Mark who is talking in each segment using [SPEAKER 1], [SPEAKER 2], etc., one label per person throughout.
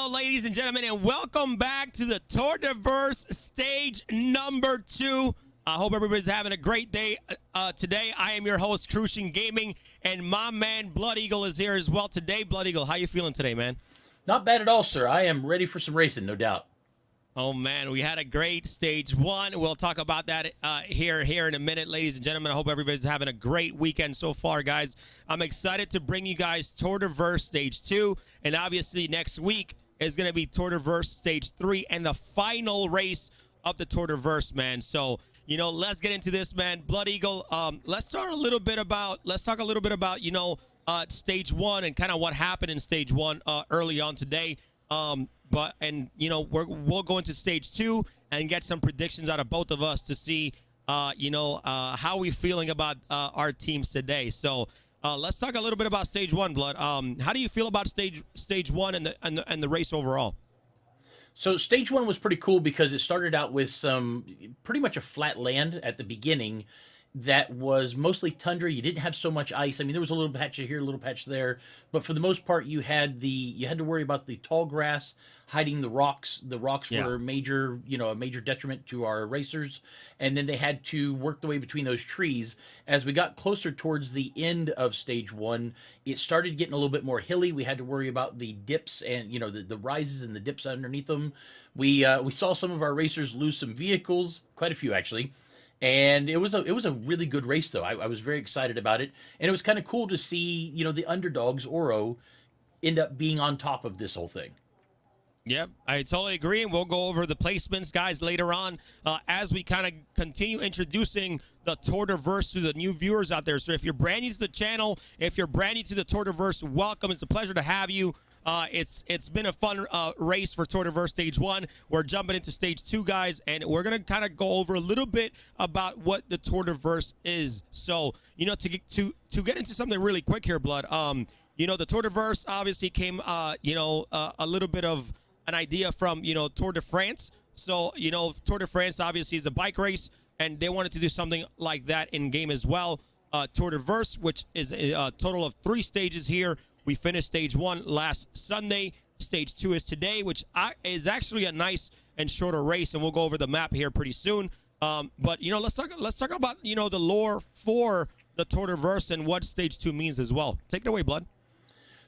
[SPEAKER 1] go, ladies and gentlemen, and welcome back to the Tour de Verse stage number 2. I hope everybody's having a great day today. I am your host, Crucian Gaming, and my man Blood Eagle is here as well today. Blood Eagle, how you feeling today, man?
[SPEAKER 2] Not bad at all, sir. I am ready for some racing, no doubt.
[SPEAKER 1] Oh, man, we had a great stage 1. We'll talk about that here in a minute, ladies and gentlemen. I hope everybody's having a great weekend so far, guys. I'm excited to bring you guys Tour de Verse stage 2, and obviously next week is going to be Tour de Verse stage 3 and the final race of the Tour de Verse, man. So, you know, let's get into this, man. Blood Eagle, let's talk a little bit about, you know, stage 1 and kind of what happened in stage 1 early on today. You know, we'll go into stage 2 and get some predictions out of both of us to see, how we feeling about our teams today. So let's talk a little bit about stage 1, Blood. How do you feel about stage 1 and the race overall?
[SPEAKER 2] So stage 1 was pretty cool because it started out with some pretty much a flat land at the beginning that was mostly tundra. You didn't have so much ice. I mean, there was a little patch here, a little patch there, but for the most part, you had to worry about the tall grass hiding the rocks. The rocks were a major detriment to our racers, and then they had to work the way between those trees. As we got closer towards the end of stage 1, it started getting a little bit more hilly. We had to worry about the dips and the rises and the dips underneath them. We saw some of our racers lose some vehicles, quite a few actually. And it was a really good race, though. I was very excited about it, and it was kind of cool to see the underdogs Oro end up being on top of this whole thing.
[SPEAKER 1] Yep, I totally agree, and we'll go over the placements, guys, later on as we kind of continue introducing the Tour de Verse to the new viewers out there. So if you're brand new to the channel, if you're brand new to the Tour de Verse, welcome. It's a pleasure to have you. It's been a fun race for Tour de Verse stage 1. We're jumping into stage 2, guys, and we're gonna kind of go over a little bit about what the Tour de Verse is. So, to get into something really quick here, Blood. The Tour de Verse obviously came, a little bit of an idea from Tour de France. So, Tour de France obviously is a bike race, and they wanted to do something like that in game as well. Tour de Verse, which is a total of 3 stages here. We finished stage 1 last Sunday. Stage 2 is today, which is actually a nice and shorter race, and we'll go over the map here pretty soon. But let's talk about the lore for the Tour de Verse and what stage 2 means as well. Take it away, Blood.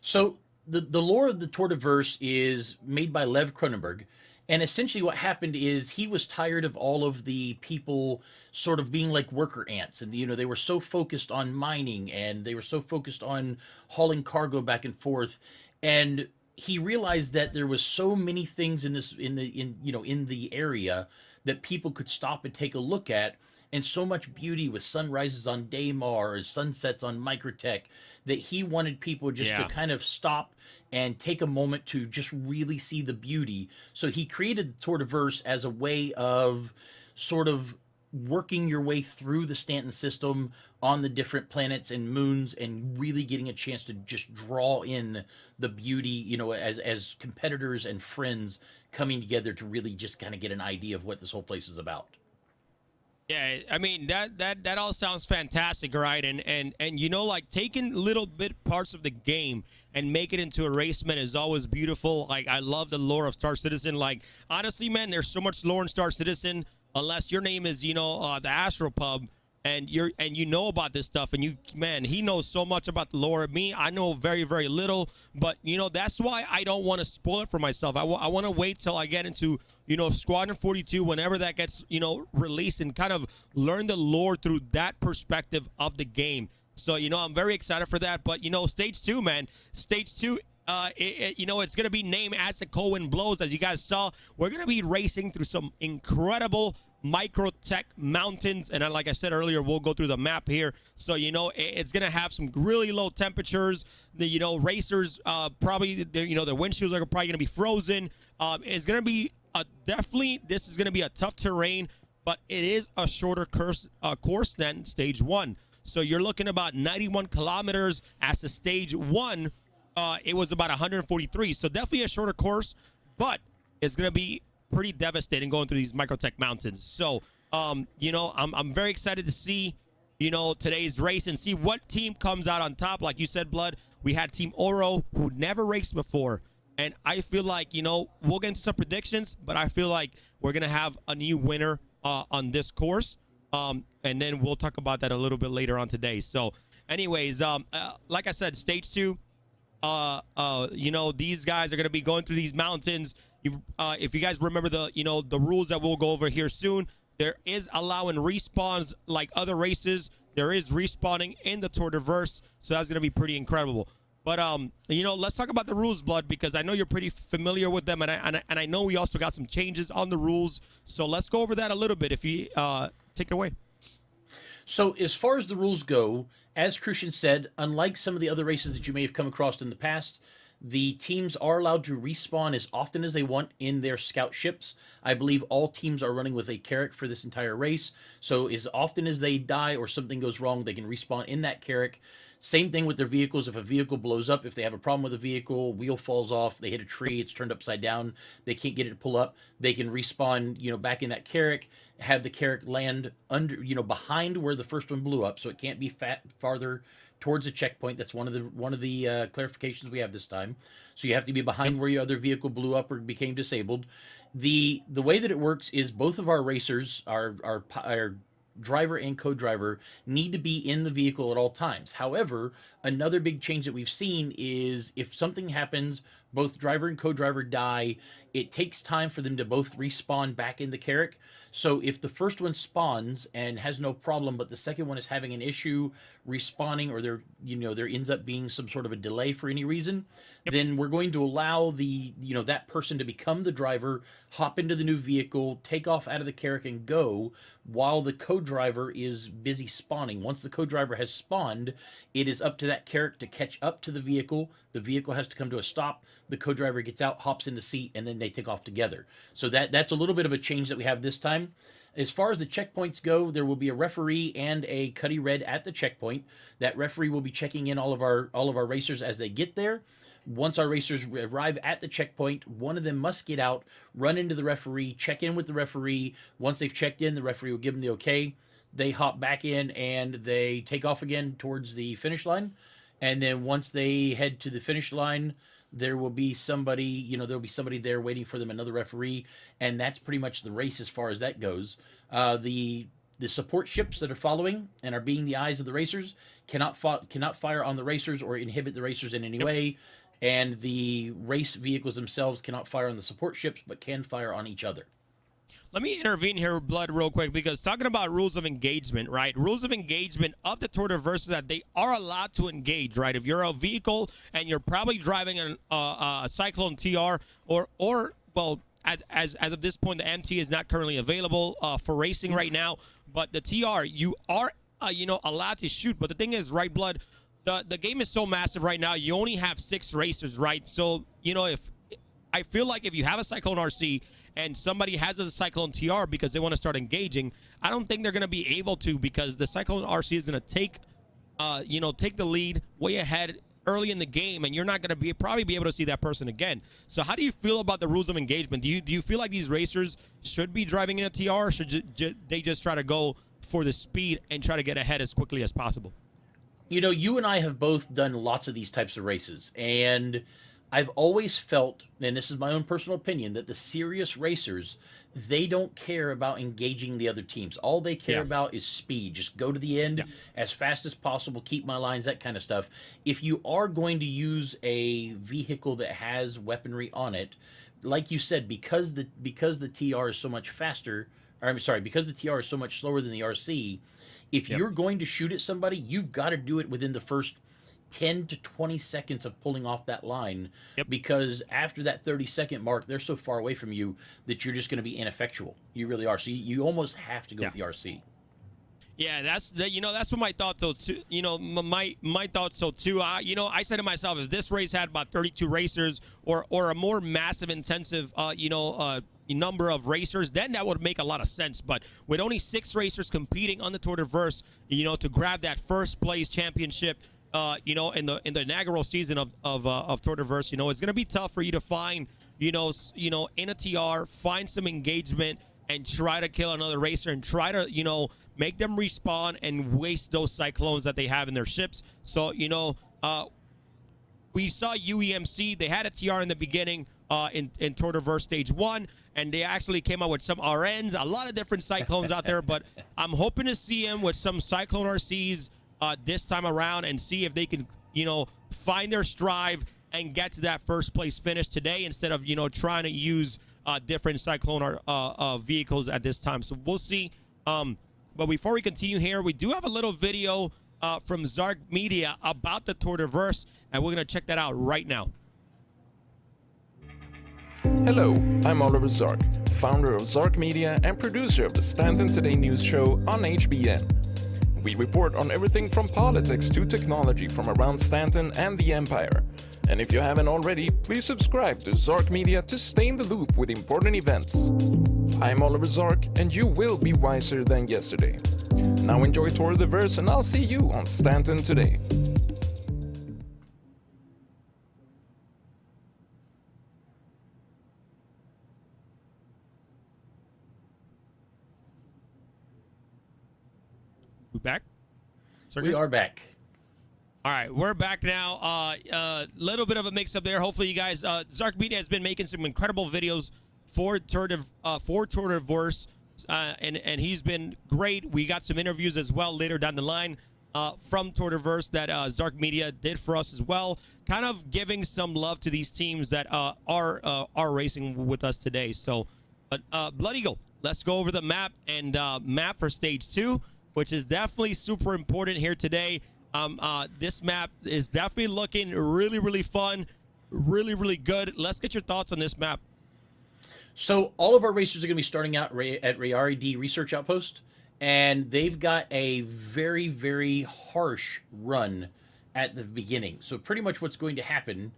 [SPEAKER 2] So the lore of the Tour de Verse is made by Lev Kronenberg. And essentially what happened is he was tired of all of the people sort of being like worker ants. And, they were so focused on mining and they were so focused on hauling cargo back and forth. And he realized that there was so many things in the area that people could stop and take a look at, and so much beauty with sunrises on Daymar or sunsets on Microtech, that he wanted people just to kind of stop and take a moment to just really see the beauty. So he created the Tour de Verse as a way of sort of working your way through the Stanton system on the different planets and moons and really getting a chance to just draw in the beauty, as competitors and friends coming together to really just kind of get an idea of what this whole place is about.
[SPEAKER 1] Yeah, I mean that all sounds fantastic, right? And like taking little bit parts of the game and make it into a race, man, is always beautiful. Like, I love the lore of Star Citizen. Like, honestly, man, there's so much lore in Star Citizen. Unless your name is the Astropub, and you know about this stuff, and he knows so much about the lore. Me, I know very, very little, but that's why I don't want to spoil it for myself. I want to wait till I get into Squadron 42 whenever that gets released, and kind of learn the lore through that perspective of the game. So I'm very excited for that. But stage 2, man, stage 2. It's going to be named As the Cold Wind Blows. As you guys saw, we're going to be racing through some incredible Microtech mountains. And like I said earlier, we'll go through the map here. So, it's going to have some really low temperatures. The, racers, probably, their windshields are probably going to be frozen. It's going to be this is going to be a tough terrain, but it is a shorter course than stage 1. So you're looking about 91 kilometers as the stage 1. It was about 143, so definitely a shorter course, but it's going to be pretty devastating going through these Microtech mountains. So, I'm very excited to see, today's race and see what team comes out on top. Like you said, Blood, we had Team Oro, who never raced before, And I feel like, we'll get into some predictions, but I feel like we're going to have a new winner on this course. And then we'll talk about that a little bit later on today. So anyways, like I said, stage 2, these guys are going to be going through these mountains. If you guys remember the rules that we'll go over here soon, there is allowing respawns like other races. There is respawning in the Tour de Verse, so that's going to be pretty incredible. But let's talk about the rules, Blood, because I know you're pretty familiar with them, and I know we also got some changes on the rules. So let's go over that a little bit. If you take it away.
[SPEAKER 2] So as far as the rules go, as Crucian said, unlike some of the other races that you may have come across in the past, the teams are allowed to respawn as often as they want in their scout ships. I believe all teams are running with a Carrack for this entire race. So as often as they die or something goes wrong, they can respawn in that Carrack. Same thing with their vehicles. If a vehicle blows up, if they have a problem with a vehicle, wheel falls off, they hit a tree, it's turned upside down, they can't get it to pull up, they can respawn, back in that Carrack, have the Carrack land under, behind where the first one blew up, so it can't be farther towards a checkpoint. That's one of the clarifications we have this time. So you have to be behind where your other vehicle blew up or became disabled. The way that it works is both of our racers, our driver and co-driver, need to be in the vehicle at all times. However, another big change that we've seen is if something happens, both driver and co-driver die, it takes time for them to both respawn back in the Carrack. So if the first one spawns and has no problem, but the second one is having an issue respawning, or there ends up being some sort of a delay for any reason, then we're going to allow that person to become the driver, hop into the new vehicle, take off out of the Carrack and go, while the co-driver is busy spawning. Once the co-driver has spawned, it is up to that Carrack to catch up to the vehicle. The vehicle has to come to a stop. The co-driver gets out, hops in the seat, and then they take off together. So that's a little bit of a change that we have this time. As far as the checkpoints go, there will be a referee and a Cuddy Red at the checkpoint. That referee will be checking in all of our racers as they get there. Once our racers arrive at the checkpoint, one of them must get out, run into the referee, check in with the referee. Once they've checked in, the referee will give them the okay. They hop back in and they take off again towards the finish line. And then once they head to the finish line, there will be somebody, there'll be somebody there waiting for them, another referee, and that's pretty much the race as far as that goes. The support ships that are following and are being the eyes of the racers cannot fire on the racers or inhibit the racers in any way, and the race vehicles themselves cannot fire on the support ships, but can fire on each other.
[SPEAKER 1] Let me intervene here, Blood, real quick, because talking about rules of engagement, right? Rules of engagement of the Tour de Verse is that they are allowed to engage, right? If you're a vehicle and you're probably driving a Cyclone TR or as of this point, the MT is not currently available for racing right now, but the TR, you are, allowed to shoot. But the thing is, right, Blood, the game is so massive right now, you only have 6 racers, right? So, if I feel like if you have a Cyclone RC and somebody has a Cyclone TR because they want to start engaging, I don't think they're going to be able to, because the Cyclone RC is going to take the lead way ahead early in the game, and you're not going to probably be able to see that person again. So how do you feel about the rules of engagement? Do you feel like these racers should be driving in a TR, or should they just try to go for the speed and try to get ahead as quickly as possible?
[SPEAKER 2] You and I have both done lots of these types of races, and I've always felt, and this is my own personal opinion, that the serious racers, they don't care about engaging the other teams. All they care about is speed. Just go to the end as fast as possible, keep my lines, that kind of stuff. If you are going to use a vehicle that has weaponry on it, like you said, because the TR is so much faster, because the TR is so much slower than the RC, if you're going to shoot at somebody, you've got to do it within the first 10 to 20 seconds of pulling off that line, because after that 30-second mark, they're so far away from you that you're just going to be ineffectual. You really are. So you almost have to go with the RC.
[SPEAKER 1] Yeah, that's what my thought though too. My thoughts so too. I said to myself, if this race had about 32 racers or a more massive, intensive, number of racers, then that would make a lot of sense. But with only 6 racers competing on the Tour de Verse, to grab that first place championship, in the inaugural season of Tour de Verse, it's going to be tough for you to find, in a TR, find some engagement and try to kill another racer and try to, make them respawn and waste those Cyclones that they have in their ships. So, we saw UEMC. They had a TR in the beginning in Tour-de-Verse Stage 1, and they actually came out with some RNs, a lot of different Cyclones out there, but I'm hoping to see him with some Cyclone RCs this time around and see if they can, find their stride and get to that first place finish today instead of, trying to use different Cyclone vehicles at this time. So we'll see. But before we continue here, we do have a little video from Zark Media about the Tour-de-Verse, and we're going to check that out right now.
[SPEAKER 3] Hello, I'm Oliver Zark, founder of Zark Media and producer of the Stanton Today news show on HBN. We report on everything from politics to technology from around Stanton and the Empire. And if you haven't already, please subscribe to Zark Media to stay in the loop with important events. I'm Oliver Zark, and you will be wiser than yesterday. Now enjoy Tour-de-Verse, and I'll see you on Stanton Today.
[SPEAKER 1] We back?
[SPEAKER 2] We are back.
[SPEAKER 1] All right, we're back now. Little bit of a mix-up there. Hopefully, you guys. Zark Media has been making some incredible videos for Tour-de-Verse, and he's been great. We got some interviews as well later down the line from Tour-de-Verse that Zark Media did for us as well, kind of giving some love to these teams that are racing with us today. So, Blood Eagle, let's go over the map and map for Stage 2, which is definitely super important here today. This map is definitely looking really, really fun, really, really good. Let's get your thoughts on this map.
[SPEAKER 2] So all of our racers are going to be starting out at Rayari D Research Outpost, and they've got a very, very harsh run at the beginning. So pretty much what's going to happen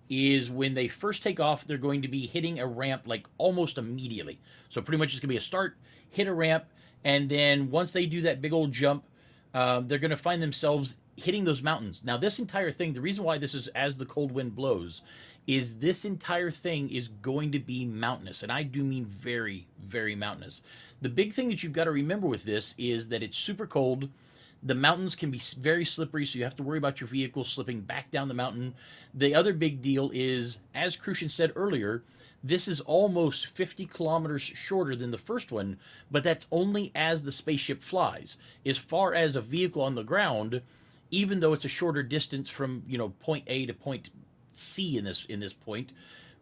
[SPEAKER 2] is when they first take off, they're going to be hitting a ramp like almost immediately. So pretty much it's going to be a start, hit a ramp, and then once they do that big old jump, they're going to find themselves hitting those mountains. Now, this entire thing, the reason why this is as the cold wind blows, is this entire thing is going to be mountainous. And I do mean very, very mountainous. The big thing that you've got to remember with this is that it's super cold. The mountains can be very slippery, so you have to worry about your vehicle slipping back down the mountain. The other big deal is, as Crucian said earlier, this is almost 50 kilometers shorter than the first one, but that's only as the spaceship flies. As far as a vehicle on the ground, even though it's a shorter distance from, point A to point C in this point,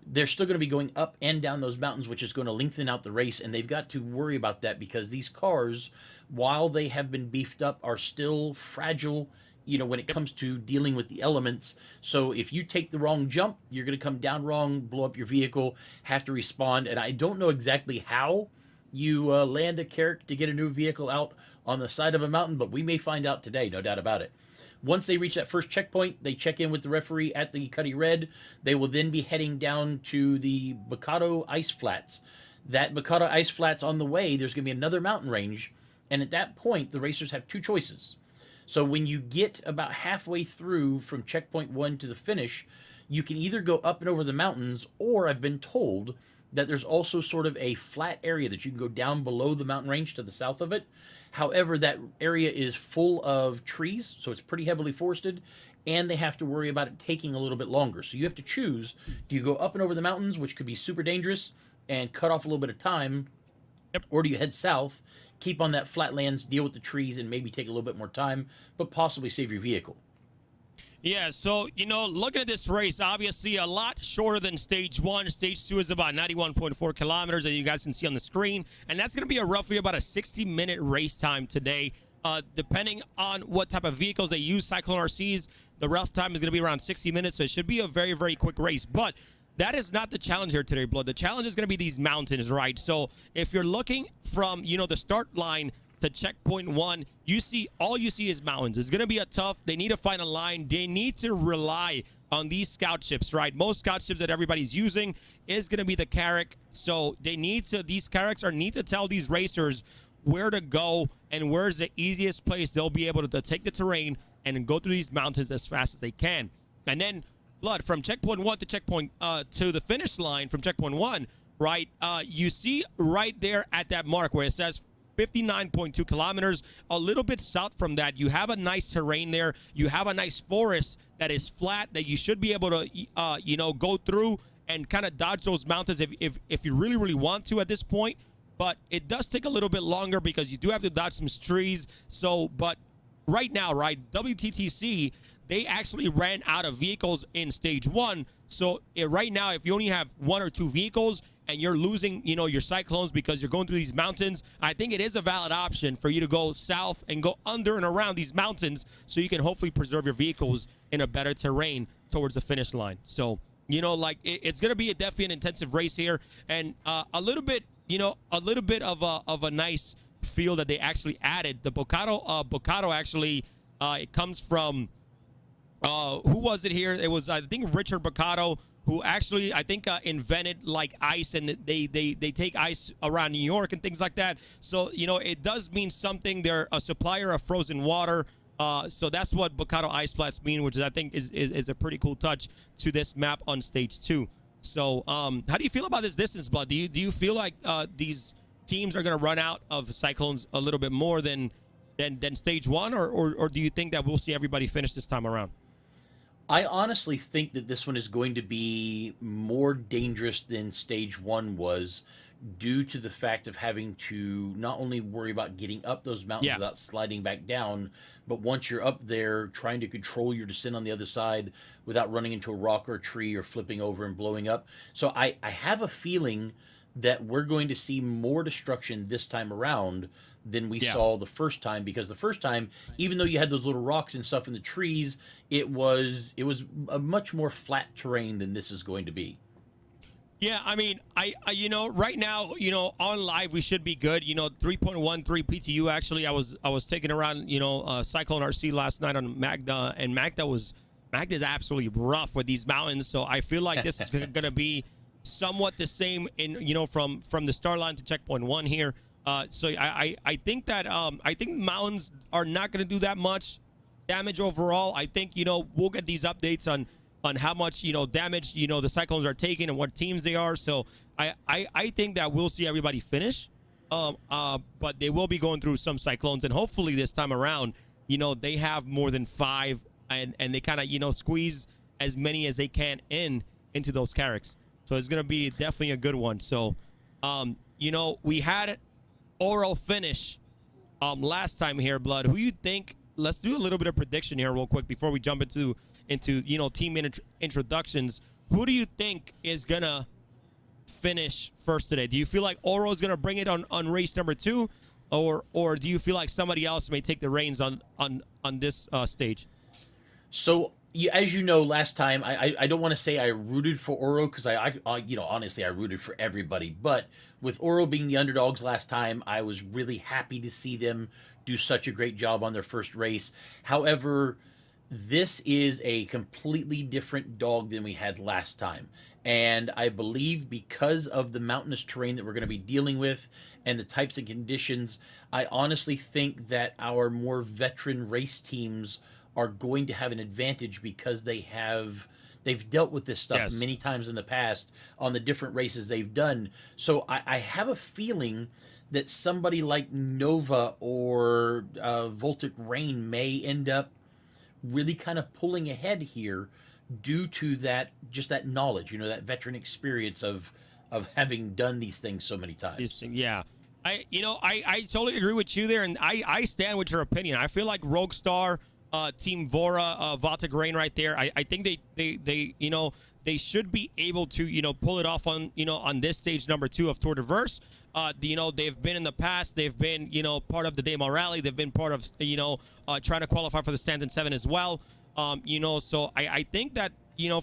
[SPEAKER 2] they're still going to be going up and down those mountains, which is going to lengthen out the race, and they've got to worry about that because these cars, while they have been beefed up, are still fragile, when it comes to dealing with the elements. So if you take the wrong jump, you're going to come down wrong, blow up your vehicle, have to respond. And I don't know exactly how you land a Carrack to get a new vehicle out on the side of a mountain, but we may find out today, no doubt about it. Once they reach that first checkpoint, they check in with the referee at the Cuddy Red. They will then be heading down to the Bocado Ice Flats. That Bocado Ice Flats on the way, there's going to be another mountain range. And at that point, the racers have two choices. So when you get about halfway through from checkpoint 1 to the finish, you can either go up and over the mountains, or I've been told that there's also sort of a flat area that you can go down below the mountain range to the south of it. However, that area is full of trees, so it's pretty heavily forested, and they have to worry about it taking a little bit longer. So you have to choose, do you go up and over the mountains, which could be super dangerous and cut off a little bit of time, or do you head south, keep on that flatlands, deal with the trees, and maybe take a little bit more time, but possibly save your vehicle?
[SPEAKER 1] Yeah, so, looking at this race, obviously a lot shorter than Stage 1. Stage 2 is about 91.4 kilometers, as you guys can see on the screen. And that's going to be roughly about a 60-minute race time today. Depending on what type of vehicles they use, Cyclone RCs, the rough time is going to be around 60 minutes, so it should be a very, very quick race. But that is not the challenge here today, Blood. The challenge is going to be these mountains, right? So if you're looking from, the start line to checkpoint 1, all you see is mountains. It's going to be a tough. They need to find a line. They need to rely on these scout ships, right? Most scout ships that everybody's using is going to be the Carrack. So these Carracks need to tell these racers where to go and where's the easiest place they'll be able to take the terrain and go through these mountains as fast as they can. And then, Blood, from checkpoint 1 to checkpoint to the finish line from checkpoint 1, right? You see right there at that mark where it says 59.2 kilometers. A little bit south from that, you have a nice terrain there. You have a nice forest that is flat that you should be able to, go through and kind of dodge those mountains if you really want to at this point. But it does take a little bit longer because you do have to dodge some trees. So, but right now, right, WTTC, they actually ran out of vehicles in stage 1. So right now, if you only have 1 or 2 vehicles and you're losing, your cyclones because you're going through these mountains, I think it is a valid option for you to go south and go under and around these mountains so you can hopefully preserve your vehicles in a better terrain towards the finish line. So, it's going to be definitely an intensive race here, and a little bit of a nice feel that they actually added. The Bocado actually, it comes from, who was it here? It was, I think, Richard Bocado, who actually, I think, invented like ice, and they take ice around New York and things like that. So, it does mean something. They're a supplier of frozen water. So that's what Bocado Ice Flats mean, which I think is a pretty cool touch to this map on stage 2. So, how do you feel about this distance, Blood? Do you feel like these teams are going to run out of cyclones a little bit more than stage 1, or do you think that we'll see everybody finish this time around?
[SPEAKER 2] I honestly think that this one is going to be more dangerous than stage 1 was, due to the fact of having to not only worry about getting up those mountains without sliding back down, but once you're up there, trying to control your descent on the other side without running into a rock or a tree or flipping over and blowing up. So I have a feeling that we're going to see more destruction this time around than we saw the first time, because the first time, even though you had those little rocks and stuff in the trees, it was a much more flat terrain than this is going to be.
[SPEAKER 1] Yeah, I mean, I right now, on live we should be good. 3.13 PTU. Actually, I was taking around, Cyclone RC last night on Magda, and Magda's absolutely rough with these mountains. So I feel like this is going to be somewhat the same from the start line to checkpoint 1 here. So I think that I think mountains are not going to do that much damage overall. I think we'll get these updates on how much damage the Cyclones are taking and what teams they are. So I think that we'll see everybody finish, but they will be going through some Cyclones, and hopefully this time around they have more than 5 and they kind of squeeze as many as they can into those Carracks. So it's gonna be definitely a good one. So we had Oro finish last time here, Blood. Who you think? Let's do a little bit of prediction here real quick before we jump into team introductions. Who do you think is gonna finish first today? Do you feel like Oro is gonna bring it on race number 2, or do you feel like somebody else may take the reins on this stage?
[SPEAKER 2] So as you know, last time I don't want to say I rooted for Oro, because I honestly I rooted for everybody, but with Oro being the underdogs last time, I was really happy to see them do such a great job on their first race. However, this is a completely different dog than we had last time. And I believe because of the mountainous terrain that we're going to be dealing with and the types of conditions, I honestly think that our more veteran race teams are going to have an advantage because they've dealt with this stuff many times in the past on the different races they've done. So I have a feeling that somebody like Nova or Voltic Rain may end up really kind of pulling ahead here due to that knowledge, that veteran experience of having done these things so many times.
[SPEAKER 1] Yeah. I totally agree with you there, and I stand with your opinion. I feel like Roguestar, Team Vora, Voltic Rain right there, I think they should be able to pull it off on this stage number 2 of Tour de Verse. They've been in the past, they've been part of the Daymar Rally, they've been part of trying to qualify for the Stanton 7 as well. So I think that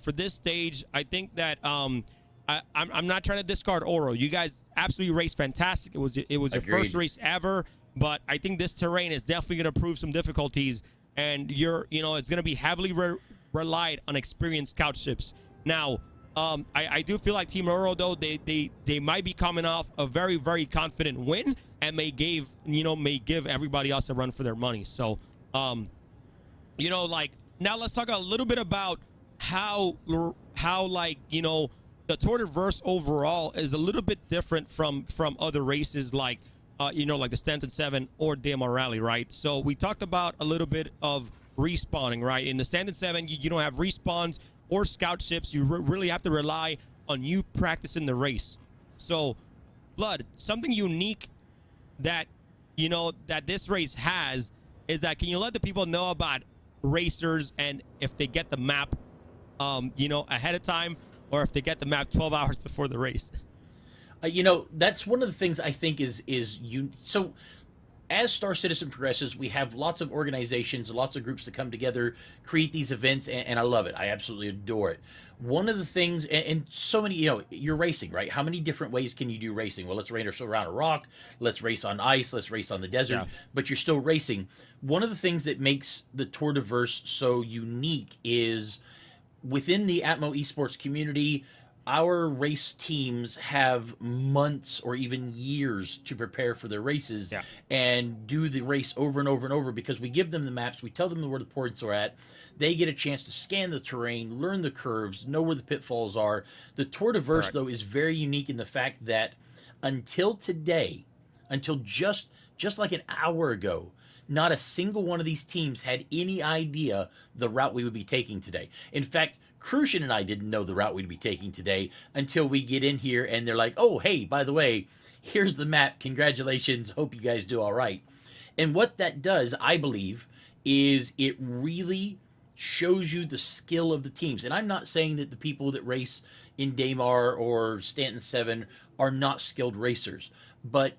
[SPEAKER 1] for this stage, I think that I'm not trying to discard Oro. You guys absolutely raced fantastic. It was your first race ever, but I think this terrain is definitely going to prove some difficulties, and it's going to be heavily relied on experienced scout ships. Now, I do feel like Team Oro, though, they might be coming off a very, very confident win and may give everybody else a run for their money. So, now let's talk a little bit about how the Tour de Verse overall is a little bit different from other races like like the Stanton 7 or Daymar Rally, right? So we talked about a little bit of respawning, right? In the Stanton 7, you don't have respawns or scout ships. You really have to rely on you practicing the race. So, Blood, something unique that, that this race has is that, can you let the people know about racers and if they get the map, ahead of time, or if they get the map 12 hours before the race?
[SPEAKER 2] That's one of the things I think is so as Star Citizen progresses, we have lots of organizations, lots of groups that come together, create these events, and I love it. I absolutely adore it. One of the things, and so many, you're racing, right? How many different ways can you do racing? Well, let's race around a rock, let's race on ice, let's race on the desert,
[SPEAKER 1] Yeah.
[SPEAKER 2] but you're still racing. One of the things that makes the Tour de Verse so unique is within the Atmo Esports community, our race teams have months or even years to prepare for their races and do the race over and over and over, because we give them the maps, we tell them where the points are at. They get a chance to scan the terrain, learn the curves, know where the pitfalls are. The Tour de Verse, though, is very unique in the fact that until today, until just like an hour ago, not a single one of these teams had any idea the route we would be taking today. In fact, Crucian and I didn't know the route we'd be taking today until we get in here and they're like, oh, hey, by the way, here's the map. Congratulations. Hope you guys do all right. And what that does, I believe, is it really shows you the skill of the teams. And I'm not saying that the people that race in Daymar or Stanton 7 are not skilled racers, but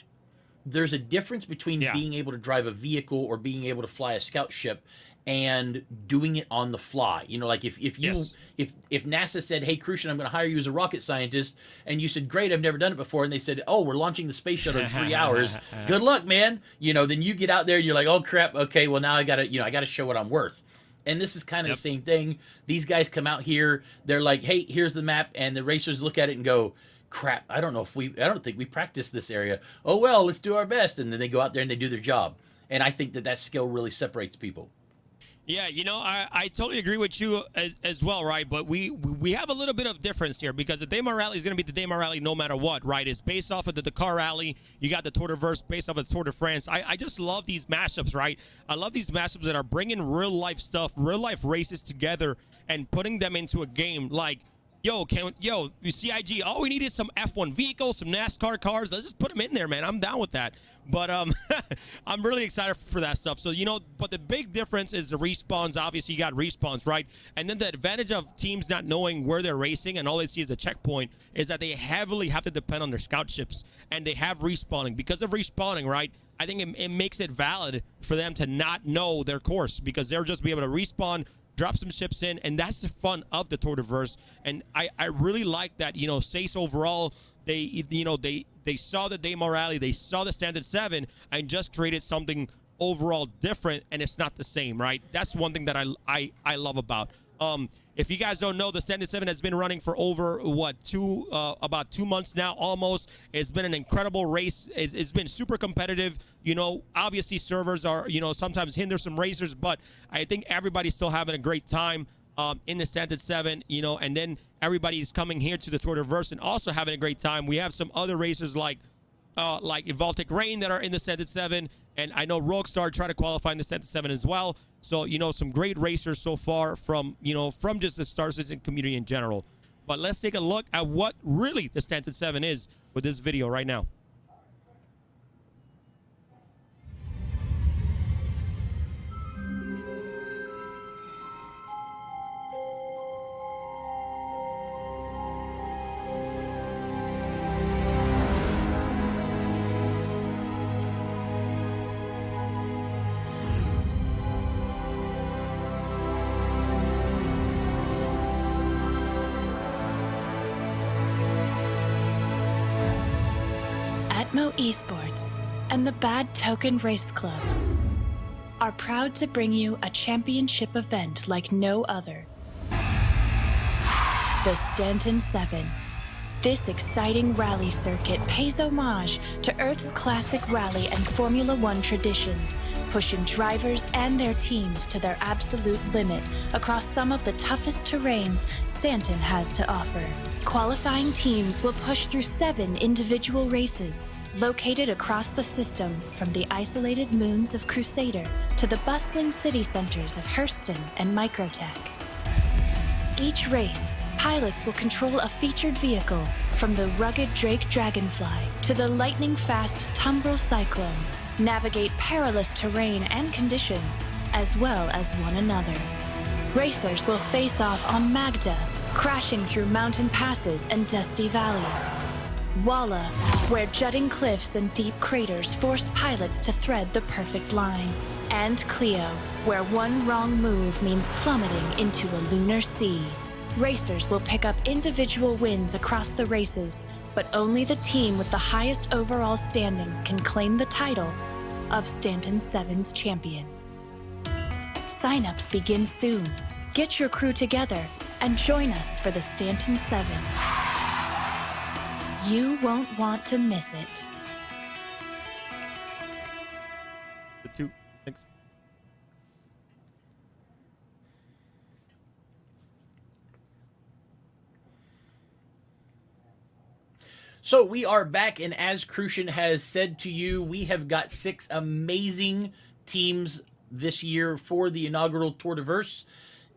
[SPEAKER 2] there's a difference between being able to drive a vehicle or being able to fly a scout ship and doing it on the fly. Like if NASA said, hey, Crucian, I'm going to hire you as a rocket scientist, and you said, great, I've never done it before, and they said, oh, we're launching the space shuttle in 3 hours, good luck, man. Then you get out there and you're like, oh crap, okay, well now I gotta show what I'm worth. And this is kind of the same thing. These guys come out here, they're like, hey, here's the map, and the racers look at it and go, crap, I don't think we practiced this area. Oh well, let's do our best. And then they go out there and they do their job. And I think that skill really separates people.
[SPEAKER 1] Yeah, I totally agree with you as well, right? But we have a little bit of difference here, because the Daymar Rally is going to be the Daymar Rally no matter what, right? It's based off of the Dakar Rally. You got the Tour de Verse based off of the Tour de France. I just love these mashups, right? I love these mashups that are bringing real life stuff, real life races together and putting them into a game. Like, CIG, all we need is some F1 vehicles, some NASCAR cars. Let's just put them in there, man. I'm down with that. But I'm really excited for that stuff. So, but the big difference is the respawns. Obviously, you got respawns, right? And then the advantage of teams not knowing where they're racing and all they see is a checkpoint is that they heavily have to depend on their scout ships. And they have respawning. Because of respawning, right, I think it makes it valid for them to not know their course, because they'll just be able to respawn, drop some ships in, and that's the fun of the Tour de Verse. And I really like that, SACE overall, they saw the Daymar Rally, they saw the Standard 7, and just created something overall different, and it's not the same, right? That's one thing that I love about. If you guys don't know, the Standard 7 has been running for over, about 2 months now, almost. It's been an incredible race. It's been super competitive. Obviously servers are, sometimes hinder some racers, but I think everybody's still having a great time in the Standard 7, and then everybody's coming here to the Tour de Verse and also having a great time. We have some other racers like Evoltic Rain that are in the Standard 7, and I know Roguestar tried to qualify in the Standard 7 as well. So, some great racers so far from just the Star Citizen community in general. But let's take a look at what really the Standard 7 is with this video right now.
[SPEAKER 4] Atmo Esports and the Bad Token Race Club are proud to bring you a championship event like no other. The Stanton 7. This exciting rally circuit pays homage to Earth's classic rally and Formula One traditions, pushing drivers and their teams to their absolute limit across some of the toughest terrains Stanton has to offer. Qualifying teams will push through 7 individual races, located across the system from the isolated moons of Crusader to the bustling city centers of Hurston and Microtech. Each race, pilots will control a featured vehicle, from the rugged Drake Dragonfly to the lightning-fast Tumbril Cyclone, navigate perilous terrain and conditions, as well as one another. Racers will face off on Magda, crashing through mountain passes and dusty valleys. Walla, where jutting cliffs and deep craters force pilots to thread the perfect line. And Cleo, where one wrong move means plummeting into a lunar sea. Racers will pick up individual wins across the races, but only the team with the highest overall standings can claim the title of Stanton 7's champion. Sign-ups begin soon. Get your crew together and join us for the Stanton 7. You won't want to miss it.
[SPEAKER 1] The two. Thanks.
[SPEAKER 2] So we are back, and as Crucian has said to you, we have got 6 amazing teams this year for the inaugural Tour de Verse,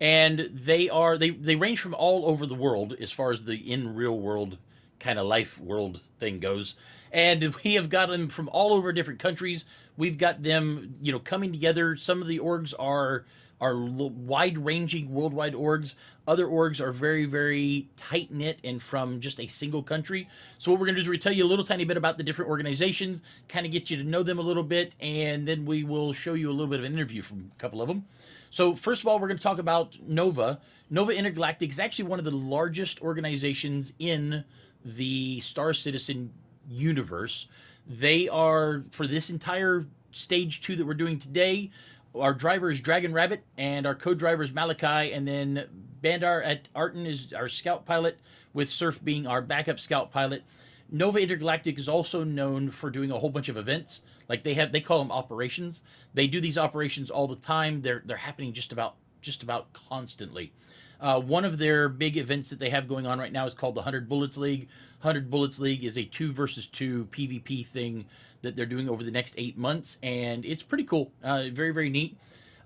[SPEAKER 2] and they range from all over the world as far as the in real world kind of life world thing goes, and we have got them from all over different countries. We've got them, coming together. Some of the orgs are wide-ranging worldwide orgs. Other orgs are very, very tight-knit and from just a single country. So what we're going to do is we're going to tell you a little tiny bit about the different organizations, kind of get you to know them a little bit, and then we will show you a little bit of an interview from a couple of them. So first of all, we're going to talk about Nova. Nova Intergalactic is actually one of the largest organizations in the Star Citizen universe. They are, for this entire stage 2 that we're doing today, our driver is Dragon Rabbit, and our co-driver is Malachi, and then Bandar at Arton is our scout pilot, with Surf being our backup scout pilot. Nova Intergalactic is also known for doing a whole bunch of events. Like they call them operations. They do these operations all the time. They're happening just about constantly. One of their big events that they have going on right now is called the 100 Bullets League. 100 Bullets League is a 2 versus 2 PvP thing that they're doing over the next 8 months, and it's pretty cool. Very, very neat.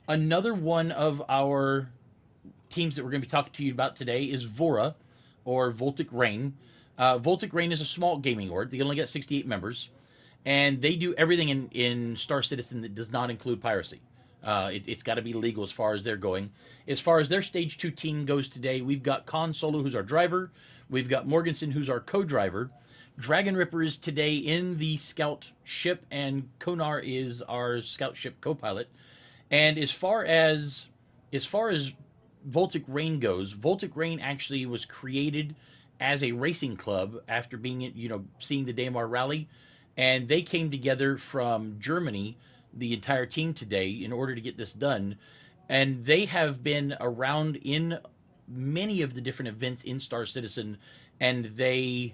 [SPEAKER 2] Another one of our teams that we're going to be talking to you about today is Vora, or Voltic Rain. Voltic Rain is a small gaming org. They only got 68 members, and they do everything in Star Citizen that does not include piracy. It's got to be legal as far as they're going. As far as their Stage 2 team goes today, we've got Khan Solo, who's our driver. We've got Morganson, who's our co-driver. Dragon Ripper is today in the scout ship, and Konar is our scout ship co-pilot. And as far as Voltic Rain goes, Voltic Rain actually was created as a racing club after being, seeing the Daymar Rally, and they came together from Germany, the entire team today, in order to get this done. And they have been around in many of the different events in Star Citizen, and they're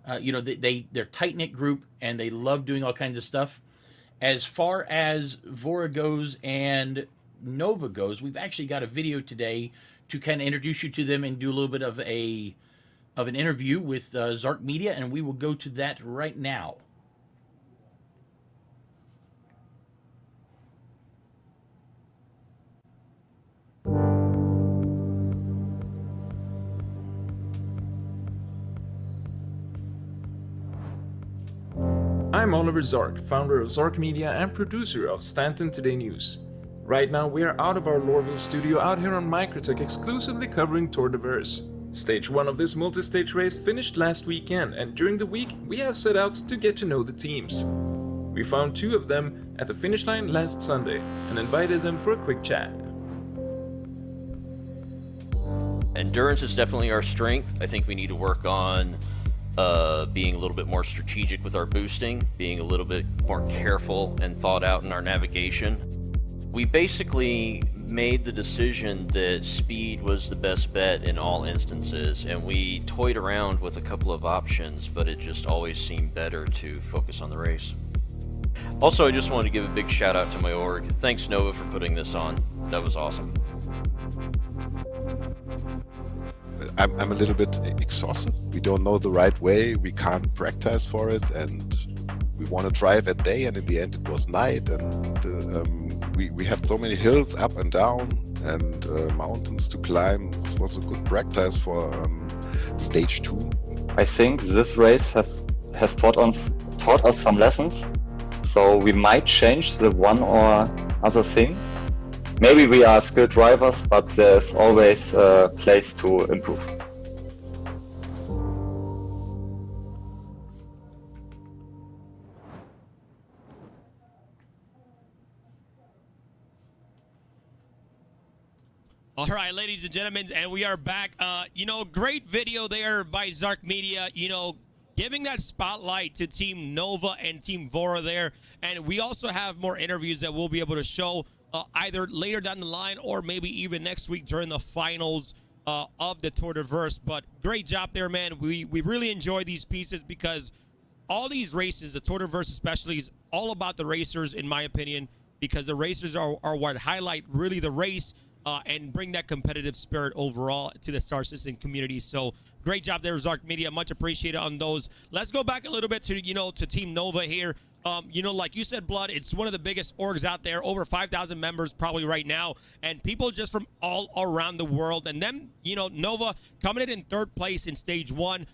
[SPEAKER 2] a tight-knit group, and they love doing all kinds of stuff. As far as Vora goes and Nova goes, we've actually got a video today to kind of introduce you to them and do a little bit of an interview with Zark Media, and we will go to that right now.
[SPEAKER 3] I'm Oliver Zark, founder of Zark Media and producer of Stanton Today News. Right now we are out of our Lorville studio out here on Microtech, exclusively covering Tour de Verse. Stage 1 of this multi-stage race finished last weekend, and during the week we have set out to get to know the teams. We found 2 of them at the finish line last Sunday and invited them for a quick chat.
[SPEAKER 5] Endurance is definitely our strength. I think we need to work on being a little bit more strategic with our boosting, being a little bit more careful and thought out in our navigation. We basically made the decision that speed was the best bet in all instances, and we toyed around with a couple of options, but it just always seemed better to focus on the race. Also, I just wanted to give a big shout out to my org. Thanks Nova for putting this on. That was awesome.
[SPEAKER 6] I'm a little bit exhausted. We don't know the right way. We can't practice for it, and we want to drive at day, and in the end it was night, and we had so many hills up and down and mountains to climb. This was a good practice for stage 2.
[SPEAKER 7] I think this race has taught us some lessons. So we might change the one or other thing. Maybe we are skilled drivers, but there's always a place to improve.
[SPEAKER 1] All right, ladies and gentlemen, and we are back. Great video there by Zark Media, giving that spotlight to Team Nova and Team Vora there. And we also have more interviews that we'll be able to show either later down the line or maybe even next week during the finals of the Tour de Verse. But great job there, man. We really enjoy these pieces because all these races, the Tour de Verse especially, is all about the racers, in my opinion, because the racers are what highlight really the race and bring that competitive spirit overall to the Star Citizen community. So great job there, Zark Media. Much appreciated on those. Let's go back a little bit to, to Team Nova here. Like you said, Blood, it's one of the biggest orgs out there, over 5,000 members probably right now, and people just from all around the world. And then, Nova coming in third place in stage 1,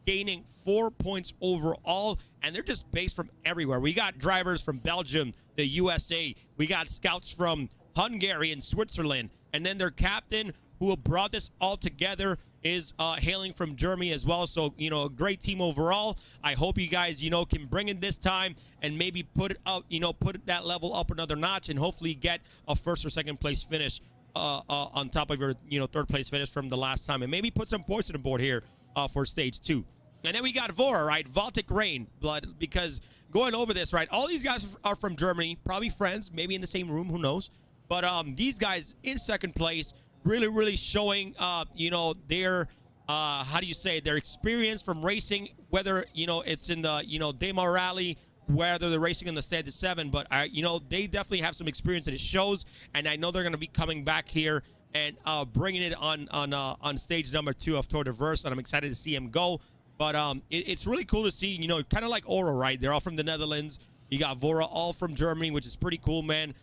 [SPEAKER 1] gaining 4 points overall, and they're just based from everywhere. We got drivers from Belgium, the USA. We got scouts from Hungary and Switzerland, and then their captain who brought this all together is hailing from Germany as well. So, a great team overall. I hope you guys, can bring it this time and maybe put it up, put that level up another notch and hopefully get a first or second place finish on top of your, third place finish from the last time, and maybe put some points on the board here for stage 2. And then we got Vora, right? Baltic Rain, Blood, because going over this, right? All these guys are from Germany, probably friends, maybe in the same room, who knows? But these guys in second place, really showing, their, their experience from racing, whether, it's in the, Daymar Rally, whether they're racing in the Standard 7. But, they definitely have some experience and it shows. And I know they're going to be coming back here and bringing it on stage number 2 of Tour de Verse. And I'm excited to see him go. But it's really cool to see, kind of like Oro, right? They're all from the Netherlands. You got Vora all from Germany, which is pretty cool, man.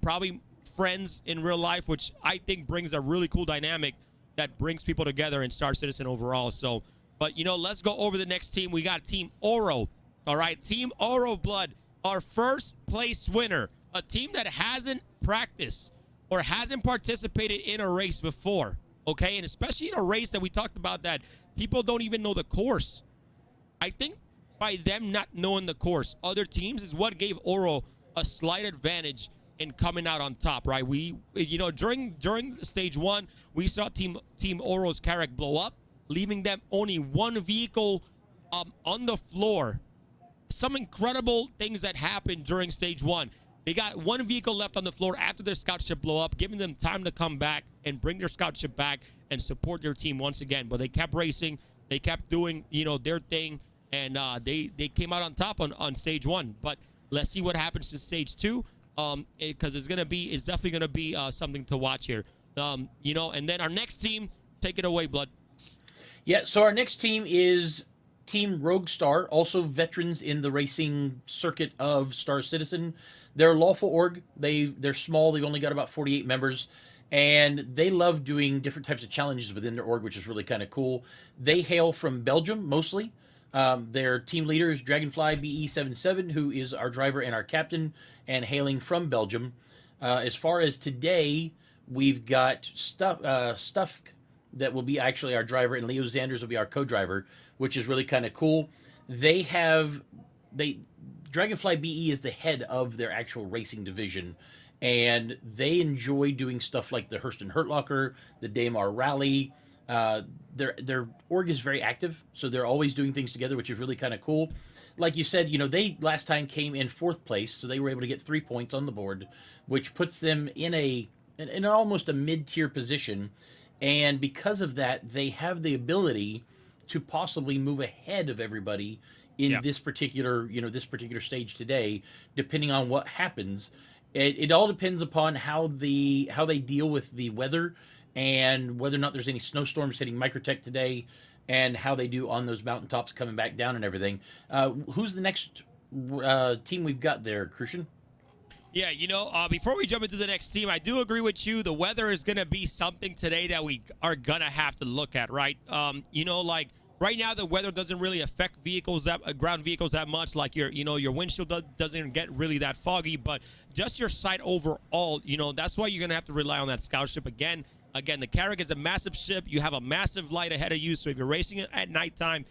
[SPEAKER 1] Probably friends in real life, which I think brings a really cool dynamic that brings people together in Star Citizen overall. So, but let's go over the next team. We got Team Oro. All right, Team Oro, Blood, our first place winner, a team that hasn't practiced or hasn't participated in a race before. Okay, and especially in a race that we talked about that people don't even know the course. I think by them not knowing the course, other teams is what gave Oro a slight advantage in coming out on top, right? We, during stage 1, we saw Team Oro's Carrack blow up, leaving them only one vehicle on the floor. Some incredible things that happened during stage 1. They got one vehicle left on the floor after their scout ship blow up, giving them time to come back and bring their scout ship back and support their team once again. But they kept racing, they kept doing, their thing, and they came out on top on stage 1. But let's see what happens to stage 2. Because it's definitely gonna be something to watch here. And then our next team, take it away, Blood.
[SPEAKER 2] Yeah, so our next team is Team Rogue Star, also veterans in the racing circuit of Star Citizen. They're a lawful org. They're small. They've only got about 48 members, and they love doing different types of challenges within their org, which is really kind of cool. They hail from Belgium mostly. Their team leader is Dragonfly BE77, who is our driver and our captain, and hailing from Belgium. As far as today, we've got Stuff that will be actually our driver, and Leo Zanders will be our co-driver, which is really kind of cool. Dragonfly BE is the head of their actual racing division, and they enjoy doing stuff like the Hurston Hurtlocker, the Daymar Rally. Their org is very active, so they're always doing things together, which is really kind of cool. Like you said, they last time came in 4th place, so they were able to get 3 points on the board, which puts them in almost a mid-tier position. And because of that, they have the ability to possibly move ahead of everybody in this particular stage today, depending on what happens. It all depends upon how they deal with the weather and whether or not there's any snowstorms hitting Microtech today, and how they do on those mountaintops coming back down and everything. Who's the next team we've got there, Christian?
[SPEAKER 1] Yeah, before we jump into the next team, I do agree with you. The weather is going to be something today that we are going to have to look at, right? Like right now, the weather doesn't really affect ground vehicles that much. Like your windshield doesn't get really that foggy, but just your sight overall, that's why you're going to have to rely on that scout ship again. Again, the Carrack is a massive ship. You have a massive light ahead of you, so if you're racing it at nighttime,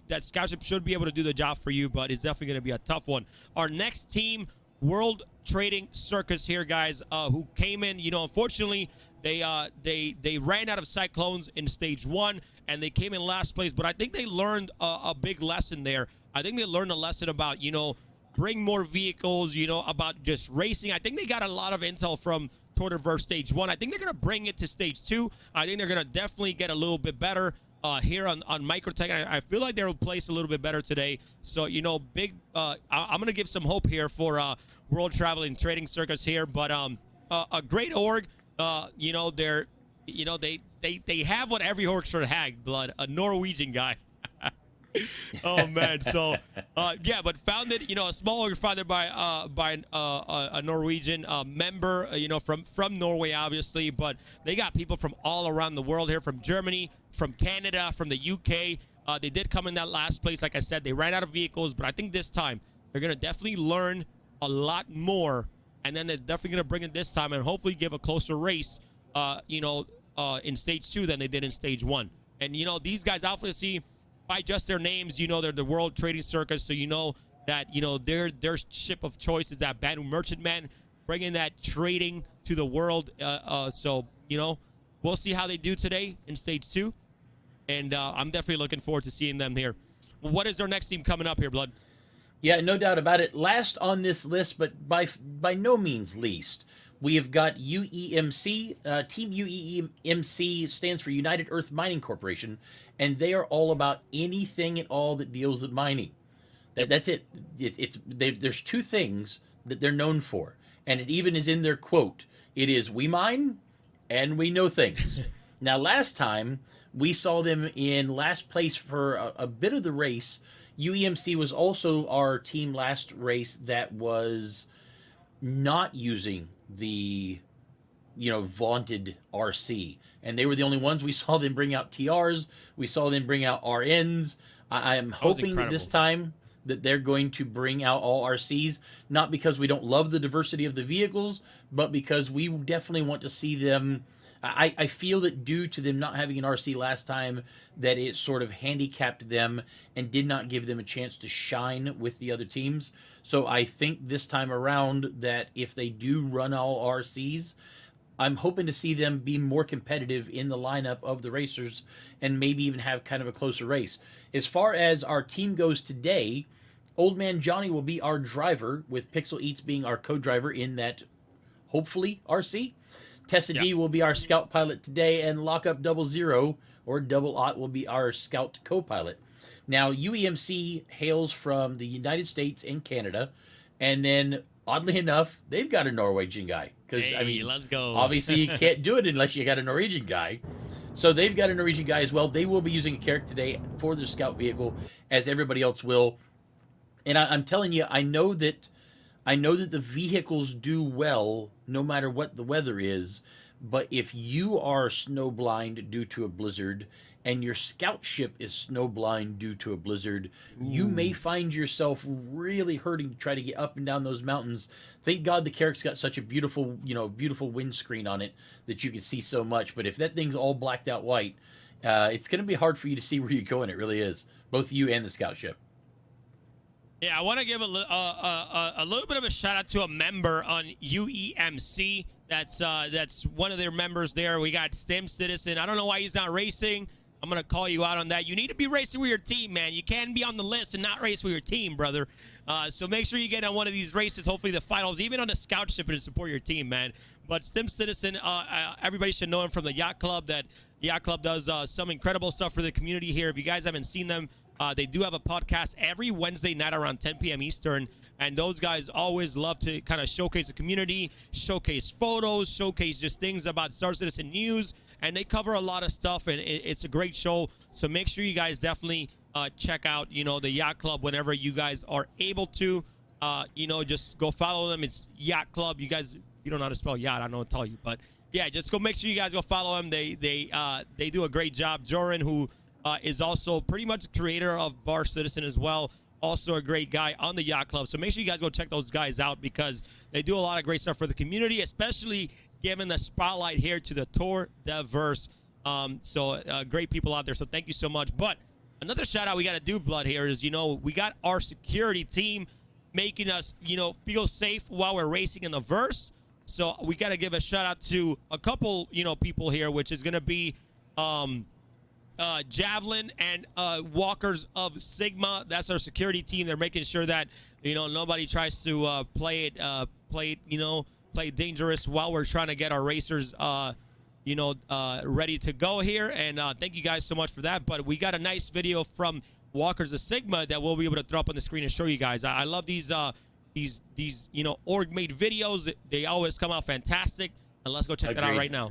[SPEAKER 1] that scout ship should be able to do the job for you, but it's definitely going to be a tough one. Our next team, World Trading Circus here, guys, who came in, unfortunately, they ran out of Cyclones in stage 1, and they came in last place, but I think they learned a big lesson there. I think they learned a lesson about, bring more vehicles, about just racing. I think they got a lot of intel from Tortiverse stage 1. I think they're going to bring it to stage 2. I think they're going to definitely get a little bit better here on Microtech. I feel like they're placed a little bit better today. So, I'm going to give some hope here for World Traveling Trading Circus here. But a great org. They have what every org should have, Blood, a Norwegian guy. Oh man, so but founded, a small org founded by a Norwegian member, from Norway, obviously, but they got people from all around the world here, from Germany, from Canada, from the UK. They did come in that last place. Like I said, they ran out of vehicles, but I think this time they're gonna definitely learn a lot more, and then they're definitely gonna bring it this time and hopefully give a closer race, in stage 2 than they did in stage 1. And these guys, Alpha C, by just their names, they're the World Trading Circus, so that their ship of choice is that Banu Merchantman, bringing that trading to the world. So we'll see how they do today in stage 2, and I'm definitely looking forward to seeing them here. What is our next team coming up here, Blood?
[SPEAKER 2] Yeah, no doubt about it. Last on this list, but by no means least, we have got UEMC. Team UEMC stands for United Earth Mining Corporation, and they are all about anything at all that deals with mining. That's it. There's 2 things that they're known for, and it even is in their quote. It is, we mine and we know things. Now, last time we saw them in last place for a bit of the race. UEMC was also our team last race that was not using the vaunted RC, and they were the only ones. We saw them bring out TRs, we saw them bring out RNs. I am hoping that this time that they're going to bring out all RCs, not because we don't love the diversity of the vehicles, but because we definitely want to see them. I feel that due to them not having an RC last time, that it sort of handicapped them and did not give them a chance to shine with the other teams. So I think this time around that if they do run all RCs, I'm hoping to see them be more competitive in the lineup of the racers and maybe even have kind of a closer race. As far as our team goes today, Old Man Johnny will be our driver, with Pixel Eats being our co-driver in that, hopefully, RC. Tessa D will be our scout pilot today, and Lockup 00 or Double Ot will be our scout co-pilot. Now, UEMC hails from the United States and Canada, and then, oddly enough, they've got a Norwegian guy. Because,
[SPEAKER 1] let's go.
[SPEAKER 2] Obviously, you can't do it unless you got a Norwegian guy. So they've got a Norwegian guy as well. They will be using a Carrack today for their scout vehicle, as everybody else will. And I'm telling you, I know that the vehicles do well no matter what the weather is, but if you are snow blind due to a blizzard and your scout ship is snow blind due to a blizzard, you may find yourself really hurting to try to get up and down those mountains. Thank God the Carrack's got such a beautiful windscreen on it that you can see so much, but if that thing's all blacked out white, it's going to be hard for you to see where you're going. It really is, both you and the scout ship.
[SPEAKER 1] Yeah, I want to give a little bit of a shout out to a member on UEMC. That's one of their members there. We got Stem Citizen. I don't know why he's not racing. I'm going to call you out on that. You need to be racing with your team, man. You can't be on the list and not race with your team, brother. So make sure you get on one of these races, hopefully the finals, even on the scout ship, and support your team, man. But Stem Citizen, everybody should know him from the Yacht Club. That Yacht Club does some incredible stuff for the community here. If you guys haven't seen them, they do have a podcast every Wednesday night around 10 p.m. Eastern. And those guys always love to kind of showcase the community, showcase photos, showcase just things about Star Citizen news. And they cover a lot of stuff, and it's a great show. So make sure you guys definitely check out, the Yacht Club whenever you guys are able to. Just go follow them. It's Yacht Club. You don't know how to spell yacht. I don't know what to tell you, but yeah, just go make sure you guys go follow them. They do a great job. Joran, who is also pretty much the creator of Bar Citizen as well, also a great guy on the Yacht Club. So make sure you guys go check those guys out because they do a lot of great stuff for the community, especially giving the spotlight here to the Tour de Verse. Great people out there. So thank you so much. But another shout out we got to do, Blood, here is, we got our security team making us, feel safe while we're racing in the Verse. So we got to give a shout out to a couple, people here, which is going to be Javelin and Walkers of Sigma. That's our security team. They're making sure that, nobody tries to play dangerous while we're trying to get our racers, ready to go here. And thank you guys so much for that. But we got a nice video from Walkers of Sigma that we'll be able to throw up on the screen and show you guys. I love these org made videos. They always come out fantastic. And let's go check that out right now.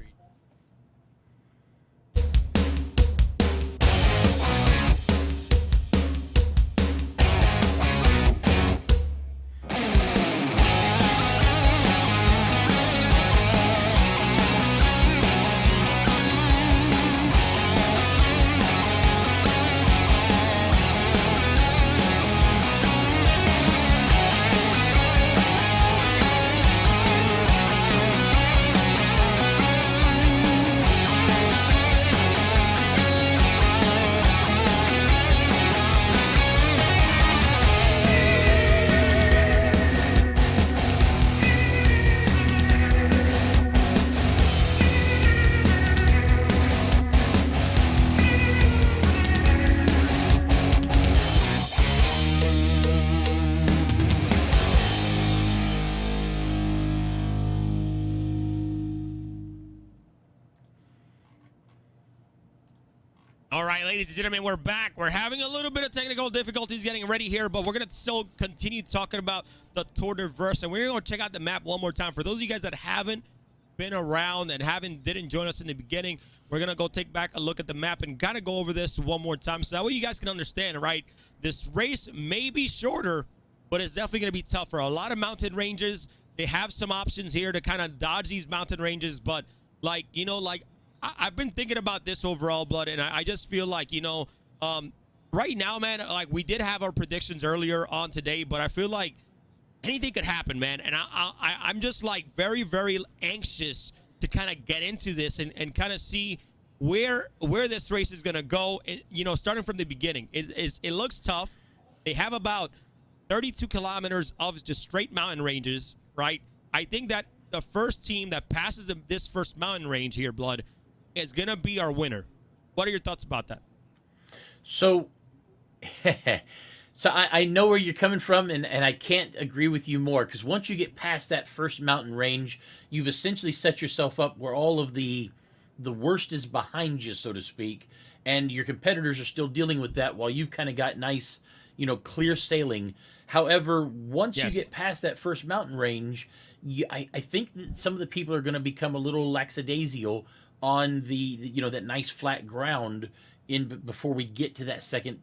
[SPEAKER 1] All right, ladies and gentlemen, we're back. We're having a little bit of technical difficulties getting ready here, but we're going to still continue talking about the Tour de Verse, and we're going to check out the map one more time. For those of you guys that haven't been around and didn't join us in the beginning, we're going to go take back a look at the map and kind of go over this one more time so that way you guys can understand, right? This race may be shorter, but it's definitely going to be tougher. A lot of mountain ranges. They have some options here to kind of dodge these mountain ranges, but I've been thinking about this overall, Blood, and I just feel like, right now, man, like we did have our predictions earlier on today, but I feel like anything could happen, man. And I'm just like very, very anxious to kind of get into this and kind of see where this race is going to go. Starting from the beginning, it looks tough. They have about 32 kilometers of just straight mountain ranges, right? I think that the first team that passes this first mountain range here, Blood, is going to be our winner. What are your thoughts about that?
[SPEAKER 2] So I know where you're coming from, and I can't agree with you more, because once you get past that first mountain range, you've essentially set yourself up where all of the worst is behind you, so to speak, and your competitors are still dealing with that while you've kind of got nice, clear sailing. However, once you get past that first mountain range, I think that some of the people are going to become a little lackadaisical on that nice flat ground before we get to that second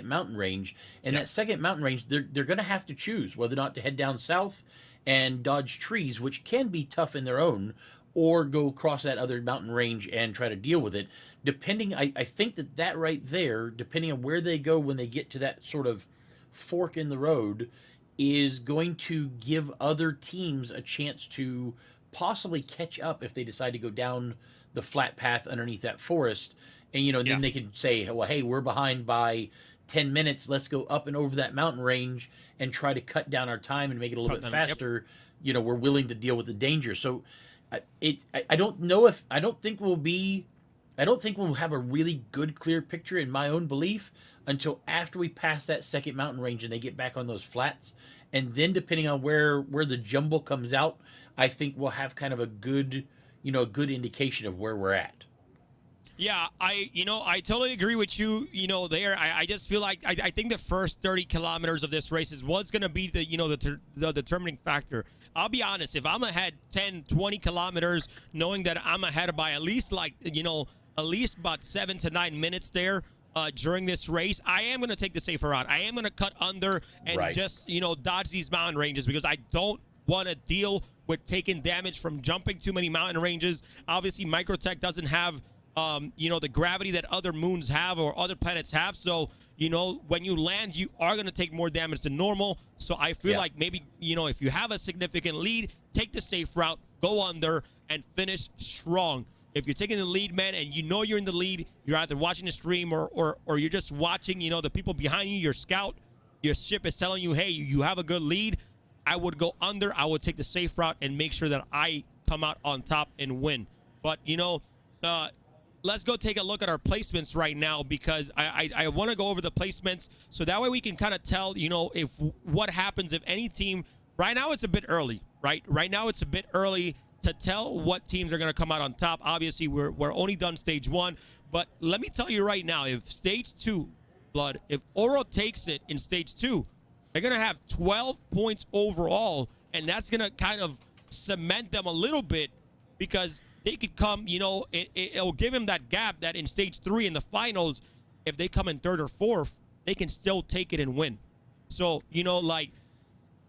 [SPEAKER 2] mountain range. And that second mountain range, they're going to have to choose whether or not to head down south and dodge trees, which can be tough in their own, or go across that other mountain range and try to deal with it. I think that right there, depending on where they go when they get to that sort of fork in the road, is going to give other teams a chance to possibly catch up if they decide to go down the flat path underneath that forest. And, then they could say, well, hey, we're behind by 10 minutes. Let's go up and over that mountain range and try to cut down our time and make it a little bit faster. We're willing to deal with the danger. So I don't think we'll have a really good, clear picture, in my own belief, until after we pass that second mountain range and they get back on those flats. And then depending on where the jumble comes out, I think we'll have kind of a good indication of where we're at.
[SPEAKER 1] Yeah, I totally agree with you, there. I just feel like I think the first 30 kilometers of this race is what's going to be the determining factor. I'll be honest, if I'm ahead 10, 20 kilometers, knowing that I'm ahead by at least about 7 to 9 minutes there, during this race, I am going to take the safer route. I am going to cut under and just, dodge these mountain ranges because I don't want to deal with taking damage from jumping too many mountain ranges. Obviously, Microtech doesn't have, the gravity that other moons have or other planets have. So, when you land, you are going to take more damage than normal. So I feel like maybe, if you have a significant lead, take the safe route, go under, and finish strong. If you're taking the lead, man, and you're in the lead, you're either watching the stream or you're just watching, the people behind you, your scout, your ship is telling you, hey, you have a good lead. I would go under. I would take the safe route and make sure that I come out on top and win. But, let's go take a look at our placements right now because I want to go over the placements so that way we can kind of tell, if what happens if any team. Right now it's a bit early, right? Right now it's a bit early to tell what teams are going to come out on top. Obviously, we're only done stage 1. But let me tell you right now, if stage 2, Blood, if Oro takes it in stage 2, they're going to have 12 points overall. And that's going to kind of cement them a little bit because they could come, it'll give them that gap that in stage 3 in the finals, if they come in 3rd or 4th, they can still take it and win. So,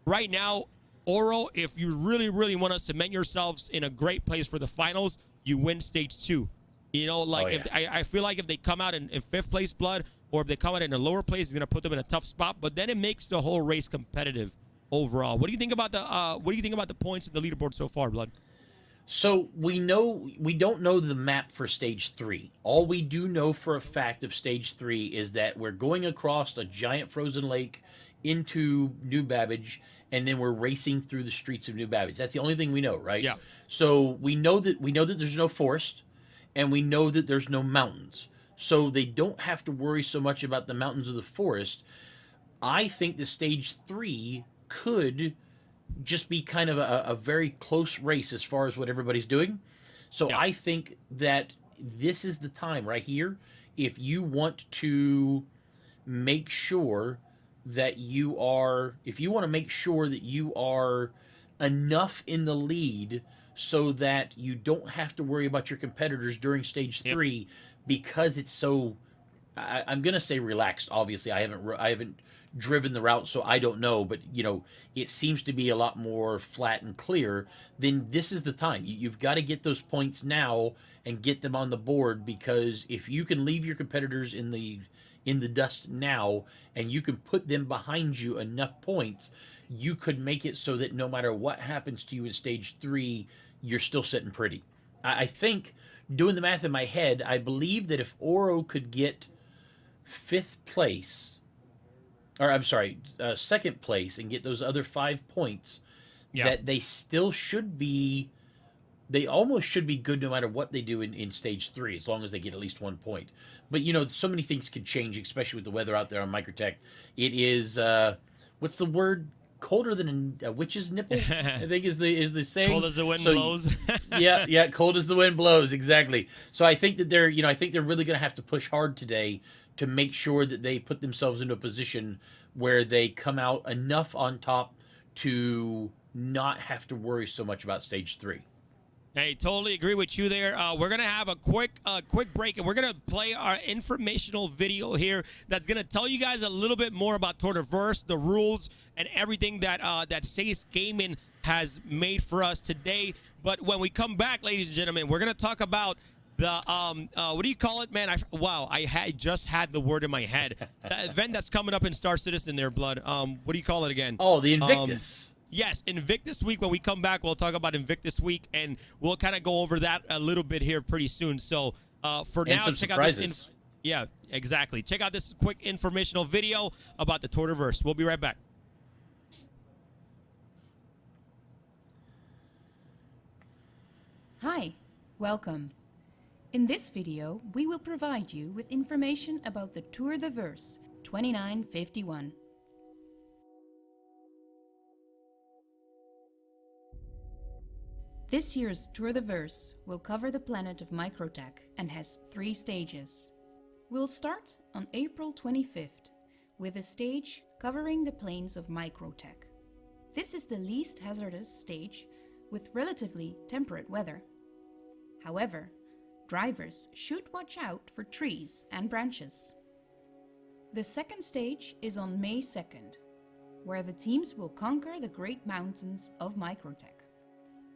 [SPEAKER 1] right now, Oro, if you really, really want to cement yourselves in a great place for the finals, you win stage 2. I feel like if they come out in 5th place, Blood, or if they come out in a lower place, it's going to put them in a tough spot. But then it makes the whole race competitive overall. What do you think about the points in the leaderboard so far, Blood?
[SPEAKER 2] So we don't know the map for stage 3. All we do know for a fact of stage 3 is that we're going across a giant frozen lake into New Babbage, and then we're racing through the streets of New Babbage. That's the only thing we know, right?
[SPEAKER 1] Yeah.
[SPEAKER 2] So we know that there's no forest, and we know that there's no mountains. So they don't have to worry so much about the mountains or the forest. I think the stage 3 could just be kind of a very close race as far as what everybody's doing. So I think that this is the time right here. If you want to make sure that you are enough in the lead so that you don't have to worry about your competitors during stage 3 because it's so, I'm going to say relaxed. Obviously, I haven't driven the route, so I don't know, but it seems to be a lot more flat and clear. Then this is the time. You've got to get those points now and get them on the board, because if you can leave your competitors in the dust now and you can put them behind you enough points, you could make it so that no matter what happens to you in stage 3, you're still sitting pretty. I think, doing the math in my head, I believe that if Oro could get 5th place, or I'm sorry, 2nd place, and get those other 5 points, that they still should be, they almost should be good no matter what they do in stage 3, as long as they get at least 1 point. But, so many things could change, especially with the weather out there on Microtech. It is, what's the word? Colder than a witch's nipple, I think is the saying.
[SPEAKER 1] Cold as the wind blows.
[SPEAKER 2] yeah, cold as the wind blows, exactly. So I think that they're really going to have to push hard today to make sure that they put themselves into a position where they come out enough on top to not have to worry so much about stage 3.
[SPEAKER 1] Hey, totally agree with you there. We're going to have a quick break, and we're going to play our informational video here that's going to tell you guys a little bit more about Tourverse, the rules, and everything that that Sace Gaming has made for us today. But when we come back, ladies and gentlemen, we're going to talk about the, what do you call it, man? I just had the word in my head. That event that's coming up in Star Citizen there, Blood. What do you call it again?
[SPEAKER 2] Oh, the Invictus.
[SPEAKER 1] Yes, Invictus Week. When we come back, we'll talk about Invictus Week, and we'll kind of go over that a little bit here pretty soon. So for now, check out this. Yeah, exactly. Check out this quick informational video about the Tourverse. We'll be right back.
[SPEAKER 8] Hi, welcome. In this video, we will provide you with information about the Tourverse 2951. This year's Tourverse will cover the planet of Microtech and has 3 stages. We'll start on April 25th with a stage covering the plains of Microtech. This is the least hazardous stage with relatively temperate weather. However, drivers should watch out for trees and branches. The second stage is on May 2nd, where the teams will conquer the Great Mountains of Microtech.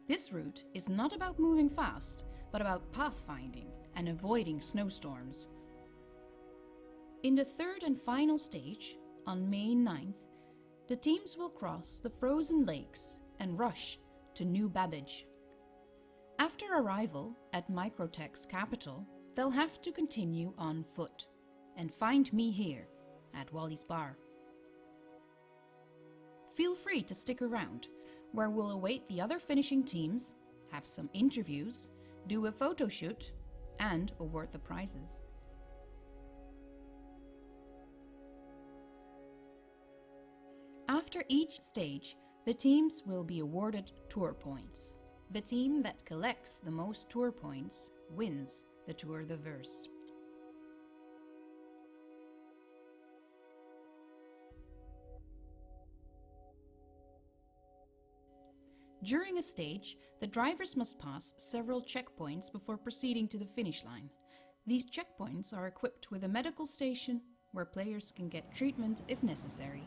[SPEAKER 8] This route is not about moving fast, but about pathfinding and avoiding snowstorms. In the third and final stage, on May 9th, the teams will cross the frozen lakes and rush to New Babbage. After arrival at Microtech's capital, they'll have to continue on foot and find me here at Wally's Bar. Feel free to stick around, where we'll await the other finishing teams, have some interviews, do a photo shoot, and award the prizes. After each stage, the teams will be awarded tour points. The team that collects the most tour points wins the Tour de Verse. During a stage, the drivers must pass several checkpoints before proceeding to the finish line. These checkpoints are equipped with a medical station where players can get treatment if necessary.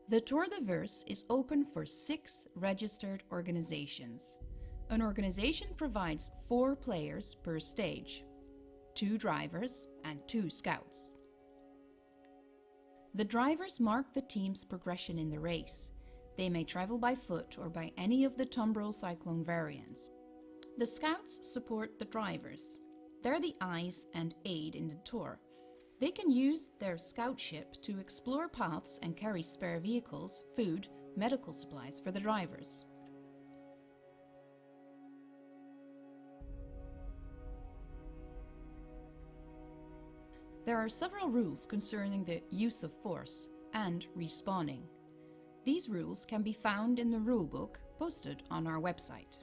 [SPEAKER 8] The Tour de Verse is open for 6 registered organizations. An organization provides 4 players per stage, 2 drivers and 2 scouts. The drivers mark the team's progression in the race. They may travel by foot or by any of the Tumbril Cyclone variants. The scouts support the drivers. They're the eyes and aid in the tour. They can use their scout ship to explore paths and carry spare vehicles, food, medical supplies for the drivers. There are several rules concerning the use of force and respawning. These rules can be found in the rulebook posted on our website.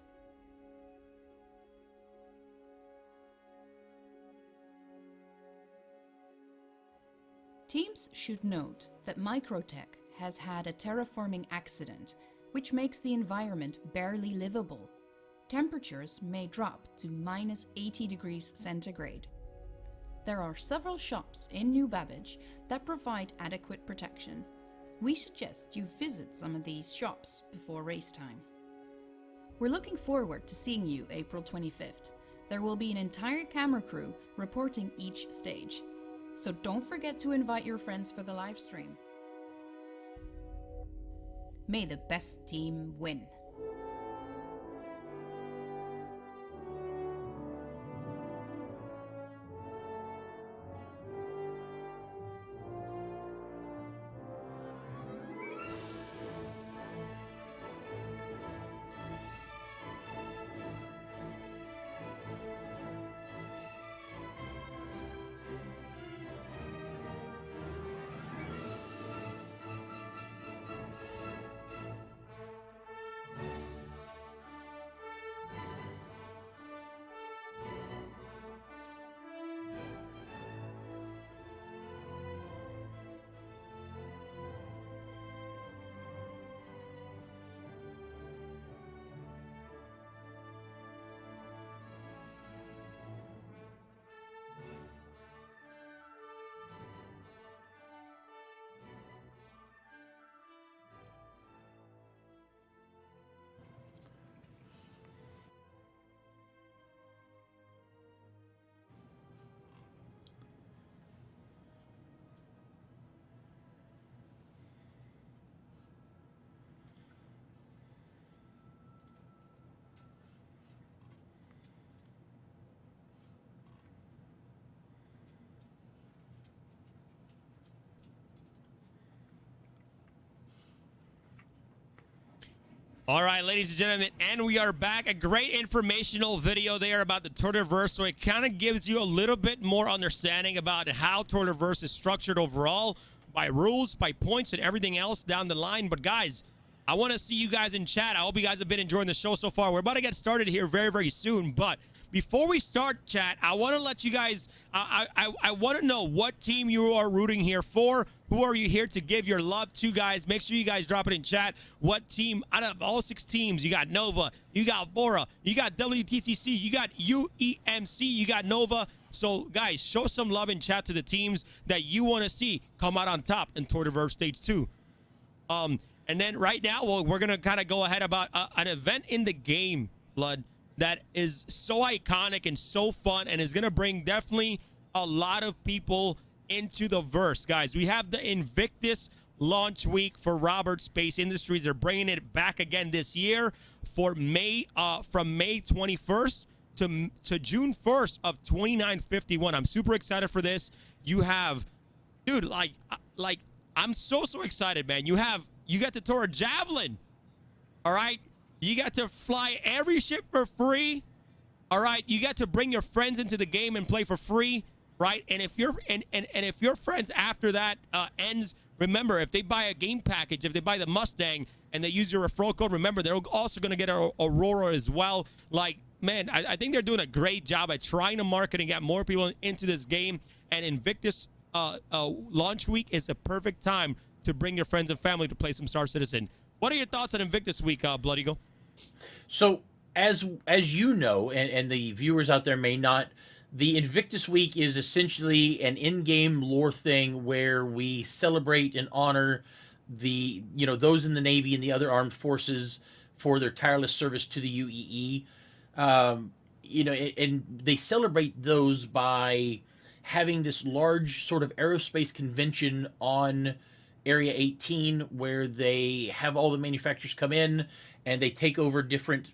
[SPEAKER 8] Teams should note that Microtech has had a terraforming accident, which makes the environment barely livable. Temperatures may drop to minus 80 degrees centigrade. There are several shops in New Babbage that provide adequate protection. We suggest you visit some of these shops before race time. We're looking forward to seeing you April 25th. There will be an entire camera crew reporting each stage. So don't forget to invite your friends for the live stream. May the best team win.
[SPEAKER 1] All right, ladies and gentlemen, and we are back. A great informational video there about the Tour de Verse, so it kind of gives you a little bit more understanding about how Tour de Verse is structured overall, by rules, by points, and everything else down the line. But guys, I want to see you guys in chat. I hope you guys have been enjoying the show so far. We're about to get started here very, very soon. But before we start, chat, I want to let you guys, I want to know what team you are rooting here for. Who are you here to give your love to, guys? Make sure you guys drop it in chat. What team out of all 6 teams? You got Nova, you got Vora, you got WTTC, you got UEMC, you got Nova. So, guys, show some love in chat to the teams that you want to see come out on top in Tourdiverse Stage 2. And then right now, we're going to kind of go ahead about an event in the game, Blood, that is so iconic and so fun and is going to bring definitely a lot of people into the verse. Guys, we have the Invictus launch week for Robert Space Industries. They're bringing it back again this year for May, from May 21st to June 1st of 2951. I'm super excited for this. You have, dude, like I'm so excited, man. You got to tour a Javelin. All right. You got to fly every ship for free. All right. You got to bring your friends into the game and play for free. Right. And if you're and if your friends after that ends, remember, if they buy a game package, if they buy the Mustang and they use your referral code, remember, they're also going to get a Aurora as well. Like, man, I think they're doing a great job at trying to market and get more people into this game. And Invictus launch week is the perfect time to bring your friends and family to play some Star Citizen. What are your thoughts on Invictus week, Blood Eagle?
[SPEAKER 2] So, as you know, and the viewers out there may not, the Invictus Week is essentially an in-game lore thing where we celebrate and honor the, those in the Navy and the other armed forces for their tireless service to the UEE. And they celebrate those by having this large sort of aerospace convention on Area 18 where they have all the manufacturers come in and they take over different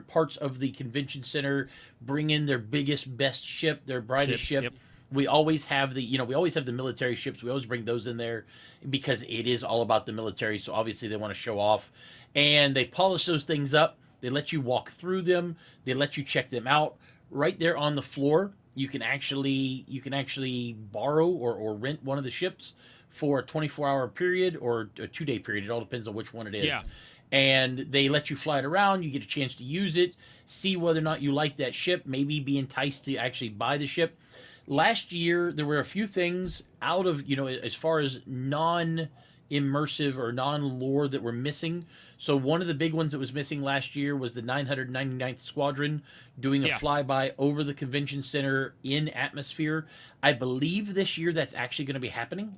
[SPEAKER 2] parts of the convention center, bring in their biggest, best ship, their brightest ship. Yep. We always have the military ships. We always bring those in there because it is all about the military. So obviously they want to show off, and they polish those things up. They let you walk through them. They let you check them out right there on the floor. You can actually borrow or rent one of the ships for a 24-hour period or a 2-day period. It all depends on which one it is.
[SPEAKER 1] Yeah.
[SPEAKER 2] And they let you fly it around. You get a chance to use it, see whether or not you like that ship, maybe be enticed to actually buy the ship. Last year, there were a few things out of, as far as non-immersive or non-lore that were missing. So one of the big ones that was missing last year was the 999th Squadron doing a flyby over the convention center in atmosphere. I believe this year that's actually going to be happening.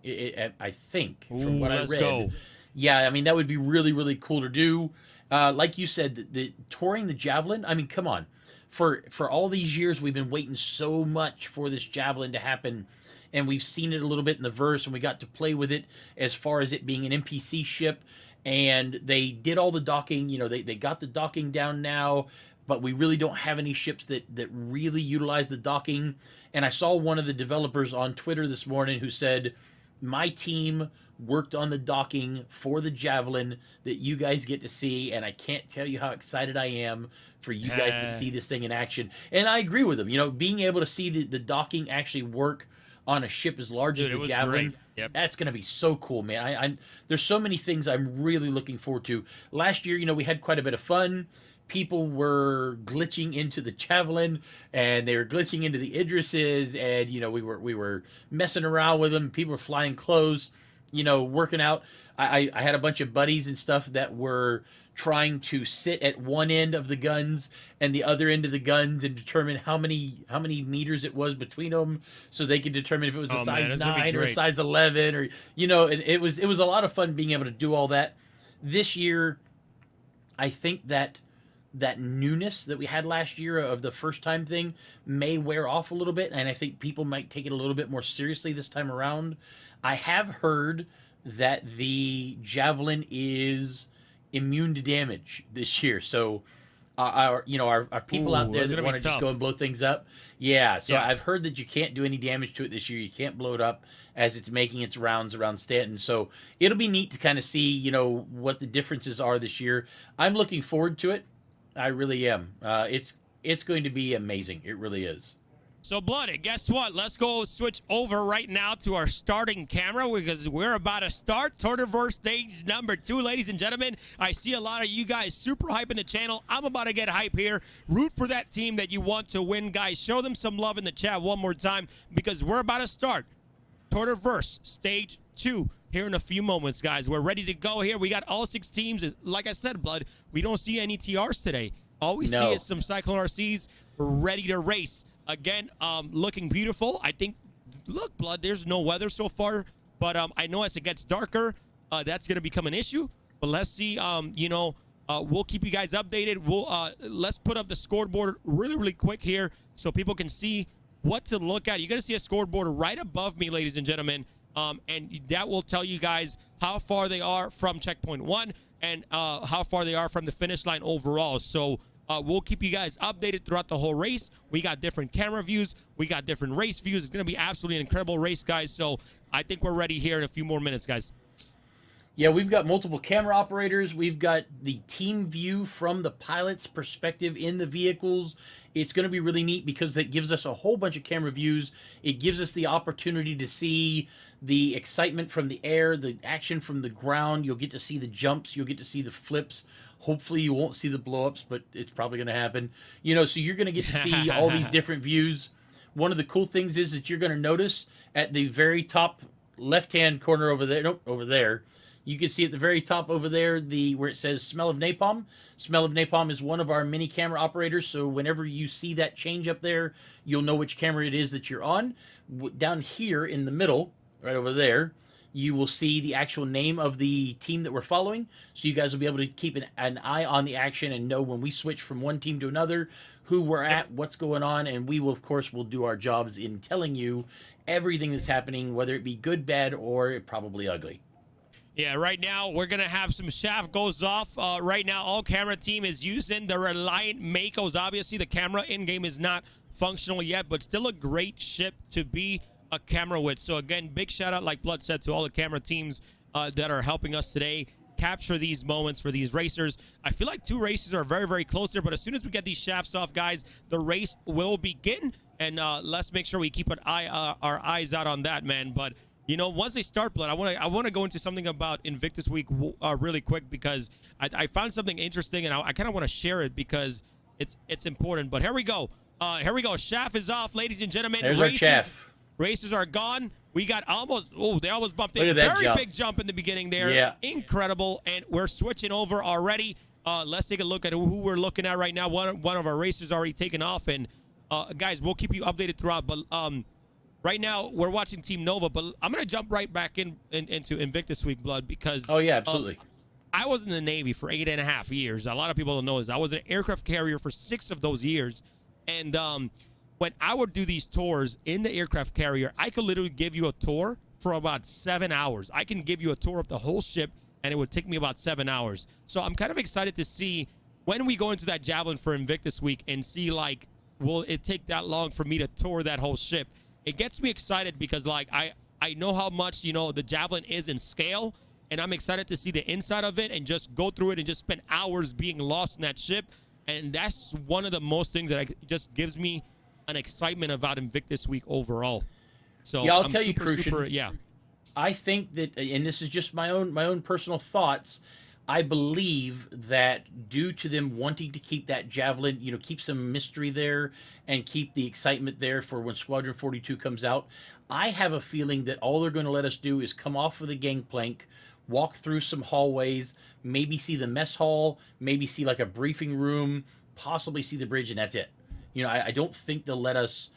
[SPEAKER 2] I think, from what I read. Go. Yeah, I mean, that would be really, really cool to do. Like you said, the touring the Javelin, I mean, come on. For all these years, we've been waiting so much for this Javelin to happen, and we've seen it a little bit in the verse, and we got to play with it as far as it being an NPC ship, and they did all the docking. They got the docking down now, but we really don't have any ships that really utilize the docking. And I saw one of the developers on Twitter this morning who said, my team worked on the docking for the Javelin that you guys get to see, and I can't tell you how excited I am for you guys to see this thing in action. And I agree with him. Being able to see the docking actually work on a ship as large as the Javelin, that's going to be so cool, man. There's so many things I'm really looking forward to. Last year, we had quite a bit of fun. People were glitching into the Javelin, and they were glitching into the Idrises, and we were messing around with them. People were flying close, working out. I had a bunch of buddies and stuff that were trying to sit at one end of the guns and the other end of the guns and determine how many meters it was between them, so they could determine if it was a size 9 or a size 11, or and it was a lot of fun being able to do all that. This year, I think that newness that we had last year of the first time thing may wear off a little bit, and I think people might take it a little bit more seriously this time around. I have heard that the Javelin is immune to damage this year, so our people out there that want to just go and blow things up, so I've heard that you can't do any damage to it this year. You can't blow it up as it's making its rounds around Stanton, so it'll be neat to kind of see what the differences are this year. I'm looking forward to it. I really am. It's going to be amazing. It really is.
[SPEAKER 1] So, Blooded, guess what? Let's go switch over right now to our starting camera because we're about to start Tourdiverse Stage number 2, ladies and gentlemen. I see a lot of you guys super hyping the channel. I'm about to get hype here. Root for that team that you want to win, guys. Show them some love in the chat one more time because we're about to start Tourdiverse Stage 2 here in a few moments, guys. We're ready to go here. We got all 6 teams. Like I said, Blood, we don't see any TRs today. All we see is some Cyclone RCs ready to race. Again, looking beautiful. I think, look, Blood, there's no weather so far, but I know as it gets darker, that's going to become an issue. But let's see, we'll keep you guys updated. Let's put up the scoreboard really quick here so people can see what to look at. You're going to see a scoreboard right above me, ladies and gentlemen, and that will tell you guys how far they are from checkpoint 1 and how far they are from the finish line overall. So we'll keep you guys updated throughout the whole race. We got different camera views. We got different race views. It's going to be absolutely an incredible race, guys. So I think we're ready here in a few more minutes, guys.
[SPEAKER 2] Yeah, we've got multiple camera operators. We've got the team view from the pilot's perspective in the vehicles. It's going to be really neat because it gives us a whole bunch of camera views. It gives us the opportunity to see the excitement from the air, the action from the ground. You'll get to see the jumps. You'll get to see the flips. Hopefully you won't see the blow-ups, but it's probably going to happen. So you're going to get to see all these different views. One of the cool things is that you're going to notice at the very top left-hand corner over there, over there, you can see at the very top over there where it says Smell of Napalm. Smell of Napalm is one of our mini camera operators, so whenever you see that change up there, you'll know which camera it is that you're on. Down here in the middle, right over there, you will see the actual name of the team that we're following, so you guys will be able to keep an eye on the action and know when we switch from one team to another, who we're at, what's going on, and we will, of course, will do our jobs in telling you everything that's happening, whether it be good, bad, or probably ugly.
[SPEAKER 1] Yeah, right now we're going to have some shaft goes off. Right now, all camera team is using the Reliant Makos. Obviously, the camera in-game is not functional yet, but still a great ship to be a camera with. So, again, big shout-out, like Blood said, to all the camera teams that are helping us today capture these moments for these racers. I feel like 2 races are very, very close there, but as soon as we get these shafts off, guys, the race will begin. And let's make sure we keep our eyes out on that, man. But once they start, Blood, I want to go into something about Invictus Week really quick because I found something interesting and I kind of want to share it because it's important. But here we go. Shaft is off, ladies and gentlemen.
[SPEAKER 2] There's our shaft.
[SPEAKER 1] Races are gone. We got they almost bumped in.
[SPEAKER 2] Look at that
[SPEAKER 1] Very
[SPEAKER 2] jump.
[SPEAKER 1] big jump in the beginning there.
[SPEAKER 2] Yeah.
[SPEAKER 1] Incredible. And we're switching over already. Let's take a look at who we're looking at right now. One of our racers already taken off. And guys, we'll keep you updated throughout. But right now, we're watching Team Nova, but I'm going to jump right back into Invictus Week, Blood, because...
[SPEAKER 2] Oh, yeah, absolutely.
[SPEAKER 1] I was in the Navy for 8.5 years. A lot of people don't know this. I was an aircraft carrier for 6 of those years. And when I would do these tours in the aircraft carrier, I could literally give you a tour for about 7 hours. I can give you a tour of the whole ship, and it would take me about 7 hours. So I'm kind of excited to see when we go into that Javelin for Invictus Week and see, will it take that long for me to tour that whole ship? It gets me excited because, I know how much, the Javelin is in scale, and I'm excited to see the inside of it and just go through it and just spend hours being lost in that ship. And that's one of the most things that just gives me an excitement about Invictus Week overall. So
[SPEAKER 2] yeah, I'll tell you, Crucian,
[SPEAKER 1] yeah.
[SPEAKER 2] I think that, and this is just my own personal thoughts, I believe that due to them wanting to keep that Javelin, keep some mystery there and keep the excitement there for when Squadron 42 comes out, I have a feeling that all they're going to let us do is come off of the gangplank, walk through some hallways, maybe see the mess hall, maybe see a briefing room, possibly see the bridge, and that's it. I don't think they'll let us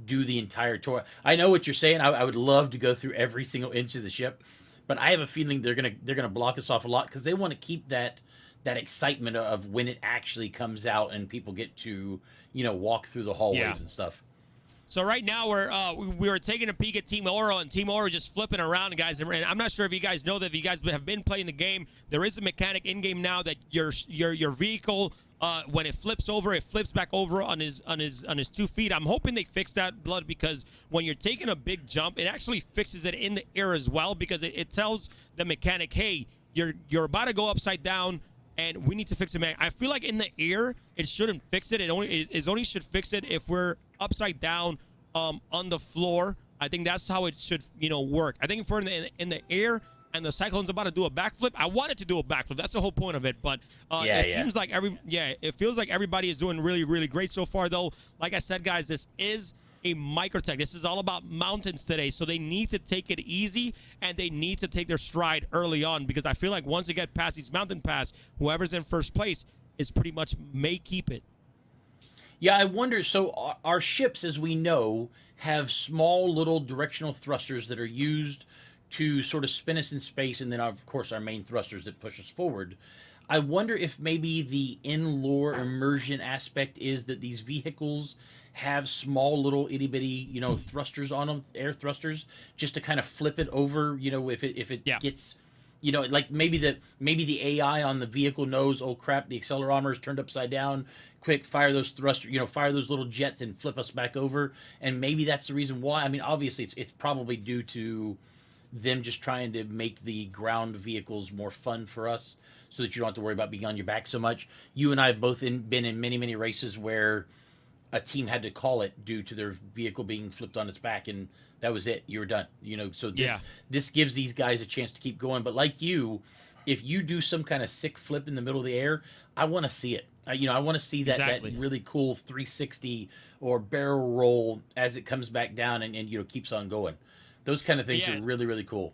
[SPEAKER 2] do the entire tour. I know what you're saying. I would love to go through every single inch of the ship, but I have a feeling they're gonna block us off a lot because they want to keep that excitement of when it actually comes out and people get to walk through the hallways and stuff.
[SPEAKER 1] So right now we were taking a peek at Team Oro, and Team Oro just flipping around, guys. And I'm not sure if you guys know that. If you guys have been playing the game, there is a mechanic in game now that your vehicle, when it flips over, it flips back over on his 2 feet. I'm hoping they fix that, Blood, because when you're taking a big jump, it actually fixes it in the air as well, because it tells the mechanic, hey, you're about to go upside down, and we need to fix it, man. I feel like in the air, it shouldn't fix it. It only should fix it if we're upside down on the floor. I think that's how it should, work. I think if we're in the air and the Cyclone's about to do a backflip, I want it to do a backflip. That's the whole point of it. But seems like it feels like everybody is doing really, really great so far, though. Like I said, guys, this is a Microtech. This is all about mountains today, so they need to take it easy and they need to take their stride early on, because I feel like once they get past these mountain pass, whoever's in first place is pretty much may keep it.
[SPEAKER 2] Yeah, I wonder. So our ships, as we know, have small little directional thrusters that are used to sort of spin us in space, and then of course our main thrusters that push us forward. I wonder if maybe the in-lore immersion aspect is that these vehicles have small little itty bitty, thrusters on them, air thrusters, just to kind of flip it over, if it gets, like maybe the AI on the vehicle knows, oh crap, the accelerometer is turned upside down. Quick, fire those thrusters, fire those little jets and flip us back over. And maybe that's the reason why. I mean, obviously it's probably due to them just trying to make the ground vehicles more fun for us, so that you don't have to worry about being on your back so much. You and I have both been in many races where a team had to call it due to their vehicle being flipped on its back, and that was it. You were done. So this gives these guys a chance to keep going. But like you, if you do some kind of sick flip in the middle of the air, I want to see it. I want to see that really cool 360 or barrel roll as it comes back down and keeps on going. Those kind of things are really, really cool.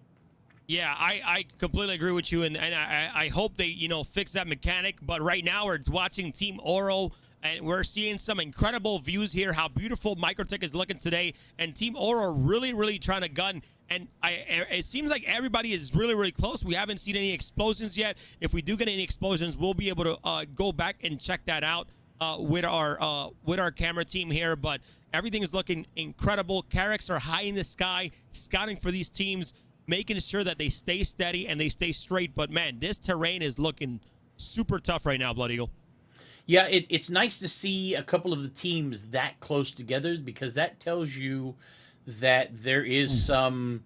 [SPEAKER 1] Yeah, I completely agree with you, and I hope they fix that mechanic. But right now we're watching Team Oro, and we're seeing some incredible views here. How beautiful Microtech is looking today, and Team Oro really trying to gun. And it seems like everybody is really close. We haven't seen any explosions yet. If we do get any explosions, we'll be able to go back and check that out with our camera team here. But everything is looking incredible. Carracks are high in the sky, scouting for these teams, making sure that they stay steady and they stay straight. But man, this terrain is looking super tough right now, Blood Eagle.
[SPEAKER 2] Yeah, it's nice to see a couple of the teams that close together, because that tells you that there is some,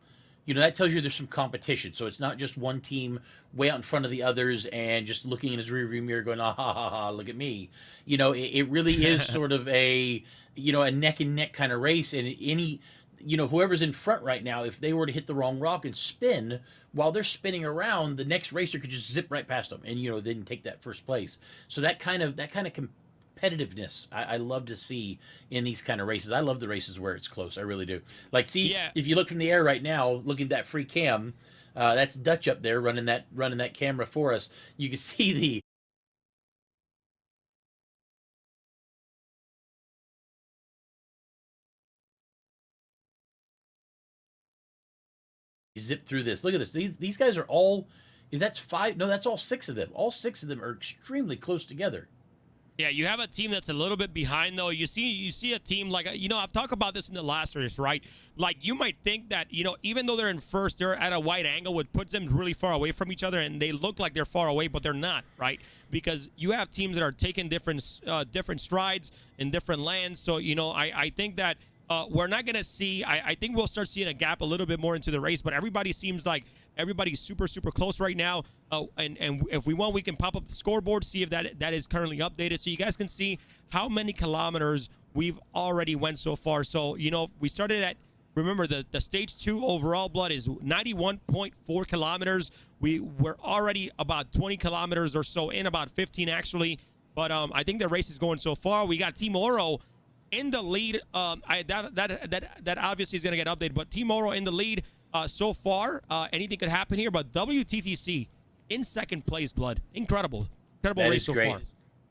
[SPEAKER 2] that tells you there's some competition. So it's not just one team way out in front of the others and just looking in his rearview mirror going, ah, ha, ha, ha, look at me. It really is sort of a neck and neck kind of race. And whoever's in front right now, if they were to hit the wrong rock and spin, while they're spinning around, the next racer could just zip right past them and, then take that first place. So that kind of competitiveness I love to see in these kind of races. I love the races where it's close. I really do. If you look from the air right now, looking at that free cam, that's Dutch up there running that camera for us. You can see the zip through this. Look at this. These guys are all, that's five. No, that's all six of them. All six of them are extremely close together.
[SPEAKER 1] Yeah, you have a team that's a little bit behind, though. You see a team like, I've talked about this in the last race, right? Like, you might think that, even though they're in first, they're at a wide angle, which puts them really far away from each other, and they look like they're far away, but they're not, right? Because you have teams that are taking different strides in different lands. So, I think that we're not going to see, I think we'll start seeing a gap a little bit more into the race, but everybody seems like everybody's super close right now. And if we want, we can pop up the scoreboard, see if that is currently updated, so you guys can see how many kilometers we've already went so far. So, we started at, remember, the stage 2 overall, Blood, is 91.4 kilometers. We're already about 20 kilometers or so in, about 15 actually. But I think the race is going so far. We got Team Oro in the lead. That obviously is going to get updated, but Team Oro in the lead so far. Anything could happen here, but WTTC in second place, Blood. Incredible race so far.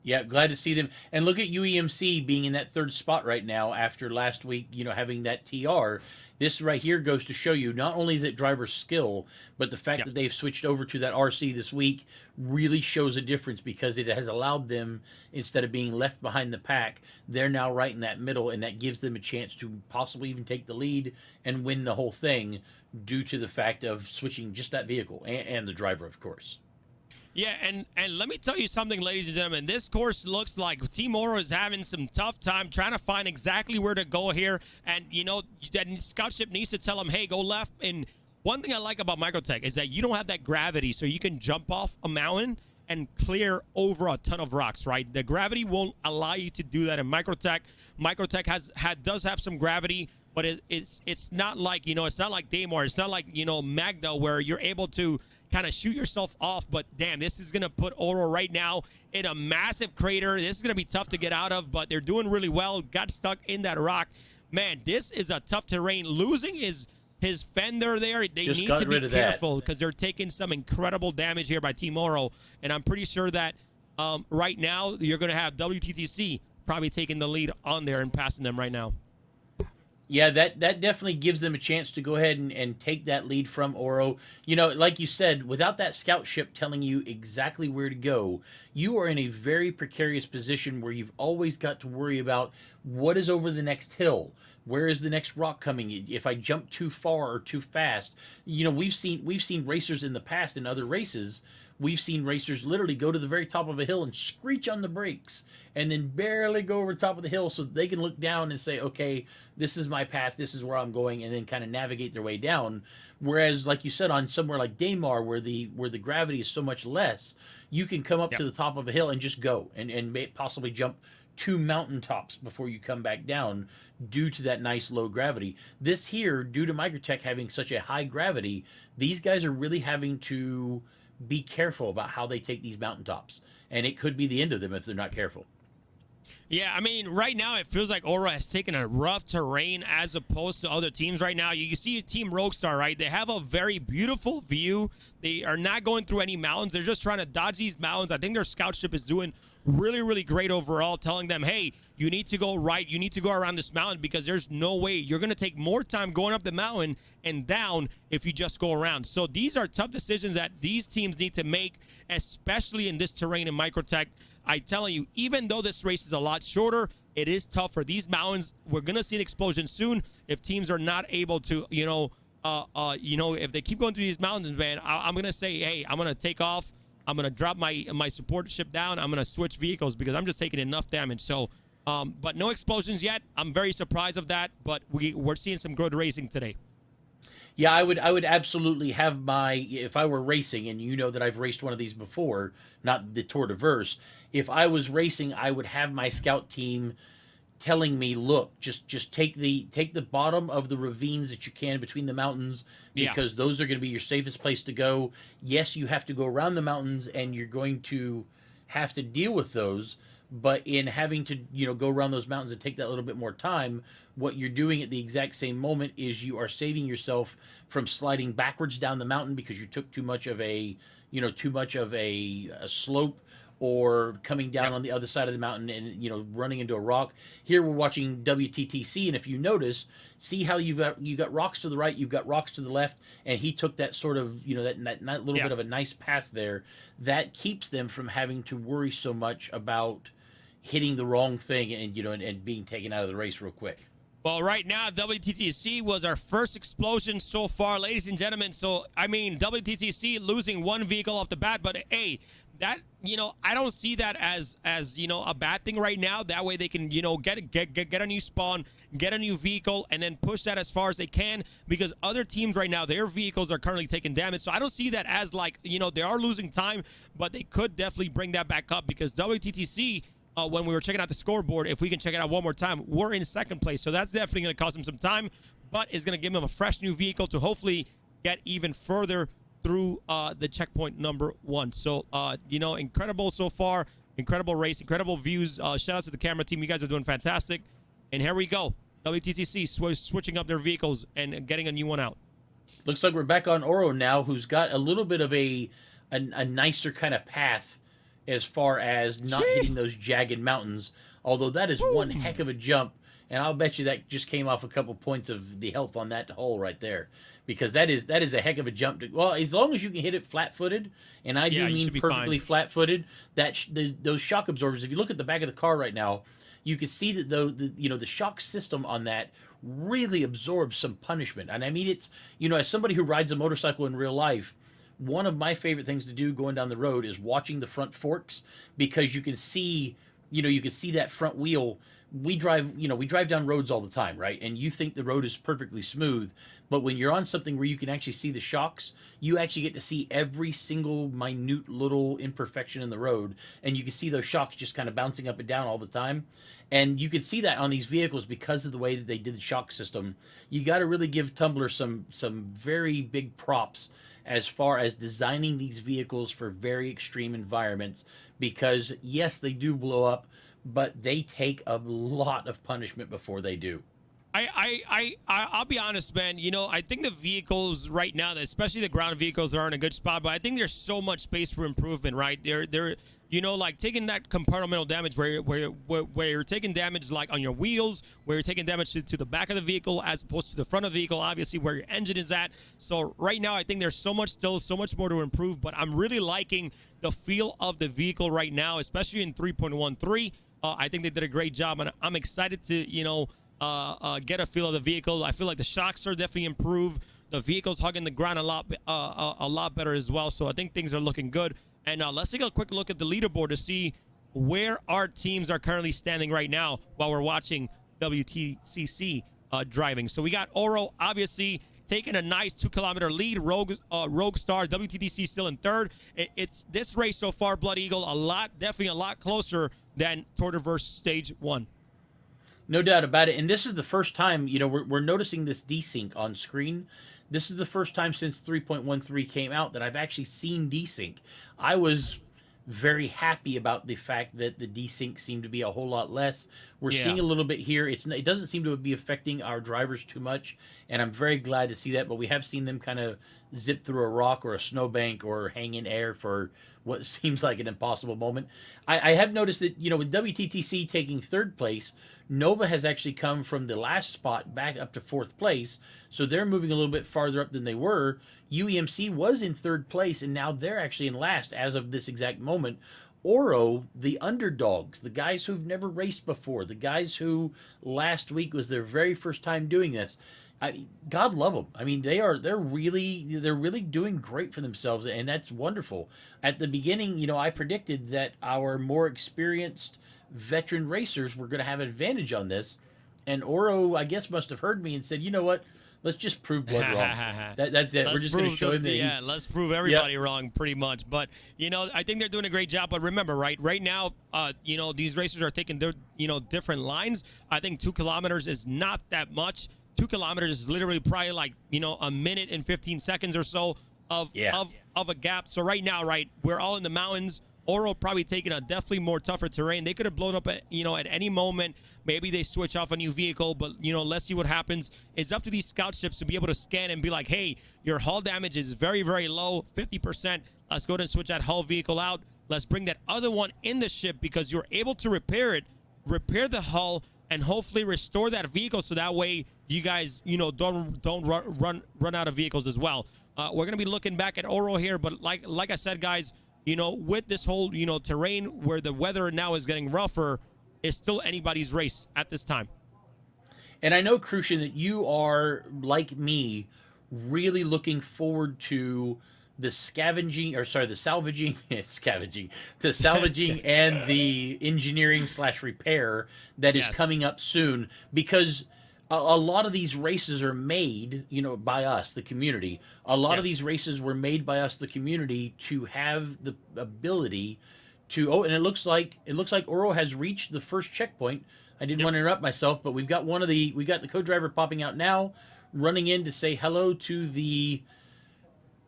[SPEAKER 2] Yeah, glad to see them. And look at UEMC being in that third spot right now after last week, having that TR. This right here goes to show you, not only is it driver skill, but the fact that they've switched over to that RC this week really shows a difference, because it has allowed them, instead of being left behind the pack, they're now right in that middle, and that gives them a chance to possibly even take the lead and win the whole thing, due to the fact of switching just that vehicle and the driver, of course.
[SPEAKER 1] Yeah, and let me tell you something, ladies and gentlemen. This course looks like Team Oro is having some tough time trying to find exactly where to go here. And, that scout ship needs to tell them, hey, go left. And one thing I like about Microtech is that you don't have that gravity, so you can jump off a mountain and clear over a ton of rocks, right? The gravity won't allow you to do that in Microtech. Microtech does have some gravity, but it's not like, it's not like Daymar. It's not like, Magda, where you're able to kind of shoot yourself off. But damn, this is going to put Oro right now in a massive crater. This is going to be tough to get out of, but they're doing really well. Got stuck in that rock. man, this is a tough terrain. Losing his fender there, they
[SPEAKER 2] Just
[SPEAKER 1] need
[SPEAKER 2] got
[SPEAKER 1] to be
[SPEAKER 2] rid of that.
[SPEAKER 1] careful because they're taking some incredible damage here by Team Oro. And I'm pretty sure that right now you're going to have WTTC probably taking the lead on there and passing them right now.
[SPEAKER 2] Yeah, that definitely gives them a chance to go ahead and take that lead from Oro. You know, like you said, without that scout ship telling you exactly where to go, you are in a very precarious position where you've always got to worry about what is over the next hill. Where is the next rock coming? If I jump too far or too fast, you know, we've seen racers in the past in other races. We've seen racers literally go to the very top of a hill and screech on the brakes and then barely go over the top of the hill so they can look down and say, okay, this is my path, this is where I'm going, and then kind of navigate their way down. Whereas, like you said, on somewhere like Daymar, where the gravity is so much less, you can come up to the top of a hill and just go and possibly jump 2 mountaintops before you come back down due to that nice low gravity. This here, due to Microtech having such a high gravity, these guys are really having to be careful about how they take these mountaintops. And it could be the end of them if they're not careful.
[SPEAKER 1] Yeah, I mean, right now it feels like Oro has taken a rough terrain as opposed to other teams right now. You see Team Roguestar, right? They have a very beautiful view. They are not going through any mountains. They're just trying to dodge these mountains. I think their scout ship is doing really, really great overall, telling them, hey, you need to go right. You need to go around this mountain because there's no way you're going to take more time going up the mountain and down if you just go around. So these are tough decisions that these teams need to make, especially in this terrain in Microtech. I'm telling you, even though this race is a lot shorter, it is tough for these mountains. We're going to see an explosion soon if teams are not able to, if they keep going through these mountains, man, I'm going to say, hey, I'm going to take off. I'm going to drop my support ship down. I'm going to switch vehicles because I'm just taking enough damage. So, but no explosions yet. I'm very surprised of that, but we're seeing some good racing today.
[SPEAKER 2] Yeah, I would absolutely have if I were racing, and you know that I've raced one of these before, not the Tour de Verse. If I was racing, I would have my scout team telling me, look, just take the bottom of the ravines that you can between the mountains, because those are going to be your safest place to go. Yes, you have to go around the mountains and you're going to have to deal with those, but in having to, go around those mountains and take that little bit more time, what you're doing at the exact same moment is you are saving yourself from sliding backwards down the mountain because you took too much of a slope, or coming down on the other side of the mountain and running into a rock. Here we're watching WTTC, and if you notice, see how you got rocks to the right, you've got rocks to the left, and he took that sort of that little bit of a nice path there. That keeps them from having to worry so much about hitting the wrong thing and being taken out of the race real quick.
[SPEAKER 1] Well, right now, WTTC was our first explosion so far, ladies and gentlemen. So, I mean, WTTC losing one vehicle off the bat, but hey, that, I don't see that as a bad thing right now. That way they can, get a new spawn, get a new vehicle, and then push that as far as they can, because other teams right now, their vehicles are currently taking damage. So I don't see that as they are losing time, but they could definitely bring that back up, because WTTC, when we were checking out the scoreboard, if we can check it out one more time, we're in second place. So that's definitely going to cost them some time, but it's going to give them a fresh new vehicle to hopefully get even further through the checkpoint number 1. So, incredible so far. Incredible race, incredible views. Shout out to the camera team. You guys are doing fantastic. And here we go. WTCC switching up their vehicles and getting a new one out.
[SPEAKER 2] Looks like we're back on Oro now, who's got a little bit of a nicer kind of path as far as not hitting those jagged mountains, although that is one heck of a jump, and I'll bet you that just came off a couple points of the health on that hole right there, because that is a heck of a jump. Well, as long as you can hit it flat-footed, and I do mean perfectly flat-footed, those shock absorbers, if you look at the back of the car right now, you can see that the shock system on that really absorbs some punishment. And I mean, it's, as somebody who rides a motorcycle in real life, one of my favorite things to do going down the road is watching the front forks, because you can see that front wheel. We drive down roads all the time, right? And you think the road is perfectly smooth, but when you're on something where you can actually see the shocks, you actually get to see every single minute little imperfection in the road, and you can see those shocks just kind of bouncing up and down all the time. And you can see that on these vehicles because of the way that they did the shock system. You got to really give Tumbler some very big props as far as designing these vehicles for very extreme environments, because yes, they do blow up, but they take a lot of punishment before they do.
[SPEAKER 1] I'll be honest, man. You know, I think the vehicles right now, especially the ground vehicles, are in a good spot. But I think there's so much space for improvement, right? They're you know, like taking that compartmental damage where you're taking damage like on your wheels, where you're taking damage to the back of the vehicle as opposed to the front of the vehicle, obviously where your engine is at. So right now, I think there's so much more to improve. But I'm really liking the feel of the vehicle right now, especially in 3.13. I think they did a great job, and I'm excited to, you know, get a feel of the vehicle. I feel like the shocks are definitely improved. The vehicle's hugging the ground a lot better as well. So I think things are looking good. And let's take a quick look at the leaderboard to see where our teams are currently standing right now while we're watching WTCC driving. So we got Oro obviously taking a nice 2-kilometer lead. Rogue Star, WTDC still in third. It's this race so far, Blood Eagle, definitely a lot closer than Tour de Verse Stage 1.
[SPEAKER 2] No doubt about it. And this is the first time, you know, we're noticing this desync on screen. This is the first time since 3.13 came out that I've actually seen desync. I was very happy about the fact that the desync seemed to be a whole lot less. We're seeing a little bit here. It doesn't seem to be affecting our drivers too much, and I'm very glad to see that. But we have seen them kind of zip through a rock or a snowbank or hang in air for what seems like an impossible moment. I have noticed that, you know, with WTTC taking third place, Nova has actually come from the last spot back up to fourth place, so they're moving a little bit farther up than they were. UEMC was in third place, and now they're actually in last as of this exact moment. Oro, the underdogs, the guys who've never raced before, the guys who last week was their very first time doing this, God love them. I mean, they're really doing great for themselves, and that's wonderful. At the beginning, you know, I predicted that our more experienced veteran racers were going to have an advantage on this, and Oro, I guess, must have heard me and said, you know what? Let's just prove Blood wrong. That's it. We're just going to show them that.
[SPEAKER 1] Let's prove everybody wrong, pretty much. But you know, I think they're doing a great job. But remember, right now, you know, these racers are taking their, you know, different lines. I think 2 kilometers is not that much. 2 kilometers is literally probably like, you know, a minute and 15 seconds or so of a gap. So right now, we're all in the mountains. Oro probably taking a definitely more tougher terrain. They could have blown up at, you know, at any moment. Maybe they switch off a new vehicle, but, you know, let's see what happens. It's up to these scout ships to be able to scan and be like, hey, your hull damage is very, very low, 50%. Let's go ahead and switch that hull vehicle out. Let's bring that other one in the ship because you're able to repair the hull, and hopefully restore that vehicle so that way you guys, you know, don't run out of vehicles as well. We're going to be looking back at Oro here, but like I said, guys, you know, with this whole, you know, terrain where the weather now is getting rougher, it's still anybody's race at this time.
[SPEAKER 2] And I know, Crucian, that you are, like me, really looking forward to the salvaging and the engineering/repair that is coming up soon, because a lot of these races are made, you know, by us, the community. A lot of these races were made by us, the community, to have the ability to. Oh, and it looks like Oro has reached the first checkpoint. I didn't want to interrupt myself, but we got the co-driver popping out now, running in to say hello to the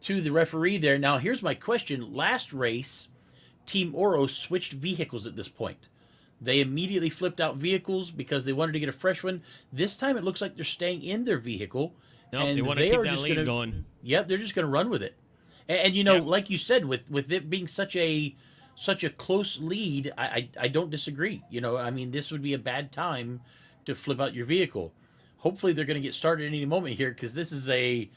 [SPEAKER 2] referee there. Now, here's my question. Last race, Team Oro switched vehicles at this point. They immediately flipped out vehicles because they wanted to get a fresh one. This time, it looks like they're staying in their vehicle.
[SPEAKER 1] No, they want to keep that lead going.
[SPEAKER 2] Yep, they're just going to run with it. And you know, like you said, with it being such a close lead, I don't disagree. You know, I mean, this would be a bad time to flip out your vehicle. Hopefully, they're going to get started any moment here, because this is a.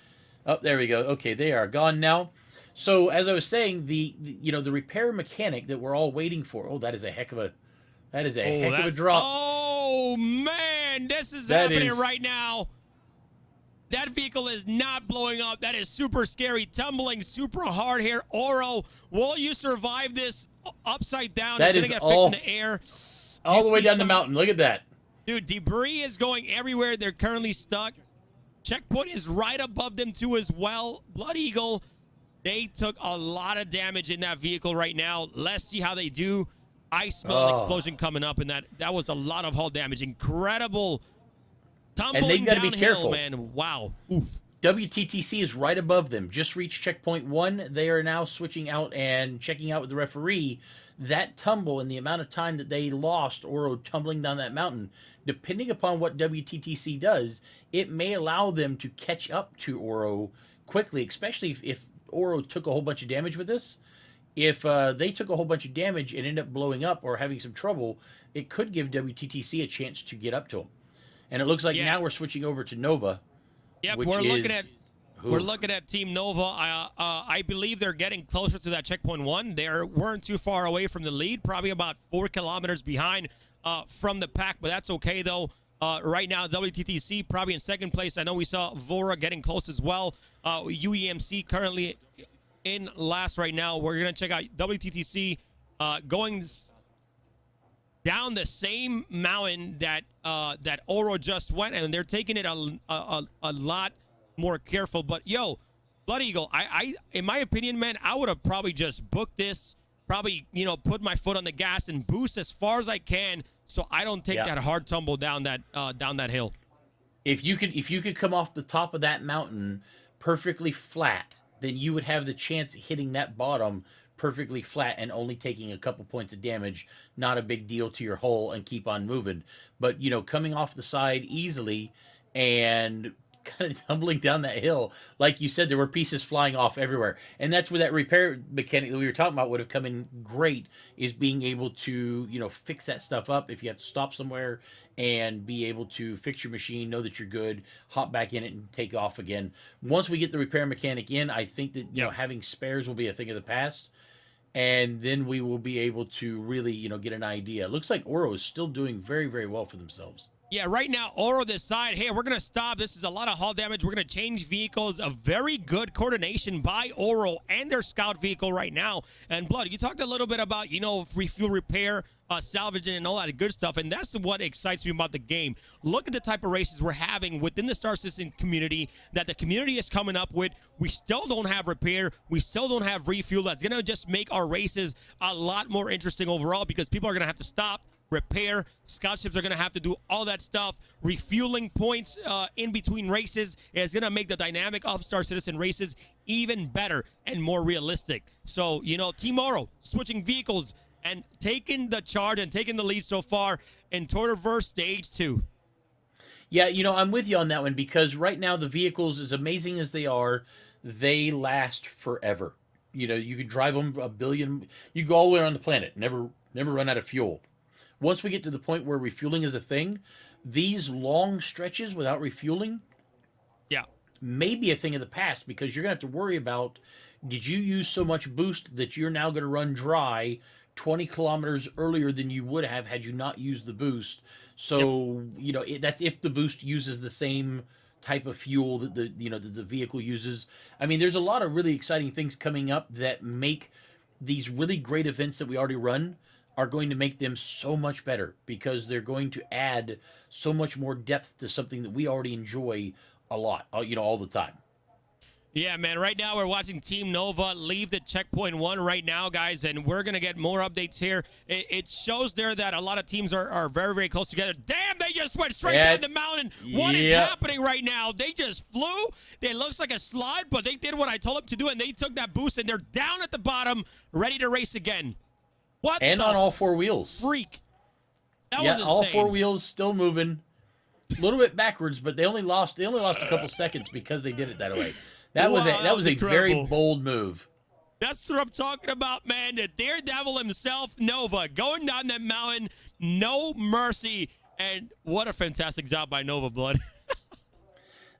[SPEAKER 2] Oh, there we go. Okay, they are gone now. So as I was saying, the repair mechanic that we're all waiting for. Oh, that is a heck of a drop.
[SPEAKER 1] Oh man, this is happening right now. That vehicle is not blowing up. That is super scary, tumbling super hard here. Oro, will you survive this upside down?
[SPEAKER 2] That is all in the air, all the way down the mountain. Look at that,
[SPEAKER 1] dude. Debris is going everywhere. They're currently stuck. Checkpoint is right above them too as well. Blood Eagle, they took a lot of damage in that vehicle right now. Let's see how they do. I smell an explosion coming up, and that was a lot of hull damage. Incredible tumbling
[SPEAKER 2] and they've got to
[SPEAKER 1] downhill,
[SPEAKER 2] be careful,
[SPEAKER 1] man. Wow. Oof.
[SPEAKER 2] WTTC is right above them. Just reached checkpoint 1. They are now switching out and checking out with the referee. That tumble and the amount of time that they lost Oro tumbling down that mountain, depending upon what WTTC does, it may allow them to catch up to Oro quickly, especially if Oro took a whole bunch of damage with this. If they took a whole bunch of damage and end up blowing up or having some trouble, it could give WTTC a chance to get up to them. And it looks like now we're switching over to Nova.
[SPEAKER 1] Yep,
[SPEAKER 2] which
[SPEAKER 1] we're looking
[SPEAKER 2] is-
[SPEAKER 1] at we're looking at Team Nova. I believe they're getting closer to that checkpoint 1. They weren't too far away from the lead, probably about 4 kilometers behind from the pack, but that's okay though. Right now, WTTC probably in second place. I know we saw Vora getting close as well. UEMC currently in last right now. We're gonna check out WTTC going down the same mountain that that Oro just went, and they're taking it a lot more careful. But yo, Blood Eagle, I in my opinion, man, I would have probably just booked this, probably, you know, put my foot on the gas and boost as far as I can, so I don't take that hard tumble down that hill.
[SPEAKER 2] If you could come off the top of that mountain perfectly flat, then you would have the chance of hitting that bottom perfectly flat and only taking a couple points of damage. Not a big deal to your hull, and keep on moving. But, you know, coming off the side easily and kind of tumbling down that hill, like you said, there were pieces flying off everywhere. And that's where that repair mechanic that we were talking about would have come in great, is being able to, you know, fix that stuff up if you have to stop somewhere and be able to fix your machine, know that you're good, hop back in it and take off again. Once we get the repair mechanic in, I think that, you know, having spares will be a thing of the past. And then we will be able to really, you know, get an idea. It looks like Oro is still doing very, very well for themselves.
[SPEAKER 1] Yeah, right now, Oro decide, hey, we're going to stop. This is a lot of hull damage. We're going to change vehicles. A very good coordination by Oro and their scout vehicle right now. And Blood, you talked a little bit about, you know, refuel repair, salvaging and all that good stuff. And that's what excites me about the game. Look at the type of races we're having within the Star Citizen community that the community is coming up with. We still don't have repair. We still don't have refuel. That's going to just make our races a lot more interesting overall, because people are going to have to stop, repair. Scout ships are going to have to do all that stuff. Refueling points in between races is going to make the dynamic of Star Citizen races even better and more realistic. So, you know, Team Oro switching vehicles and taking the charge and taking the lead so far in Tortiverse Stage 2.
[SPEAKER 2] Yeah, you know, I'm with you on that one, because right now the vehicles, as amazing as they are, they last forever. You know, you could drive them a billion, you go all the way around the planet, never run out of fuel. Once we get to the point where refueling is a thing, these long stretches without refueling may be a thing of the past, because you're going to have to worry about, did you use so much boost that you're now going to run dry 20 kilometers earlier than you would have had you not used the boost. So, you know, that's if the boost uses the same type of fuel that the vehicle uses. I mean, there's a lot of really exciting things coming up that make these really great events that we already run are going to make them so much better, because they're going to add so much more depth to something that we already enjoy a lot, you know, all the time.
[SPEAKER 1] Yeah, man. Right now, we're watching Team Nova leave the checkpoint 1 right now, guys, and we're going to get more updates here. It shows there that a lot of teams are very, very close together. Damn, they just went straight down the mountain. What is happening right now? They just flew. It looks like a slide, but they did what I told them to do, and they took that boost, and they're down at the bottom, ready to race again. What?
[SPEAKER 2] And on all four wheels.
[SPEAKER 1] Freak. That was insane.
[SPEAKER 2] All four wheels still moving. A little bit backwards, but they only lost a couple seconds because they did it that way. That was a very bold move.
[SPEAKER 1] That's what I'm talking about, man. The Daredevil himself, Nova, going down that mountain, no mercy, and what a fantastic job by Nova, Blood.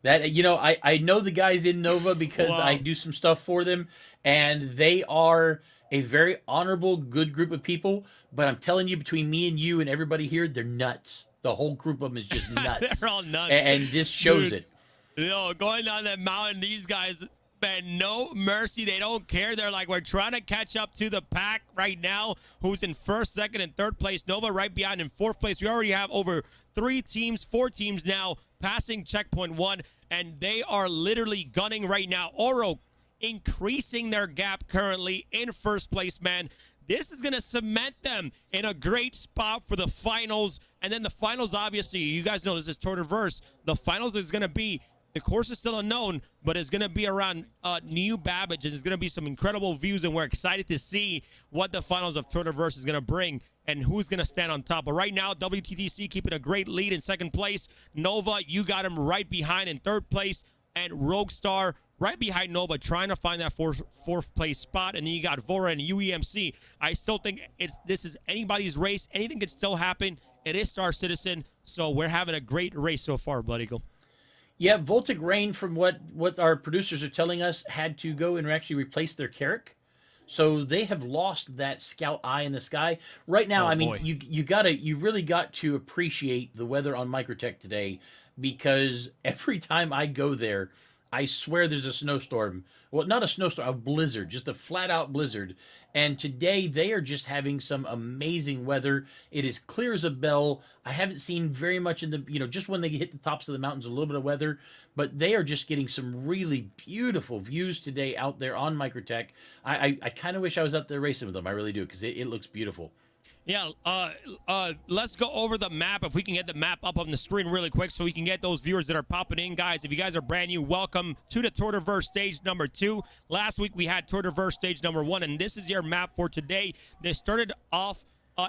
[SPEAKER 2] That, you know, I know the guys in Nova because I do some stuff for them, and they are a very honorable, good group of people. But I'm telling you, between me and you and everybody here, they're nuts. The whole group of them is just nuts.
[SPEAKER 1] They're all nuts.
[SPEAKER 2] And this shows it.
[SPEAKER 1] You know, going down that mountain, these guys, man, no mercy. They don't care. They're like, we're trying to catch up to the pack right now, who's in first, second, and third place. Nova right behind in fourth place. We already have over 4 teams now passing checkpoint 1, and they are literally gunning right now. Oro increasing their gap currently in first place, man. This is going to cement them in a great spot for the finals. And then the finals, obviously, you guys know this is Tortiverse. The finals is going to be The course is still unknown, but it's going to be around New Babbage. There's going to be some incredible views, and we're excited to see what the finals of Twitterverse is going to bring and who's going to stand on top. But right now, WTTC keeping a great lead in second place. Nova, you got him right behind in third place, and Roguestar right behind Nova, trying to find that fourth place spot. And then you got Vora and UEMC. I still think this is anybody's race. Anything could still happen. It is Star Citizen, so we're having a great race so far, Blood Eagle.
[SPEAKER 2] Yeah, Voltic Rain, from what our producers are telling us, had to go and actually replace their Carrack. So they have lost that Scout Eye in the sky. Right now, I mean,
[SPEAKER 1] boy.
[SPEAKER 2] you really got to appreciate the weather on Microtech today, because every time I go there, I swear there's a snowstorm. Well, not a snowstorm, a blizzard, just a flat out blizzard. And today they are just having some amazing weather. It is clear as a bell. I haven't seen very much in the, just when they hit the tops of the mountains, a little bit of weather, but they are just getting some really beautiful views today out there on Microtech. I kind of wish I was out there racing with them. I really do, because it looks beautiful.
[SPEAKER 1] Yeah, let's go over the map. If we can get the map up on the screen really quick so we can get those viewers that are popping in. Guys, if you guys are brand new, welcome to the Twitterverse stage number 2. Last week we had Twitterverse stage number 1, and this is your map for today. They started off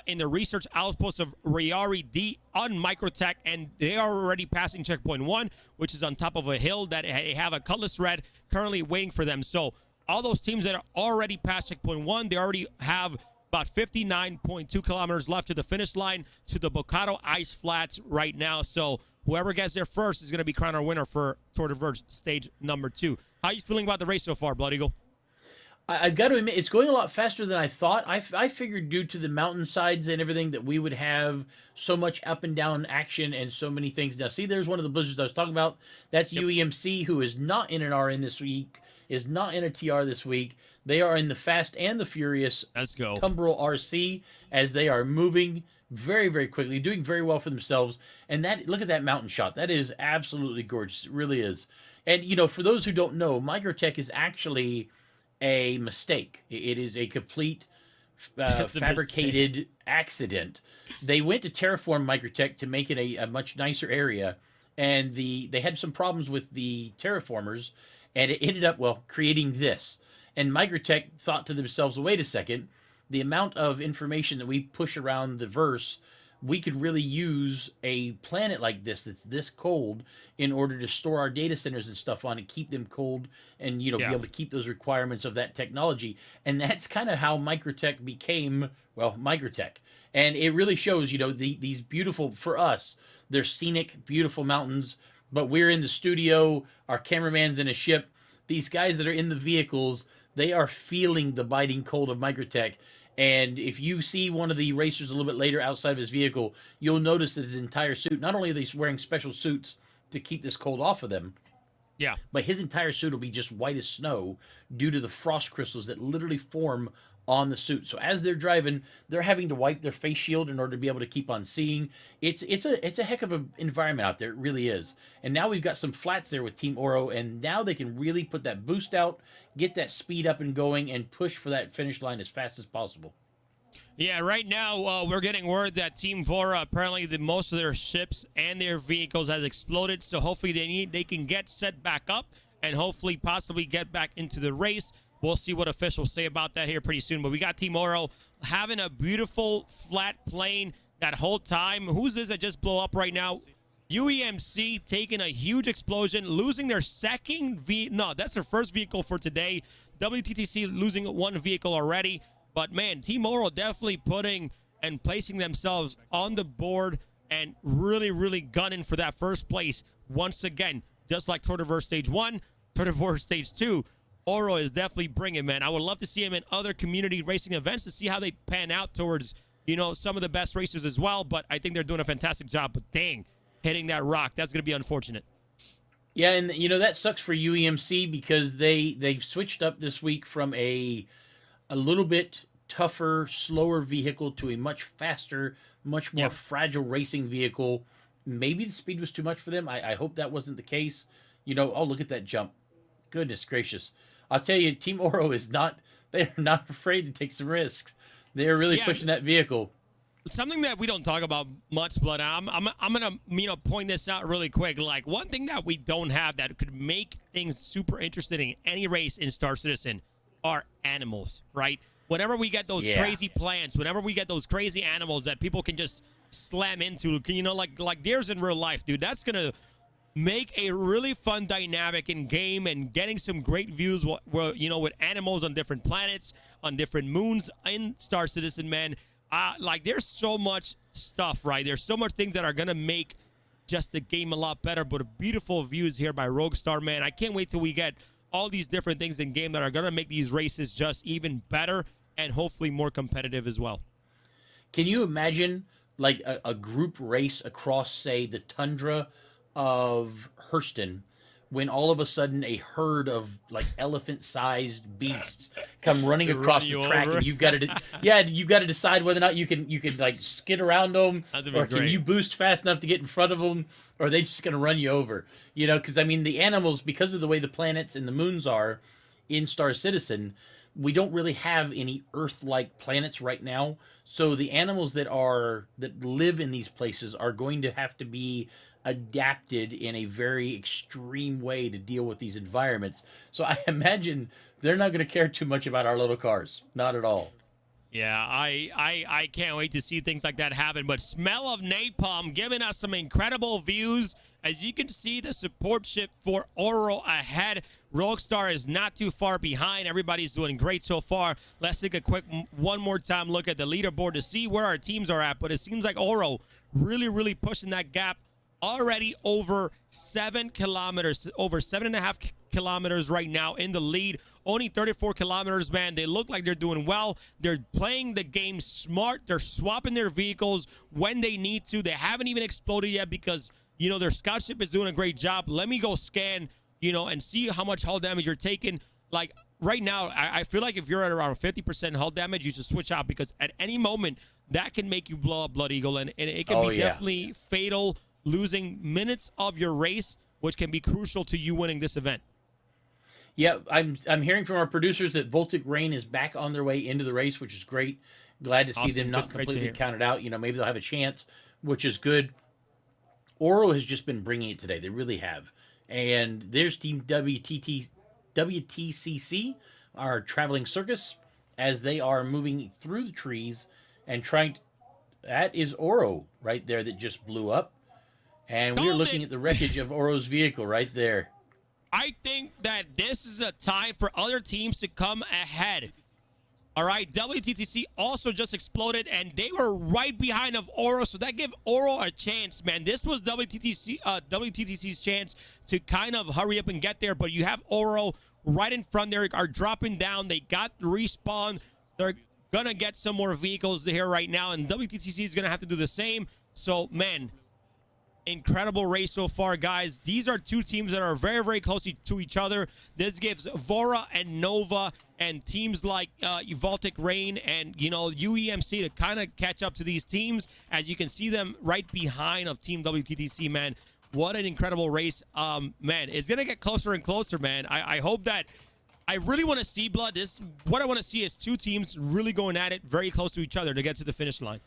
[SPEAKER 1] in the research outpost of Riari D on Microtech, and they are already passing checkpoint 1, which is on top of a hill that have a Cutlass Red currently waiting for them. So all those teams that are already past checkpoint 1, they already have about 59.2 kilometers left to the finish line, to the Bocado Ice Flats right now. So whoever gets there first is going to be crowned our winner for Twitterverse stage number 2. How are you feeling about the race so far, Blood Eagle?
[SPEAKER 2] I've got to admit, it's going a lot faster than I thought. I figured, due to the mountainsides and everything, that we would have so much up and down action and so many things. Now, see, there's one of the blizzards I was talking about. That's UEMC, who is not in an RN this week, is not in a TR this week. They are in the Fast and the Furious Tumbrel RC, as they are moving very, very quickly, doing very well for themselves. And that, look at that mountain shot. That is absolutely gorgeous. It really is. And, for those who don't know, Microtech is actually a mistake. It is a complete fabricated accident. They went to terraform Microtech to make it a much nicer area, and they had some problems with the terraformers, and it ended up, creating this. And Microtech thought to themselves, wait a second, the amount of information that we push around the verse, we could really use a planet like this that's this cold in order to store our data centers and stuff on and keep them cold and, be able to keep those requirements of that technology. And that's kind of how Microtech became, Microtech. And it really shows, these beautiful, for us, they're scenic, beautiful mountains, but we're in the studio, our cameraman's in a ship. These guys that are in the vehicles, they are feeling the biting cold of Microtech. And if you see one of the racers a little bit later outside of his vehicle, you'll notice that his entire suit, not only are they wearing special suits to keep this cold off of them, but his entire suit will be just white as snow due to the frost crystals that literally form on the suit. So as they're driving, they're having to wipe their face shield in order to be able to keep on seeing. It's a heck of an environment out there. It really is. And now we've got some flats there with Team Oro, and now they can really put that boost out, get that speed up and going, and push for that finish line as fast as possible.
[SPEAKER 1] Yeah, right now we're getting word that Team Vora, apparently most of their ships and their vehicles has exploded. So hopefully they can get set back up and hopefully possibly get back into the race. We'll see what officials say about that here pretty soon. But we got Team Oro having a beautiful flat plane that whole time. Who's this that just blew up right now? UEMC taking a huge explosion, losing their that's their first vehicle for today. WTTC losing one vehicle already. But man, Team Oro definitely putting and placing themselves on the board and really, really gunning for that first place. Once again, just like Twitterverse Stage 1, Twitterverse Stage 2, Oro is definitely bringing, man. I would love to see him in other community racing events to see how they pan out towards, some of the best racers as well. But I think they're doing a fantastic job. But dang, hitting that rock, that's going to be unfortunate.
[SPEAKER 2] Yeah, and that sucks for UEMC because they've switched up this week from a little bit tougher, slower vehicle to a much faster, much more fragile racing vehicle. Maybe the speed was too much for them. I hope that wasn't the case. Look at that jump. Goodness gracious. I'll tell you, Team Oro they're not afraid to take some risks. They're really pushing that vehicle.
[SPEAKER 1] something that we don't talk about much, but I'm gonna point this out really quick. Like, one thing that we don't have that could make things super interesting in any race in Star Citizen are animals, right? Whenever we get those crazy plants, whenever we get those crazy animals that people can just slam into, like deers in real life, dude, that's gonna make a really fun dynamic in game, and getting some great views with animals on different planets, on different moons in Star Citizen, man. Like, there's so much stuff, right? There's so much things that are gonna make just the game a lot better. But beautiful views here by Roguestar, man. I can't wait till we get all these different things in game that are gonna make these races just even better and hopefully more competitive as well.
[SPEAKER 2] Can you imagine like a group race across, say, the tundra of Hurston, when all of a sudden a herd of like elephant-sized beasts come running across the track, and you've got to decide whether or not you can like skid around them, or can you boost fast enough to get in front of them, or are they just going to run you over? You know, because I mean, the animals, because of the way the planets and the moons are in Star Citizen, we don't really have any Earth-like planets right now. So the animals that live in these places are going to have to be adapted in a very extreme way to deal with these environments. So I imagine they're not going to care too much about our little cars. Not at all.
[SPEAKER 1] Yeah, I can't wait to see things like that happen. But Smell of Napalm giving us some incredible views. As you can see, the support ship for Oro ahead. Roguestar is not too far behind. Everybody's doing great so far. Let's take a quick one more time look at the leaderboard to see where our teams are at. But it seems like Oro really pushing that gap. Already over 7 kilometers, over 7.5 kilometers right now in the lead. Only 34 kilometers, man. They look like they're doing well. They're playing the game smart. They're swapping their vehicles when they need to. They haven't even exploded yet because, their scout ship is doing a great job. Let me go scan, and see how much hull damage you're taking. Like, right now, I feel like if you're at around 50% hull damage, you should switch out, because at any moment, that can make you blow up Blood Eagle, and it can be definitely fatal, losing minutes of your race, which can be crucial to you winning this event.
[SPEAKER 2] Yeah, I'm hearing from our producers that Voltic Rain is back on their way into the race, which is great. Glad to see them not completely counted out. Maybe they'll have a chance, which is good. Oro has just been bringing it today. They really have. And there's Team WTCC, our traveling circus, as they are moving through the trees and trying to... That is Oro right there that just blew up. And we're looking at the wreckage of Oro's vehicle right there.
[SPEAKER 1] I think that this is a time for other teams to come ahead. All right, WTTC also just exploded, and they were right behind of Oro, so that gave Oro a chance, man. This was WTTC's chance to kind of hurry up and get there, but you have Oro right in front there, are dropping down. They got the respawn. They're going to get some more vehicles here right now, and WTTC is going to have to do the same. So, man, incredible race so far, guys. These are two teams that are very close to each other. This gives Vora and Nova and teams like Voltic Rain and UEMC to kind of catch up to these teams, as you can see them right behind of Team WTTC, man. What an incredible race. Man, it's gonna get closer and closer, man. I hope that... I really want to see, Blood. What I want to see is two teams really going at it very close to each other to get to the finish line.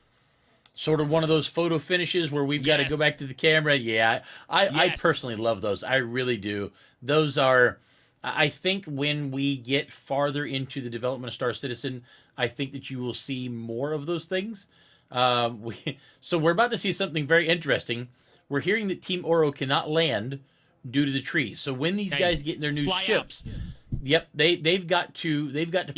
[SPEAKER 2] Sort of one of those photo finishes where we've got to go back to the camera. Yeah, I personally love those. I really do. Those are, I think when we get farther into the development of Star Citizen, I think that you will see more of those things. So we're about to see something very interesting. We're hearing that Team Oro cannot land due to the trees. So when these guys get in their new ships, they've got to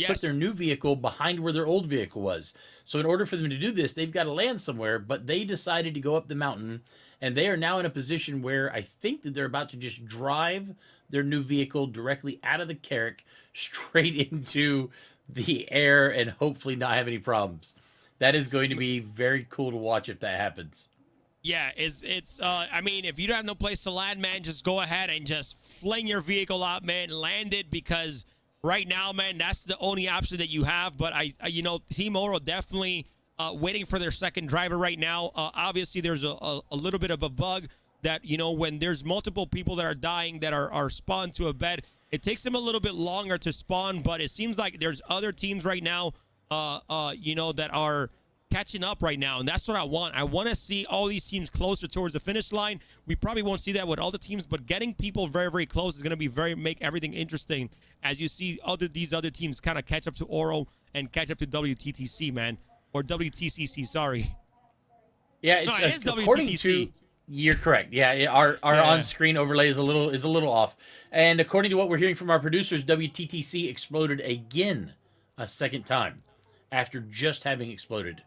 [SPEAKER 2] put their new vehicle behind where their old vehicle was. So in order for them to do this, they've got to land somewhere, but they decided to go up the mountain, and they are now in a position where I think that they're about to just drive their new vehicle directly out of the Carrack straight into the air and hopefully not have any problems. That is going to be very cool to watch if that happens.
[SPEAKER 1] Yeah, I mean, if you don't have no place to land, man, just go ahead and just fling your vehicle out, man, land it, because right now, man, that's the only option that you have. But Team Oro definitely waiting for their second driver right now. Obviously, there's a little bit of a bug that, when there's multiple people that are dying that are spawned to a bed, it takes them a little bit longer to spawn. But it seems like there's other teams right now, that are catching up right now, and that's what I want. I want to see all these teams closer towards the finish line. We probably won't see that with all the teams, but getting people very, very close is going to be make everything interesting as you see these other teams kind of catch up to Oro and catch up to WTTC, man, or WTCC. Sorry.
[SPEAKER 2] Yeah,
[SPEAKER 1] No, it is
[SPEAKER 2] according
[SPEAKER 1] WTTC.
[SPEAKER 2] to you're correct. Yeah, our on-screen overlay is a little off. And according to what we're hearing from our producers, WTTC exploded again a second time after just having exploded.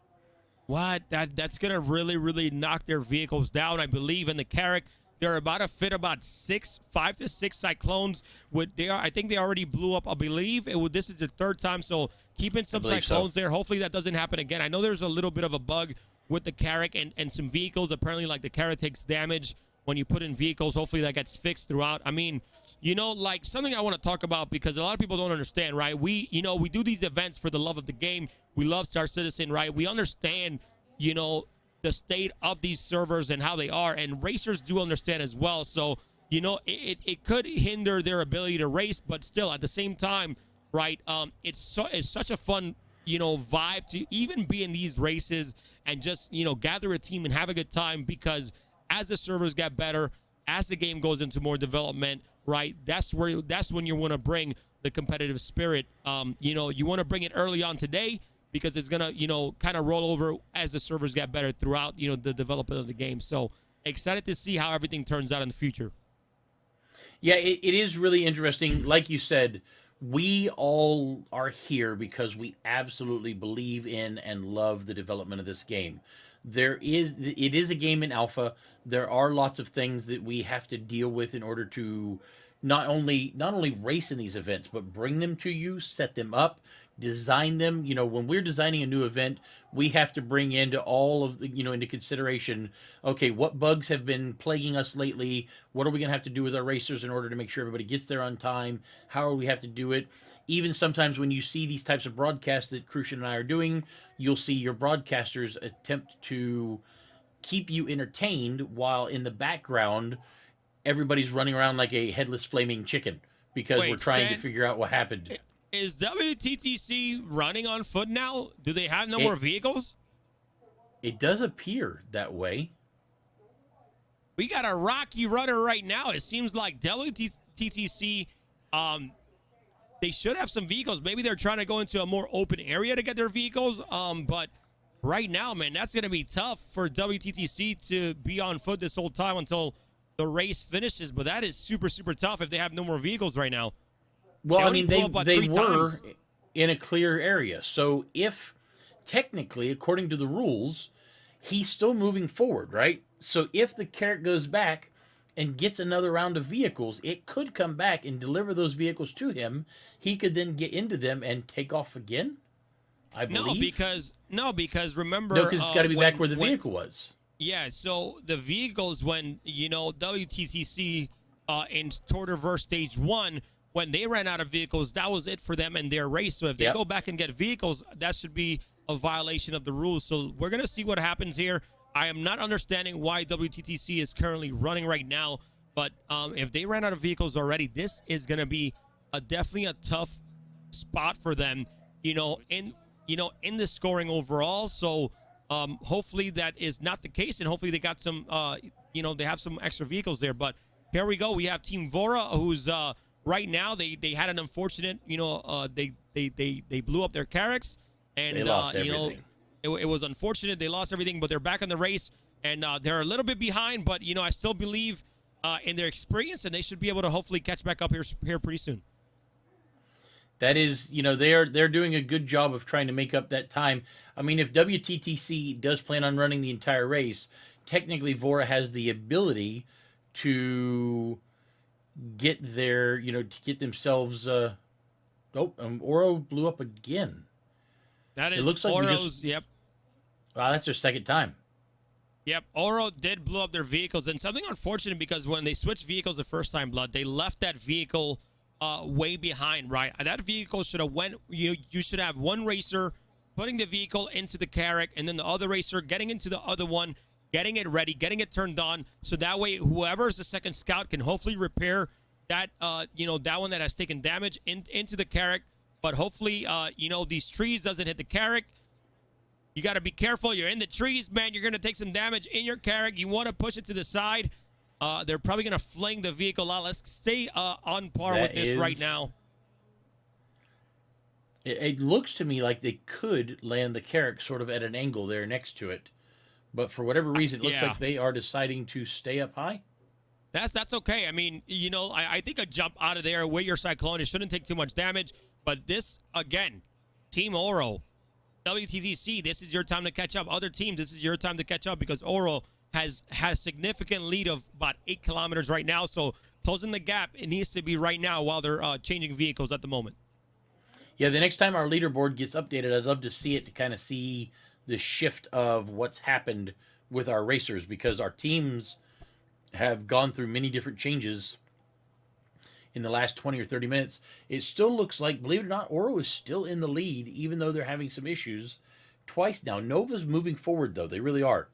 [SPEAKER 1] What? That's gonna really, really knock their vehicles down. I believe in the Carrack, they're about to fit about 5 to 6 cyclones. I think they already blew up. I believe this is the 3rd time. So keeping some cyclones there. Hopefully that doesn't happen again. I know there's a little bit of a bug with the Carrack and some vehicles. Apparently, like the Carrack takes damage when you put in vehicles. Hopefully that gets fixed throughout. I mean, like something I want to talk about because a lot of people don't understand, right? We do these events for the love of the game. We love Star Citizen, right? We understand, the state of these servers and how they are, and racers do understand as well. So, it could hinder their ability to race, but still at the same time, right? It's such a fun, vibe to even be in these races and just, gather a team and have a good time because as the servers get better, as the game goes into more development, right? That's when you want to bring the competitive spirit. You want to bring it early on today because it's gonna, kind of roll over as the servers get better throughout, the development of the game. So excited to see how everything turns out in the future.
[SPEAKER 2] Yeah, it is really interesting. Like you said, we all are here because we absolutely believe in and love the development of this game. It is a game in alpha. There are lots of things that we have to deal with in order to not only race in these events, but bring them to you, set them up, design them. When we're designing a new event, we have to bring into all of the, into consideration, okay, what bugs have been plaguing us lately? What are we going to have to do with our racers in order to make sure everybody gets there on time? How do we have to do it? Even sometimes when you see these types of broadcasts that Crucian and I are doing, you'll see your broadcasters attempt to keep you entertained while in the background, everybody's running around like a headless flaming chicken because we're trying to figure out what happened.
[SPEAKER 1] Is WTTC running on foot now? Do they have no more vehicles?
[SPEAKER 2] It does appear that way.
[SPEAKER 1] We got a rocky runner right now. It seems like WTTC, they should have some vehicles. Maybe they're trying to go into a more open area to get their vehicles. But right now, man, that's going to be tough for WTTC to be on foot this whole time until the race finishes. But that is super, super tough if they have no more vehicles right now.
[SPEAKER 2] Well, they were in a clear area. So if technically, according to the rules, he's still moving forward, right? So if the Carrack goes back and gets another round of vehicles, it could come back and deliver those vehicles to him. He could then get into them and take off again, I believe.
[SPEAKER 1] No, because remember...
[SPEAKER 2] No, because it's got to be back where the vehicle was.
[SPEAKER 1] Yeah, so the vehicles when, WTTC in Tortiverse Stage 1... when they ran out of vehicles, that was it for them in their race. So if they go back and get vehicles, that should be a violation of the rules. So we're going to see what happens here. I am not understanding why WTTC is currently running right now. But if they ran out of vehicles already, this is going to be definitely a tough spot for them, in the scoring overall. So hopefully that is not the case. And hopefully they got some, they have some extra vehicles there. But here we go. We have Team Vora, who's... right now, they had an unfortunate, they blew up their Carracks, and
[SPEAKER 2] they lost everything.
[SPEAKER 1] It was unfortunate. They lost everything, but they're back in the race, and they're a little bit behind. But I still believe in their experience, and they should be able to hopefully catch back up here pretty soon.
[SPEAKER 2] That is, they're doing a good job of trying to make up that time. I mean, if WTTC does plan on running the entire race, technically Vora has the ability to get their, to get themselves. Oro blew up again.
[SPEAKER 1] That is,
[SPEAKER 2] it looks like
[SPEAKER 1] Oro's. Yep.
[SPEAKER 2] Wow, that's their second time.
[SPEAKER 1] Yep, Oro did blow up their vehicles, and something unfortunate because when they switched vehicles the first time, Blood, they left that vehicle way behind, right? That vehicle should have went. You should have one racer putting the vehicle into the Carrack, and then the other racer getting into the other one, getting it ready, getting it turned on, so that way whoever is the second scout can hopefully repair that, that one that has taken damage into the Carrack. But hopefully, these trees doesn't hit the Carrack. You got to be careful. You're in the trees, man. You're going to take some damage in your Carrack. You want to push it to the side. They're probably going to fling the vehicle out. Let's stay on par with this right now.
[SPEAKER 2] It looks to me like they could land the Carrack sort of at an angle there next to it. But for whatever reason, it looks like they are deciding to stay up high.
[SPEAKER 1] That's okay. I mean, you know, I think a jump out of there with your Cyclone, it shouldn't take too much damage. But this, again, Team Oro, WTTC, this is your time to catch up. Other teams, this is your time to catch up because Oro has a significant lead of about 8 kilometers right now. So closing the gap, it needs to be right now while they're changing vehicles at the moment.
[SPEAKER 2] Yeah, the next time our leaderboard gets updated, I'd love to see it to kind of see the shift of what's happened with our racers because our teams have gone through many different changes in the last 20 or 30 minutes. It still looks like, believe it or not, Oro is still in the lead, even though they're having some issues twice now. Nova's moving forward, though. They really are.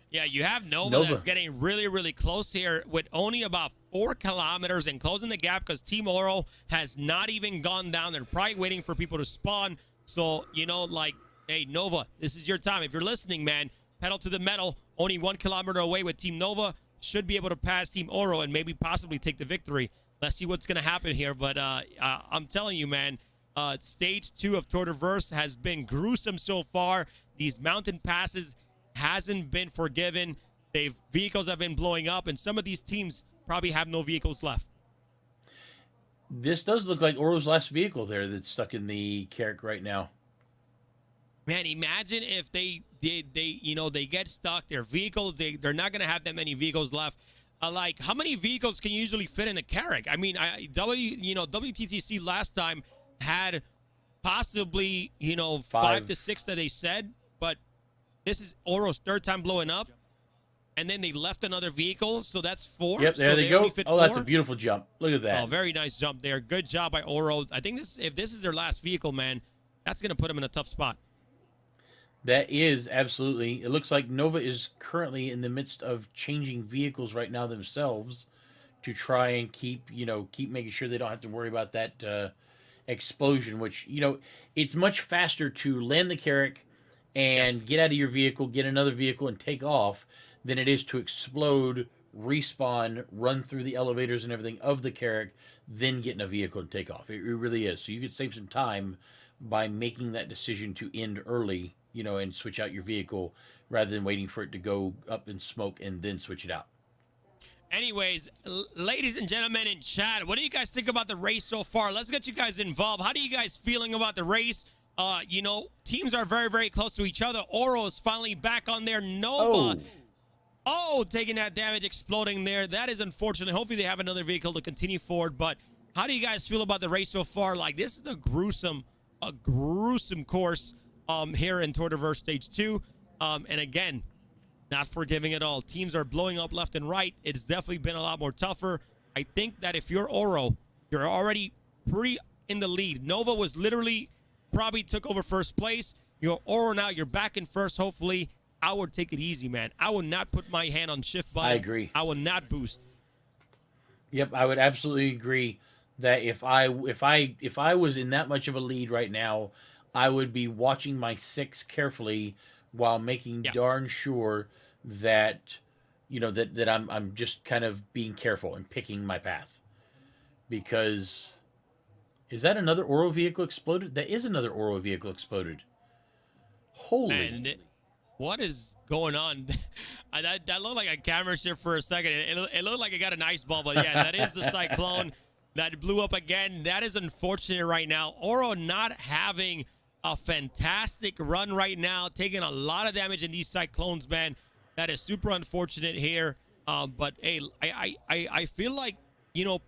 [SPEAKER 1] Yeah, you have Nova that's getting really, really close here with only about 4 kilometers and closing the gap because Team Oro has not even gone down. They're probably waiting for people to spawn. So, you know, like, hey, Nova, this is your time. If you're listening, man, pedal to the metal. Only 1 kilometer away with Team Nova. Should be able to pass Team Oro and maybe possibly take the victory. Let's see what's going to happen here. But I'm telling you, man, stage 2 of Tour de Verse has been gruesome so far. These mountain passes hasn't been forgiven. Vehicles have been blowing up, and some of these teams probably have no vehicles left.
[SPEAKER 2] This does look like Oro's last vehicle there that's stuck in the Carrack right now.
[SPEAKER 1] Man, imagine if they get stuck. Their vehicles, they're not going to have that many vehicles left. Like, how many vehicles can you usually fit in a Carrack? I mean, WTTC last time had possibly, 5 to 6 that they said, but this is Oro's 3rd time blowing up, and then they left another vehicle, so that's 4.
[SPEAKER 2] Yep, there
[SPEAKER 1] so
[SPEAKER 2] they go.
[SPEAKER 1] Oh,
[SPEAKER 2] that's a beautiful jump. Look at that.
[SPEAKER 1] Oh, very nice jump there. Good job by Oro. I think if this is their last vehicle, man, that's going to put them in a tough spot.
[SPEAKER 2] That is absolutely. It looks like Nova is currently in the midst of changing vehicles right now themselves to try and keep making sure they don't have to worry about that explosion, which, it's much faster to land the Carrack and get out of your vehicle, get another vehicle, and take off than it is to explode, respawn, run through the elevators and everything of the Carrack, then get in a vehicle and take off. It really is. So you could save some time by making that decision to end early, and switch out your vehicle rather than waiting for it to go up in smoke and then switch it out.
[SPEAKER 1] Anyways, ladies and gentlemen in chat, what do you guys think about the race so far? Let's get you guys involved. How do you guys feeling about the race? Teams are very, very close to each other. Oro is finally back on there. Nova. Oh, taking that damage, exploding there. That is unfortunate. Hopefully they have another vehicle to continue forward. But how do you guys feel about the race so far? Like, this is a gruesome course here in Tour de Verse Stage 2. And again, not forgiving at all. Teams are blowing up left and right. It's definitely been a lot more tougher. I think that if you're Oro, you're already pretty in the lead. Nova was literally probably took over first place. You're Oro now. You're back in first, hopefully. I would take it easy, man. I would not put my hand on shift button.
[SPEAKER 2] I agree.
[SPEAKER 1] I would not boost.
[SPEAKER 2] Yep, I would absolutely agree that if I was in that much of a lead right now, I would be watching my 6 carefully while making darn sure that that I'm just kind of being careful and picking my path. Because is that another Oro vehicle exploded? That is another Oro vehicle exploded. Holy.
[SPEAKER 1] Man, what is going on? That looked like a camera shift for a second. It looked like it got an ice ball, but yeah, that is the Cyclone that blew up again. That is unfortunate right now. Oro not having a fantastic run right now, taking a lot of damage in these Cyclones, man. That is super unfortunate here. But hey, I feel like,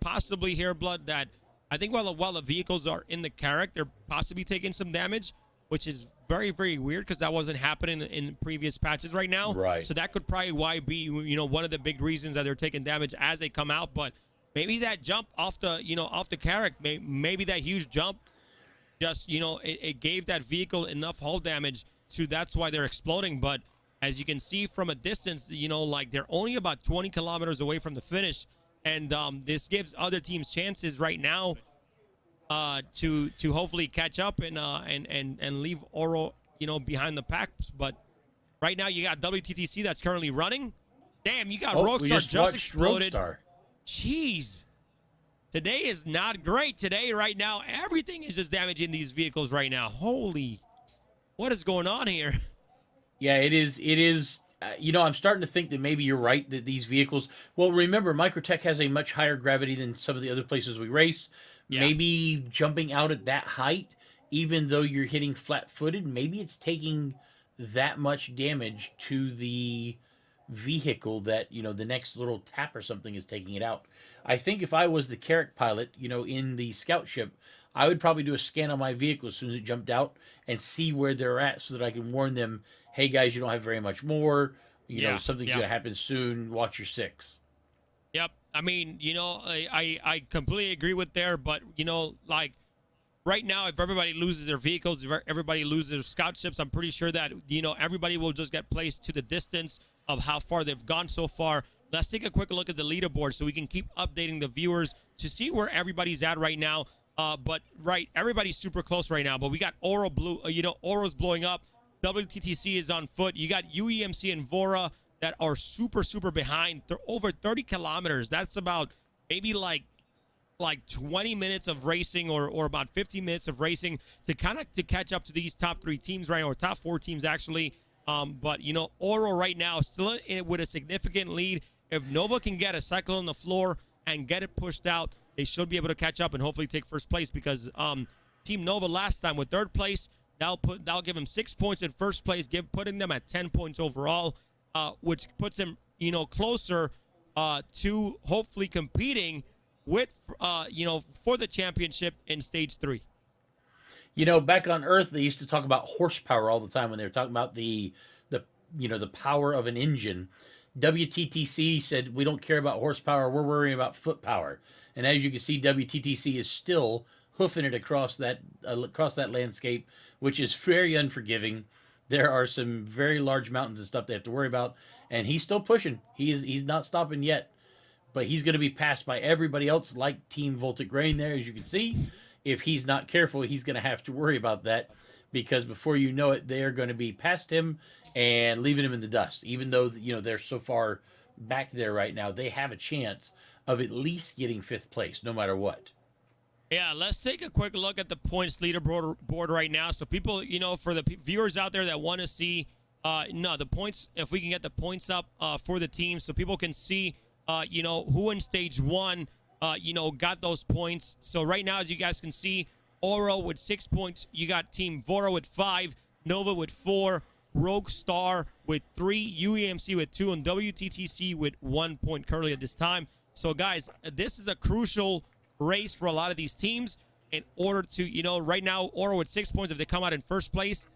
[SPEAKER 1] possibly here, Blood, that I think while the vehicles are in the Carrack, they're possibly taking some damage, which is very, very weird because that wasn't happening in previous patches right now.
[SPEAKER 2] Right.
[SPEAKER 1] So that could probably be, one of the big reasons that they're taking damage as they come out. But maybe that jump off the Carrack, maybe that huge jump, just, it gave that vehicle enough hull damage to that's why they're exploding. But as you can see from a distance, like they're only about 20 kilometers away from the finish. And this gives other teams chances right now to hopefully catch up and leave Oro behind the packs. But right now you got WTTC that's currently running. Damn, you got
[SPEAKER 2] we
[SPEAKER 1] Roadstar just
[SPEAKER 2] watched
[SPEAKER 1] exploded.
[SPEAKER 2] Roadstar.
[SPEAKER 1] Jeez. Today is not great. Today, right now, everything is just damaging these vehicles right now. Holy, what is going on here?
[SPEAKER 2] Yeah, it is. It is. I'm starting to think that maybe you're right that these vehicles. Well, remember, Microtech has a much higher gravity than some of the other places we race.
[SPEAKER 1] Yeah.
[SPEAKER 2] Maybe jumping out at that height, even though you're hitting flat-footed, maybe it's taking that much damage to the vehicle that the next little tap or something is taking it out. I think if I was the Carrack pilot, in the scout ship, I would probably do a scan on my vehicle as soon as it jumped out and see where they're at so that I can warn them, hey guys, you don't have very much more. Something's going to happen soon. Watch your six.
[SPEAKER 1] Yep. I mean, I completely agree with there, but like right now, if everybody loses their vehicles, if everybody loses their scout ships, I'm pretty sure that everybody will just get placed to the distance of how far they've gone so far. Let's take a quick look at the leaderboard so we can keep updating the viewers to see where everybody's at right now. But everybody's super close right now. But we got Oro blue. Oro's blowing up. WTTC is on foot. You got UEMC and Vora that are super behind. They're over 30 kilometers. That's about maybe like 20 minutes of racing or about 15 minutes of racing to catch up to these top 3 teams right now, or top 4 teams actually. But Oro right now still with a significant lead. If Nova can get a cycle on the floor and get it pushed out, they should be able to catch up and hopefully take first place, because Team Nova last time with 3rd place, that'll give them 6 points in first place, putting them at 10 points overall, which puts them closer to hopefully competing with for the championship in stage 3.
[SPEAKER 2] Back on Earth, they used to talk about horsepower all the time when they were talking about the power of an engine. WTTC said, we don't care about horsepower, we're worrying about foot power. And as you can see, WTTC is still hoofing it across that landscape, which is very unforgiving. There are some very large mountains and stuff they have to worry about, and he's still pushing. He's not stopping yet, but he's going to be passed by everybody else, like Team Voltic Grain there, as you can see. If he's not careful, he's going to have to worry about that, because before you know it, they are going to be past him and leaving him in the dust. Even though they're so far back there right now, they have a chance of at least getting 5th place, no matter what.
[SPEAKER 1] Yeah, let's take a quick look at the points leaderboard right now. So people, for the viewers out there that want to see, the points, if we can get the points up for the team so people can see, who in stage 1, got those points. So right now, as you guys can see, Oro with 6 points. You got Team Vora with 5, Nova with 4, Rogue Star with 3, UEMC with 2, and WTTC with 1 point currently at this time. So guys, this is a crucial race for a lot of these teams in order to, right now, Oro with 6 points, if they come out in first place,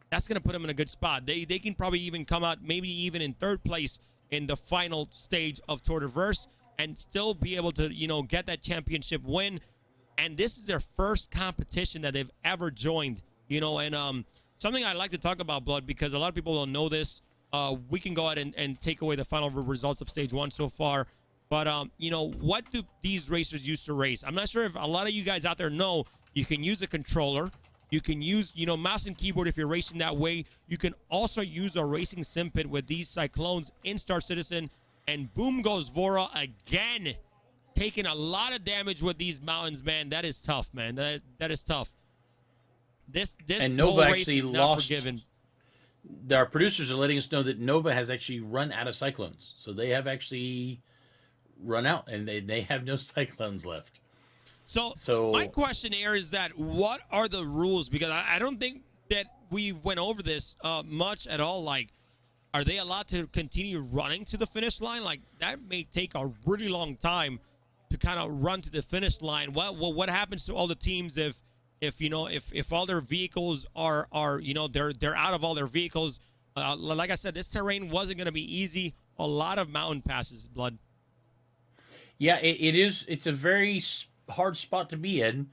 [SPEAKER 1] that's going to put them in a good spot. They can probably even come out maybe even in 3rd place in the final stage of Tour de Verse and still be able to, get that championship win. And this is their first competition that they've ever joined, and something I like to talk about, Blood, because a lot of people don't know this. We can go ahead and take away the final results of stage 1 so far. But, what do these racers use to race? I'm not sure if a lot of you guys out there know you can use a controller. You can use, mouse and keyboard if you're racing that way. You can also use a racing sim pit with these Cyclones in Star Citizen. And boom goes Vora again, taking a lot of damage with these mountains, man. That is tough, man. That is tough. This
[SPEAKER 2] and
[SPEAKER 1] whole
[SPEAKER 2] Nova
[SPEAKER 1] race
[SPEAKER 2] actually
[SPEAKER 1] is not
[SPEAKER 2] lost.
[SPEAKER 1] forgiven.
[SPEAKER 2] Our producers are letting us know that Nova has actually run out of Cyclones. So they have actually run out, and they have no Cyclones left.
[SPEAKER 1] So my question here is that what are the rules? Because I don't think that we went over this much at all. Like, are they allowed to continue running to the finish line? Like, that may take a really long time to kind of run to the finish line. What happens to all the teams if all their vehicles are they're out of all their vehicles? Like I said, this terrain wasn't going to be easy. A lot of mountain passes, Blood.
[SPEAKER 2] Yeah, it is. It's a very hard spot to be in,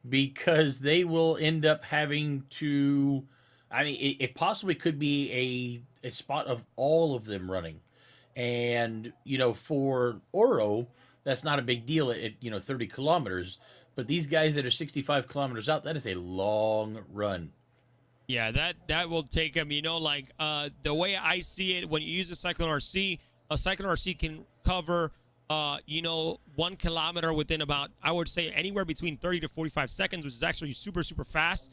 [SPEAKER 2] because they will end up having to. I mean, it possibly could be a spot of all of them running, and for Oro, that's not a big deal at 30 kilometers. But these guys that are 65 kilometers out, that is a long run.
[SPEAKER 1] Yeah, that will take him. You know, like the way I see it, when you use a Cyclone RC, a Cyclone RC can cover, 1 kilometer within about, I would say, anywhere between 30 to 45 seconds, which is actually super, super fast,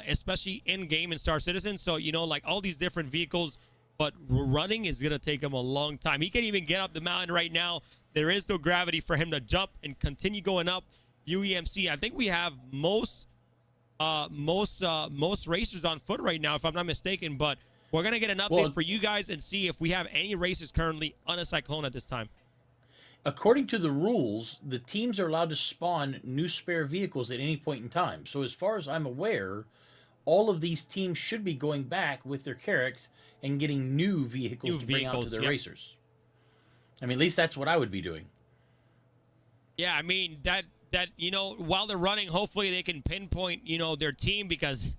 [SPEAKER 1] especially in game in Star Citizen. So, like all these different vehicles, but running is going to take him a long time. He can't even get up the mountain right now. There is no gravity for him to jump and continue going up. UEMC, I think we have most racers on foot right now, if I'm not mistaken, but we're going to get an update for you guys and see if we have any racers currently on a Cyclone at this time.
[SPEAKER 2] According to the rules, the teams are allowed to spawn new spare vehicles at any point in time. So as far as I'm aware, all of these teams should be going back with their Carracks and getting new vehicles to bring out to their racers. I mean, at least that's what I would be doing.
[SPEAKER 1] Yeah, I mean, that while they're running, hopefully they can pinpoint, their team, because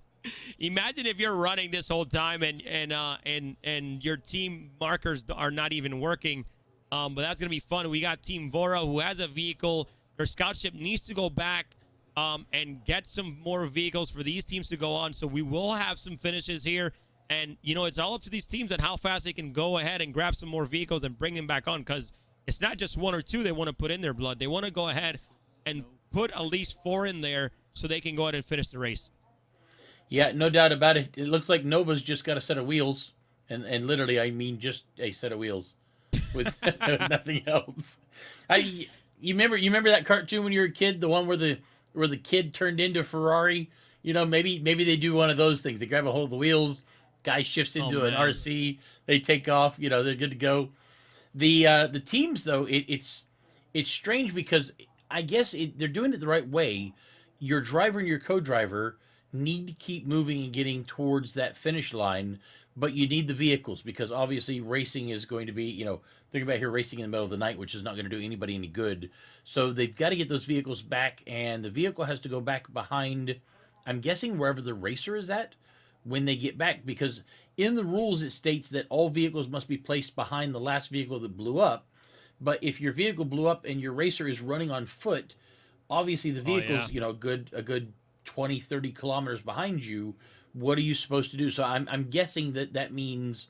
[SPEAKER 1] imagine if you're running this whole time and your team markers are not even working. But that's going to be fun. We got Team Vora, who has a vehicle. Their scout ship needs to go back and get some more vehicles for these teams to go on. So we will have some finishes here. And, it's all up to these teams on how fast they can go ahead and grab some more vehicles and bring them back on, because it's not just 1 or 2 they want to put in their blood. They want to go ahead and put at least 4 in there so they can go ahead and finish the race.
[SPEAKER 2] Yeah, no doubt about it. It looks like Nova's just got a set of wheels. And literally, I mean just a set of wheels with nothing else. You remember that cartoon when you were a kid, the one where the kid turned into Ferrari? Maybe they do one of those things. They grab a hold of the wheels, guy shifts into an RC, they take off, they're good to go. The teams, though, it's strange because I guess they're doing it the right way. Your driver and your co-driver need to keep moving and getting towards that finish line, but you need the vehicles, because obviously racing is going to be, think about here racing in the middle of the night, which is not going to do anybody any good. So they've got to get those vehicles back, and the vehicle has to go back behind, I'm guessing, wherever the racer is at when they get back, because in the rules it states that all vehicles must be placed behind the last vehicle that blew up. But if your vehicle blew up and your racer is running on foot, obviously the vehicle's, a good 20, 30 kilometers behind you. What are you supposed to do? So I'm guessing that means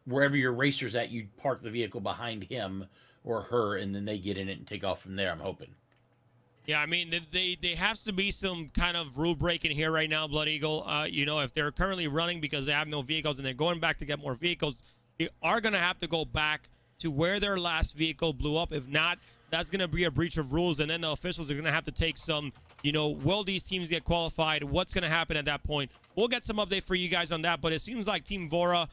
[SPEAKER 2] wherever your racer's at, you park the vehicle behind him or her, and then they get in it and take off from there, I'm hoping.
[SPEAKER 1] Yeah, I mean, they has to be some kind of rule breaking here right now, Blood Eagle. If they're currently running because they have no vehicles and they're going back to get more vehicles, they are going to have to go back to where their last vehicle blew up. If not, that's going to be a breach of rules, and then the officials are going to have to take some, will these teams get qualified? What's going to happen at that point? We'll get some update for you guys on that, but it seems like Team Vora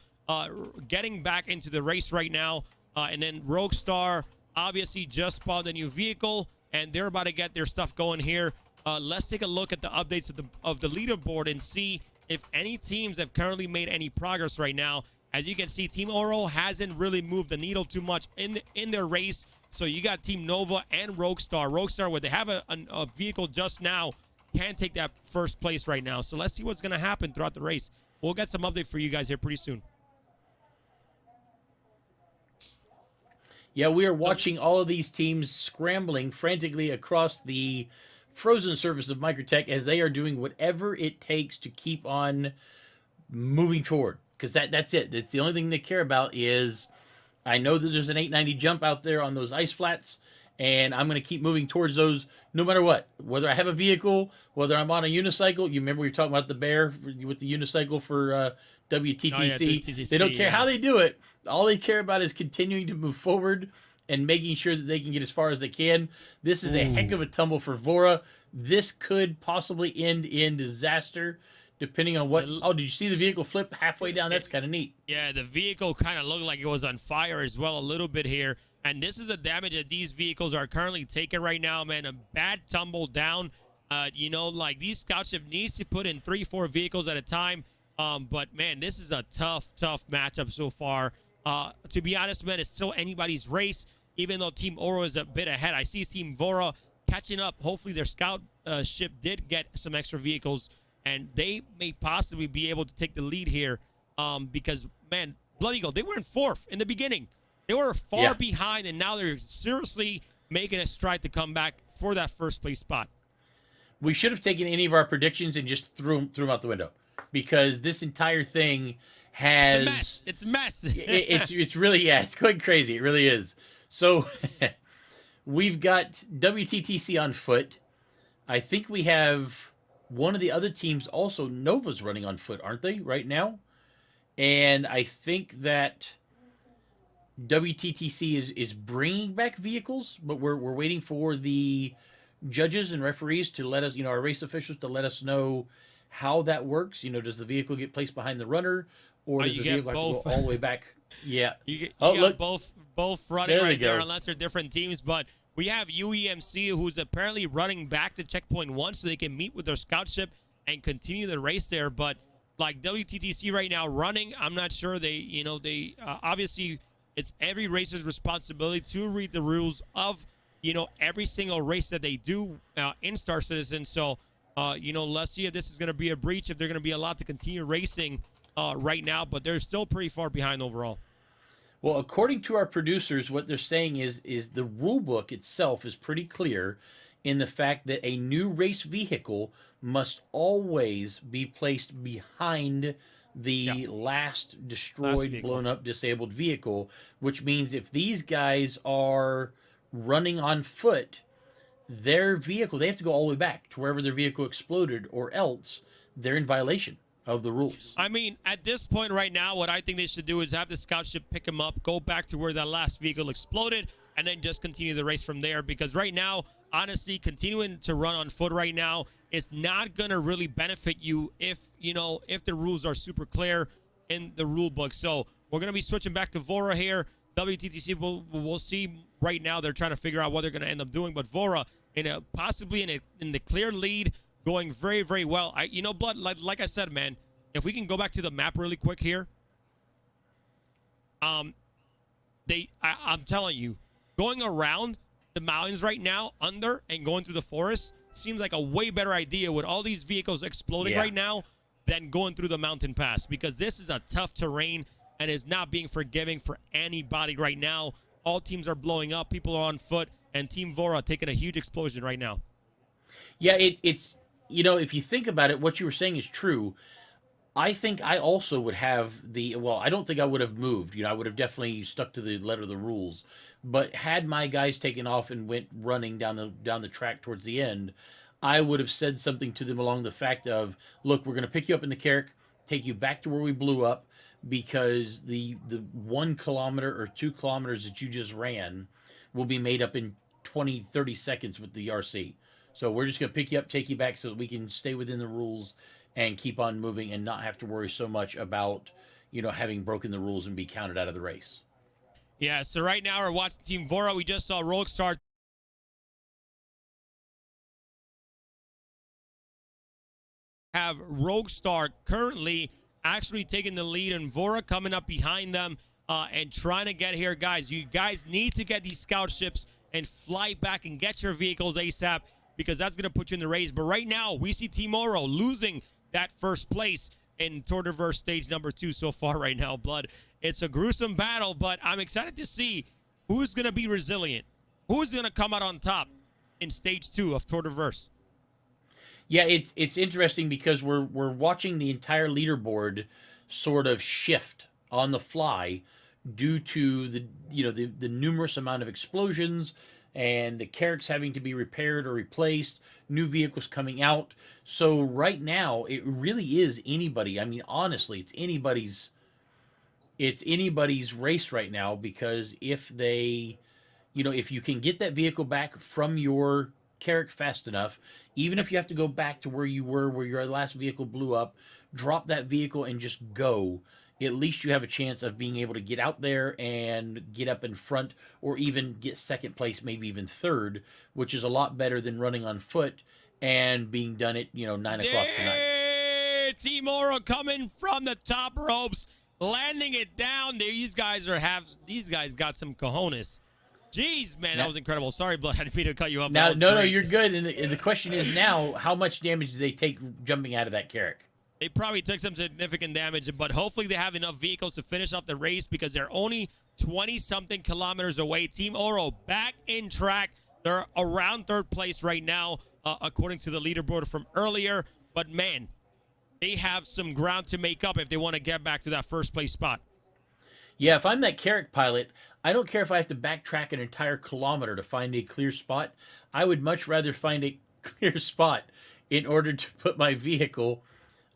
[SPEAKER 1] getting back into the race right now, and then Roguestar obviously just spawned a new vehicle, and they're about to get their stuff going here. Let's take a look at the updates of the leaderboard and see if any teams have currently made any progress right now. As you can see, Team Oro hasn't really moved the needle too much in their race. So you got Team Nova and Roguestar. Roguestar, where they have a vehicle just now, can't take that first place right now. So let's see what's going to happen throughout the race. We'll get some update for you guys here pretty soon.
[SPEAKER 2] Yeah, we are watching all of these teams scrambling frantically across the frozen surface of Microtech as they are doing whatever it takes to keep on moving forward. Because that's it. That's the only thing they care about is, I know that there's an 890 jump out there on those ice flats, and I'm going to keep moving towards those no matter what. Whether I have a vehicle, whether I'm on a unicycle. You remember we were talking about the bear with the unicycle for WTTC.
[SPEAKER 1] Oh, yeah, TTC,
[SPEAKER 2] they don't care how they do it. All they care about is continuing to move forward and making sure that they can get as far as they can. This is a heck of a tumble for Vora. This could possibly end in disaster, depending on what... Oh, did you see the vehicle flip halfway down? That's kind of neat.
[SPEAKER 1] Yeah, the vehicle kind of looked like it was on fire as well a little bit here. And this is the damage that these vehicles are currently taking right now, man. A bad tumble down. These scout ship needs to put in 3-4 vehicles at a time. But, man, this is a tough matchup so far. To be honest, man, it's still anybody's race, even though Team Oro is a bit ahead. I see Team Vora catching up. Hopefully their scout ship did get some extra vehicles, and they may possibly be able to take the lead here because, man, Blood Eagle, they were in 4th in the beginning. They were far behind, and now they're seriously making a stride to come back for that first place spot.
[SPEAKER 2] We should have taken any of our predictions and just threw them out the window. because this entire thing has
[SPEAKER 1] It's a mess.
[SPEAKER 2] it's really, yeah, it's going crazy. It really is. So we've got WTTC on foot. I think we have one of the other teams also. Nova's running on foot, aren't they, right now? And I think that WTTC is bringing back vehicles, but we're waiting for the judges and referees to let us, our race officials to let us know how that works. Does the vehicle get placed behind the runner, or does the vehicle have to go all the way back? Yeah.
[SPEAKER 1] You
[SPEAKER 2] Oh,
[SPEAKER 1] got
[SPEAKER 2] look.
[SPEAKER 1] both running
[SPEAKER 2] There they
[SPEAKER 1] right there,
[SPEAKER 2] go.
[SPEAKER 1] unless they're different teams. But we have UEMC, who's apparently running back to checkpoint 1 so they can meet with their scout ship and continue the race there. But like WTTC right now running, I'm not sure they obviously it's every racer's responsibility to read the rules of every single race that they do in Star Citizen. So let's see if this is going to be a breach, if they're going to be allowed to continue racing right now, but they're still pretty far behind overall.
[SPEAKER 2] Well, according to our producers, what they're saying is the rule book itself is pretty clear in the fact that a new race vehicle must always be placed behind the last destroyed,
[SPEAKER 1] vehicle.
[SPEAKER 2] blown up, disabled vehicle, which means if these guys are running on foot, their vehicle, they have to go all the way back to wherever their vehicle exploded, or else they're in violation of the rules.
[SPEAKER 1] I mean, at this point right now, what I think they should do is have the scout ship pick them up, go back to where that last vehicle exploded, and then just continue the race from there. Because right now, honestly, continuing to run on foot right now is not going to really benefit you if the rules are super clear in the rule book. So we're going to be switching back to Vora here. WTTC, we'll see right now. They're trying to figure out what they're going to end up doing. But Vora, possibly in the clear lead, going very, very well. Blood, like I said, man, if we can go back to the map really quick here. I'm telling you, going around the mountains right now, under and going through the forest, seems like a way better idea with all these vehicles exploding right now than going through the mountain pass, because this is a tough terrain and is not being forgiving for anybody right now. All teams are blowing up. People are on foot, and Team Vora taking a huge explosion right now.
[SPEAKER 2] Yeah, it's if you think about it, what you were saying is true. I think I also would have I don't think I would have moved. I would have definitely stuck to the letter of the rules. But had my guys taken off and went running down the track towards the end, I would have said something to them along the fact of, look, we're going to pick you up in the Carrack, take you back to where we blew up, because the 1 kilometer or 2 kilometers that you just ran will be made up in 20, 30 seconds with the RC. So we're just going to pick you up, take you back so that we can stay within the rules and keep on moving and not have to worry so much about, having broken the rules and be counted out of the race.
[SPEAKER 1] Yeah, so right now we're watching Team Vora. We just saw Roguestar have Roguestar currently actually taking the lead, and Vora coming up behind them and trying to get here. Guys, you guys need to get these scout ships and fly back and get your vehicles ASAP, because that's going to put you in the race. But right now, we see Team Oro losing that first place in Tour de Verse stage number 2 so far right now, Blood. It's a gruesome battle, but I'm excited to see who's going to be resilient. Who's going to come out on top in stage 2 of Tour de Verse.
[SPEAKER 2] Yeah, it's interesting because we're watching the entire leaderboard sort of shift on the fly due to the numerous amount of explosions and the Carracks having to be repaired or replaced, new vehicles coming out. So right now, it really is anybody. I mean, honestly, it's anybody's race right now, because if if you can get that vehicle back from your Carrack fast enough, even if you have to go back to where you were, where your last vehicle blew up, drop that vehicle and just go, at least you have a chance of being able to get out there and get up in front, or even get second place, maybe even third, which is a lot better than running on foot and being done at 9 o'clock tonight.
[SPEAKER 1] Team Oro coming from the top ropes, landing it down. These guys got some cojones. Jeez, man, that was incredible. Sorry, Blood, I didn't mean to cut you up.
[SPEAKER 2] Now, no, you're good. And the question is now, how much damage do they take jumping out of that Carrack?
[SPEAKER 1] They probably took some significant damage, but hopefully they have enough vehicles to finish off the race, because they're only 20-something kilometers away. Team Oro back in track. They're around third place right now, according to the leaderboard from earlier. But, man, they have some ground to make up if they want to get back to that first place spot.
[SPEAKER 2] Yeah, if I'm that Carrack pilot, I don't care if I have to backtrack an entire kilometer to find a clear spot. I would much rather find a clear spot in order to put my vehicle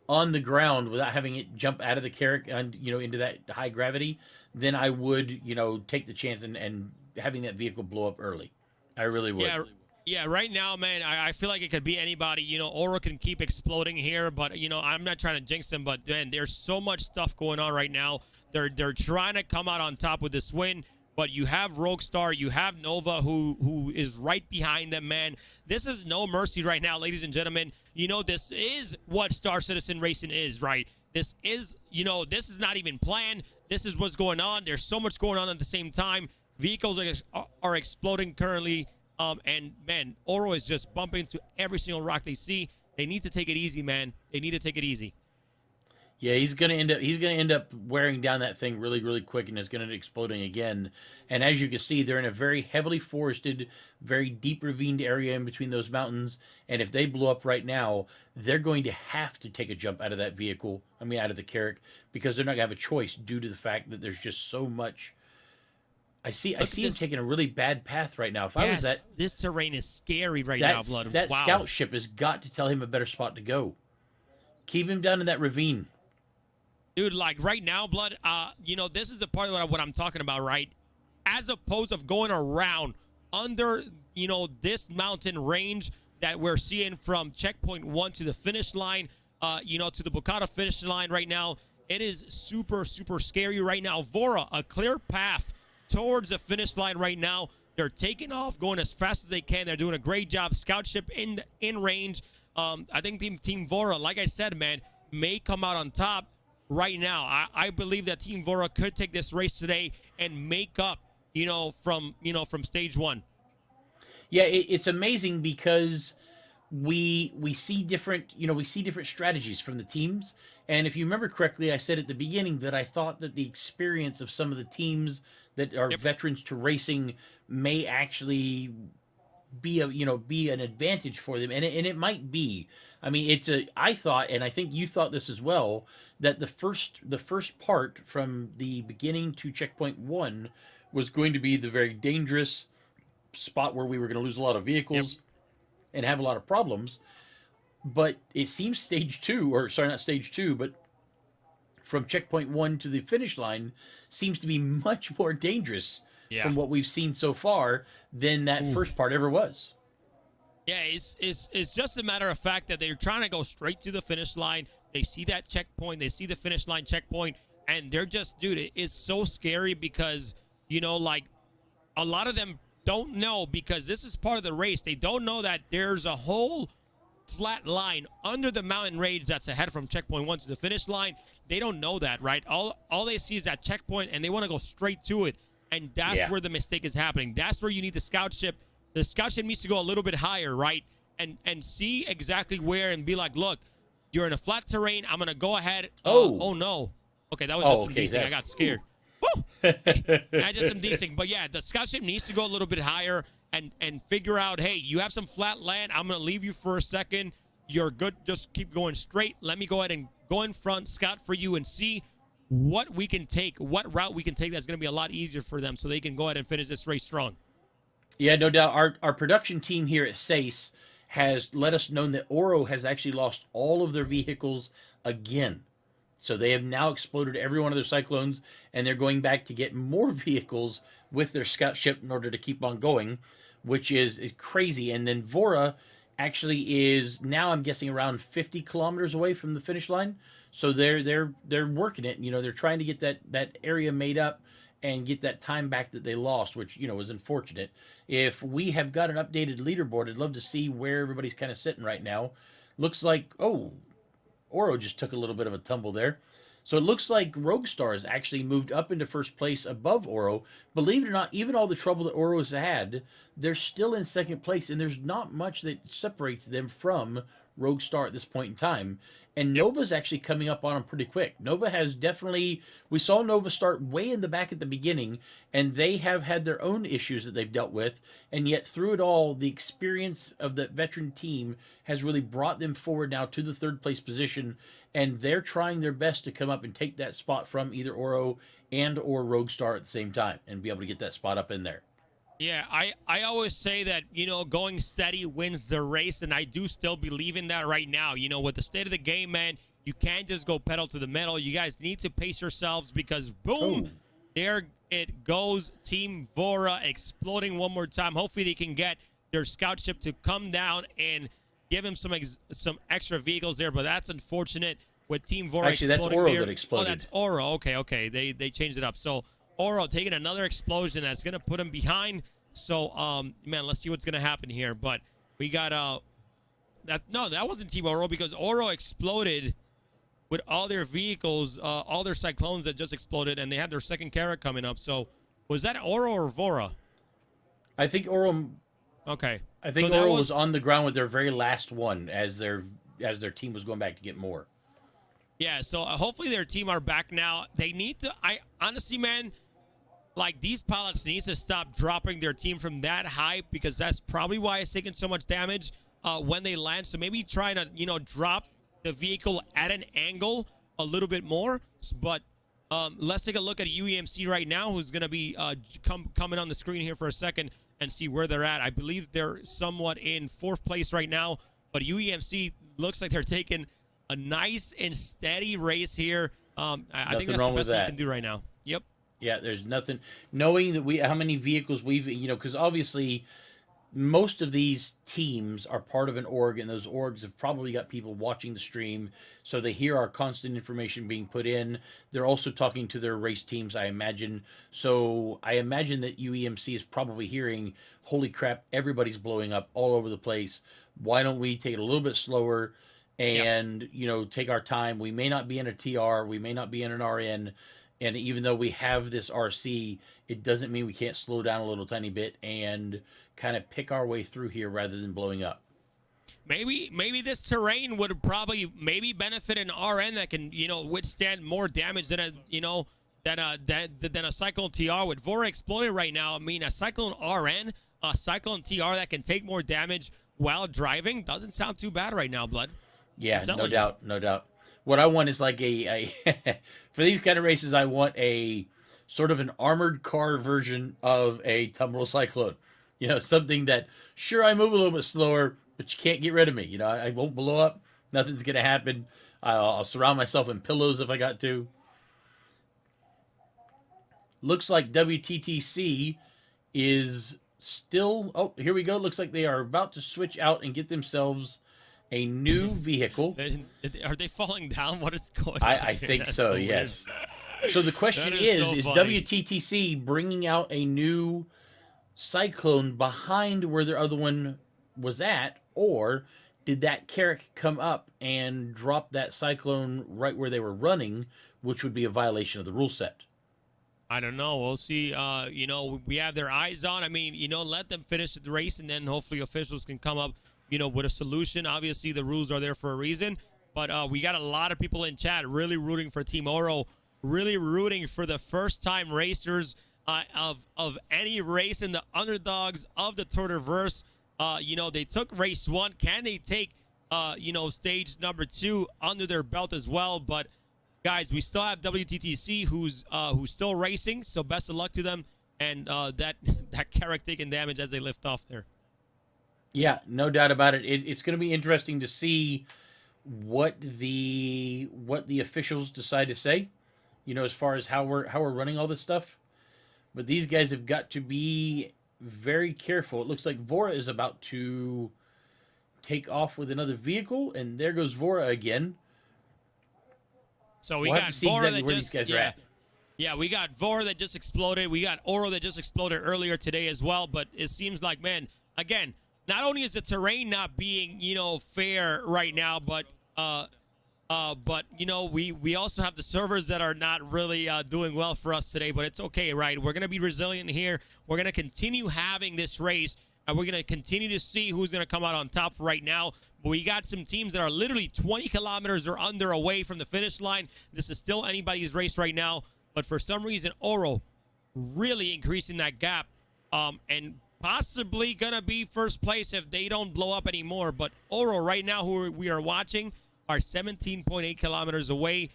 [SPEAKER 2] on the ground without having it jump out of the Carrack and into that high gravity than I would take the chance and having that vehicle blow up early. I really would.
[SPEAKER 1] Yeah, right now, man, I feel like it could be anybody. Oro can keep exploding here, but, I'm not trying to jinx them, but, man, there's so much stuff going on right now. They're trying to come out on top with this win, but you have Roguestar, you have Nova, who is right behind them, man. This is no mercy right now, ladies and gentlemen. This is what Star Citizen Racing is, right? This is, this is not even planned. This is what's going on. There's so much going on at the same time. Vehicles are exploding currently. And man, Oro is just bumping into every single rock they see. They need to take it easy, man. They need to take it easy.
[SPEAKER 2] Yeah, he's gonna end up wearing down that thing really, really quick, and it's gonna end up exploding again. And as you can see, they're in a very heavily forested, very deep ravined area in between those mountains. And if they blow up right now, they're going to have to take a jump out of that vehicle. out of the Carrack, because they're not gonna have a choice due to the fact that there's just so much. I see him taking a really bad path right now. If I was that,
[SPEAKER 1] this terrain is scary right now, Blood.
[SPEAKER 2] That scout ship has got to tell him a better spot to go. Keep him down in that ravine.
[SPEAKER 1] Dude, like right now, Blood, this is a part of what I'm talking about, right? As opposed of going around under, this mountain range that we're seeing from checkpoint 1 to the finish line, to the Bocata finish line right now. It is super, super scary right now. Vora, a clear path towards the finish line right now. They're taking off, going as fast as they can. They're doing a great job. Scout ship in range. I think Team Vora, like I said, man, may come out on top right now. I believe that Team Vora could take this race today and make up, from stage 1.
[SPEAKER 2] Yeah, it's amazing because we see different strategies from the teams. And if you remember correctly, I said at the beginning that I thought that the experience of some of the teams that are veterans to racing may actually be an advantage for them, and it might be. I mean, I thought, and I think you thought this as well, that the first part from the beginning to checkpoint 1 was going to be the very dangerous spot where we were going to lose a lot of vehicles and have a lot of problems. But it seems stage 2, or sorry, not stage 2, but from checkpoint 1 to the finish line seems to be much more dangerous from what we've seen so far than that first part ever was.
[SPEAKER 1] Yeah, it's just a matter of fact that they're trying to go straight to the finish line. They see that checkpoint, they see the finish line checkpoint, and they're just, dude, it's so scary because, like, a lot of them don't know, because this is part of the race. They don't know that there's a whole flat line under the mountain range that's ahead from checkpoint 1 to the finish line. They don't know that, right? All they see is that checkpoint, and they want to go straight to it, and that's where the mistake is happening. That's where you need the scout ship. The scout ship needs to go a little bit higher, right? And see exactly where, and be like, look, you're in a flat terrain. I'm gonna go ahead. Oh no. Okay, that was just some decing. I got scared. Woo! I just some decing. But yeah, the scout ship needs to go a little bit higher and figure out, hey, you have some flat land. I'm gonna leave you for a second. You're good. Just keep going straight. Let me go ahead and go in front, scout for you, and see what we can take, what route we can take that's going to be a lot easier for them, so they can go ahead and finish this race strong.
[SPEAKER 2] Yeah, no doubt. Our production team here at SACE has let us know that Oro has actually lost all of their vehicles again. So they have now exploded every one of their Cyclones, and they're going back to get more vehicles with their scout ship in order to keep on going, which is crazy. And then Vora actually is now, I'm guessing, around 50 kilometers away from the finish line. So they're working it. They're trying to get that area made up and get that time back that they lost, which was unfortunate. If we have got an updated leaderboard, I'd love to see where everybody's kind of sitting right now. Looks like Oro just took a little bit of a tumble there. So it looks like Roguestar has actually moved up into first place above Oro. Believe it or not, even all the trouble that Oro has had, they're still in second place, and there's not much that separates them from Roguestar at this point in time. And Nova's actually coming up on them pretty quick. Nova has definitely, we saw Nova start way in the back at the beginning, and they have had their own issues that they've dealt with. And yet, through it all, the experience of the veteran team has really brought them forward now to the third place position. And they're trying their best to come up and take that spot from either Oro and or Rogue Star at the same time and be able to get that spot up in there.
[SPEAKER 1] Yeah, I always say that, going steady wins the race, and I do still believe in that right now. With the state of the game, man, you can't just go pedal to the metal. You guys need to pace yourselves because, boom, there it goes. Team Vora exploding one more time. Hopefully they can get their scout ship to come down and give him some extra vehicles there, but that's unfortunate with Team Vora
[SPEAKER 2] Actually, that's
[SPEAKER 1] exploding
[SPEAKER 2] Oro
[SPEAKER 1] there.
[SPEAKER 2] that exploded.
[SPEAKER 1] Oh, that's Oro. Okay. They changed it up. So Oro taking another explosion that's going to put him behind. So, man, let's see what's going to happen here. But we got that wasn't Team Oro because Oro exploded with all their vehicles, all their Cyclones that just exploded, and they had their second carrot coming up. So, was that Oro or Vora?
[SPEAKER 2] I think Oro.
[SPEAKER 1] Okay.
[SPEAKER 2] I think
[SPEAKER 1] So
[SPEAKER 2] Oro was on the ground with their very last one as their team was going back to get more.
[SPEAKER 1] Yeah, so hopefully their team are back now. They need to, honestly, man, like these pilots needs to stop dropping their team from that high because that's probably why it's taking so much damage when they land. So maybe try to, drop the vehicle at an angle a little bit more. But let's take a look at UEMC right now, who's going to be coming on the screen here for a second and see where they're at. I believe they're somewhat in 4th place right now, but UEMC looks like they're taking a nice and steady race here. I think that's the best we can do right now. Yep.
[SPEAKER 2] Yeah, there's nothing. Knowing that how many vehicles we've, because obviously most of these teams are part of an org, and those orgs have probably got people watching the stream, so they hear our constant information being put in. They're also talking to their race teams, I imagine. So I imagine that UEMC is probably hearing, holy crap, everybody's blowing up all over the place. Why don't we take it a little bit slower and, take our time? We may not be in a TR, we may not be in an RN, and even though we have this RC, it doesn't mean we can't slow down a little tiny bit and kind of pick our way through here rather than blowing up.
[SPEAKER 1] Maybe this terrain would probably benefit an RN that can, withstand more damage than a Cyclone TR. With Vora exploding right now, I mean, a Cyclone RN, a Cyclone TR that can take more damage while driving doesn't sound too bad right now, Blood.
[SPEAKER 2] Yeah, no doubt. What I want is like a for these kind of races, I want a sort of an armored car version of a Tumbril Cyclone. Something that, sure, I move a little bit slower, but you can't get rid of me. I won't blow up. Nothing's going to happen. I'll surround myself in pillows if I got to. Looks like WTTC is still... Oh, here we go. Looks like they are about to switch out and get themselves a new vehicle.
[SPEAKER 1] Are they falling down? What is going on?
[SPEAKER 2] I think so, yes. So the question is WTTC bringing out a new Cyclone behind where their other one was at, or did that Carrack come up and drop that Cyclone right where they were running, which would be a violation of the rule set?
[SPEAKER 1] I don't know. We'll see. We have their eyes on. I mean, let them finish the race, and then hopefully officials can come up, with a solution. Obviously, the rules are there for a reason, but we got a lot of people in chat really rooting for Team Oro, really rooting for the first-time racers of any race in the underdogs of the Tourverse. They took race 1. Can they take, stage number 2 under their belt as well? But guys, we still have WTTC who's still racing. So best of luck to them. And that Carrack taking damage as they lift off there.
[SPEAKER 2] Yeah, no doubt about it. It's going to be interesting to see what the officials decide to say. As far as how we're running all this stuff. But these guys have got to be very careful. It looks like Vora is about to take off with another vehicle, and there goes Vora again.
[SPEAKER 1] So we'll got Vora that just, we got Vora that just exploded. We got Oro that just exploded earlier today as well. But it seems like, man, again, not only is the terrain not being, fair right now, but we also have the servers that are not really doing well for us today, but it's okay, right? We're going to be resilient here. We're going to continue having this race, and we're going to continue to see who's going to come out on top right now. But we got some teams that are literally 20 kilometers or under away from the finish line. This is still anybody's race right now. But for some reason, Oro really increasing that gap, and possibly going to be first place if they don't blow up anymore. But Oro right now, who we are watching, are 17.8 kilometers away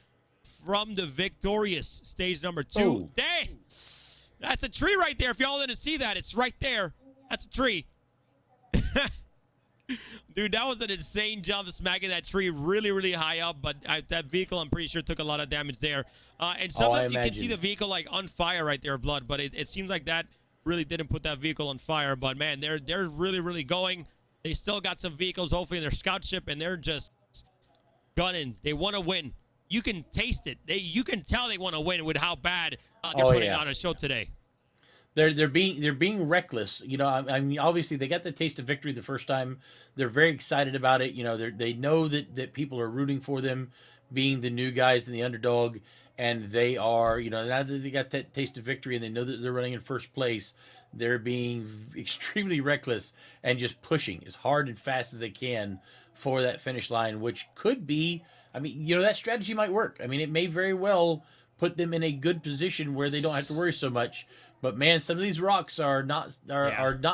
[SPEAKER 1] from the victorious stage number 2.
[SPEAKER 2] Oh.
[SPEAKER 1] Dang! That's a tree right there. If y'all didn't see that, it's right there. That's a tree. Dude, that was an insane jump, smacking that tree really, really high up. But that vehicle, I'm pretty sure, took a lot of damage there. And sometimes you can see the vehicle like on fire right there, Blood. But it seems like that really didn't put that vehicle on fire. But man, they're really, really going. They still got some vehicles, hopefully, in their scout ship, and they're just gunning. They want to win. You can taste it. You can tell they want to win with how bad they're putting on a show today.
[SPEAKER 2] They're being reckless. You know, I mean, obviously they got the taste of victory the first time. They're very excited about it. You know, they know that people are rooting for them, being the new guys and the underdog, and they are, you know, now that they got that taste of victory and they know that they're running in first place, they're being extremely reckless and just pushing as hard and fast as they can for that finish line, which could be, I mean, you know, that strategy might work. I mean, it may very well put them in a good position where they don't have to worry so much. But man, some of these rocks are not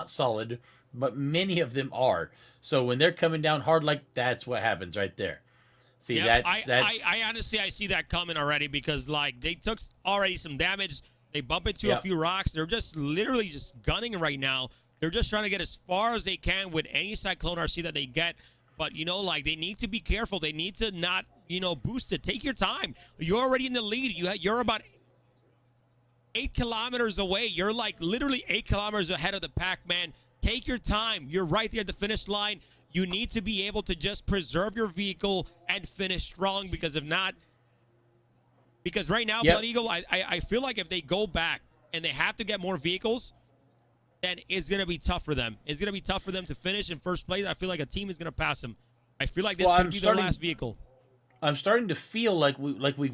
[SPEAKER 2] solid, but many of them are. So when they're coming down hard, like that's what happens right there. See,
[SPEAKER 1] yep,
[SPEAKER 2] that's
[SPEAKER 1] I honestly I see that coming already, because like they took already some damage. They bump into a few rocks. They're just literally just gunning right now. They're just trying to get as far as they can with any Cyclone RC that they get. But, you know, like, they need to be careful. They need to not, you know, boost it. Take your time. You're already in the lead. You're about 8 kilometers away. You're, like, literally 8 kilometers ahead of the pack, man. Take your time. You're right there at the finish line. You need to be able to just preserve your vehicle and finish strong, because if not, because right now, Blood Eagle, I feel like if they go back and they have to get more vehicles, then it's going to be tough for them. It's going to be tough for them to finish in first place. I feel like a team is going to pass them. I feel like this could be their last vehicle.
[SPEAKER 2] I'm starting to feel like we're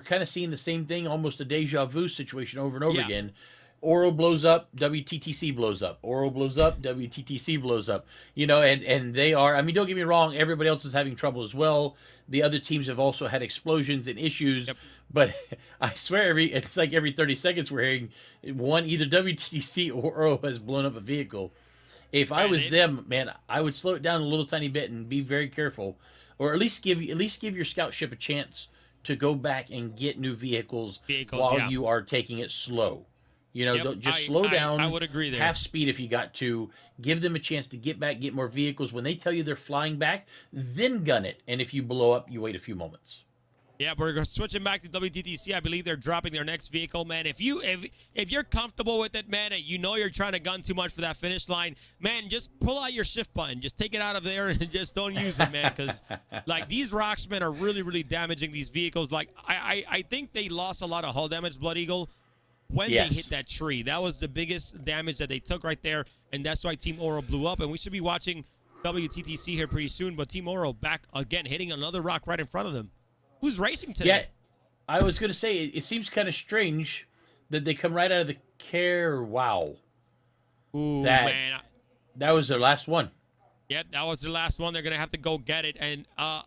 [SPEAKER 2] kind of seeing the same thing, almost a deja vu situation over and over again. Oro blows up, WTTC blows up. Oro blows up, WTTC blows up. You know, and they are, I mean, don't get me wrong, everybody else is having trouble as well. The other teams have also had explosions and issues. But I swear it's like every 30 seconds we're hearing one, either WTTC or Oro has blown up a vehicle. If I was them, man, I would slow it down a little tiny bit and be very careful, or at least give your scout ship a chance to go back and get new vehicles while you are taking it slow. You know, just slow down.
[SPEAKER 1] I would agree there.
[SPEAKER 2] Half speed if you got to. Give them a chance to get back, get more vehicles. When they tell you they're flying back, then gun it. And if you blow up, you wait a few moments.
[SPEAKER 1] Yeah, we're switching back to WTTC. I believe they're dropping their next vehicle, man. If you're comfortable with it, man, and you know you're trying to gun too much for that finish line, man, just pull out your shift button. Just take it out of there and just don't use it, man, because like these rocks, man, are really, really damaging these vehicles. Like I think they lost a lot of hull damage, Blood Eagle, when they hit that tree. That was the biggest damage that they took right there, and that's why Team Oro blew up. And we should be watching WTTC here pretty soon, but Team Oro back again, hitting another rock right in front of them. Who's racing today?
[SPEAKER 2] Yeah, I was going to say, it seems kind of strange that they come right out of the Wow.
[SPEAKER 1] Ooh, man.
[SPEAKER 2] That was their last one.
[SPEAKER 1] Yep, that was their last one. They're going to have to go get it. And,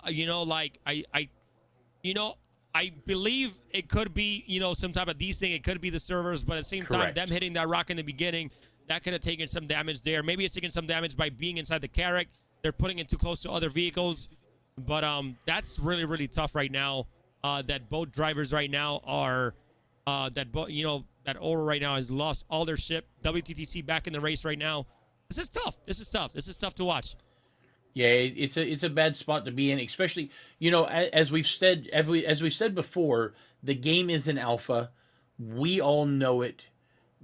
[SPEAKER 1] you know, like, I believe it could be, you know, some type of desync. It could be the servers, but at the same time, them hitting that rock in the beginning, that could have taken some damage there. Maybe it's taken some damage by being inside the Carrack. They're putting it too close to other vehicles. But that's really, really tough right now. That both drivers right now are that Oro right now has lost all their ship. WTTC back in the race right now. This is tough. This is tough to watch.
[SPEAKER 2] Yeah, it's a bad spot to be in, especially, you know, as we've said before, the game is an alpha. We all know it.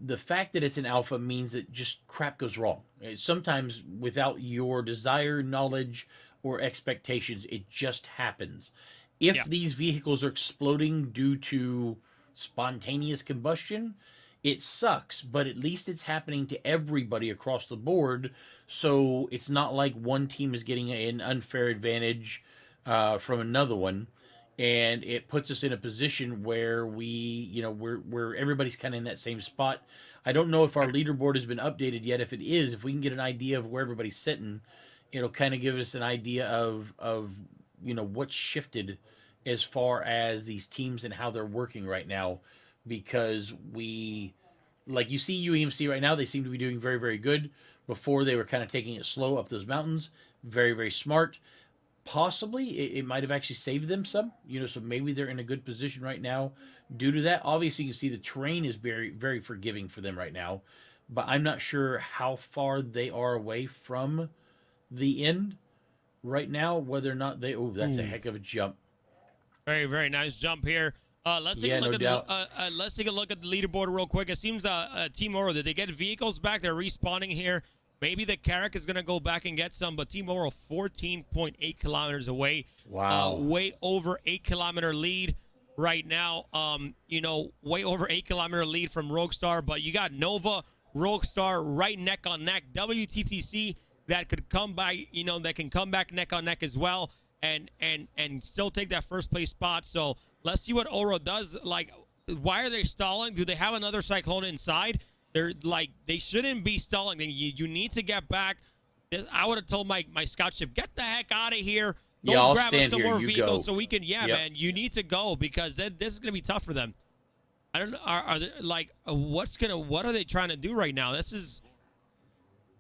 [SPEAKER 2] The fact that it's an alpha means that just crap goes wrong. Sometimes without your desire, knowledge, or expectations, it just happens. If these vehicles are exploding due to spontaneous combustion, it sucks, but at least it's happening to everybody across the board, so it's not like one team is getting an unfair advantage from another one. and it puts us in a position where we're everybody's kind of in that same spot. I don't know if our leaderboard has been updated yet. If it is, if we can get an idea of where everybody's sitting, it'll kind of give us an idea of what's shifted as far as these teams and how they're working right now. Because like you see UEMC right now, they seem to be doing very, very good. Before they were kind of taking it slow up those mountains. Very, very smart. Possibly it might have actually saved them some, so maybe they're in a good position right now due to that. Obviously, you can see the terrain is very, very forgiving for them right now, but I'm not sure how far they are away from the end right now, whether or not that's a heck of a jump.
[SPEAKER 1] Very, very nice jump here. Let's take a look let's take a look at the leaderboard real quick. It seems Team Oro, did they get vehicles back? They're respawning here. Maybe the Carrack is going to go back and get some, but Team Oro 14.8 kilometers away.
[SPEAKER 2] Wow.
[SPEAKER 1] Way over 8-kilometer lead right now. Way over 8-kilometer lead from Roguestar, but you got Nova, Roguestar right neck on neck. WTTC that could come by, that can come back neck on neck as well and still take that first place spot. So let's see what Oro does. Like, why are they stalling? Do they have another Cyclone inside? They shouldn't be stalling. You need to get back. I would have told my scout ship, get the heck out of here. Go grab us some more vehicles so we can. Yeah, man, you need to go because this is gonna be tough for them. I don't know. Are they what are they trying to do right now? This is,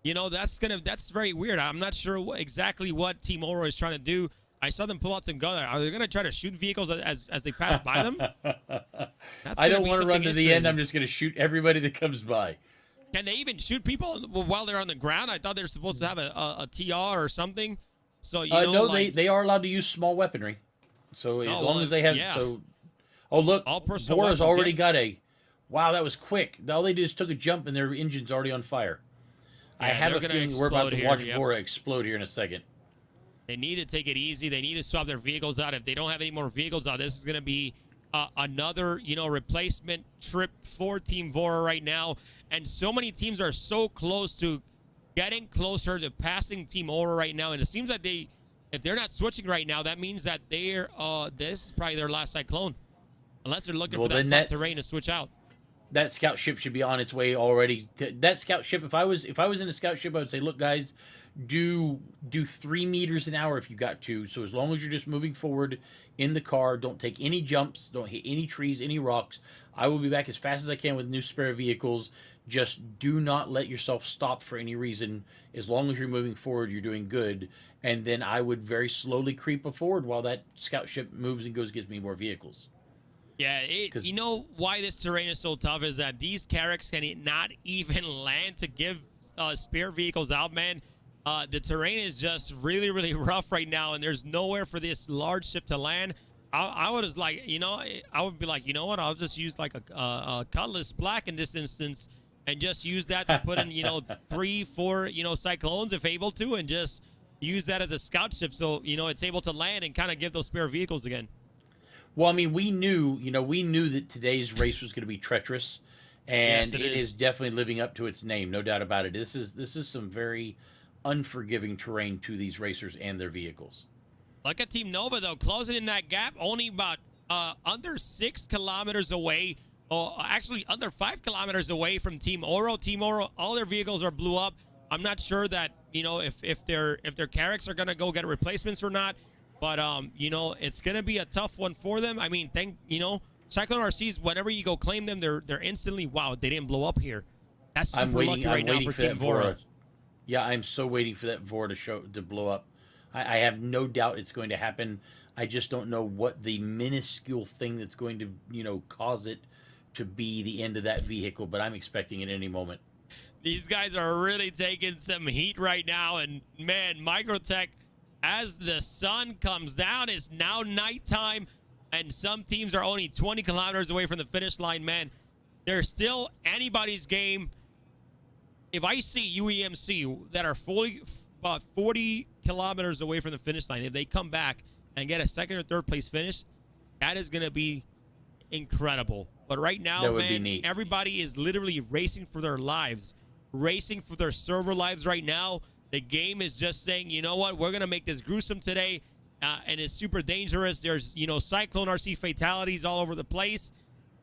[SPEAKER 1] that's very weird. I'm not sure exactly what Team Oro is trying to do. I saw them pull out some gun. Are they going to try to shoot vehicles as they pass by them?
[SPEAKER 2] I don't want to run to the end. I'm just going to shoot everybody that comes by.
[SPEAKER 1] Can they even shoot people while they're on the ground? I thought they were supposed to have a TR or something. So
[SPEAKER 2] no, they are allowed to use small weaponry. So as long as they have look, Bora's already got a. Wow, that was quick. All they did is took a jump and their engine's already on fire. I have a feeling we're about to watch Bora explode here in a second.
[SPEAKER 1] They need to take it easy. They need to swap their vehicles out. If they don't have any more vehicles out, this is going to be another, replacement trip for Team Vora right now. And so many teams are so close to getting closer to passing Team Oro right now. And it seems like if they're not switching right now, that means that this is probably their last Cyclone. Unless they're looking for that flat terrain to switch out.
[SPEAKER 2] That scout ship should be on its way already. That scout ship, if I was in a scout ship, I would say, look, guys, do 3 meters an hour if you got to. So as long as you're just moving forward in the car, don't take any jumps, don't hit any trees, any rocks. I will be back as fast as I can with new spare vehicles. Just do not let yourself stop for any reason. As long as you're moving forward, you're doing good. And then I would very slowly creep forward while that scout ship moves and gives me more vehicles.
[SPEAKER 1] Yeah, you know why this terrain is so tough is that these Carracks can not even land to give spare vehicles out, man. The terrain is just really, really rough right now, and there's nowhere for this large ship to land. I would like, I would be like, you know what? I'll just use like a Cutlass Black in this instance, and just use that to put in, 3, 4, Cyclones if able to, and just use that as a scout ship, so it's able to land and kind of give those spare vehicles again.
[SPEAKER 2] Well, I mean, we knew that today's race was going to be treacherous, and
[SPEAKER 1] yes,
[SPEAKER 2] it is definitely living up to its name, no doubt about it. This is some very unforgiving terrain to these racers and their vehicles.
[SPEAKER 1] Look at Team Nova, though, closing in that gap, only about under 6 kilometers away, or actually under 5 kilometers away from Team Oro. Team Oro, all their vehicles are blew up. I'm not sure that, if their Carracks are going to go get replacements or not. But, it's going to be a tough one for them. I mean, Cyclone RCs, whenever you go claim them, they're instantly, wow, they didn't blow up here. That's super lucky right now for Team Vora.
[SPEAKER 2] Yeah, I'm so waiting for that Vora to blow up. I have no doubt it's going to happen. I just don't know what the minuscule thing that's going to, cause it to be the end of that vehicle, but I'm expecting it any moment.
[SPEAKER 1] These guys are really taking some heat right now, and, man, Microtech, as the sun comes down, it's now nighttime, and some teams are only 20 kilometers away from the finish line, man. There's still anybody's game. If I see UEMC that are about 40 kilometers away from the finish line, if they come back and get a second or third place finish, that is going to be incredible. But right now,
[SPEAKER 2] that would be neat.
[SPEAKER 1] Everybody is literally racing for their lives, racing for their server lives right now. The game is just saying, you know what, we're going to make this gruesome today, and it's super dangerous. There's, Cyclone RC fatalities all over the place.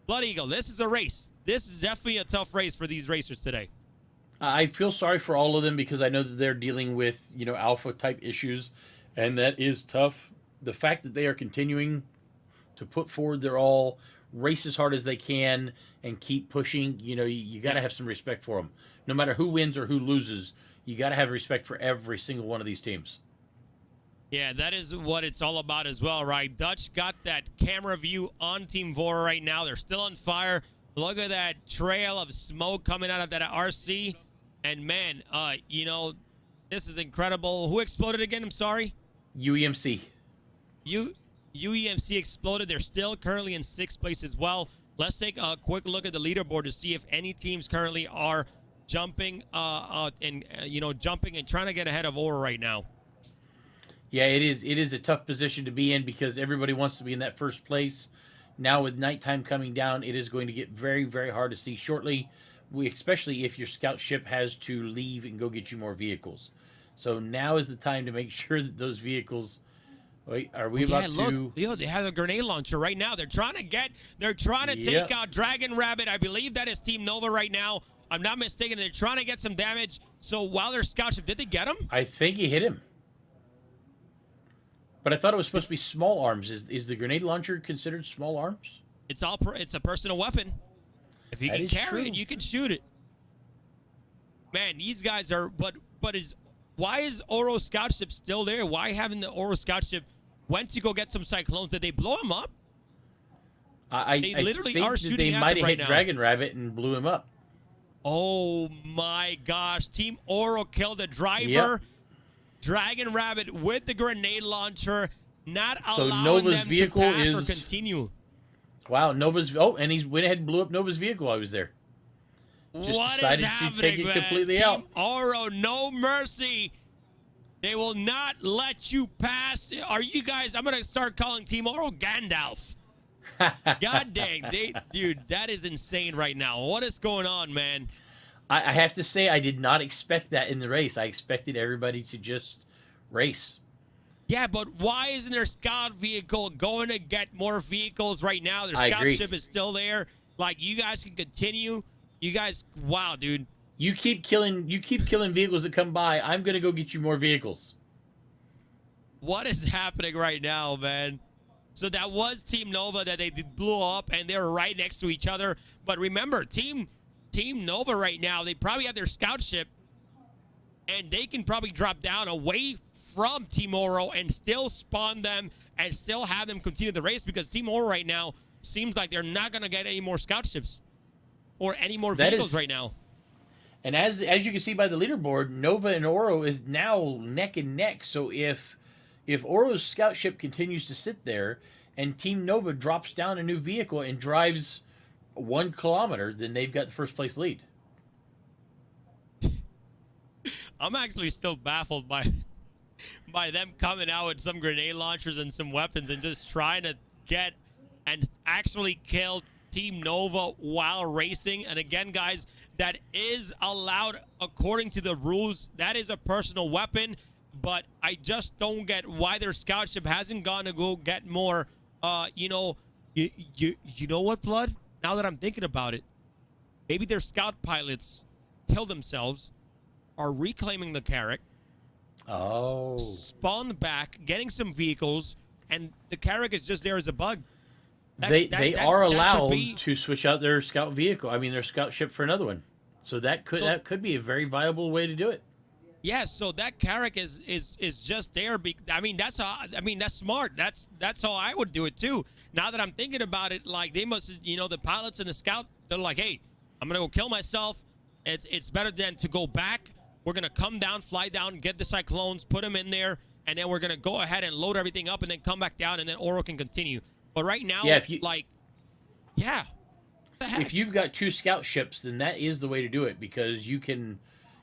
[SPEAKER 1] Blood Eagle, this is a race. This is definitely a tough race for these racers today.
[SPEAKER 2] I feel sorry for all of them because I know that they're dealing with, alpha type issues, and that is tough. The fact that they are continuing to put forward their all, race as hard as they can, and keep pushing, you got to have some respect for them. No matter who wins or who loses, you got to have respect for every single one of these teams.
[SPEAKER 1] Yeah, that is what it's all about as well, right? Dutch got that camera view on Team Vora right now. They're still on fire. Look at that trail of smoke coming out of that RC. And, man, this is incredible. Who exploded again? I'm sorry?
[SPEAKER 2] UEMC.
[SPEAKER 1] UEMC exploded. They're still currently in 6th place as well. Let's take a quick look at the leaderboard to see if any teams currently are jumping jumping and trying to get ahead of Oro right now.
[SPEAKER 2] Yeah, it is a tough position to be in because everybody wants to be in that first place. Now with nighttime coming down, it is going to get very, very hard to see shortly, especially if your scout ship has to leave and go get you more vehicles. So now is the time to make sure that those vehicles... Wait, are we about to...
[SPEAKER 1] Look, they have a grenade launcher right now. They're trying to take out Dragon Rabbit. I believe that is Team Nova right now. I'm not mistaken. They're trying to get some damage. So while their scout ship, did they get him?
[SPEAKER 2] I think he hit him. But I thought it was supposed to be small arms. Is the grenade launcher considered small arms?
[SPEAKER 1] It's a personal weapon. If you can carry it, you can shoot it. Man, these guys are. Why is Oro scout ship still there? Why haven't the Oro scout ship went to go get some cyclones? Did they blow him up?
[SPEAKER 2] They literally are shooting. They might have hit Dragon Rabbit and blew him up.
[SPEAKER 1] Oh my gosh! Team Oro killed the driver.
[SPEAKER 2] Yep.
[SPEAKER 1] Dragon Rabbit with the grenade launcher, not allowing
[SPEAKER 2] Nova's
[SPEAKER 1] them
[SPEAKER 2] vehicle
[SPEAKER 1] to pass or continue.
[SPEAKER 2] Wow, Nova's... Oh, and he went ahead and blew up Nova's vehicle while I was there.
[SPEAKER 1] What
[SPEAKER 2] decided
[SPEAKER 1] is happening,
[SPEAKER 2] to take it
[SPEAKER 1] man?
[SPEAKER 2] completely
[SPEAKER 1] Team
[SPEAKER 2] out.
[SPEAKER 1] Oro, no mercy. They will not let you pass. Are you guys... I'm going to start calling Team Oro Gandalf. God dang. Dude, that is insane right now. What is going on, man?
[SPEAKER 2] I have to say, I did not expect that in the race. I expected everybody to just race.
[SPEAKER 1] Yeah, but why isn't their scout vehicle going to get more vehicles right now? Their scout ship is still there. Like, you guys can continue. You guys, wow, dude.
[SPEAKER 2] You keep killing vehicles that come by. I'm going to go get you more vehicles.
[SPEAKER 1] What is happening right now, man? So that was Team Nova that they blew up, and they were right next to each other. But remember, Team Nova right now, they probably have their scout ship, and they can probably drop down away from Team Oro and still spawn them and still have them continue the race, because Team Oro right now seems like they're not going to get any more scout ships or any more vehicles right now.
[SPEAKER 2] And as you can see by the leaderboard, Nova and Oro is now neck and neck. So if Oro's scout ship continues to sit there and Team Nova drops down a new vehicle and drives 1 kilometer, then they've got the first place lead.
[SPEAKER 1] I'm actually still baffled by them coming out with some grenade launchers and some weapons and just trying to get and actually kill Team Nova while racing. And again, guys, that is allowed according to the rules. That is a personal weapon, but I just don't get why their scout ship hasn't gone to go get more. You know what, Blood? Now that I'm thinking about it, maybe their scout pilots killed themselves, are reclaiming the Carrack.
[SPEAKER 2] Oh.
[SPEAKER 1] Spawn back, getting some vehicles, and the Carrack is just there as a bug.
[SPEAKER 2] They are allowed to switch out their scout vehicle. I mean, their scout ship for another one. So that could be a very viable way to do it.
[SPEAKER 1] Yeah, so that Carrack is just there. That's smart. That's how I would do it too. Now that I'm thinking about it, like they must, the pilots and the scout, they're like, hey, I'm gonna go kill myself. It's better than to go back. We're gonna come down, fly down, get the cyclones, put them in there, and then we're gonna go ahead and load everything up, and then come back down, and then Oro can continue. But right now,
[SPEAKER 2] If you've got 2 scout ships, then that is the way to do it, because you can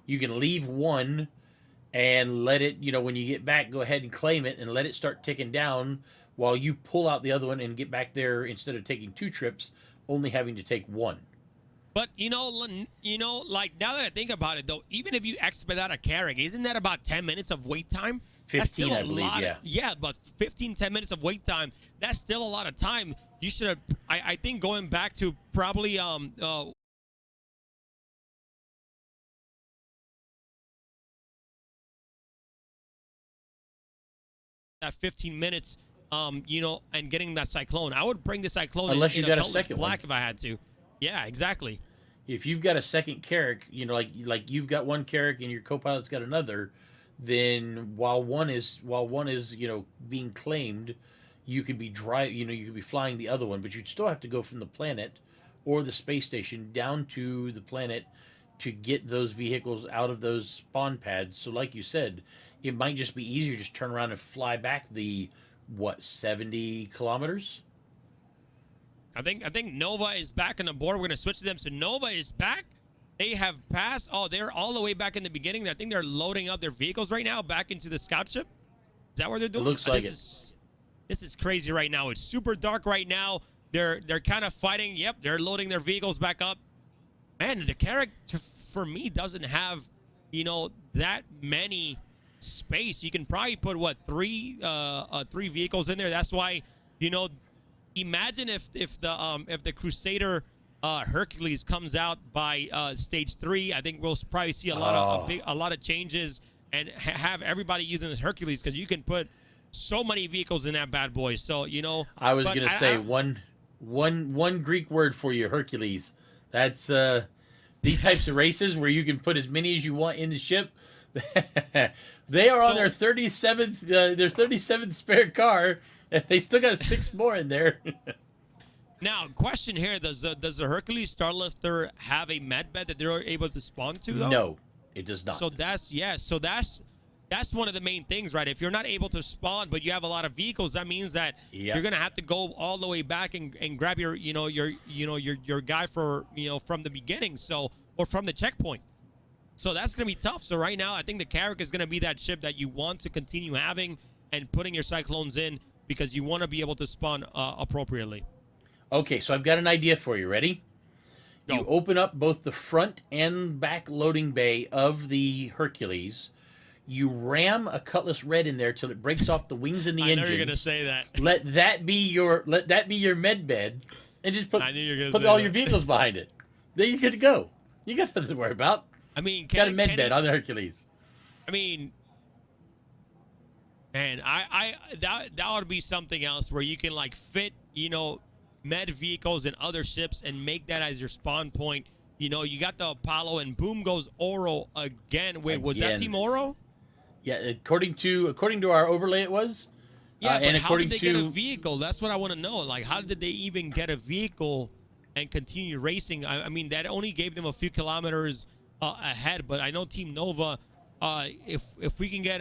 [SPEAKER 2] leave one and let it, when you get back, go ahead and claim it and let it start ticking down while you pull out the other one and get back there instead of taking 2 trips, only having to take 1.
[SPEAKER 1] But, like, now that I think about it, though, even if you expedite a Carrack, isn't that about 10 minutes of wait time? That's still
[SPEAKER 2] 15, I
[SPEAKER 1] a
[SPEAKER 2] believe,
[SPEAKER 1] lot.
[SPEAKER 2] yeah.
[SPEAKER 1] Yeah, but 15, 10 minutes of wait time, that's still a lot of time. You should have, I think going back to probably that 15 minutes, you know, and getting that Cyclone. I would bring the Cyclone
[SPEAKER 2] Unless
[SPEAKER 1] in
[SPEAKER 2] you got a
[SPEAKER 1] Cutlass
[SPEAKER 2] second
[SPEAKER 1] Black
[SPEAKER 2] one.
[SPEAKER 1] if I had to. Yeah, exactly.
[SPEAKER 2] If you've got a second Carrack, you know, like you've got one Carrack and your co-pilot's got another, then while one is you know being claimed, you could be you could be flying the other one, but you'd still have to go from the planet or the space station down to the planet to get those vehicles out of those spawn pads. So like you said, it might just be easier to just turn around and fly back the 70 kilometers.
[SPEAKER 1] I think Nova is back on the board. We're gonna switch to them. So Nova is back. They have passed. Oh, they're all the way back in the beginning. I think they're loading up their vehicles right now back into the scout ship. Is that what they're doing?
[SPEAKER 2] It looks like
[SPEAKER 1] this is crazy right now. It's super dark right now. They're kind of fighting. Yep, they're loading their vehicles back up. Man, the character for me doesn't have, you know, that many space. You can probably put what three vehicles in there. That's why, you know, imagine if the Crusader Hercules comes out by stage 3. I think we'll probably see a lot of changes and have everybody using this Hercules, because you can put so many vehicles in that bad boy. So, you know,
[SPEAKER 2] I was gonna say one Greek word for you, Hercules. That's these types of races where you can put as many as you want in the ship. They are on their 37th spare car, and they still got 6 more in there.
[SPEAKER 1] Now, question here: Does the Hercules Starlifter have a med bed that they're able to spawn to? Though?
[SPEAKER 2] No, it does not.
[SPEAKER 1] So that's one of the main things, right? If you're not able to spawn, but you have a lot of vehicles, that means that you're gonna have to go all the way back and grab your guy for, you know, from the beginning, so, or from the checkpoint. So that's gonna be tough. So right now, I think the Carrack is gonna be that ship that you want to continue having and putting your Cyclones in, because you want to be able to spawn appropriately.
[SPEAKER 2] Okay, so I've got an idea for you. Ready?
[SPEAKER 1] Go.
[SPEAKER 2] You open up both the front and back loading bay of the Hercules. You ram a Cutlass Red in there till it breaks off the wings and the engines.
[SPEAKER 1] I know you're gonna say that.
[SPEAKER 2] Let that be your med bed, and just put
[SPEAKER 1] say
[SPEAKER 2] all
[SPEAKER 1] that.
[SPEAKER 2] your vehicles behind it. Then you're good to go. You got nothing to worry about.
[SPEAKER 1] I mean,
[SPEAKER 2] Got a med bed on the Hercules.
[SPEAKER 1] I mean, man, that would be something else where you can like fit, you know, med vehicles and other ships and make that as your spawn point. You know, you got the Apollo, and boom goes Oro again. Wait, was that Team Oro?
[SPEAKER 2] Yeah, according to our overlay, it was.
[SPEAKER 1] Yeah, but
[SPEAKER 2] and
[SPEAKER 1] how did
[SPEAKER 2] according
[SPEAKER 1] they
[SPEAKER 2] to
[SPEAKER 1] get a vehicle? That's what I want to know. Like, how did they even get a vehicle and continue racing? I mean, that only gave them a few kilometers ahead. But I know Team Nova. If we can get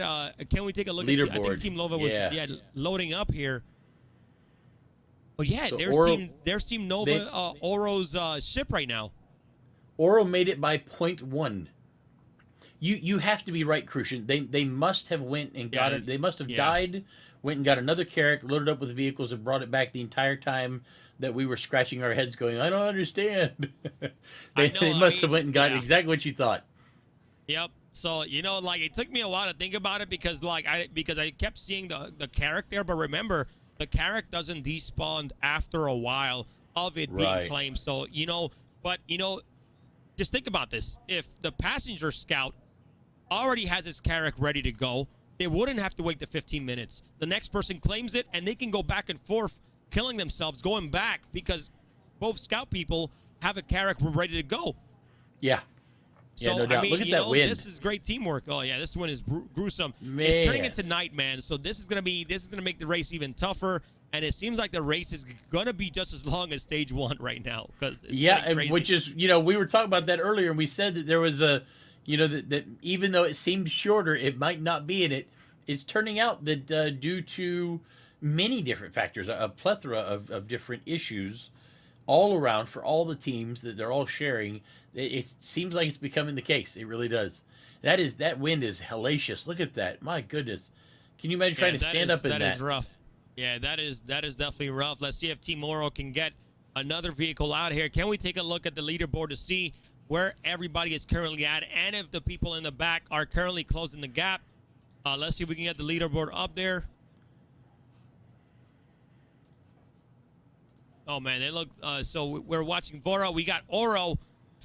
[SPEAKER 1] can we take a look
[SPEAKER 2] leaderboard.
[SPEAKER 1] at? I think Team Nova was loading up here. But yeah,
[SPEAKER 2] So
[SPEAKER 1] there's Team Nova Oro's ship right now.
[SPEAKER 2] Oro made it by 0.1. You have to be right, Crucian. They must have went and got it. They must have died, went and got another Carrack, loaded up with vehicles, and brought it back the entire time that we were scratching our heads going, I don't understand. They must have went and got exactly what you thought.
[SPEAKER 1] Yep. So, you know, like, it took me a while to think about it because I kept seeing the Carrack there. But remember, the Carrack doesn't despawn after a while of it being claimed. So, you know, but, you know, just think about this. If the passenger scout already has his Carrack ready to go, they wouldn't have to wait the 15 minutes. The next person claims it, and they can go back and forth, killing themselves, going back, because both scout people have a Carrack ready to go.
[SPEAKER 2] Yeah.
[SPEAKER 1] So,
[SPEAKER 2] no doubt.
[SPEAKER 1] I mean,
[SPEAKER 2] look at that wind.
[SPEAKER 1] This is great teamwork. Oh, yeah, this one is gruesome.
[SPEAKER 2] Man.
[SPEAKER 1] It's turning into night, man. So this is gonna make the race even tougher. And it seems like the race is gonna be just as long as stage 1 right now.
[SPEAKER 2] Which is, you know, we were talking about that earlier, and we said that there was a, you know, that even though it seemed shorter, it might not be in it. It's turning out that due to many different factors, a plethora of different issues all around for all the teams that they're all sharing, it seems like it's becoming the case. It really does. That wind is hellacious. Look at that. My goodness. Can you imagine trying to stand up in that?
[SPEAKER 1] That is rough. Yeah, that is definitely rough. Let's see if Team Oro can get another vehicle out here. Can we take a look at the leaderboard to see where everybody is currently at, and if the people in the back are currently closing the gap? Let's see if we can get the leaderboard up there. Oh, man, they look... so we're watching Vora. We got Oro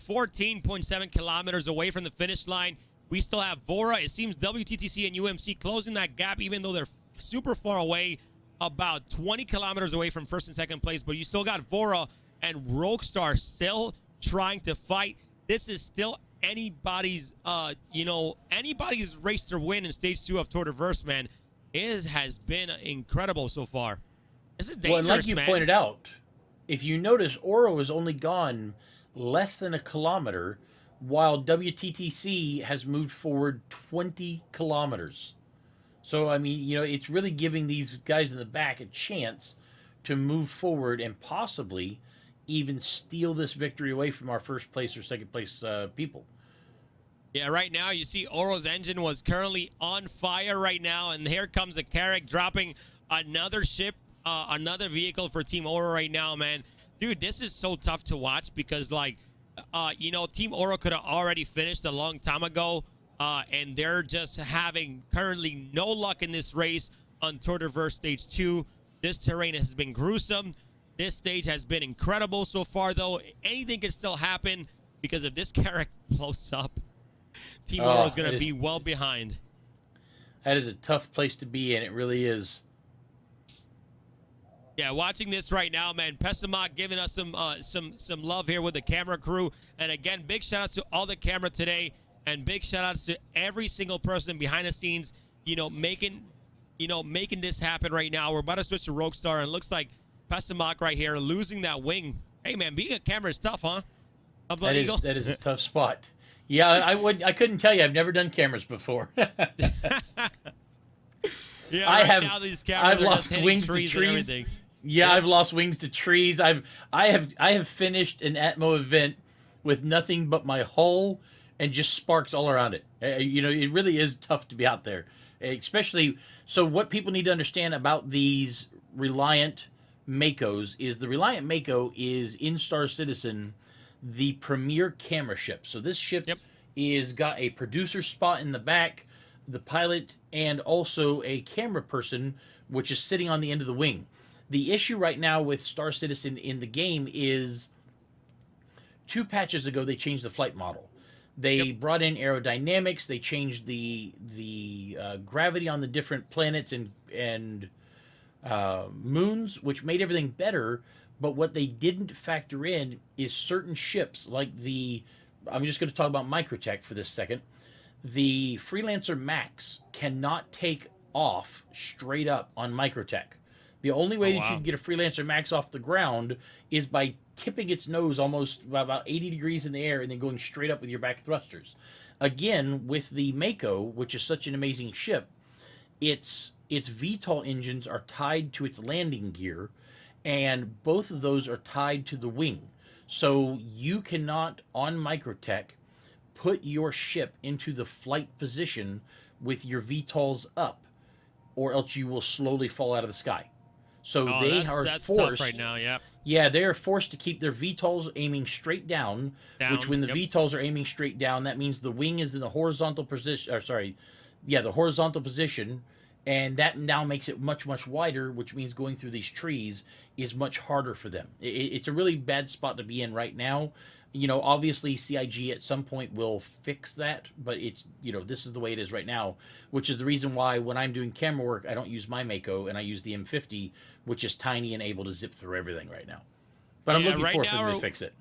[SPEAKER 1] 14.7 kilometers away from the finish line. We still have Vora. It seems WTTC and UMC closing that gap, even though they're super far away, about 20 kilometers away from first and second place. But you still got Vora and Rockstar still trying to fight. This is still anybody's, anybody's race to win in stage 2 of Tour de Verse, man. It has been incredible so far. This is dangerous,
[SPEAKER 2] well, and like you
[SPEAKER 1] man.
[SPEAKER 2] pointed out, if you notice, Oro has only gone less than a kilometer, while WTTC has moved forward 20 kilometers. So, I mean, it's really giving these guys in the back a chance to move forward and possibly even steal this victory away from our first place or second place people.
[SPEAKER 1] Yeah, right now you see Oro's engine was currently on fire right now, and here comes a Carrack dropping another ship, another vehicle for Team Oro right now, man. Dude, this is so tough to watch because, like, Team Oro could have already finished a long time ago, and they're just having currently no luck in this race on Tour de Verse Stage 2. This terrain has been gruesome. This stage has been incredible so far, though. Anything can still happen because if this Carrack blows up, Team Oro is going to be well behind.
[SPEAKER 2] That is a tough place to be in. It really is.
[SPEAKER 1] Yeah, watching this right now, man. Pessamak giving us some love here with the camera crew. And again, big shout outs to all the camera today, and big shout outs to every single person behind the scenes, making this happen right now. We're about to switch to Rockstar, and it looks like Pessamak right here losing that wing. Hey, man, being a camera is tough, huh?
[SPEAKER 2] That is a tough spot. Yeah, I couldn't tell you. I've never done cameras before.
[SPEAKER 1] Yeah, now these cameras
[SPEAKER 2] I've
[SPEAKER 1] are
[SPEAKER 2] lost
[SPEAKER 1] just
[SPEAKER 2] wings to
[SPEAKER 1] trees
[SPEAKER 2] trees.
[SPEAKER 1] and everything.
[SPEAKER 2] Yeah, I've lost wings to trees. I have finished an Atmo event with nothing but my hull and just sparks all around it. It really is tough to be out there, especially. So what people need to understand about these Reliant Makos is the Reliant Mako is in Star Citizen the premier camera ship. So this ship is got a producer spot in the back, the pilot, and also a camera person, which is sitting on the end of the wing. The issue right now with Star Citizen in the game is 2 patches ago they changed the flight model. They brought in aerodynamics. They changed the gravity on the different planets and moons, which made everything better. But what they didn't factor in is certain ships like I'm just going to talk about Microtech for this second. The Freelancer Max cannot take off straight up on Microtech. The only way that you can get a Freelancer Max off the ground is by tipping its nose almost about 80 degrees in the air and then going straight up with your back thrusters. Again, with the Mako, which is such an amazing ship, its VTOL engines are tied to its landing gear, and both of those are tied to the wing. So you cannot, on Microtech, put your ship into the flight position with your VTOLs up, or else you will slowly fall out of the sky. So they are
[SPEAKER 1] that's
[SPEAKER 2] forced
[SPEAKER 1] tough right now. Yeah.
[SPEAKER 2] Yeah, they are forced to keep their VTOLs aiming straight down. Which, when the VTOLs are aiming straight down, that means the wing is in the horizontal position. The horizontal position, and that now makes it much, much wider, which means going through these trees is much harder for them. It's a really bad spot to be in right now. Obviously CIG at some point will fix that, but it's, this is the way it is right now, which is the reason why when I'm doing camera work, I don't use my Mako and I use the M50, which is tiny and able to zip through everything right now. But I'm looking forward for them to fix it.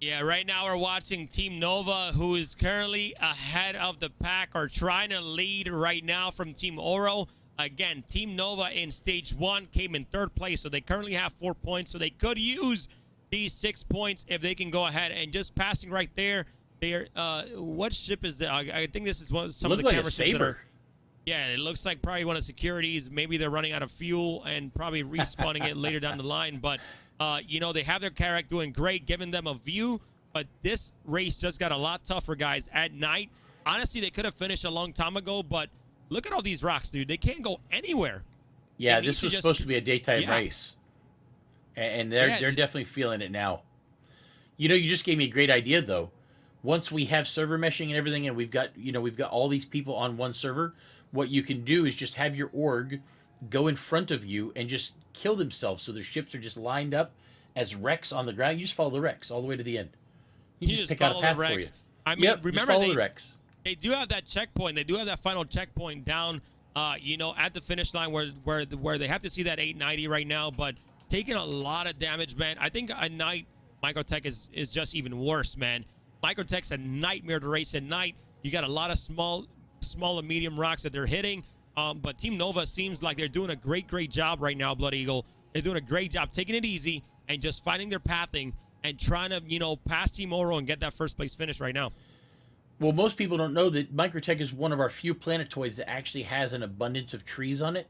[SPEAKER 1] Yeah, right now we're watching Team Nova, who is currently ahead of the pack, or trying to lead right now from Team Oro. Again, Team Nova in stage 1 came in 3rd place, so they currently have 4 points, so they could use these 6 points if they can go ahead. And just passing right there, they're what ship is that? I think this is some of the camera ships that are. Yeah, it looks like probably one of securities. Maybe they're running out of fuel and probably respawning it later down the line. But they have their Carrack doing great, giving them a view. But this race just got a lot tougher, guys. At night, honestly, they could have finished a long time ago. But look at all these rocks, dude. They can't go anywhere.
[SPEAKER 2] Yeah, this was supposed to be a daytime race. And they're definitely feeling it now. You just gave me a great idea, though. Once we have server meshing and everything, and we've got all these people on one server, what you can do is just have your org go in front of you and just kill themselves. So their ships are just lined up as wrecks on the ground. You just follow the wrecks all the way to the end. You just pick out a path for you.
[SPEAKER 1] I mean,
[SPEAKER 2] Yep, just
[SPEAKER 1] remember
[SPEAKER 2] follow the wrecks.
[SPEAKER 1] they do have that checkpoint. They do have that final checkpoint down, you know, at the finish line where they have to see that 890 right now. But taking a lot of damage, man. I think at night Microtech is just even worse, man. Microtech's a nightmare to race at night. You got a lot of small and medium rocks that they're hitting. But Team Nova seems like they're doing a great job right now, Blood Eagle. They're doing a great job taking it easy and just finding their pathing and trying to, you know, pass Team Oro and get that first place finish right now.
[SPEAKER 2] Well, most people don't know that Microtech is one of our few planetoids that actually has an abundance of trees on it.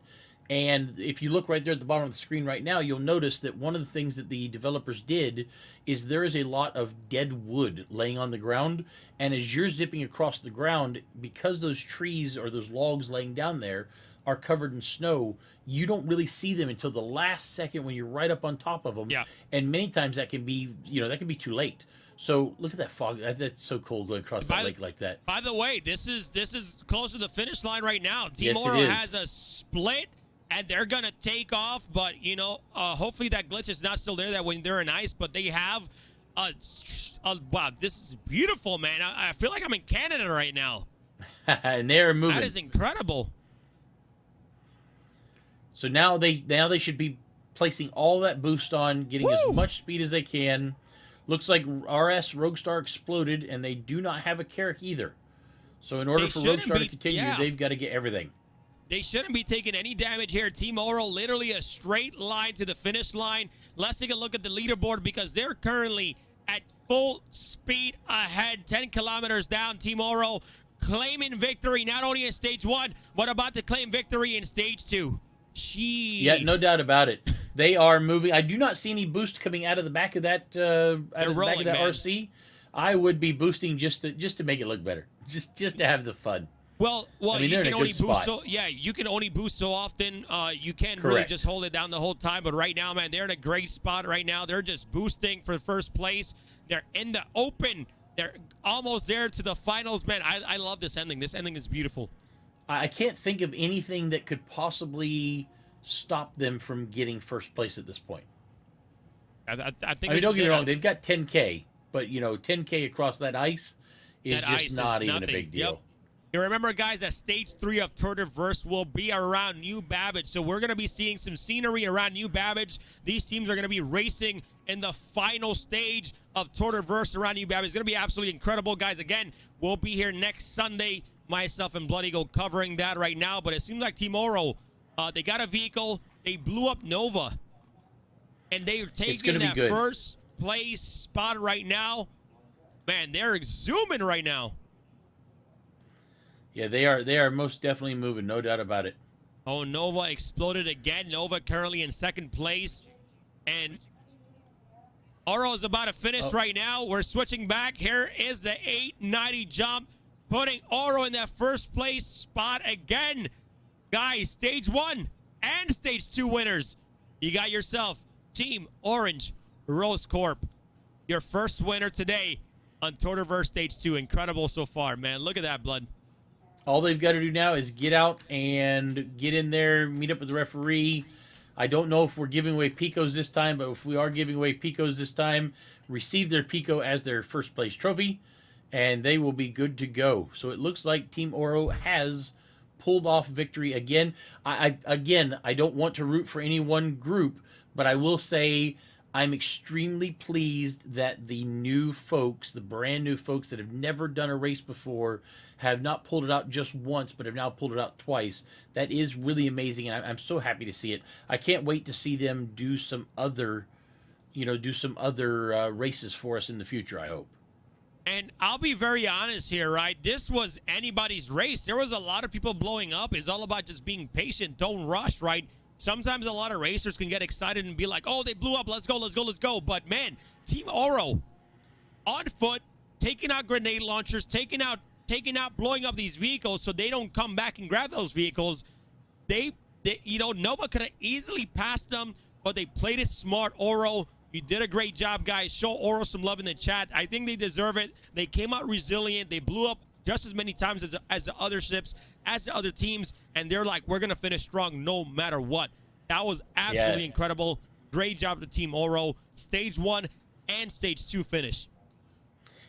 [SPEAKER 2] And if you look right there at the bottom of the screen right now, you'll notice that one of the things that the developers did is there is a lot of dead wood laying on the ground. And as you're zipping across the ground, because those trees or those logs laying down there are covered in snow, you don't really see them until the last second when you're right up on top of them.
[SPEAKER 1] Yeah.
[SPEAKER 2] And many times that can be, you know, that can be too late. So look at that fog. That's so cool going across that lake like that.
[SPEAKER 1] By the way, this is close to the finish line right now. Team
[SPEAKER 2] Yes, it
[SPEAKER 1] Oro
[SPEAKER 2] is.
[SPEAKER 1] has a split, and they're gonna take off. But you know, hopefully that glitch is not still there. That when they're in ice, but they have wow, this is beautiful, man. I feel like I'm in Canada right now.
[SPEAKER 2] And they're moving.
[SPEAKER 1] That is incredible.
[SPEAKER 2] So now they should be placing all that boost on, getting as much speed as they can. Looks like RS Roguestar exploded, and they do not have a Carrack either. So in order
[SPEAKER 1] They
[SPEAKER 2] for
[SPEAKER 1] shouldn't
[SPEAKER 2] Roguestar to
[SPEAKER 1] be-
[SPEAKER 2] continue,
[SPEAKER 1] yeah.
[SPEAKER 2] they've got to get everything.
[SPEAKER 1] They shouldn't be taking any damage here. Team Oro, literally a straight line to the finish line. Let's take a look at the leaderboard because they're currently at full speed ahead, 10 kilometers down. Team Oro claiming victory not only in stage 1, but about to claim victory in stage 2.
[SPEAKER 2] Yeah, no doubt about it. They are moving. I do not see any boost coming out of the back of that
[SPEAKER 1] rolling, man.
[SPEAKER 2] RC. I would be boosting just to make it look better, just to have the fun.
[SPEAKER 1] Well,
[SPEAKER 2] I mean,
[SPEAKER 1] you
[SPEAKER 2] they're in
[SPEAKER 1] can
[SPEAKER 2] a
[SPEAKER 1] only
[SPEAKER 2] good
[SPEAKER 1] boost
[SPEAKER 2] spot.
[SPEAKER 1] you can only boost so often. You can't really
[SPEAKER 2] Correct.
[SPEAKER 1] just hold it down the whole time. But right now, man, they're in a great spot right now. They're just boosting for first place. They're in the open. They're almost there to the finals, man. I love this ending. This ending is beautiful.
[SPEAKER 2] I can't think of anything that could possibly stop them from getting first place at this point.
[SPEAKER 1] I think.
[SPEAKER 2] I mean,
[SPEAKER 1] this
[SPEAKER 2] don't
[SPEAKER 1] is
[SPEAKER 2] get me
[SPEAKER 1] it.
[SPEAKER 2] wrong, they've got 10K, but you know, 10K across that ice is
[SPEAKER 1] That
[SPEAKER 2] just
[SPEAKER 1] ice is
[SPEAKER 2] not even a
[SPEAKER 1] nothing.
[SPEAKER 2] big deal.
[SPEAKER 1] Yep. You remember, guys, that stage 3 of Turtleverse will be around New Babbage. So we're going to be seeing some scenery around New Babbage. These teams are going to be racing in the final stage of Turtleverse around New Babbage. It's going to be absolutely incredible, guys. Again, we'll be here next Sunday, myself and Blood Eagle covering that right now. But it seems like Team Oro, they got a vehicle. They blew up Nova. And they're taking
[SPEAKER 2] gonna be
[SPEAKER 1] that
[SPEAKER 2] good.
[SPEAKER 1] first place spot right now. Man, they're zooming right now.
[SPEAKER 2] Yeah, they are most definitely moving, no doubt about it.
[SPEAKER 1] Oh, Nova exploded again. Nova currently in second place. And Oro is about to finish right now. We're switching back. Here is the 890 jump, putting Oro in that first place spot again. Guys, stage 1 and stage 2 winners. You got yourself Team Orange Rose Corp. Your first winner today on Turtleverse stage 2. Incredible so far, man. Look at that, Blood.
[SPEAKER 2] All they've got to do now is get out and get in there, meet up with the referee. I don't know if we're giving away Picos this time, but if we are giving away Picos this time, receive their Pico as their first place trophy, and they will be good to go. So it looks like Team Oro has pulled off victory again. I don't want to root for any one group, but I will say I'm extremely pleased that the new folks, the brand new folks that have never done a race before, have not pulled it out just once, but have now pulled it out twice. That is really amazing, and I'm so happy to see it. I can't wait to see them do some other, races for us in the future, I hope.
[SPEAKER 1] And I'll be very honest here, right? This was anybody's race. There was a lot of people blowing up. It's all about just being patient. Don't rush, right? Sometimes a lot of racers can get excited and be like, oh, they blew up. Let's go, let's go, let's go. But, man, Team Oro on foot, taking out grenade launchers, taking out, blowing up these vehicles so they don't come back and grab those vehicles. They Nova could have easily passed them, but they played it smart. Oro, you did a great job, guys. Show Oro some love in the chat. I think they deserve it. They came out resilient. They blew up just as many times as the other ships, as the other teams, and they're like, we're gonna finish strong no matter what. That was absolutely incredible. Great job to Team Oro. Stage 1 and Stage 2 finish.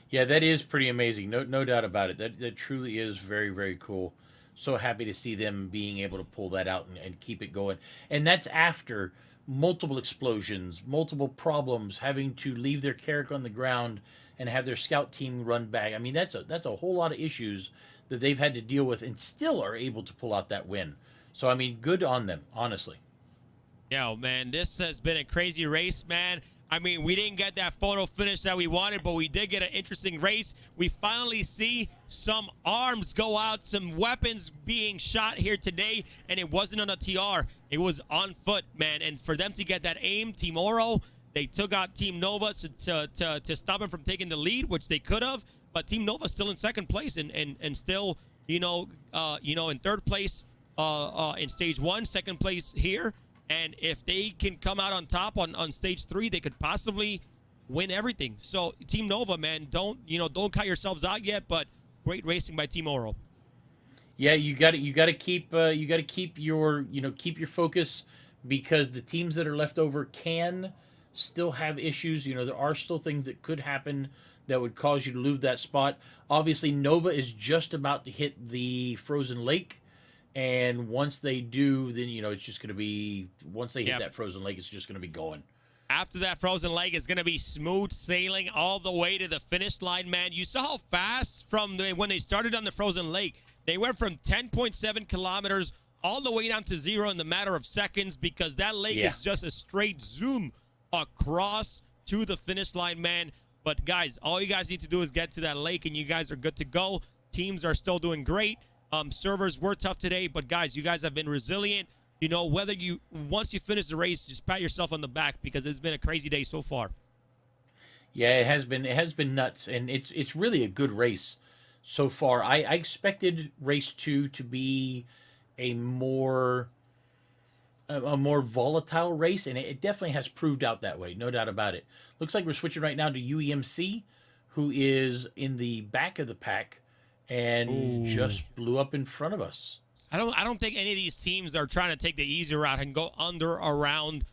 [SPEAKER 2] Yeah, that is pretty amazing. No doubt about it. That truly is very, very cool. So happy to see them being able to pull that out and keep it going. And that's after multiple explosions, multiple problems, having to leave their Carrack on the ground and have their scout team run back. I mean, that's a whole lot of issues that they've had to deal with and still are able to pull out that win. So, I mean, good on them, honestly.
[SPEAKER 1] Yeah, man, this has been a crazy race, man. I mean, we didn't get that photo finish that we wanted, but we did get an interesting race. We finally see some arms go out, some weapons being shot here today, and it wasn't on a TR. It was on foot, man. And for them to get that aim, Team Oro, they took out Team Nova to stop him from taking the lead, which they could have. But Team Nova's still in second place and still, in third place in Stage 1, second place here. And if they can come out on top on Stage 3, they could possibly win everything. So Team Nova, man, don't count yourselves out yet, but great racing by Team Oro.
[SPEAKER 2] Yeah, you got to keep your focus, because the teams that are left over can still have issues. There are still things that could happen that would cause you to lose that spot. Obviously, Nova is just about to hit the frozen lake. And once they do, then, it's just going to be, once they hit that frozen lake, it's just going to be going.
[SPEAKER 1] After that frozen lake, it's going to be smooth sailing all the way to the finish line, man. You saw how fast when they started on the frozen lake, they went from 10.7 kilometers all the way down to 0 in the matter of seconds, because that lake is just a straight zoom across to the finish line, man. But, guys, all you guys need to do is get to that lake, and you guys are good to go. Teams are still doing great. Servers were tough today, but guys, you guys have been resilient. Once you finish the race, just pat yourself on the back, because it's been a crazy day so far.
[SPEAKER 2] Yeah, it has been nuts, and it's really a good race so far. I expected race 2 to be a more volatile race, and it definitely has proved out that way, no doubt about it. Looks like we're switching right now to UEMC, who is in the back of the pack and just blew up in front of us.
[SPEAKER 1] I don't think any of these teams are trying to take the easy route and go under and around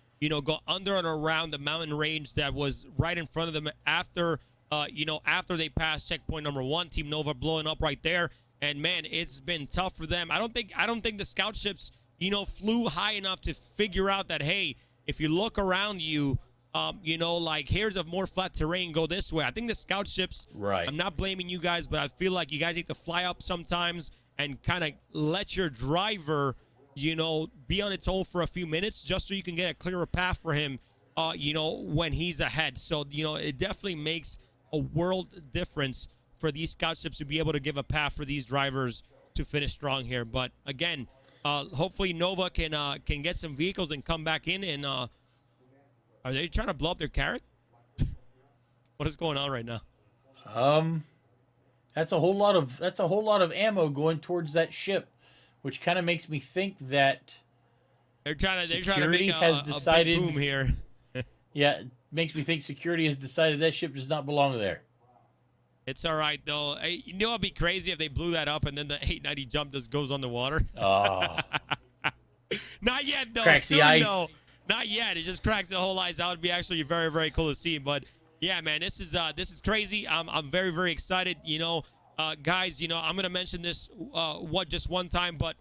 [SPEAKER 1] the mountain range that was right in front of them after they passed checkpoint number 1. Team Nova blowing up right there, and man, it's been tough for them. I don't think the scout ships flew high enough to figure out that, hey, if you look around you, here's a more flat terrain, go this way. I think the scout ships,
[SPEAKER 2] right.
[SPEAKER 1] I'm not blaming you guys, but I feel like you guys need to fly up sometimes and kind of let your driver, be on its own for a few minutes, just so you can get a clearer path for him, when he's ahead. So, it definitely makes a world difference for these scout ships to be able to give a path for these drivers to finish strong here. But again, hopefully Nova can get some vehicles and come back in and, are they trying to blow up their Carrack? What is going on right now?
[SPEAKER 2] That's a whole lot of ammo going towards that ship, which kind of makes me think that
[SPEAKER 1] they're trying to make a big boom here.
[SPEAKER 2] Yeah, it makes me think security has decided that ship does not belong there.
[SPEAKER 1] It's all right though. Hey, it'd be crazy if they blew that up and then the 890 jump just goes on the water.
[SPEAKER 2] Oh.
[SPEAKER 1] Not yet though.
[SPEAKER 2] Cracks the ice.
[SPEAKER 1] Though. Not yet. It just cracks the whole ice. That would be actually very, very cool to see. But yeah, man, this is crazy. I'm very, very excited. Guys, I'm gonna mention this just one time, but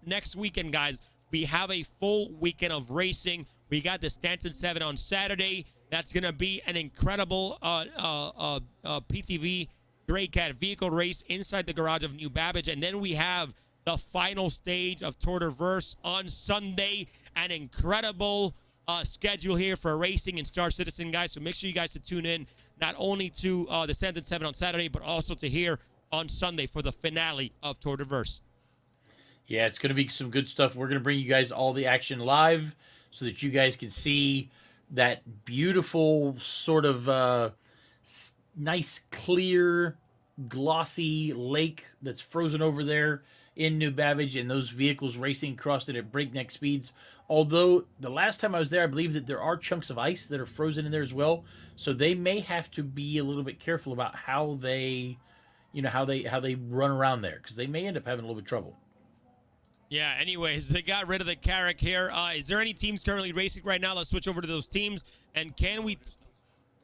[SPEAKER 1] next weekend, guys, we have a full weekend of racing. We got the Stanton 7 on Saturday. That's gonna be an incredible PTV Grey Cat vehicle race inside the garage of New Babbage, and then we have the final stage of Tour de Verse on Sunday. An incredible schedule here for racing in Star Citizen, guys. So make sure you guys to tune in, not only to the Stanton 7 on Saturday, but also to here on Sunday for the finale of Tour de Verse.
[SPEAKER 2] Yeah, it's going to be some good stuff. We're going to bring you guys all the action live so that you guys can see that beautiful sort of nice, clear, glossy lake that's frozen over there in New Babbage, and those vehicles racing across it at breakneck speeds. Although the last time I was there, I believe that there are chunks of ice that are frozen in there as well. So they may have to be a little bit careful about how they, how they run around there, because they may end up having a little bit of trouble.
[SPEAKER 1] Yeah, anyways, they got rid of the Carrack here. Is there any teams currently racing right now? Let's switch over to those teams. And can we...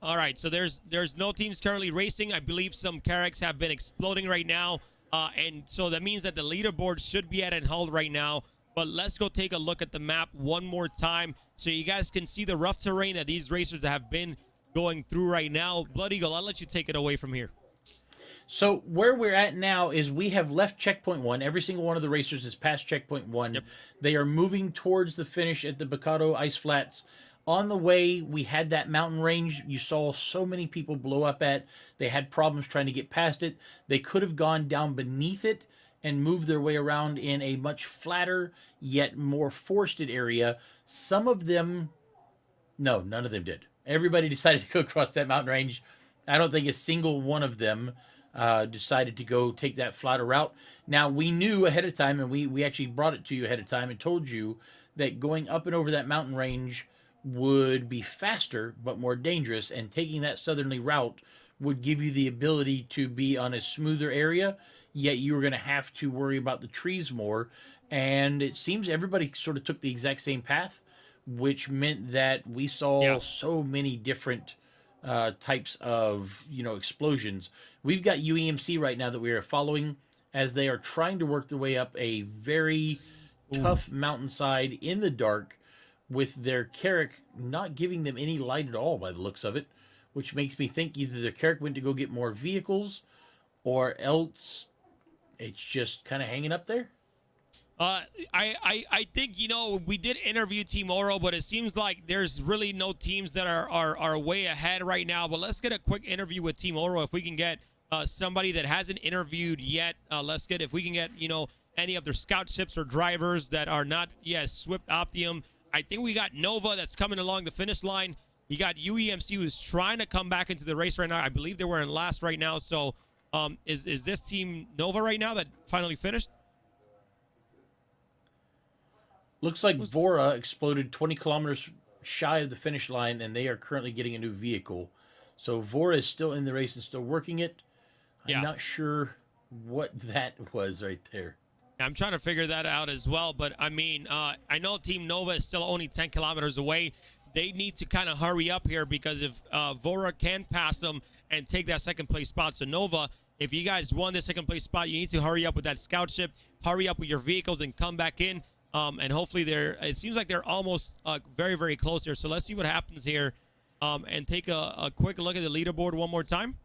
[SPEAKER 1] All right, so there's no teams currently racing. I believe some Carracks have been exploding right now. And so that means that the leaderboard should be at an halt right now. But let's go take a look at the map one more time so you guys can see the rough terrain that these racers have been going through right now. Blood Eagle, I'll let you take it away from here.
[SPEAKER 2] So where we're at now is we have left checkpoint 1. Every single one of the racers is past checkpoint 1.
[SPEAKER 1] Yep.
[SPEAKER 2] They are moving towards the finish at the Bacado Ice Flats. On the way, we had that mountain range you saw so many people blow up at. They had problems trying to get past it. They could have gone down beneath it and moved their way around in a much flatter yet more forested area. Some of them, no, none of them did. Everybody decided to go across that mountain range. I don't think a single one of them decided to go take that flatter route. Now, we knew ahead of time, and we actually brought it to you ahead of time and told you that going up and over that mountain range would be faster but more dangerous, and taking that southerly route would give you the ability to be on a smoother area, yet you were going to have to worry about the trees more. And it seems everybody sort of took the exact same path, which meant that we saw so many different types of explosions. We've got UEMC right now that we are following as they are trying to work their way up a very tough mountainside in the dark, with their Carrack not giving them any light at all by the looks of it, which makes me think either their Carrack went to go get more vehicles, or else it's just kind of hanging up there.
[SPEAKER 1] I think, we did interview Team Oro, but it seems like there's really no teams that are way ahead right now. But let's get a quick interview with Team Oro. If we can get somebody that hasn't interviewed yet, if we can get, any of their scout ships or drivers that are not, Swift Optium. I think we got Nova that's coming along the finish line. You got UEMC who's trying to come back into the race right now. I believe they were in last right now. So is this Team Nova right now that finally finished?
[SPEAKER 2] Looks like Vora exploded 20 kilometers shy of the finish line, and they are currently getting a new vehicle. So Vora is still in the race and still working it. I'm not sure what that was right there.
[SPEAKER 1] I'm trying to figure that out as well. But, I mean, I know Team Nova is still only 10 kilometers away. They need to kind of hurry up here, because if Vora can pass them and take that second-place spot. So, Nova, if you guys won the second-place spot, you need to hurry up with that scout ship, hurry up with your vehicles, and come back in. And hopefully it seems like they're almost very, very close here. So let's see what happens here and take a quick look at the leaderboard one more time.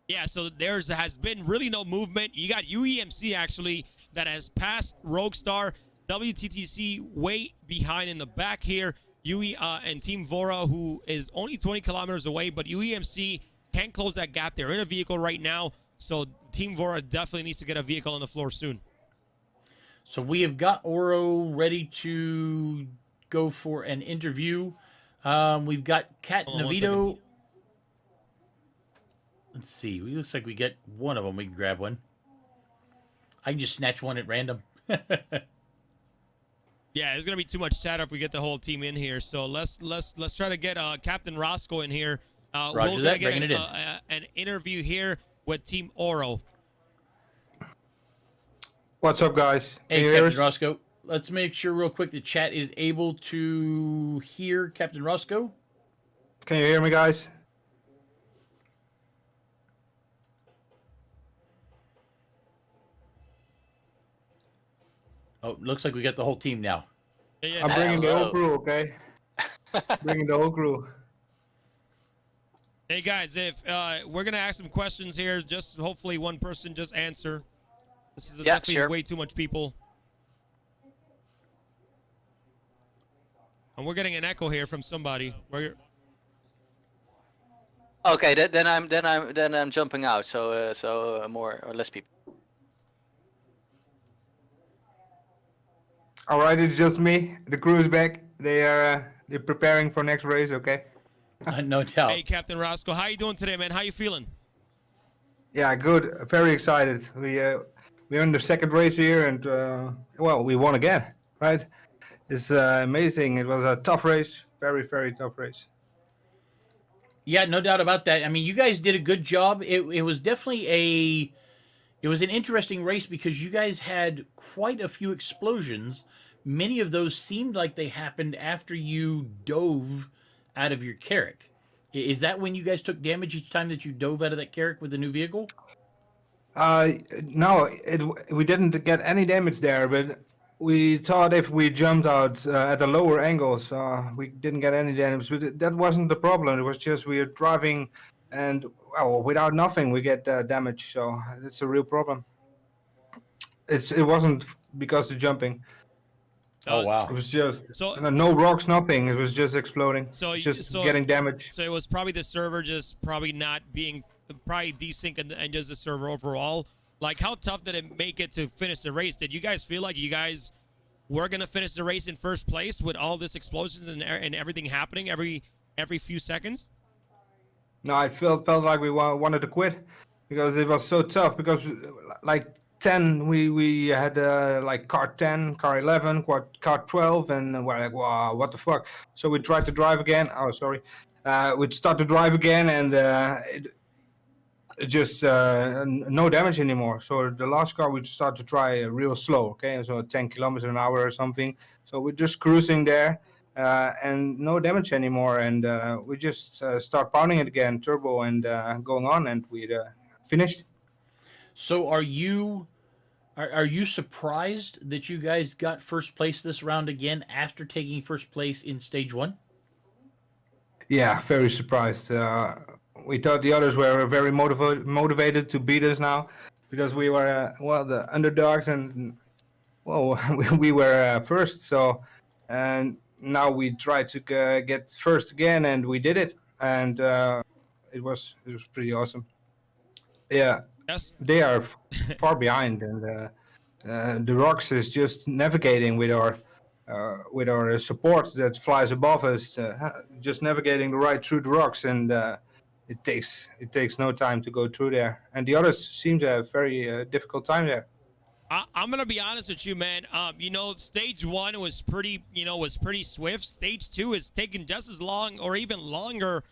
[SPEAKER 1] Yeah, so has been really no movement. You got UEMC, actually, that has passed Roguestar. WTTC way behind in the back here. And Team Vora, who is only 20 kilometers away, but UEMC can close that gap. They're in a vehicle right now. So Team Vora definitely needs to get a vehicle on the floor soon.
[SPEAKER 2] So we have got Oro ready to go for an interview. We've got Kat Navito. Let's see. It looks like we get one of them. We can grab one. I can just snatch one at random.
[SPEAKER 1] Yeah, it's gonna be too much chatter if we get the whole team in here. So let's try to get Captain Roscoe in here.
[SPEAKER 2] Roger that. Bringing it in.
[SPEAKER 1] An interview here with Team Oro.
[SPEAKER 9] What's up, guys?
[SPEAKER 2] Hey, Captain Roscoe. Let's make sure real quick the chat is able to hear Captain Roscoe.
[SPEAKER 9] Can you hear me, guys?
[SPEAKER 2] Oh, looks like we got the whole team now.
[SPEAKER 1] Yeah,
[SPEAKER 9] I'm bringing the whole crew, okay? Bringing the whole crew.
[SPEAKER 1] Hey guys, if we're gonna ask some questions here, just hopefully one person just answer. This is definitely way too much people, and we're getting an echo here from somebody.
[SPEAKER 10] Okay, then I'm jumping out. So more or less people.
[SPEAKER 9] All right, it's just me. The crew is back. They're preparing for next race, okay?
[SPEAKER 2] No doubt.
[SPEAKER 1] Hey, Captain Roscoe, how you doing today, man? How you feeling?
[SPEAKER 9] Yeah, good. Very excited. We're in the second race here, and well, we won again, right? It's amazing. It was a tough race, very, very tough race.
[SPEAKER 2] Yeah, no doubt about that. I mean, you guys did a good job. It was definitely it was an interesting race because you guys had quite a few explosions. Many of those seemed like they happened after you dove out of your Carrack. Is that when you guys took damage each time that you dove out of that Carrack with the new vehicle?
[SPEAKER 9] No, we didn't get any damage there, but we thought if we jumped out at a lower angle, so we didn't get any damage. But that wasn't the problem. It was just we were driving, and well, without nothing, we get damage. So it's a real problem. It wasn't because of jumping.
[SPEAKER 2] Oh wow!
[SPEAKER 9] It was just
[SPEAKER 1] So-
[SPEAKER 9] no rocks, nothing. It was just exploding.
[SPEAKER 1] So
[SPEAKER 9] It's
[SPEAKER 1] you-
[SPEAKER 9] just
[SPEAKER 1] so-
[SPEAKER 9] getting damage.
[SPEAKER 1] So it was probably the server just probably not being probably desync and just the server overall. Like, how tough did it make it to finish the race? Did you guys feel like you guys were gonna finish the race in first place with all this explosions and everything happening every few seconds?
[SPEAKER 9] No, I felt like we wanted to quit because it was so tough. Because like 10, we had like car 10, car 11, car 12, and we're like, wow, what the fuck? So we tried to drive again. Oh, sorry. We'd start to drive again, and it just no damage anymore. So the last car we'd start to try real slow, okay, so 10 kilometers an hour or something. So we're just cruising there. And no damage anymore, and we just start pounding it again, turbo, and going on, and we finished.
[SPEAKER 2] So are you surprised that you guys got first place this round again after taking first place in stage 1?
[SPEAKER 9] Yeah, very surprised. We thought the others were very motivated to beat us now, because we were the underdogs, and well, we were first. So, and now we tried to get first again, and we did it, and it was pretty awesome. Yeah,
[SPEAKER 1] Yes.
[SPEAKER 9] they are far behind, and the Rocks is just navigating with our support that flies above us, just navigating right through the rocks, and it takes no time to go through there. And the others seem to have very difficult time there.
[SPEAKER 1] I'm gonna be honest with you, man. Stage 1 was pretty swift. Stage 2 is taking just as long or even longer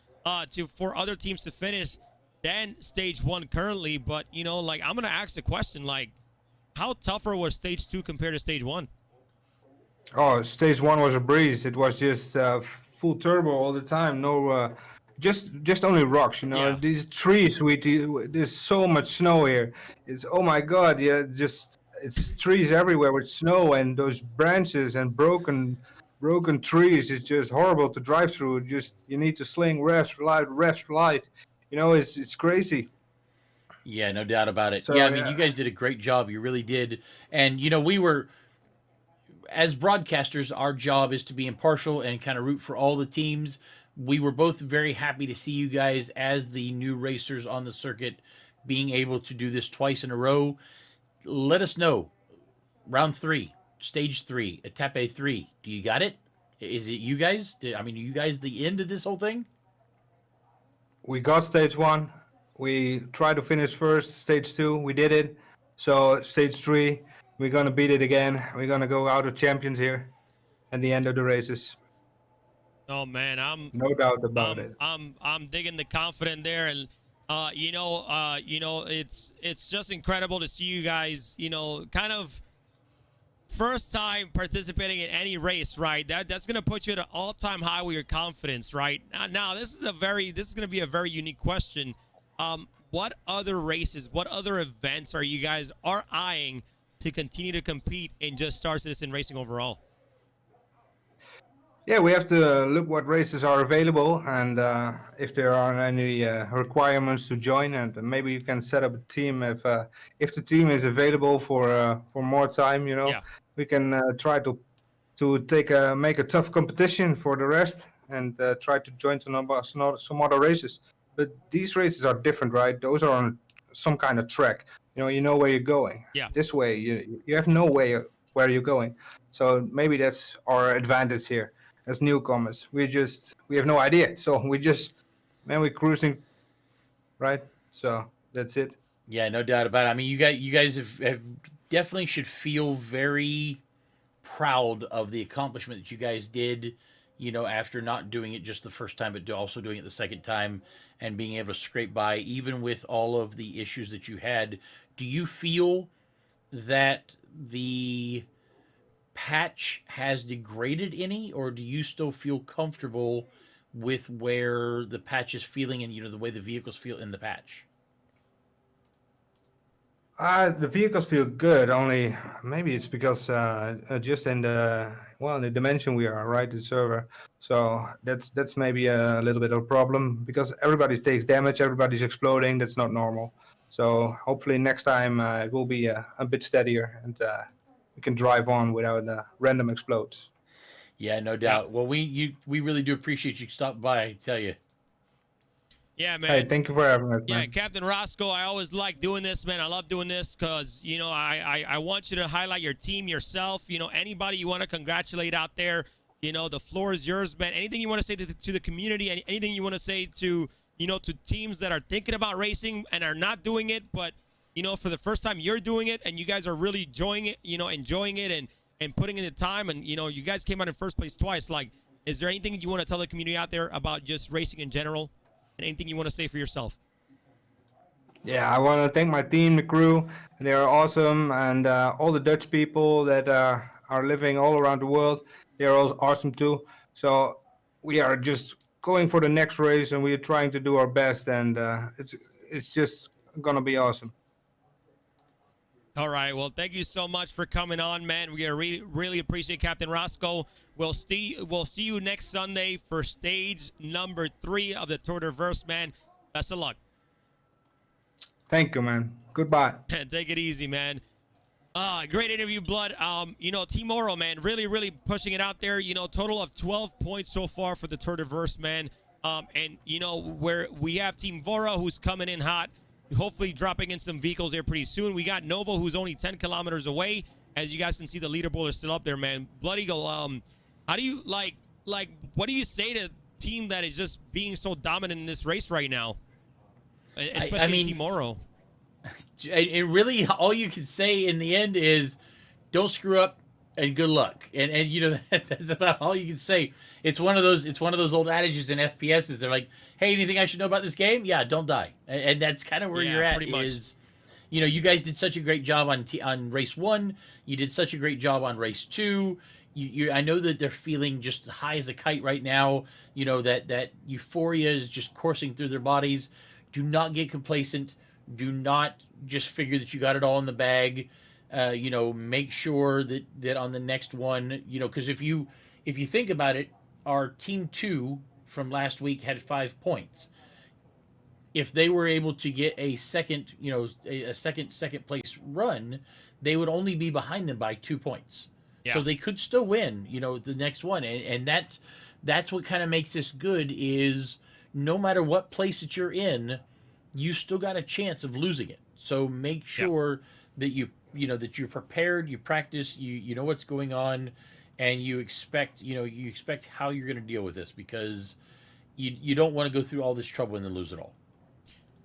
[SPEAKER 1] for other teams to finish than stage 1 currently. But I'm gonna ask the question, like, how tougher was stage 2 compared to stage 1?
[SPEAKER 9] Oh, stage 1 was a breeze. It was just full turbo all the time. No, just only rocks.
[SPEAKER 1] Yeah.
[SPEAKER 9] These trees. There's so much snow here. It's, oh my god. Yeah, it's trees everywhere with snow and those branches and broken trees. It's just horrible to drive through. Just you need to sling left, right. It's crazy.
[SPEAKER 2] Yeah, no doubt about it.
[SPEAKER 9] So,
[SPEAKER 2] yeah, I mean,
[SPEAKER 9] yeah.
[SPEAKER 2] you guys did a great job. You really did. And, we were, as broadcasters, our job is to be impartial and kind of root for all the teams. We were both very happy to see you guys as the new racers on the circuit being able to do this twice in a row. Let us know. Round 3, stage 3, Etape 3. Do you got it? Is it you guys? Are you guys the end of this whole thing?
[SPEAKER 9] We got stage 1. We tried to finish first. Stage 2, we did it. So stage 3, we're gonna beat it again. We're gonna go out of champions here, at the end of the races.
[SPEAKER 1] Oh man,
[SPEAKER 9] No doubt about it.
[SPEAKER 1] I'm digging the confidence there, and it's just incredible to see you guys, kind of first time participating in any race, right? That's gonna put you at an all-time high with your confidence, right? Now this is gonna be a very unique question. What other races, what other events are you guys eyeing to continue to compete in just Star Citizen Racing overall?
[SPEAKER 9] Yeah, we have to look what races are available, and if there are any requirements to join, and maybe you can set up a team if the team is available for more time.
[SPEAKER 1] Yeah.
[SPEAKER 9] We can try to make a tough competition for the rest, and try to join some other races. But these races are different, right? Those are on some kind of track. You know where you're going.
[SPEAKER 1] Yeah.
[SPEAKER 9] This way, you have no way where you're going. So maybe that's our advantage here. As newcomers, we have no idea. So we're cruising, right? So that's it.
[SPEAKER 2] Yeah, no doubt about it. You guys have definitely should feel very proud of the accomplishment that you guys did after not doing it just the first time, but also doing it the second time and being able to scrape by, even with all of the issues that you had. Do you feel that the patch has degraded any, or do you still feel comfortable with where the patch is feeling and, the way the vehicles feel in the patch?
[SPEAKER 9] The vehicles feel good, only maybe it's because just in the dimension we are, right, the server. So that's maybe a little bit of a problem, because everybody takes damage, everybody's exploding. That's not normal. So hopefully next time it will be a bit steadier, and we can drive on without random explodes.
[SPEAKER 2] Yeah, no doubt. Well, we really do appreciate you stopping by, I tell you.
[SPEAKER 1] Yeah, man.
[SPEAKER 9] Hey, thank you for having us, man.
[SPEAKER 1] Yeah, Captain Roscoe, I always like doing this, man. I love doing this because, I want you to highlight your team, yourself. Anybody you want to congratulate out there, the floor is yours, man. Anything you want to say to the community, anything you want to say to, to teams that are thinking about racing and are not doing it, but, for the first time you're doing it and you guys are really enjoying it and putting in the time, and, you guys came out in first place twice. Like, is there anything you want to tell the community out there about just racing in general? And anything you want to say for yourself?
[SPEAKER 9] Yeah, I want to thank my team, the crew. They are awesome, and all the Dutch people that are living all around the world, they are all awesome too. So we are just going for the next race, and we are trying to do our best, and it's just gonna be awesome.
[SPEAKER 1] All right. Well, thank you so much for coming on, man. We really appreciate Captain Roscoe. We'll see you next Sunday for stage number 3 of the Tour de Verse, man. Best of luck.
[SPEAKER 9] Thank you, man. Goodbye.
[SPEAKER 1] Take it easy, man. Great interview, Blood. Team Oro, man, really pushing it out there. Total of 12 points so far for the Tour de Verse, man. And where we have Team Vora, who's coming in hot. Hopefully dropping in some vehicles there pretty soon. We got Nova, who's only 10 kilometers away. As you guys can see, the leaderboard is still up there, man. Blood Eagle, how do you what do you say to a team that is just being so dominant in this race right now? Especially Team Oro.
[SPEAKER 2] And really, all you can say in the end is, don't screw up and good luck. And that's about all you can say. It's one of those old adages in FPSs. They're like, hey, anything I should know about this game? Yeah, don't die. And that's kind of where you're at. Pretty much. You guys did such a great job on race 1. You did such a great job on race 2. I know that they're feeling just high as a kite right now. That euphoria is just coursing through their bodies. Do not get complacent. Do not just figure that you got it all in the bag. Make sure that on the next one, because if you think about it, our team 2 from last week had 5 points. If they were able to get a second place run, they would only be behind them by 2 points. Yeah. So they could still win, the next one. And that's what kind of makes this good, is no matter what place that you're in, you still got a chance of losing it. So make sure that that you're prepared, you practice, you know what's going on, and you expect how you're going to deal with this, because you don't want to go through all this trouble and then lose it all.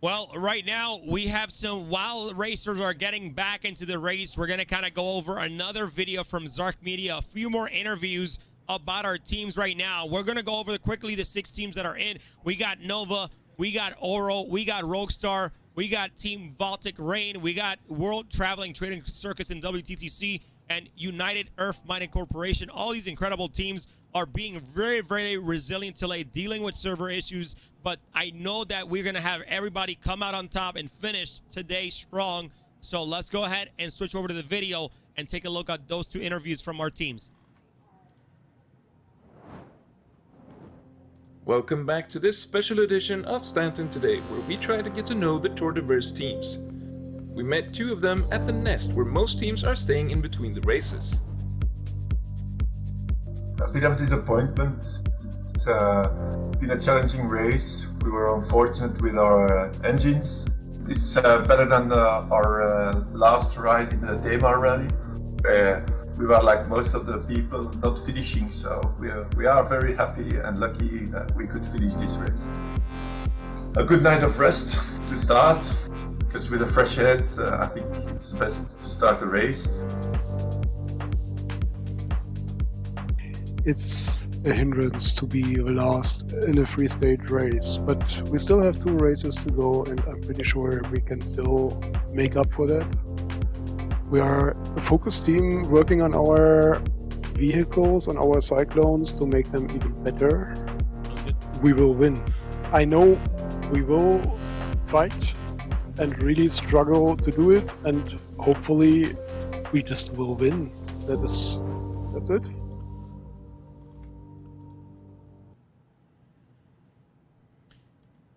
[SPEAKER 1] Well, right now we have while racers are getting back into the race, we're going to kind of go over another video from Zark Media, a few more interviews about our teams right now. We're going to go over quickly the 6 teams that are in. We got Nova, we got Oro, we got Roguestar, we got Team Baltic Rain, we got World Traveling Trading Circus in WTTC, and United Earth Mining Corporation. All these incredible teams are being very, very resilient today, dealing with server issues. But I know that we're going to have everybody come out on top and finish today strong. So let's go ahead and switch over to the video and take a look at those 2 interviews from our teams.
[SPEAKER 3] Welcome back to this special edition of Stanton Today, where we try to get to know the Tour de Verse teams. We met 2 of them at the Nest, where most teams are staying in between the races.
[SPEAKER 11] A bit of disappointment. It's been a challenging race. We were unfortunate with our engines. It's better than our last ride in the Demar Rally. We were like most of the people not finishing, so we are very happy and lucky that we could finish this race. A good night of rest to start, because with a fresh head, I think it's best to start the race.
[SPEAKER 12] It's a hindrance to be the last in a three-stage race. But we still have 2 races to go, and I'm pretty sure we can still make up for that. We are a focus team working on our vehicles, on our Cyclones to make them even better. We will win. I know we will fight and really struggle to do it, and hopefully we just will win. That's it.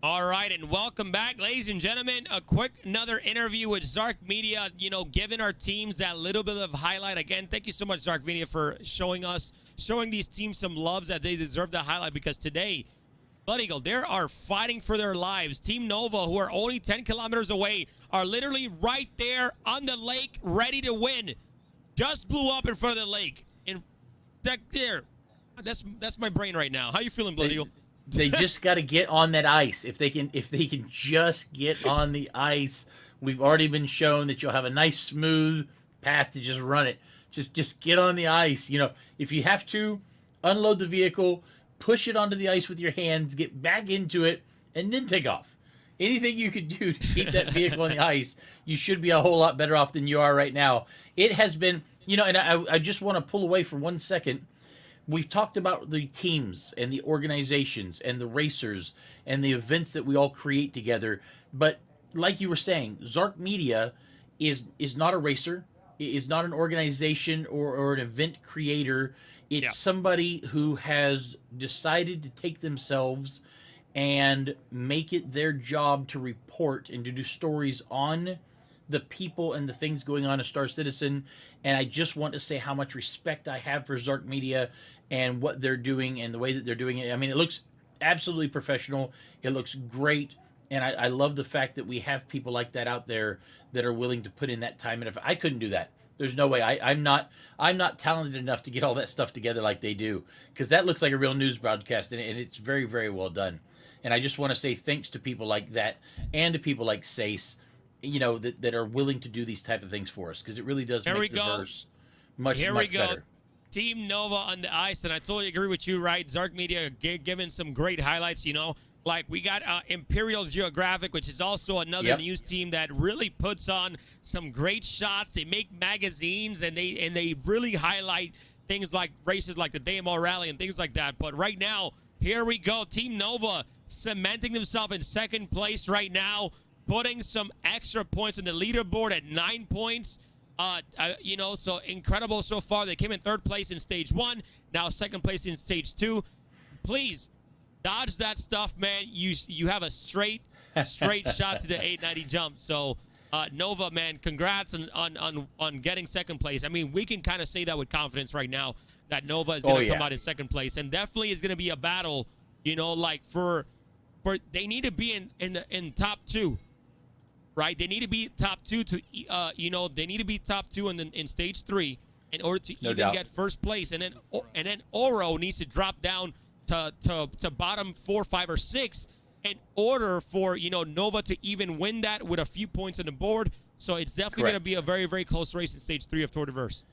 [SPEAKER 1] All right, and welcome back, ladies and gentlemen. Another interview with Zark Media, giving our teams that little bit of highlight. Again, thank you so much, Zark Media, for showing these teams some loves that they deserve the highlight, because today, Blood Eagle, they are fighting for their lives. Team Nova, who are only 10 kilometers away, are literally right there on the lake, ready to win. Just blew up in front of the lake. That's my brain right now. How you feeling, Blood Eagle?
[SPEAKER 2] They just got to get on that ice. If they can just get on the ice, we've already been shown that you'll have a nice smooth path to just run it. Just get on the ice. If you have to, unload the vehicle, push it onto the ice with your hands, get back into it, and then take off. Anything you could do to keep that vehicle on the ice, you should be a whole lot better off than you are right now. It has been, and I just want to pull away for 1 second. We've talked about the teams and the organizations and the racers and the events that we all create together. But like you were saying, Zark Media is not a racer, is not an organization or an event creator. It's somebody who has decided to take themselves and make it their job to report and to do stories on the people and the things going on at Star Citizen. And I just want to say how much respect I have for Zark Media and what they're doing and the way that they're doing it. I mean, it looks absolutely professional. It looks great. And I love the fact that we have people like that out there that are willing to put in that time. And if I couldn't do that, there's no way. I'm not talented enough to get all that stuff together like they do, because that looks like a real news broadcast, and it's very, very well done. And I just want to say thanks to people like that and to people like Sace, that are willing to do these type of things for us, because it really does make the verse much better.
[SPEAKER 1] Team Nova on the ice, and I totally agree with you, right? Zark Media giving some great highlights, Like we got Imperial Geographic, which is also another news team that really puts on some great shots. They make magazines, and they really highlight things like races like the DMR Rally and things like that. But right now, here we go. Team Nova cementing themselves in second place right now, putting some extra points on the leaderboard at 9 points. So incredible so far. They came in third place in stage 1, now second place in stage 2. Please dodge that stuff, man. You have a straight shot to the 890 jump. So Nova, man, congrats on getting second place. I mean, we can kind of say that with confidence right now that Nova is going to come out in second place, and definitely is going to be a battle. Like for they need to be in top 2. Right, they need to be top 2 to, they need to be top 2 in stage 3 in order to get first place, and then Oro needs to drop down to bottom 4, 5, or 6 in order for Nova to even win that with a few points on the board. So it's definitely going to be a very, very close race in stage 3 of Tour de Verse.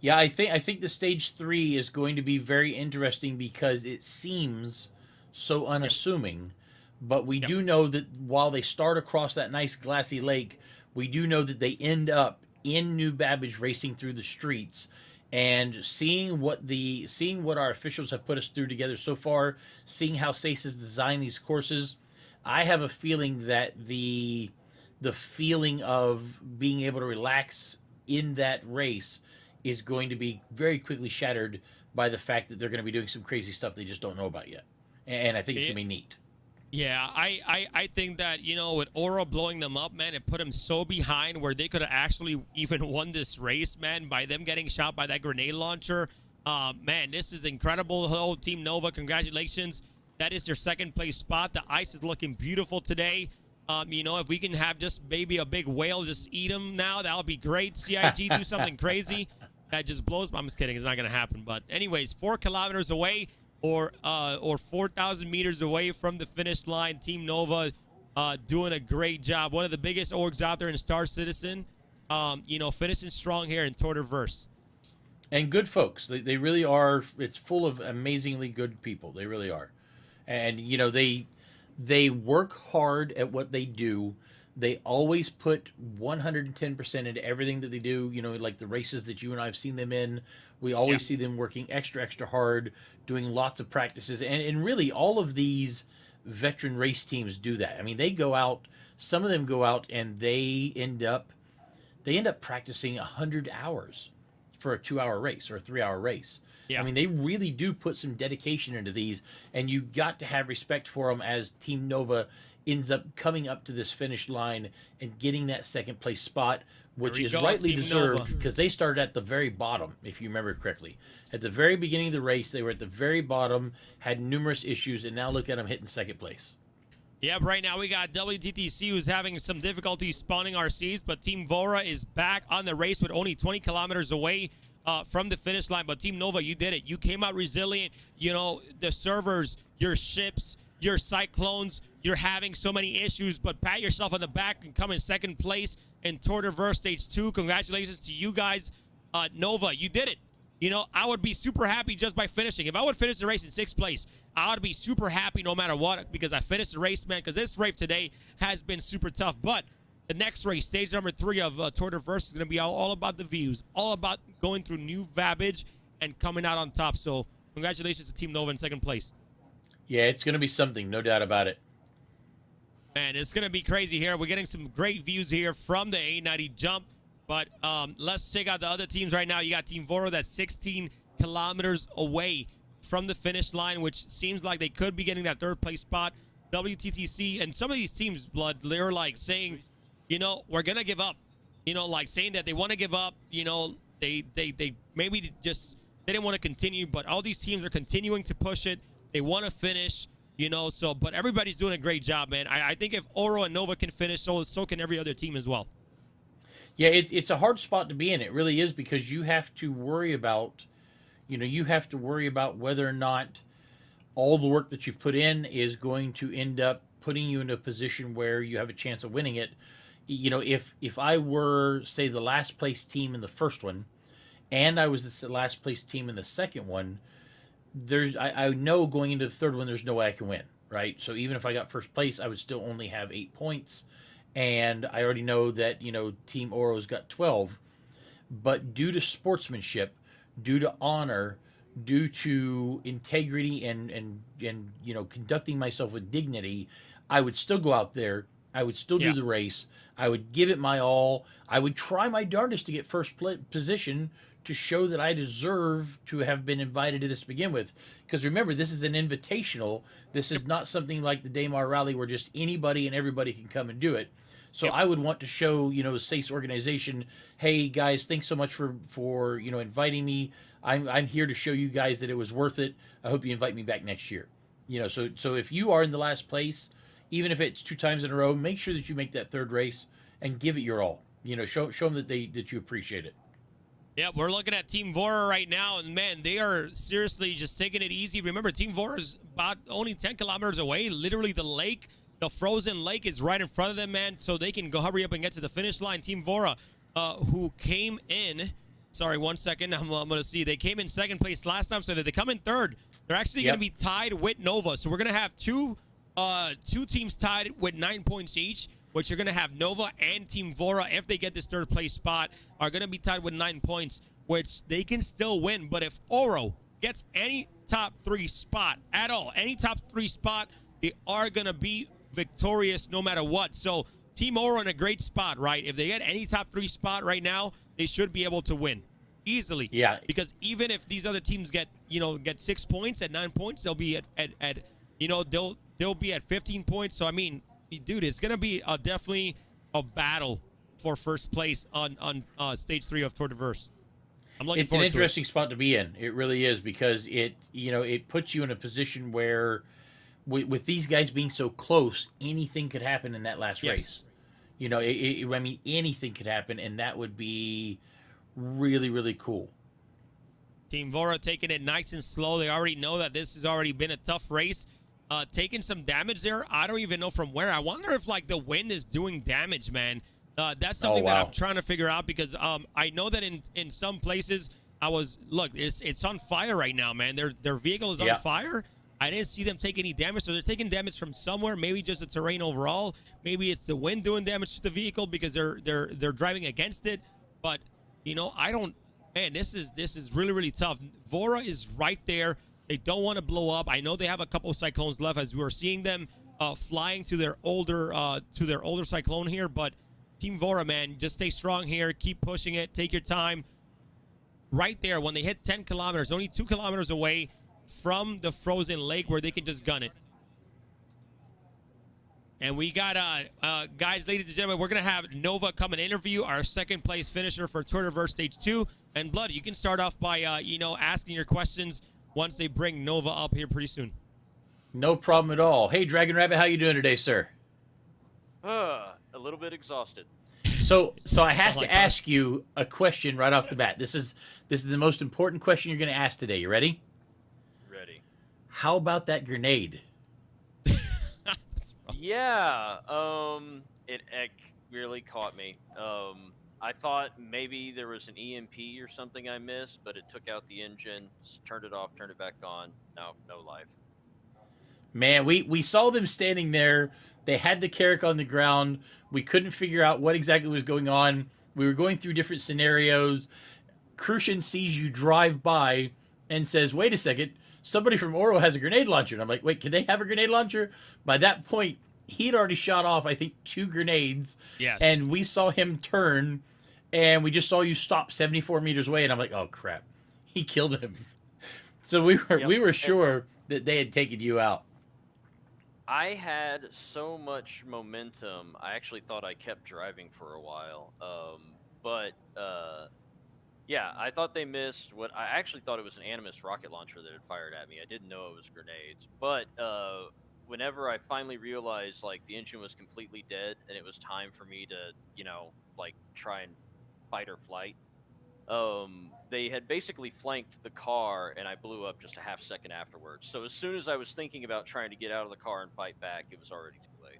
[SPEAKER 2] Yeah, I think the stage 3 is going to be very interesting because it seems so unassuming. But we do know that while they start across that nice glassy lake, we do know that they end up in New Babbage racing through the streets, and seeing what our officials have put us through together so far, seeing how Sace has designed these courses, I have a feeling that the feeling of being able to relax in that race is going to be very quickly shattered by the fact that they're going to be doing some crazy stuff they just don't know about yet. And I think it's going to be neat.
[SPEAKER 1] Yeah, I think that, with Oro blowing them up, man, it put them so behind where they could have actually even won this race, man, by them getting shot by that grenade launcher. Man, this is incredible. Hello, Team Nova. Congratulations. That is your second place spot. The ice is looking beautiful today. If we can have just maybe a big whale just eat them now, that would be great. CIG do something crazy that just blows. I'm just kidding. It's not going to happen. But anyways, 4 kilometers away. Or 4,000 meters away from the finish line. Team Nova doing a great job. One of the biggest orgs out there in Star Citizen, finishing strong here in Tour de Verse.
[SPEAKER 2] And good folks. They really are. It's full of amazingly good people. They really are. And you know, they work hard at what they do. They always put 110% into everything that they do. You know, like the races that you and I have seen them in, we always see them working extra hard, doing lots of practices. And really, all of these veteran race teams do that. I mean, they go out. Some of them go out and they end up practicing 100 hours for a 2-hour race or a 3-hour race. Yeah. I mean, they really do put some dedication into these, and you got to have respect for them as Team Nova ends up coming up to this finish line and getting that second place spot, which is rightly deserved because they started at the very bottom, if you remember correctly. At the very beginning of the race, they were at the very bottom, had numerous issues, and now look at them hitting second place.
[SPEAKER 1] Yep, right now we got WTTC who's having some difficulty spawning RCs, but Team Vora is back on the race with only 20 kilometers away from the finish line. But Team Nova, you did it. You came out resilient. You know, the servers, your ships, your Cyclones, you're having so many issues, but pat yourself on the back and come in second place in Tour de Verse Stage 2. Congratulations to you guys. Nova, you did it. You know, I would be super happy just by finishing. If I would finish the race in 6th place, I would be super happy no matter what because I finished the race, man, because this race today has been super tough. But the next race, stage number 3 of Tour de Verse, is going to be all about the views, all about going through New Vabbage and coming out on top. So congratulations to Team Nova in 2nd place.
[SPEAKER 2] Yeah, it's going to be something, no doubt about it.
[SPEAKER 1] Man, it's going to be crazy here. We're getting some great views here from the A90 jump. But let's check out the other teams right now. You got Team Voro that's 16 kilometers away from the finish line, which seems like they could be getting that 3rd place spot. WTTC and some of these teams, Blood, they're like saying, you know, we're going to give up. You know, like saying that they want to give up. You know, they maybe just they didn't want to continue. But all these teams are continuing to push it. They want to finish, you know. So, but everybody's doing a great job, man. I think if Oro and Nova can finish, so can every other team as well.
[SPEAKER 2] Yeah, it's a hard spot to be in. It really is because you have to worry about, you know, whether or not all the work that you've put in is going to end up putting you in a position where you have a chance of winning it. You know, if I were, say, the last place team in the first one, and I was the last place team in the second one, I know going into the third one, there's no way I can win, right? So even if I got first place, I would still only have 8 points. And I already know that, you know, Team Oro's got 12. But due to sportsmanship, due to honor, due to integrity and you know, conducting myself with dignity, I would still go out there. I would still do the race. I would give it my all. I would try my darndest to get first position to show that I deserve to have been invited to this to begin with. Because remember, this is an invitational. This is not something like the Daymar Rally where just anybody and everybody can come and do it. So I would want to show, you know, the SACE organization, hey guys, thanks so much for you know, inviting me. I'm here to show you guys that it was worth it. I hope you invite me back next year. You know, so if you are in the last place, even if it's 2 times in a row, make sure that you make that 3rd race and give it your all. You know, show them that you appreciate it.
[SPEAKER 1] Yeah, we're looking at Team Vora right now, and man, they are seriously just taking it easy. Remember, Team Vora is about only 10 kilometers away. Literally, the lake, the frozen lake is right in front of them, man, so they can go hurry up and get to the finish line. Team Vora, who came in, sorry, 1 second, I'm going to see. They came in 2nd place last time, so that they come in 3rd. They're actually going to be tied with Nova, so we're going to have two teams tied with 9 points each, which you're going to have Nova and Team Vora, if they get this 3rd place spot, are going to be tied with 9 points, which they can still win. But if Oro gets any top 3 spot at all, any top 3 spot, they are going to be victorious no matter what. So Team Oro in a great spot, right? If they get any top 3 spot right now, they should be able to win easily. Yeah. Because even if these other teams get 6 points at 9 points, they'll be at you know, they'll be at 15 points. So I mean, dude, it's gonna be definitely a battle for first place on stage 3 of Tour de Verse. I'm looking forward to it.
[SPEAKER 2] It's an interesting spot to be in. It really is, because it puts you in a position where with these guys being so close, anything could happen in that last race. You know, I mean, anything could happen, and that would be really, really cool.
[SPEAKER 1] Team Vora taking it nice and slow. They already know that this has already been a tough race. Taking some damage there. I don't even know from where. I wonder if, like, the wind is doing damage, man. That's something that I'm trying to figure out, because I know that in some places look, it's on fire right now, man. Their vehicle is on fire. I didn't see them take any damage, so they're taking damage from somewhere. Maybe just the terrain overall. Maybe it's the wind doing damage to the vehicle because they're driving against it. But I don't. Man, this is really, really tough. Vora is right there. They don't want to blow up. I know they have a couple of cyclones left as we were seeing them flying to their older cyclone here. But Team Vora, man, just stay strong here. Keep pushing it. Take your time. Right there, when they hit 10 kilometers, only 2 kilometers away from the frozen lake where they can just gun it. And we got, guys, ladies and gentlemen, we're going to have Nova come and interview our second place finisher for Tour de Verse Stage 2. And Blood, you can start off by, asking your questions once they bring Nova up here pretty soon.
[SPEAKER 2] No problem at all. Hey, Dragon Rabbit, how you doing today, sir?
[SPEAKER 5] A little bit exhausted.
[SPEAKER 2] So I have to ask you a question right off the bat. This is the most important question you're going to ask today. You ready?
[SPEAKER 5] Ready.
[SPEAKER 2] How about that grenade?
[SPEAKER 5] Yeah, it really caught me. I thought maybe there was an EMP or something I missed, but it took out the engine, turned it off, turned it back on. No life.
[SPEAKER 2] Man, we saw them standing there. They had the Carrack on the ground. We couldn't figure out what exactly was going on. We were going through different scenarios. Crucian sees you drive by and says, wait a second, somebody from Oro has a grenade launcher. And I'm like, wait, can they have a grenade launcher? By that point, he'd already shot off, I think, 2 grenades.
[SPEAKER 1] Yes.
[SPEAKER 2] And we saw him turn, and we just saw you stop 74 meters away. And I'm like, oh, crap. He killed him. So we were sure that they had taken you out.
[SPEAKER 5] I had so much momentum, I actually thought I kept driving for a while. Yeah, I thought they missed what I actually thought it was an Animus rocket launcher that had fired at me. I didn't know it was grenades. But whenever I finally realized like the engine was completely dead and it was time for me to, try and fight or flight, they had basically flanked the car and I blew up just a half second afterwards. So as soon as I was thinking about trying to get out of the car and fight back, it was already too late.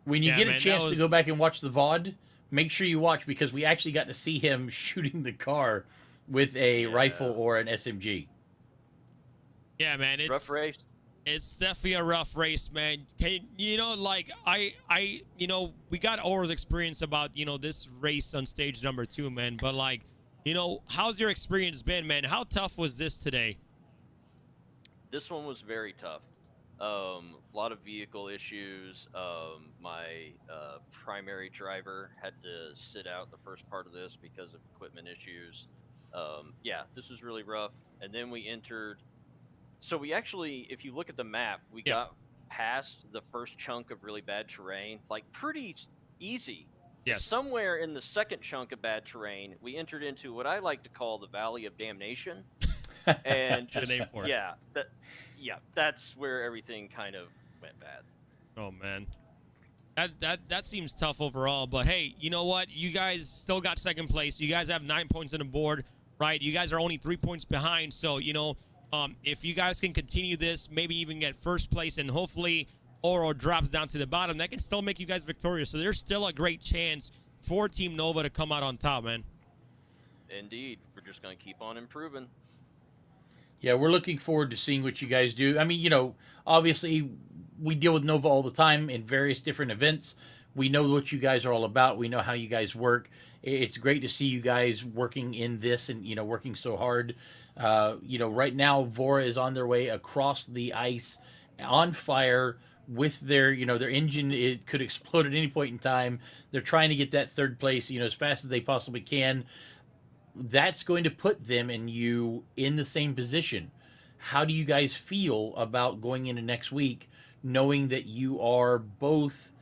[SPEAKER 2] When you get a chance to go back and watch the VOD, make sure you watch because we actually got to see him shooting the car with a rifle or an SMG.
[SPEAKER 1] Yeah, man, it's
[SPEAKER 5] rough race.
[SPEAKER 1] It's definitely a rough race, man. We got Oro's experience about, this race on stage number 2, man. But how's your experience been, man? How tough was this today?
[SPEAKER 5] This one was very tough. A lot of vehicle issues. My primary driver had to sit out the first part of this because of equipment issues. Yeah, this was really rough. And then we entered. So we actually, if you look at the map, we got past the first chunk of really bad terrain, pretty easy.
[SPEAKER 1] Yes.
[SPEAKER 5] Somewhere in the second chunk of bad terrain, we entered into what I like to call the Valley of Damnation. And just,
[SPEAKER 1] name for it.
[SPEAKER 5] That's where everything kind of went bad.
[SPEAKER 1] Oh man, that seems tough overall. But hey, you know what? You guys still got second place. You guys have 9 points on the board, right? You guys are only 3 points behind. So if you guys can continue this, maybe even get first place, and hopefully Oro drops down to the bottom, that can still make you guys victorious. So there's still a great chance for Team Nova to come out on top, man.
[SPEAKER 5] Indeed, we're just gonna keep on improving.
[SPEAKER 2] Yeah, we're looking forward to seeing what you guys do. I mean, obviously we deal with Nova all the time in various different events. We know what you guys are all about. We know how you guys work. It's great to see you guys working in this and, working so hard. Right now, Vora is on their way across the ice on fire with their engine. It could explode at any point in time. They're trying to get that third place, as fast as they possibly can. That's going to put them and you in the same position. How do you guys feel about going into next week, knowing that you are both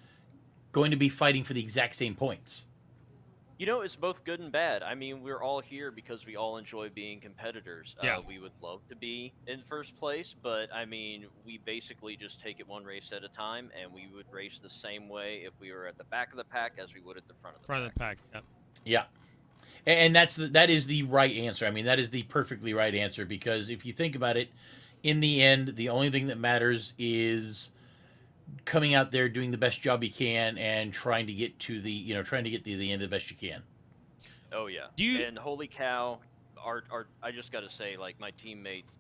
[SPEAKER 2] going to be fighting for the exact same points?
[SPEAKER 5] It's both good and bad. I mean, we're all here because we all enjoy being competitors.
[SPEAKER 1] Yeah.
[SPEAKER 5] We would love to be in first place, but I mean, we basically just take it one race at a time, and we would race the same way if we were at the back of the pack as we would at the front of the pack.
[SPEAKER 1] Yep.
[SPEAKER 2] Yeah. And that is the right answer. I mean, that is the perfectly right answer, because if you think about it, in the end, the only thing that matters is coming out there, doing the best job you can, and trying to get to the end the best you can.
[SPEAKER 5] Oh yeah.
[SPEAKER 1] Do you...
[SPEAKER 5] And holy cow, I just got to say, like, my teammates,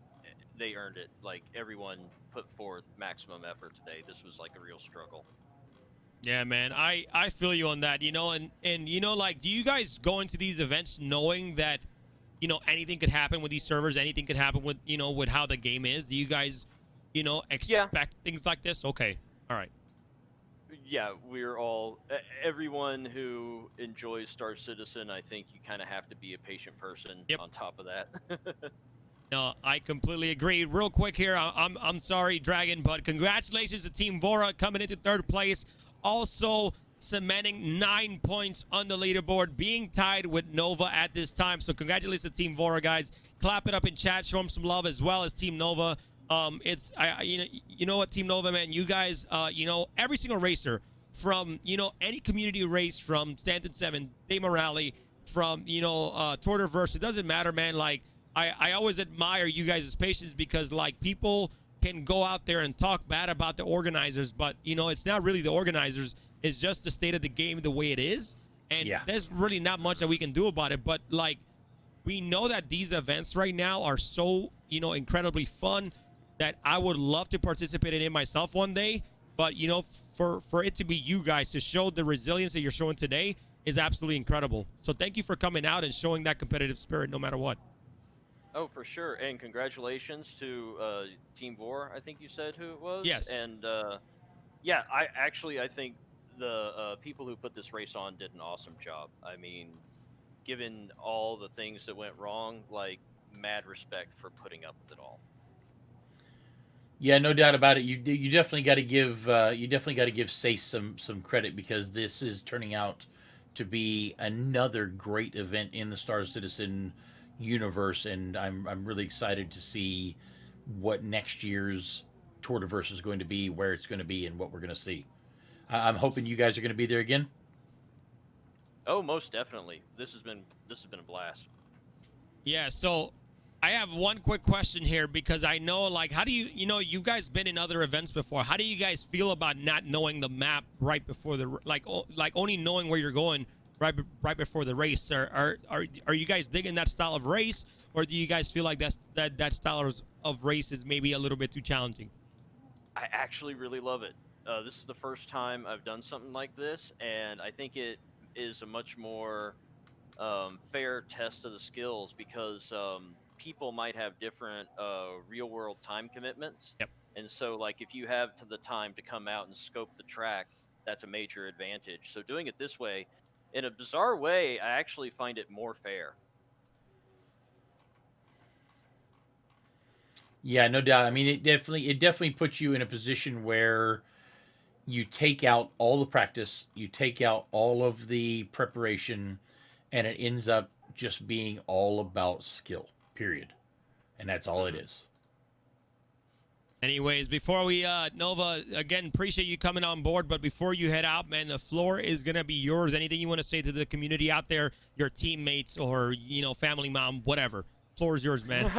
[SPEAKER 5] they earned it. Like, everyone put forth maximum effort today. This was like a real struggle.
[SPEAKER 1] Yeah, man, I feel you on that, and like, do you guys go into these events knowing that, anything could happen with these servers, anything could happen with, with how the game is? Do you guys, expect things like this? Okay, all right.
[SPEAKER 5] Yeah, we're all, everyone who enjoys Star Citizen, I think you kind of have to be a patient person on top of that.
[SPEAKER 1] No, I completely agree. Real quick here, I'm sorry, Dragon, but congratulations to Team Vora coming into third place. Also cementing 9 points on the leaderboard, being tied with Nova at this time. So congratulations to Team Vora, guys. Clap it up in chat, show them some love as well as Team Nova. You know what, Team Nova, man, you guys, every single racer from, any community race, from Stanton 7, Dave Morale, from, Tortiverse, it doesn't matter, man. Like, I always admire you guys' patience, because, like, people can go out there and talk bad about the organizers, but, it's not really the organizers. It's just the state of the game the way it is. And there's really not much that we can do about it. But, like, we know that these events right now are so, incredibly fun that I would love to participate in it myself one day. But, for it to be you guys to show the resilience that you're showing today is absolutely incredible. So thank you for coming out and showing that competitive spirit no matter what.
[SPEAKER 5] Oh, for sure. And congratulations to Team Vor, I think you said who it was.
[SPEAKER 1] Yes.
[SPEAKER 5] And yeah, I think the people who put this race on did an awesome job. I mean, given all the things that went wrong, like, mad respect for putting up with it all.
[SPEAKER 2] Yeah, no doubt about it. You definitely got to give Sace some credit, because this is turning out to be another great event in the Star Citizen universe, and I'm really excited to see what next year's Tortiverse is going to be, where it's going to be, and what we're going to see. I'm hoping you guys are going to be there again.
[SPEAKER 5] Oh, most definitely. This has been a blast.
[SPEAKER 1] Yeah, so I have one quick question here, because I know, like, how do you guys been in other events before. How do you guys feel about not knowing the map right before the, like only knowing where you're going right before the race? Are you guys digging that style of race, or do you guys feel like that style of race is maybe a little bit too challenging?
[SPEAKER 5] I actually really love it. This is the first time I've done something like this, and I think it is a much more fair test of the skills, because people might have different real-world time commitments.
[SPEAKER 1] Yep.
[SPEAKER 5] And so, like, if you have the time to come out and scope the track, that's a major advantage. So doing it this way, in a bizarre way, I actually find it more fair.
[SPEAKER 2] Yeah, no doubt. I mean, it definitely puts you in a position where you take out all the practice, you take out all of the preparation, and it ends up just being all about skill, period. And that's all it is.
[SPEAKER 1] Anyways, before we, Nova, again, appreciate you coming on board, but before you head out, man, the floor is going to be yours. Anything you want to say to the community out there, your teammates, or, family, mom, whatever. Floor is yours, man.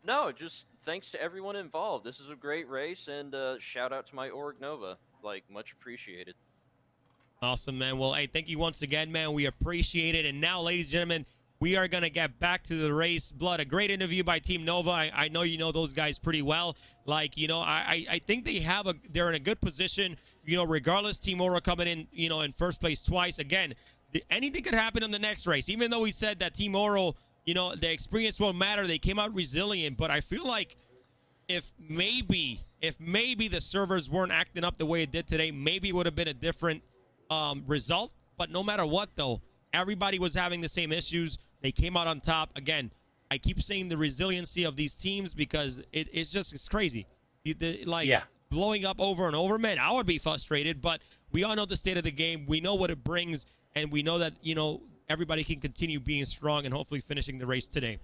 [SPEAKER 5] No, just thanks to everyone involved. This is a great race, and shout out to my org, Nova. Like, much appreciated.
[SPEAKER 1] Awesome, man. Well, hey, thank you once again, man. We appreciate it. And now, ladies and gentlemen, we are going to get back to the race. Blood, a great interview by Team Nova. I know you know those guys pretty well. Like, I think they're in a good position, regardless. Team Ora coming in, in first place twice. Again, anything could happen in the next race. Even though we said that Team Oro, the experience won't matter. They came out resilient, but I feel like if maybe the servers weren't acting up the way it did today, maybe it would have been a different result. But no matter what, though, everybody was having the same issues. They came out on top. Again, I keep saying the resiliency of these teams, because it's crazy. Blowing up over and over, man, I would be frustrated. But we all know the state of the game. We know what it brings, and we know that, everybody can continue being strong and hopefully finishing the race today.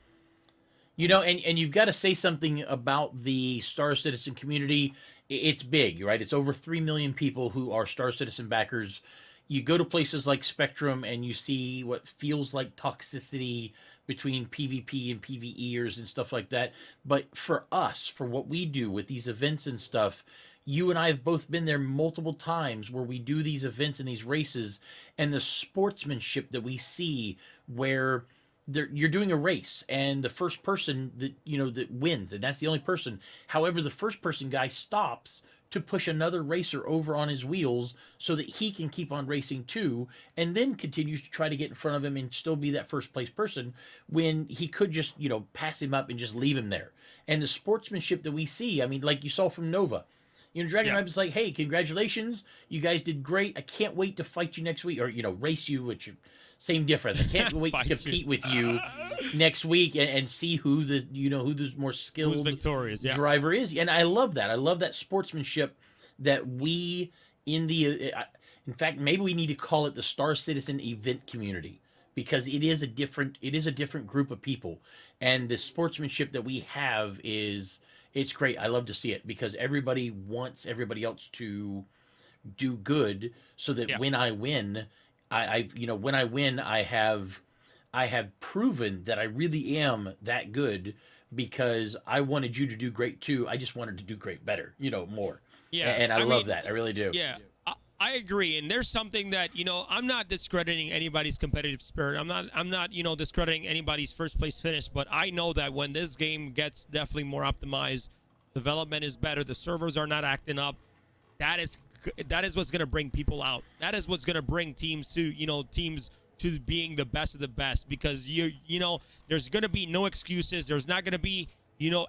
[SPEAKER 2] And you've got to say something about the Star Citizen community. It's big, right? It's over 3 million people who are Star Citizen backers. You go to places like Spectrum and you see what feels like toxicity between PvP and PvEers and stuff like that. But for us, for what we do with these events and stuff, you and I have both been there multiple times where we do these events and these races, and the sportsmanship that we see, where you're doing a race, and the first person that that wins, and that's the only person. However, the first person guy stops to push another racer over on his wheels so that he can keep on racing too, and then continues to try to get in front of him and still be that first place person when he could just pass him up and just leave him there. And the sportsmanship that we see, I mean, like you saw from Nova. Dragon Rabbit's like, hey, congratulations, you guys did great. I can't wait to fight you next week, or race you, which same difference. I can't wait to compete with you next week and see who the more skilled
[SPEAKER 1] victorious
[SPEAKER 2] driver is. And I love that. I love that sportsmanship that we in fact, maybe we need to call it the Star Citizen event community, because it is a different group of people, and the sportsmanship that we have it's great. I love to see it, because everybody wants everybody else to do good, so that when I win, when I win, I have proven that I really am that good, because I wanted you to do great too. I just wanted to do great better, more.
[SPEAKER 1] Yeah,
[SPEAKER 2] and I love that. I really do.
[SPEAKER 1] Yeah, I agree. And there's something that I'm not discrediting anybody's competitive spirit. I'm not discrediting anybody's first place finish. But I know that when this game gets definitely more optimized, development is better, the servers are not acting up. That is what's going to bring people out. That is what's going to bring teams to being the best of the best, because there's going to be no excuses. There's not going to be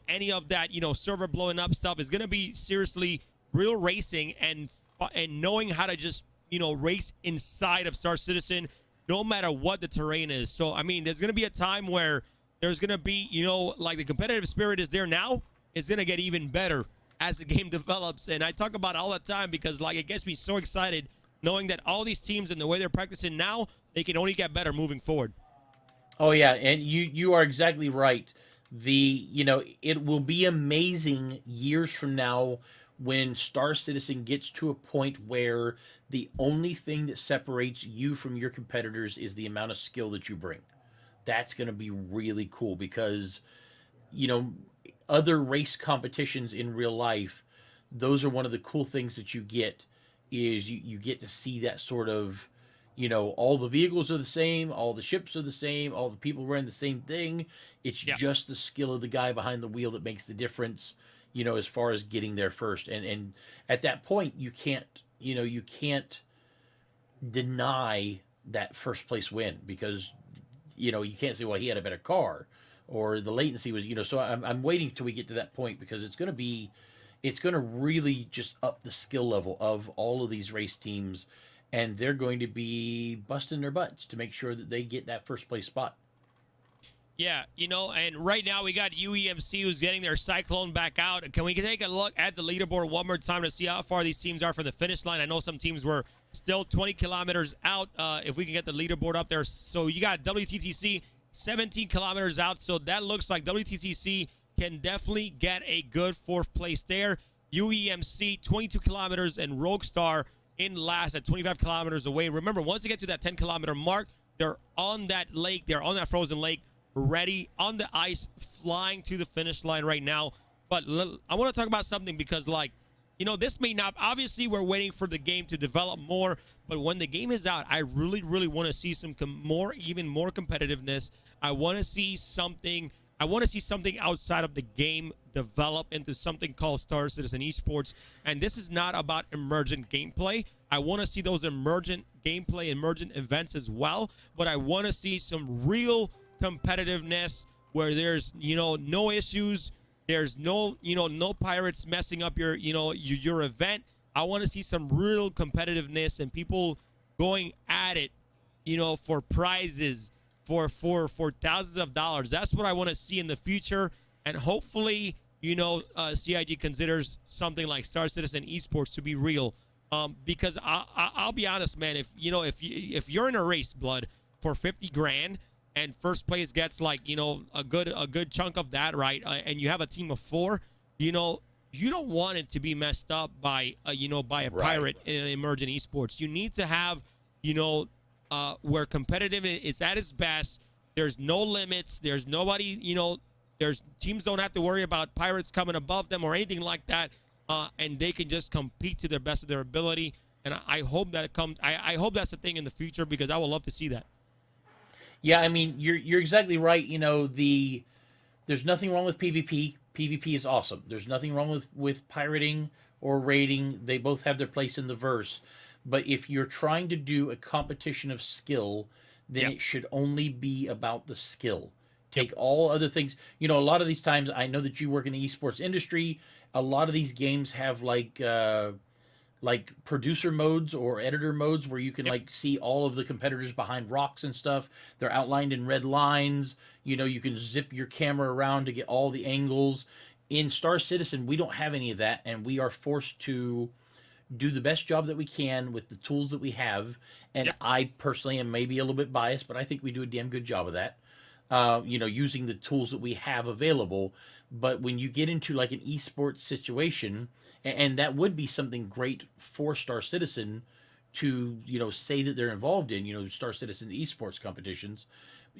[SPEAKER 1] any of that server blowing up stuff. It's going to be seriously real racing and knowing how to just race inside of Star Citizen, no matter what the terrain is. So I mean, there's going to be a time where there's going to be like the competitive spirit is there now. It's going to get even better as the game develops. And I talk about it all the time, because like it gets me so excited knowing that all these teams and the way they're practicing now, they can only get better moving forward.
[SPEAKER 2] Oh yeah, and you are exactly right. It will be amazing years from now when Star Citizen gets to a point where the only thing that separates you from your competitors is the amount of skill that you bring. That's going to be really cool, because other race competitions in real life, those are one of the cool things that you get, is you get to see that sort of, all the vehicles are the same, all the ships are the same, all the people wearing the same thing. It's just the skill of the guy behind the wheel that makes the difference, as far as getting there first. And at that point, you can't deny that first place win, because, you can't say, well, he had a better car, or the latency was, so I'm waiting till we get to that point, because it's going to really just up the skill level of all of these race teams, and they're going to be busting their butts to make sure that they get that first place spot.
[SPEAKER 1] Yeah, and right now we got UEMC who's getting their Cyclone back out. Can we take a look at the leaderboard one more time to see how far these teams are from the finish line? I know some teams were still 20 kilometers out. If we can get the leaderboard up there. So you got WTTC 17 kilometers out. So that looks like WTTC can definitely get a good fourth place there. UEMC 22 kilometers and Roguestar in last at 25 kilometers away. Remember, once they get to that 10 kilometer mark, they're on that lake. They're on that frozen lake, ready on the ice, flying to the finish line right now. But I want to talk about something, because this may not, obviously we're waiting for the game to develop more, but when the game is out, I really want to see some even more competitiveness. I want to see something outside of the game develop into something called Star Citizen Esports. And this is not about emergent gameplay. I want to see those emergent gameplay, emergent events as well, but I want to see some real competitiveness where there's no issues, there's no pirates messing up your event. I want to see some real competitiveness and people going at it for prizes, for thousands of dollars. That's what I want to see in the future, and hopefully CIG considers something like Star Citizen Esports to be real, because I'll be honest, man, if you're in a race, Blood, for 50 grand and first place gets like a good chunk of that, right? And you have a team of 4, you don't want it to be messed up by a pirate in emergent esports. You need to have where competitive is at its best. There's no limits. There's nobody. There's teams don't have to worry about pirates coming above them or anything like that, and they can just compete to the best of their ability. And I hope that comes. I hope that's the thing in the future, because I would love to see that.
[SPEAKER 2] Yeah, I mean, you're exactly right. You know, there's nothing wrong with PvP. PvP is awesome. There's nothing wrong with pirating or raiding. They both have their place in the verse. But if you're trying to do a competition of skill, then it should only be about the skill. Take all other things. You know, a lot of these times, I know that you work in the esports industry. A lot of these games have like producer modes or editor modes where you can like see all of the competitors behind rocks and stuff. They're outlined in red lines. You know, you can zip your camera around to get all the angles. In Star Citizen, we don't have any of that, and we are forced to do the best job that we can with the tools that we have. And I personally am maybe a little bit biased, but I think we do a damn good job of that. You know, using the tools that we have available. But when you get into like an esports situation, and that would be something great for Star Citizen to, you know, say that they're involved in, you know, Star Citizen esports competitions.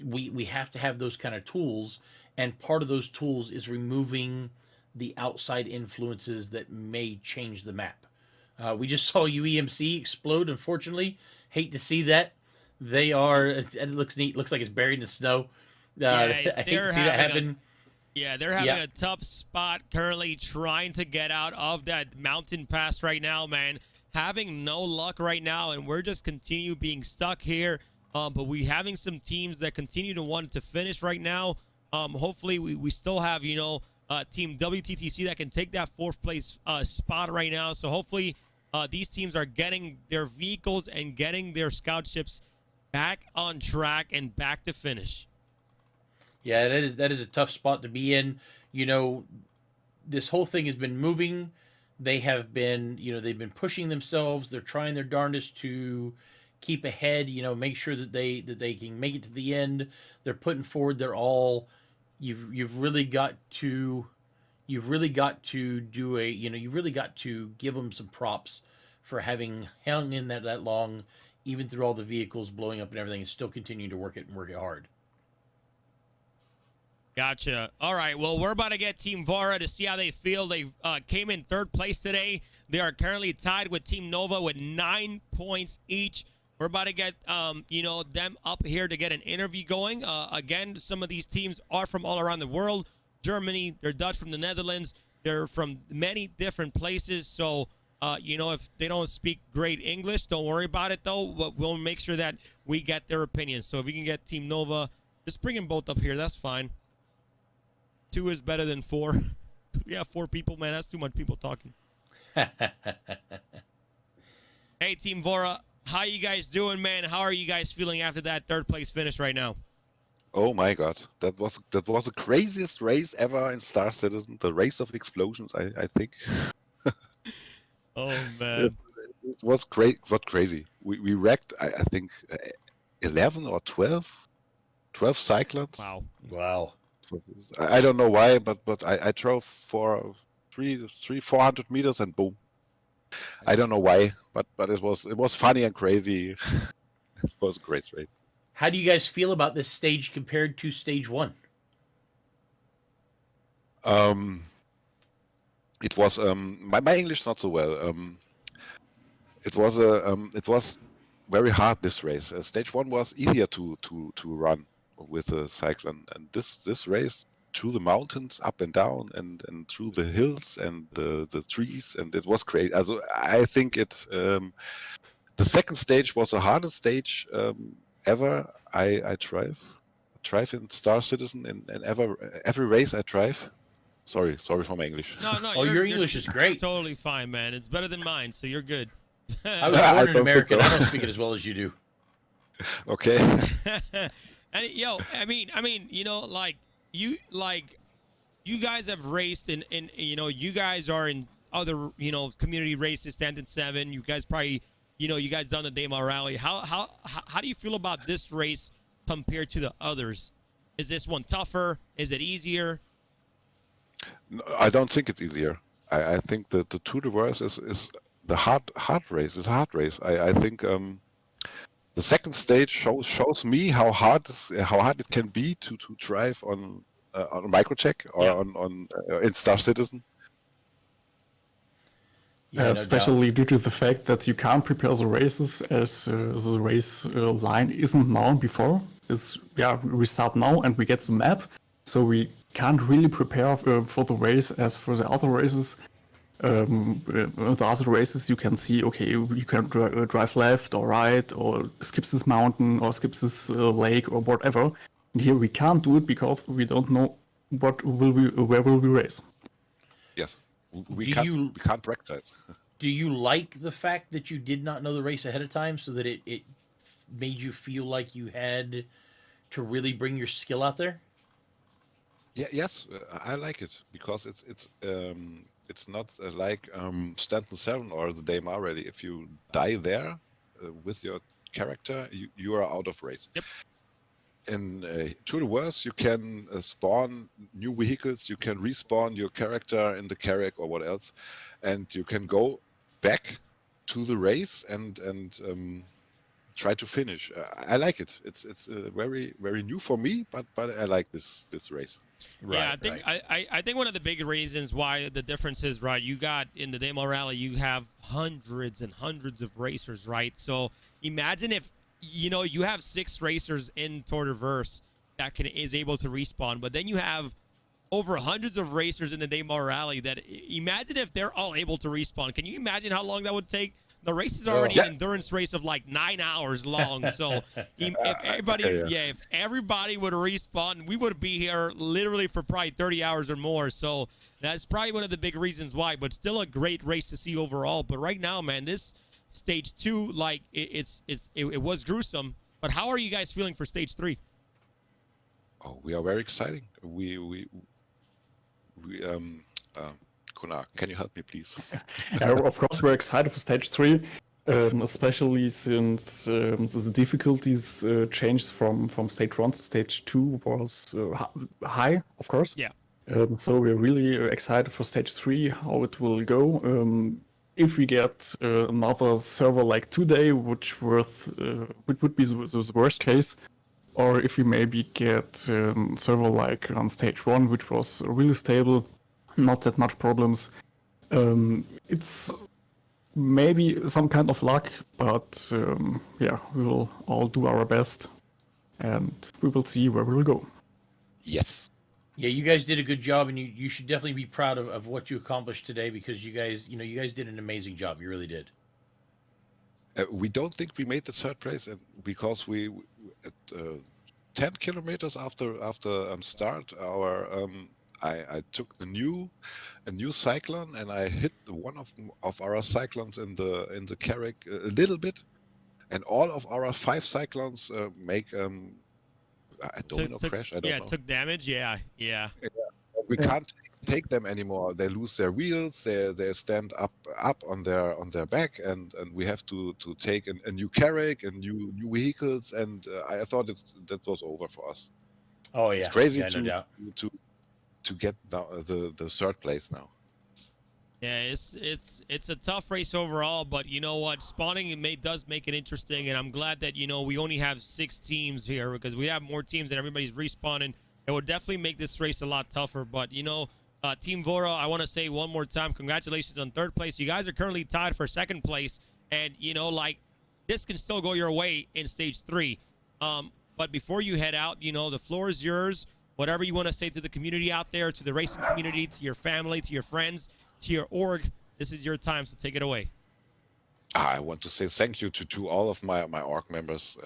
[SPEAKER 2] We have to have those kind of tools, and part of those tools is removing the outside influences that may change the map. We just saw UEMC explode, unfortunately. Hate to see that. They are, it looks neat, looks like it's buried in the snow. I hate to see that happen.
[SPEAKER 1] They're having a tough spot currently trying to get out of that mountain pass right now, man. Having no luck right now, and we're just continue being stuck here. But we having some teams that continue to want to finish right now. Hopefully we still have, you know, Team WTTC that can take that 4th place spot right now. So hopefully these teams are getting their vehicles and getting their scout ships back on track and back to finish.
[SPEAKER 2] Yeah, that is a tough spot to be in. You know, this whole thing has been moving. They have been, you know, they've been pushing themselves. They're trying their darndest to keep ahead, you know, make sure that they can make it to the end. They're putting forward their all. You've really got to do a, you know, you've really got to give them some props for having hung in that long, even through all the vehicles blowing up and everything, and still continuing to work it hard.
[SPEAKER 1] Gotcha. All right. Well, we're about to get Team Vara to see how they feel. They came in 3rd place today. They are currently tied with Team Nova with 9 points each. We're about to get, you know, them up here to get an interview going. Again, some of these teams are from all around the world. Germany, they're Dutch from the Netherlands. They're from many different places. So, you know, if they don't speak great English, don't worry about it, though. We'll make sure that we get their opinions. So if we can get Team Nova, just bring them both up here. That's fine. 2 is better than 4. We have 4 people, man. That's too much people talking. Hey, Team Vora, how you guys doing, man? How are you guys feeling after that 3rd place finish right now?
[SPEAKER 6] Oh my God, that was the craziest race ever in Star Citizen. The race of explosions, I think.
[SPEAKER 1] Oh man,
[SPEAKER 6] it was great. What crazy? We wrecked, I think, 11 or 12 cyclones.
[SPEAKER 2] Wow.
[SPEAKER 6] I don't know why, but I drove for 400 meters and boom. I don't know why, but it was funny and crazy. It was a great race.
[SPEAKER 2] How do you guys feel about this stage compared to stage 1?
[SPEAKER 6] It was my English not so well. It was very hard, this race. Stage 1 was easier to run with the cyclone, and this race through the mountains, up and down, and through the hills and the trees, and it was great. Also, I think it's the 2nd stage was the hardest stage ever. I drive in Star Citizen, and every race I drive. Sorry for my English.
[SPEAKER 1] No.
[SPEAKER 2] Your English is great.
[SPEAKER 1] Totally fine, man. It's better than mine, so you're good.
[SPEAKER 2] I was born in America. I don't speak it as well as you do.
[SPEAKER 6] Okay.
[SPEAKER 1] And I mean, you know, like you guys have raced in you know, you guys are in other, you know, community races, Stanton 7. You guys probably, you know, you guys done the Daymar Rally. How do you feel about this race compared to the others? Is this one tougher? Is it easier?
[SPEAKER 6] No, I don't think it's easier. I think that the Tour de Verse is the hard race. It's a hard race. I think the 2nd stage shows me how hard it can be to drive on Microtech or on in Star Citizen.
[SPEAKER 13] Yeah, especially due to the fact that you can't prepare the races as the race line isn't known before. is, we start now and we get the map, so we can't really prepare for the race as for the other races. The other races you can see, okay, you can drive left or right, or skip this mountain, or skip this lake, or whatever. And here we can't do it because we don't know where will we race.
[SPEAKER 6] Yes, we can't practice.
[SPEAKER 2] Do you like the fact that you did not know the race ahead of time, so that it made you feel like you had to really bring your skill out there?
[SPEAKER 6] Yeah, yes, I like it because it's not like Stanton 7 or the Daymar Rally. If you die there with your character, you are out of race.
[SPEAKER 1] Yep.
[SPEAKER 6] In Tour de Wars, you can spawn new vehicles, you can respawn your character in the Carrack or what else, and you can go back to the race and try to finish. I like it. It's very, very new for me, but I like this race.
[SPEAKER 1] Yeah, I think one of the big reasons why the difference is, right, you got in the Daymar Rally, you have hundreds and hundreds of racers, right? So imagine if, you have 6 racers in Tour de Verse that is able to respawn, but then you have over hundreds of racers in the Daymar Rally that, imagine if they're all able to respawn. Can you imagine how long that would take? The race is already an endurance race of like 9 hours long. So if everybody would respawn, we would be here literally for probably 30 hours or more. So that's probably one of the big reasons why, but still a great race to see overall. But right now, man, this stage 2, like it was gruesome, but how are you guys feeling for stage 3?
[SPEAKER 6] Oh, we are very exciting. Konar, can you help me, please?
[SPEAKER 13] Of course, we're excited for stage 3, especially since the difficulties changed from stage 1 to stage 2 was high, of course.
[SPEAKER 1] Yeah.
[SPEAKER 13] So we're really excited for stage 3, how it will go. If we get another server like today, which would be the worst case, or if we maybe get server like on stage 1, which was really stable, not that much problems. It's maybe some kind of luck, but we will all do our best, and we will see where we'll go.
[SPEAKER 6] Yes.
[SPEAKER 2] Yeah, you guys did a good job, and you should definitely be proud of what you accomplished today, because you guys did an amazing job. You really did.
[SPEAKER 6] We don't think we made the 3rd place, and because we at 10 kilometers after start, I took a new cyclone, and I hit one of our cyclones in the Carrack a little bit, and all of our 5 cyclones make a domino crash. I don't know.
[SPEAKER 1] Yeah, took damage. Yeah.
[SPEAKER 6] We can't take them anymore. They lose their wheels. They stand up on their back, and we have to take a new Carrack and new vehicles. And I thought that was over for us.
[SPEAKER 2] Oh yeah,
[SPEAKER 6] it's crazy
[SPEAKER 2] no doubt.
[SPEAKER 6] to get the 3rd place now.
[SPEAKER 1] Yeah, it's a tough race overall, but you know what? Spawning does make it interesting, and I'm glad that we only have 6 teams here, because we have more teams and everybody's respawning. It would definitely make this race a lot tougher. But Team Vora, I want to say one more time, congratulations on 3rd place. You guys are currently tied for 2nd place, and this can still go your way in stage 3. But before you head out, the floor is yours. Whatever you want to say to the community out there, to the racing community, to your family, to your friends, to your org, this is your time, so take it away.
[SPEAKER 6] I want to say thank you to all of my org members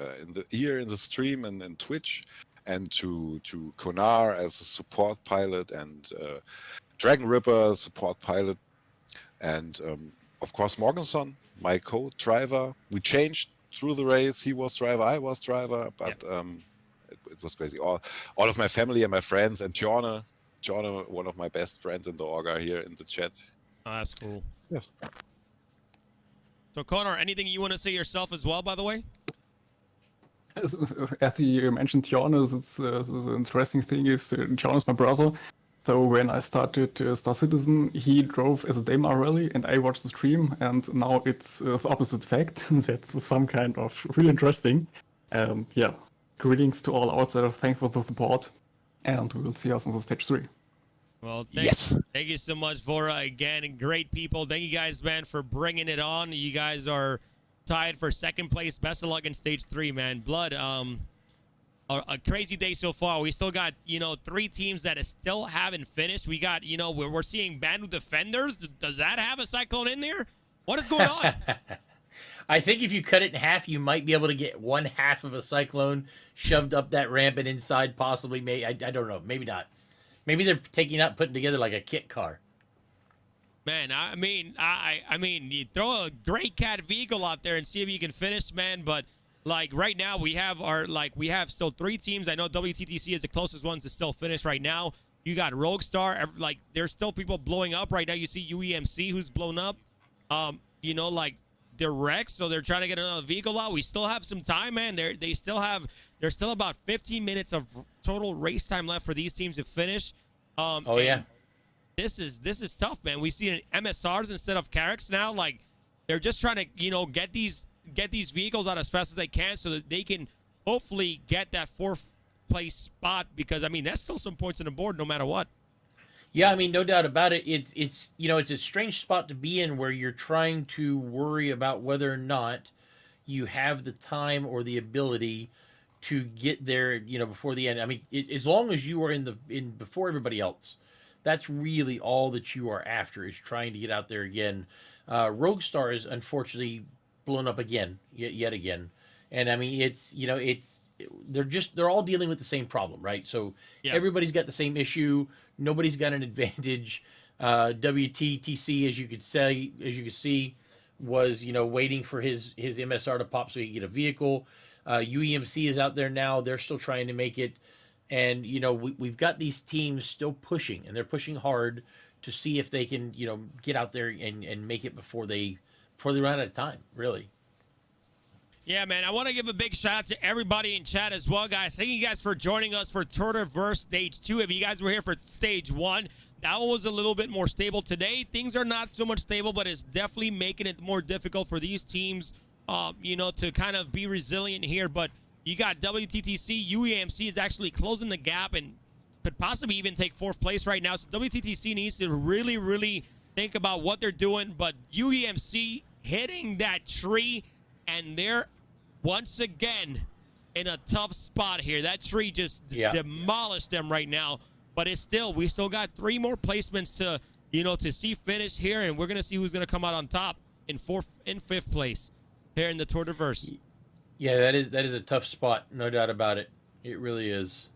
[SPEAKER 6] here in the stream and in Twitch, and to Konar as a support pilot, and Dragon Ripper support pilot, and of course Morganson, my co-driver. We changed through the race. He was driver, I was driver, but it was crazy. All of my family and my friends, and Tjorne, one of my best friends in the org, are here in the chat.
[SPEAKER 1] Oh, that's cool.
[SPEAKER 6] Yes.
[SPEAKER 1] So, Konar, anything you want to say yourself as well, by the way?
[SPEAKER 13] As you mentioned Tjorne, the interesting thing is Tjorne is my brother. So when I started Star Citizen, he drove as a Daymar Rally, and I watched the stream, and now it's the opposite fact. That's some kind of really interesting. And greetings to all outsiders. Thanks for the support, and we will see us on the stage 3.
[SPEAKER 1] Well, thank you so much, Vora, again, and great people. Thank you guys, man, for bringing it on. You guys are tied for 2nd place. Best of luck in stage 3, man. Blood, a crazy day so far. We still got, 3 teams that still haven't finished. We got, we're seeing Bandu Defenders. Does that have a Cyclone in there? What is going on?
[SPEAKER 2] I think if you cut it in half, you might be able to get one half of a Cyclone shoved up that ramp and inside, possibly. I don't know. Maybe not. Maybe they're putting together like a kit car.
[SPEAKER 1] Man, I mean, you throw a Great Cat vehicle out there and see if you can finish, man. But like right now, we have still 3 teams. I know WTTC is the closest ones to still finish right now. You got Roguestar. Like there's still people blowing up right now. You see UEMC who's blown up. Like they're wrecked, so they're trying to get another vehicle out. We still have some time, man. There's still about 15 minutes of total race time left for these teams to finish.
[SPEAKER 2] Yeah.
[SPEAKER 1] This is tough, man. We see MSRs instead of Carracks now. Like they're just trying to, get these vehicles out as fast as they can so that they can hopefully get that 4th place spot, because I mean that's still some points on the board no matter what.
[SPEAKER 2] Yeah, I mean, no doubt about it. It's it's a strange spot to be in where you're trying to worry about whether or not you have the time or the ability to get there, before the end. I mean, as long as you are in before everybody else, that's really all that you are after, is trying to get out there again. Roguestar is unfortunately blown up again, yet again, and I mean they're all dealing with the same problem, right? So everybody's got the same issue. Nobody's got an advantage. WTTC, as you could see, was waiting for his MSR to pop so he could get a vehicle. UEMC is out there now. They're still trying to make it. And, we've got these teams still pushing, and they're pushing hard to see if they can, get out there and make it before they run out of time, really.
[SPEAKER 1] Yeah, man, I want to give a big shout out to everybody in chat as well, guys. Thank you guys for joining us for Turtleverse Stage 2. If you guys were here for Stage 1, that one was a little bit more stable. Today, things are not so much stable, but it's definitely making it more difficult for these teams, to kind of be resilient here. But you got WTTC, UEMC is actually closing the gap and could possibly even take 4th place right now. So WTTC needs to really, really think about what they're doing. But UEMC hitting that tree, and they're once again in a tough spot here. That tree just demolished them right now. But we still got 3 more placements to see finish here, and we're gonna see who's gonna come out on top in 5th place here in the Turtleverse.
[SPEAKER 2] Yeah, that is a tough spot, no doubt about it. It really is.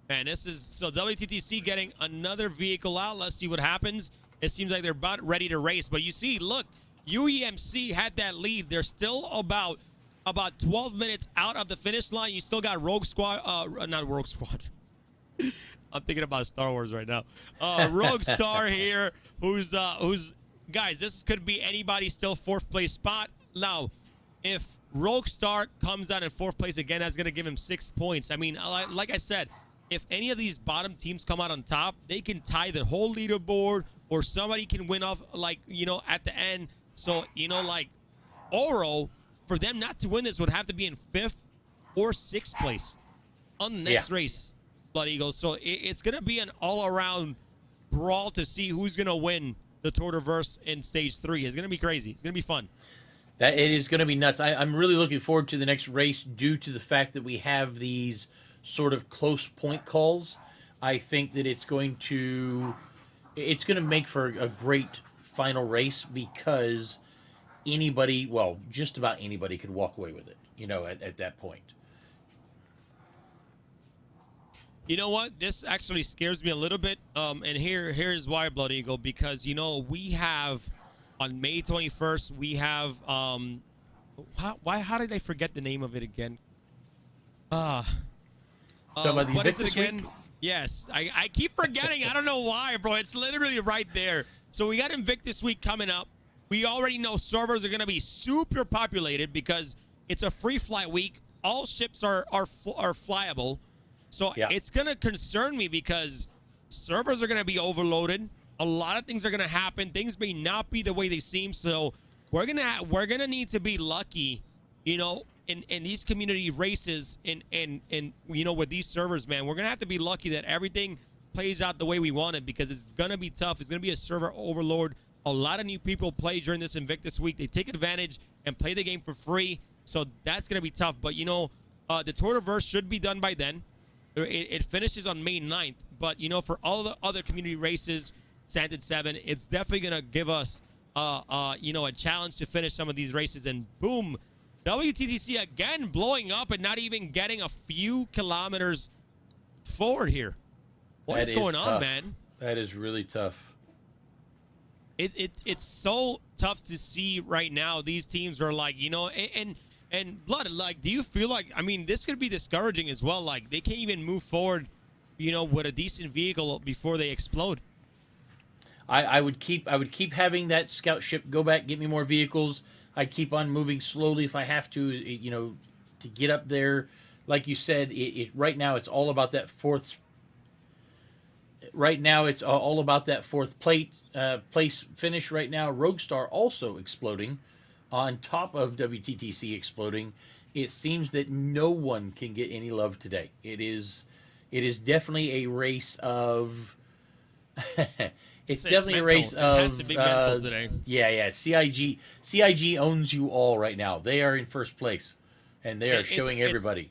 [SPEAKER 1] Man, so WTTC getting another vehicle out. Let's see what happens. It seems like they're about ready to race, but you see, look, UEMC had that lead. They're still about 12 minutes out of the finish line. You still got Rogue Squad, not Rogue Squad. I'm thinking about Star Wars right now. Roguestar here, who's guys, this could be anybody's still 4th place spot. Now, if Roguestar comes out in 4th place again, that's going to give him 6 points. I mean, like I said, if any of these bottom teams come out on top, they can tie the whole leaderboard, or somebody can win off, at the end. So, like Oro, for them not to win this would have to be in 5th or 6th place on the next race, Blood Eagles. So it's going to be an all-around brawl to see who's going to win the Turtleverse in Stage 3. It's going to be crazy. It's going to be fun.
[SPEAKER 2] It is going to be nuts. I'm really looking forward to the next race due to the fact that we have these sort of close point calls. I think that it's going to make for a great final race, because just about anybody could walk away with it, at that point.
[SPEAKER 1] You know what? This actually scares me a little bit. And here's why, Blood Eagle, because, we have on May 21st, we have, how did I forget the name of it again? What is it again? Week? Yes, I keep forgetting. I don't know why, bro. It's literally right there. So we got Invictus Week coming up. We already know servers are going to be super populated because it's a free flight week. All ships are flyable. So it's going to concern me because servers are going to be overloaded. A lot of things are going to happen. Things may not be the way they seem. So we're going to need to be lucky, in these community races and with these servers, man. We're going to have to be lucky that everything plays out the way we want it, because it's going to be tough. It's going to be a server overload. A lot of new people play during this Invictus Week. They take advantage and play the game for free. So that's going to be tough. But, The Tourverse should be done by then. It finishes on May 9th. But, you know, for all the other community races, Stanton 7, it's definitely going to give us, you know, a challenge to finish some of these races. And boom, WTTC again blowing up and not even getting a few kilometers forward here. What is going on, man?
[SPEAKER 2] That is really tough.
[SPEAKER 1] It's so tough to see right now. These teams are like, you know, and Blood, like, do you feel like, I mean, this could be discouraging as well. Like, they can't even move forward, you know, with a decent vehicle before they explode.
[SPEAKER 2] I would keep having that scout ship go back, get me more vehicles. I'd keep on moving slowly if I have to, you know, to get up there. Like you said, right now it's all about that fourth. Right now it's all about that fourth place finish. Right now, Roguestar also exploding, on top of WTTC exploding. It seems that no one can get any love today. It is definitely a race of. It's definitely a race of. It has to be mental today. Yeah. CIG owns you all right now. They are in first place, and they are showing everybody.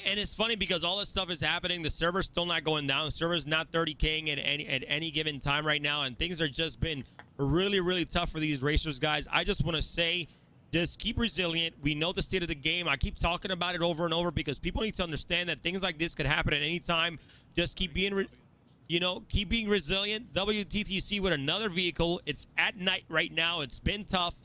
[SPEAKER 1] And it's funny because all this stuff is happening. The server's still not going down. The server's not 30King at any given time right now, and things are just been really, really tough for these racers, guys. I just want to say, just keep resilient. We know the state of the game. I keep talking about it over and over because people need to understand that things like this could happen at any time. Just keep being, keep being resilient. WTTC with another vehicle. It's at night right now. It's been tough.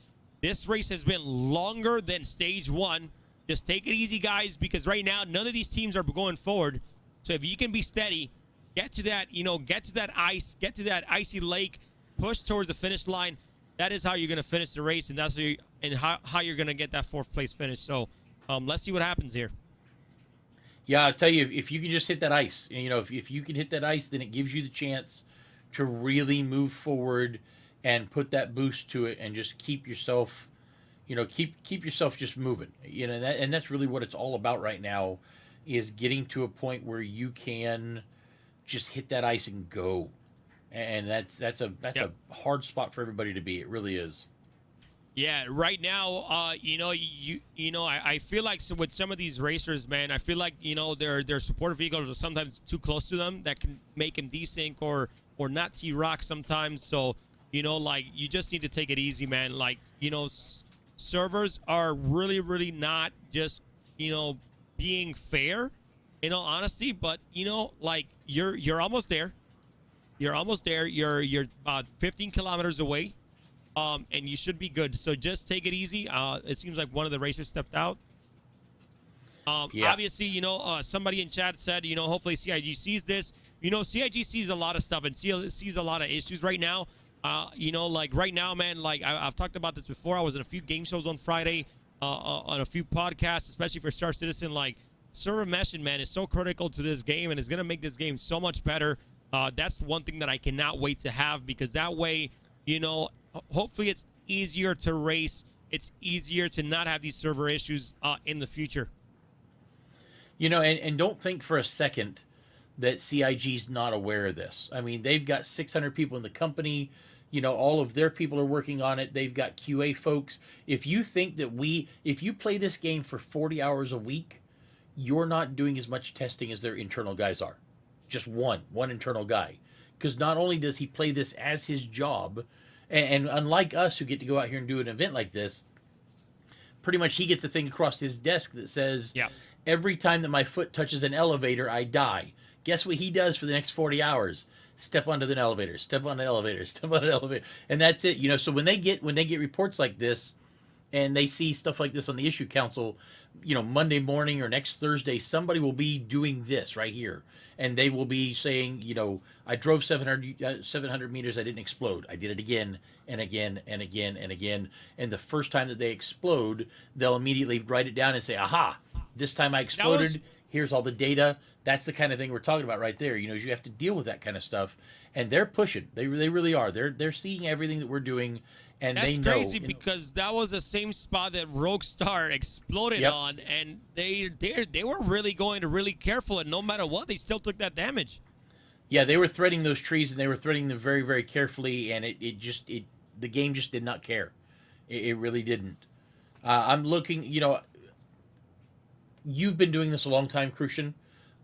[SPEAKER 1] This race has been longer than stage 1. Just take it easy, guys, because right now none of these teams are going forward. So if you can be steady, get to that, get to that ice, get to that icy lake, push towards the finish line. That is how you're going to finish the race, and that's how you're going to get that 4th place finish. So let's see what happens here.
[SPEAKER 2] Yeah, I'll tell you, if you can just hit that ice, if you can hit that ice, then it gives you the chance to really move forward and put that boost to it and just keep yourself. Keep yourself just moving. And that's really what it's all about right now, is getting to a point where you can just hit that ice and go. And that's a hard spot for everybody to be. It really is.
[SPEAKER 1] Yeah, right now, I feel like with some of these racers, man, I feel like their support vehicles are sometimes too close to them that can make them desync or not see rock sometimes. So you just need to take it easy, man. Servers are really, really not just, being fair, in all honesty, but, you're almost there. You're almost there. You're about 15 kilometers away, and you should be good. So just take it easy. It seems like one of the racers stepped out. Obviously, somebody in chat said, hopefully CIG sees this. CIG sees a lot of stuff and sees a lot of issues right now. Right now, man, I've talked about this before. I was in a few game shows on Friday, on a few podcasts, especially for Star Citizen. Server meshing, man, is so critical to this game and is going to make this game so much better. That's one thing that I cannot wait to have, because that way, hopefully it's easier to race. It's easier to not have these server issues in the future.
[SPEAKER 2] And don't think for a second that CIG's not aware of this. I mean, they've got 600 people in the company. All of their people are working on it. They've got QA folks. If you think that if you play this game for 40 hours a week, you're not doing as much testing as their internal guys are. Just one internal guy. Because not only does he play this as his job, and unlike us who get to go out here and do an event like this, pretty much he gets a thing across his desk that says, every time that my foot touches an elevator, I die. Guess what he does for the next 40 hours? Step onto the elevator, step on the elevator, step on the elevator. And that's it. So when they get reports like this and they see stuff like this on the issue council, Monday morning or next Thursday, somebody will be doing this right here. And they will be saying, I drove 700 meters, I didn't explode. I did it again and again and again and again. And the first time that they explode, they'll immediately write it down and say, aha, this time I exploded. Here's all the data. That's the kind of thing we're talking about right there. You have to deal with that kind of stuff. And they're pushing. They really are. They're seeing everything that we're doing. And
[SPEAKER 1] that's
[SPEAKER 2] they know.
[SPEAKER 1] Crazy because that was the same spot that Roguestar exploded on, and they were really going to really careful, and no matter what, they still took that damage.
[SPEAKER 2] Yeah, they were threading those trees, and they were threading them very, very carefully, and the game just did not care. It really didn't. I'm looking, you've been doing this a long time, Crucian.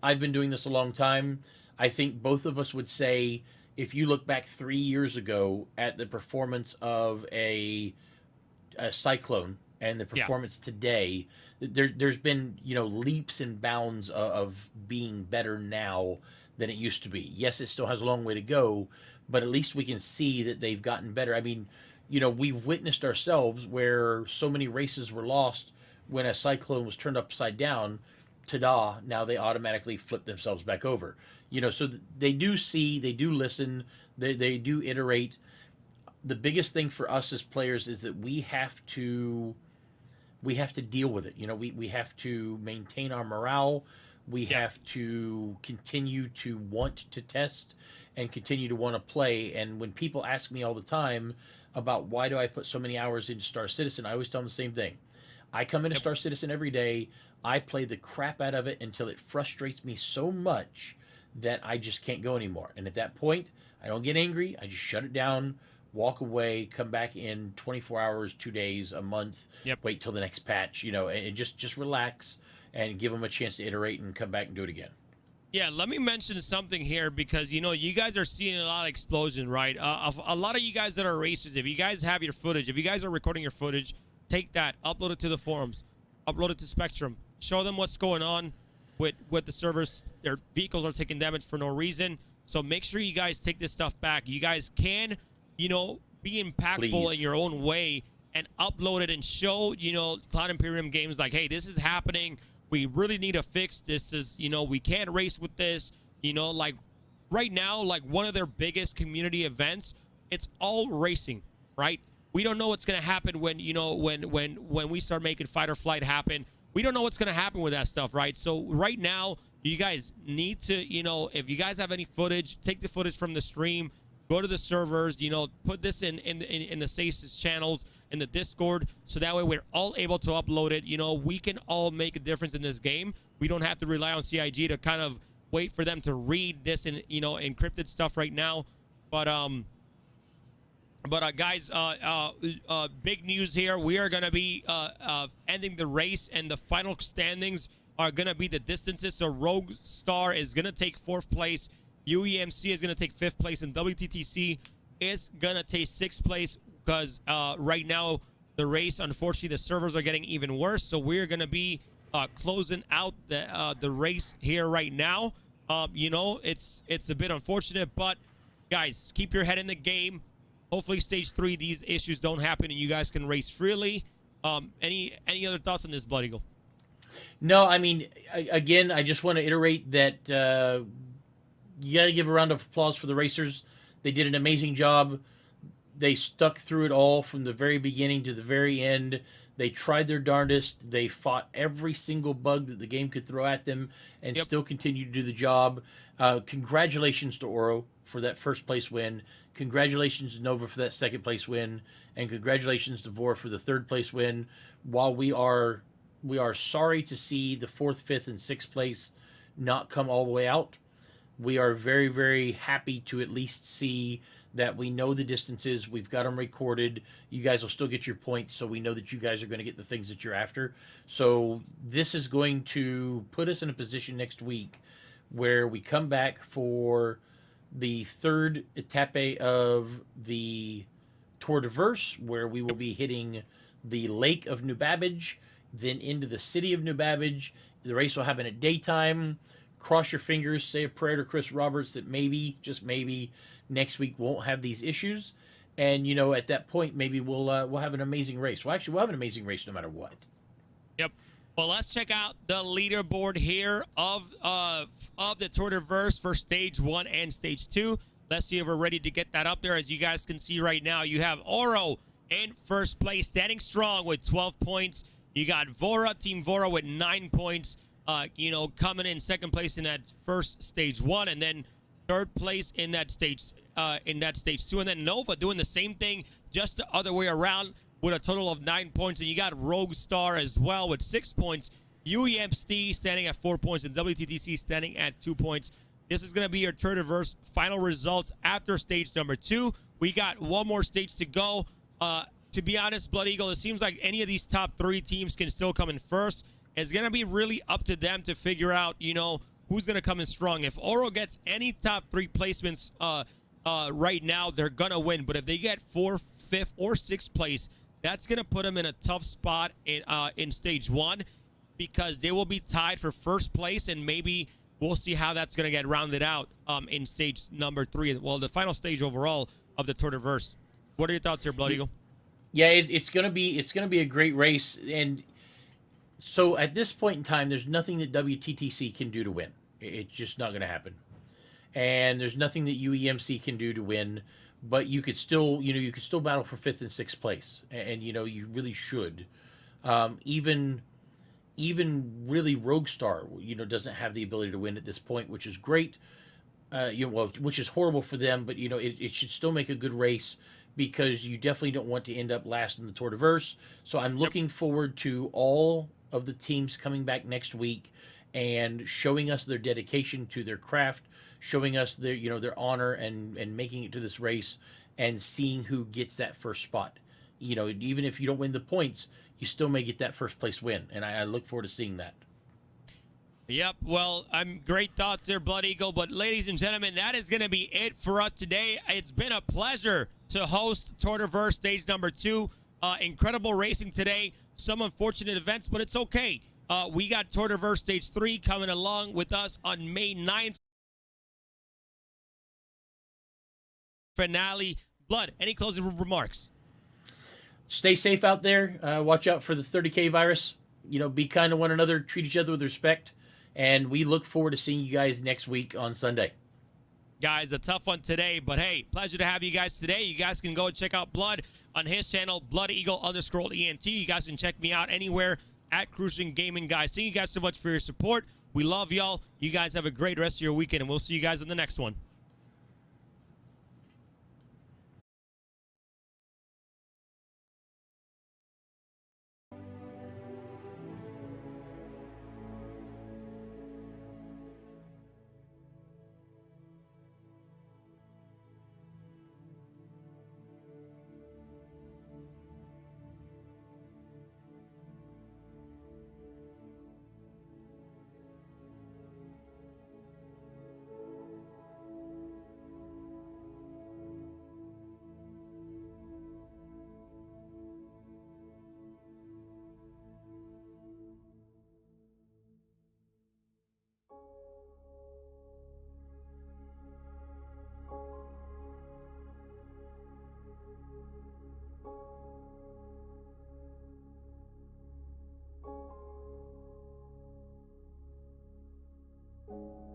[SPEAKER 2] I've been doing this a long time. I think both of us would say, if you look back 3 years ago at the performance of a Cyclone and the performance today, there's been, you know, leaps and bounds of being better now than it used to be. Yes, it still has a long way to go, but at least we can see that they've gotten better. I mean, you know, we've witnessed ourselves where so many races were lost when a Cyclone was turned upside down. Ta-da, now they automatically flip themselves back over. You know, so they do see, they do listen, they do iterate. The biggest thing for us as players is that we have to deal with it. You know, we have to maintain our morale. We have to continue to want to test and continue to want to play. And when people ask me all the time about why do I put so many hours into Star Citizen, I always tell them the same thing. I come into Star Citizen every day. I play the crap out of it until it frustrates me so much that I just can't go anymore. And at that point, I don't get angry. I just shut it down, walk away, come back in 24 hours, 2 days, a month, wait till the next patch, you know, and just relax and give them a chance to iterate and come back and do it again.
[SPEAKER 1] Yeah, let me mention something here because, you know, you guys are seeing a lot of explosion, right? A lot of you guys that are racers, if you guys have your footage, if you guys are recording your footage, take that, upload it to the forums, upload it to Spectrum, show them what's going on with the servers. Their vehicles are taking damage for no reason. So make sure you guys take this stuff back. You guys can, you know, be impactful in your own way and upload it and show, you know, Cloud Imperium Games like, hey, this is happening. We really need to fix this. Is, you know, we can't race with this. You know, like right now, like one of their biggest community events, it's all racing, right? We don't know what's going to happen when, you know, when we start making Fight or Flight happen. We don't know what's going to happen with that stuff, right? So right now, you guys need to, you know, if you guys have any footage, take the footage from the stream, go to the servers, you know, put this in the Stasis channels, in the Discord, so that way we're all able to upload it. You know, we can all make a difference in this game. We don't have to rely on CIG to kind of wait for them to read this in, you know, encrypted stuff right now. But guys, big news here. We are going to be ending the race, and the final standings are going to be the distances. So Rogue Star is going to take 4th place. UEMC is going to take 5th place, and WTTC is going to take 6th place because right now the race, unfortunately, the servers are getting even worse. So we're going to be closing out the race here right now. You know, it's a bit unfortunate, but guys, keep your head in the game. Hopefully stage 3, these issues don't happen and you guys can race freely. Any other thoughts on this, Blood Eagle?
[SPEAKER 2] No, I mean, again, I just want to iterate that you got to give a round of applause for the racers. They did an amazing job. They stuck through it all from the very beginning to the very end. They tried their darndest. They fought every single bug that the game could throw at them and still continue to do the job. Congratulations to Oro for that 1st place win. Congratulations to Nova for that 2nd place win. And congratulations to Vor for the 3rd place win. While we are sorry to see the 4th, 5th, and 6th place not come all the way out, we are very, very happy to at least see that we know the distances. We've got them recorded. You guys will still get your points, so we know that you guys are going to get the things that you're after. So this is going to put us in a position next week where we come back for the 3rd etape of the Tour de Verse, where we will be hitting the Lake of New Babbage, then into the city of New Babbage. The race will happen at daytime. Cross your fingers, say a prayer to Chris Roberts that maybe, just maybe, next week won't have these issues. And, you know, at that point, maybe we'll have an amazing race. Well, actually, we'll have an amazing race no matter what.
[SPEAKER 1] Yep. Well, let's check out the leaderboard here of the Tour de Verse for Stage 1 and Stage 2. Let's see if we're ready to get that up there. As you guys can see right now, you have Oro in 1st place, standing strong with 12 points. You got Vora, Team Vora with 9 points. You know, coming in 2nd place in that first Stage 1, and then 3rd place in that Stage 2, and then Nova doing the same thing, just the other way around, with a total of 9 points. And you got Rogue Star as well with 6 points. UEMC standing at 4 points, and WTTC standing at 2 points. This is going to be your Tour de Verse final results after stage number 2. We got one more stage to go. To be honest, Blood Eagle, it seems like any of these top 3 teams can still come in first. It's going to be really up to them to figure out, who's going to come in strong. If Oro gets any top 3 placements right now, they're going to win. But if they get 4th, 5th, or 6th place, that's going to put them in a tough spot in stage 1 because they will be tied for 1st place, and maybe we'll see how that's going to get rounded out in stage number 3. Well, the final stage overall of the Tour de Verse. What are your thoughts here, Blood Eagle?
[SPEAKER 2] Yeah, it's gonna be a great race, and so at this point in time, there's nothing that WTTC can do to win. It's just not gonna happen, and there's nothing that UEMC can do to win. But you could still, you could still battle for 5th and 6th place, and you really should. Even really Roguestar, doesn't have the ability to win at this point, which is great. Which is horrible for them, but it should still make a good race because you definitely don't want to end up last in the Tour de Verse. So I'm looking forward to all of the teams coming back next week and showing us their dedication to their craft, showing us their honor and making it to this race and seeing who gets that first spot. Even if you don't win the points, you still may get that first place win, and I look forward to seeing that.
[SPEAKER 1] Yep, well, great thoughts there, Blood Eagle. But ladies and gentlemen, that is going to be it for us today. It's been a pleasure to host Tour de Verse stage number 2. Incredible racing today. Some unfortunate events, but it's okay. We got Tour de Verse stage 3 coming along with us on May 9th. Finale. Blood, any closing remarks?
[SPEAKER 2] Stay safe out there. Watch out for the 30K virus. Be kind to one another. Treat each other with respect. And we look forward to seeing you guys next week on Sunday.
[SPEAKER 1] Guys, a tough one today, but hey, pleasure to have you guys today. You guys can go and check out Blood on his channel, Blood Eagle _ENT. You guys can check me out anywhere at Cruising Gaming, guys. Thank you guys so much for your support. We love y'all. You guys have a great rest of your weekend, and we'll see you guys in the next one.
[SPEAKER 14] you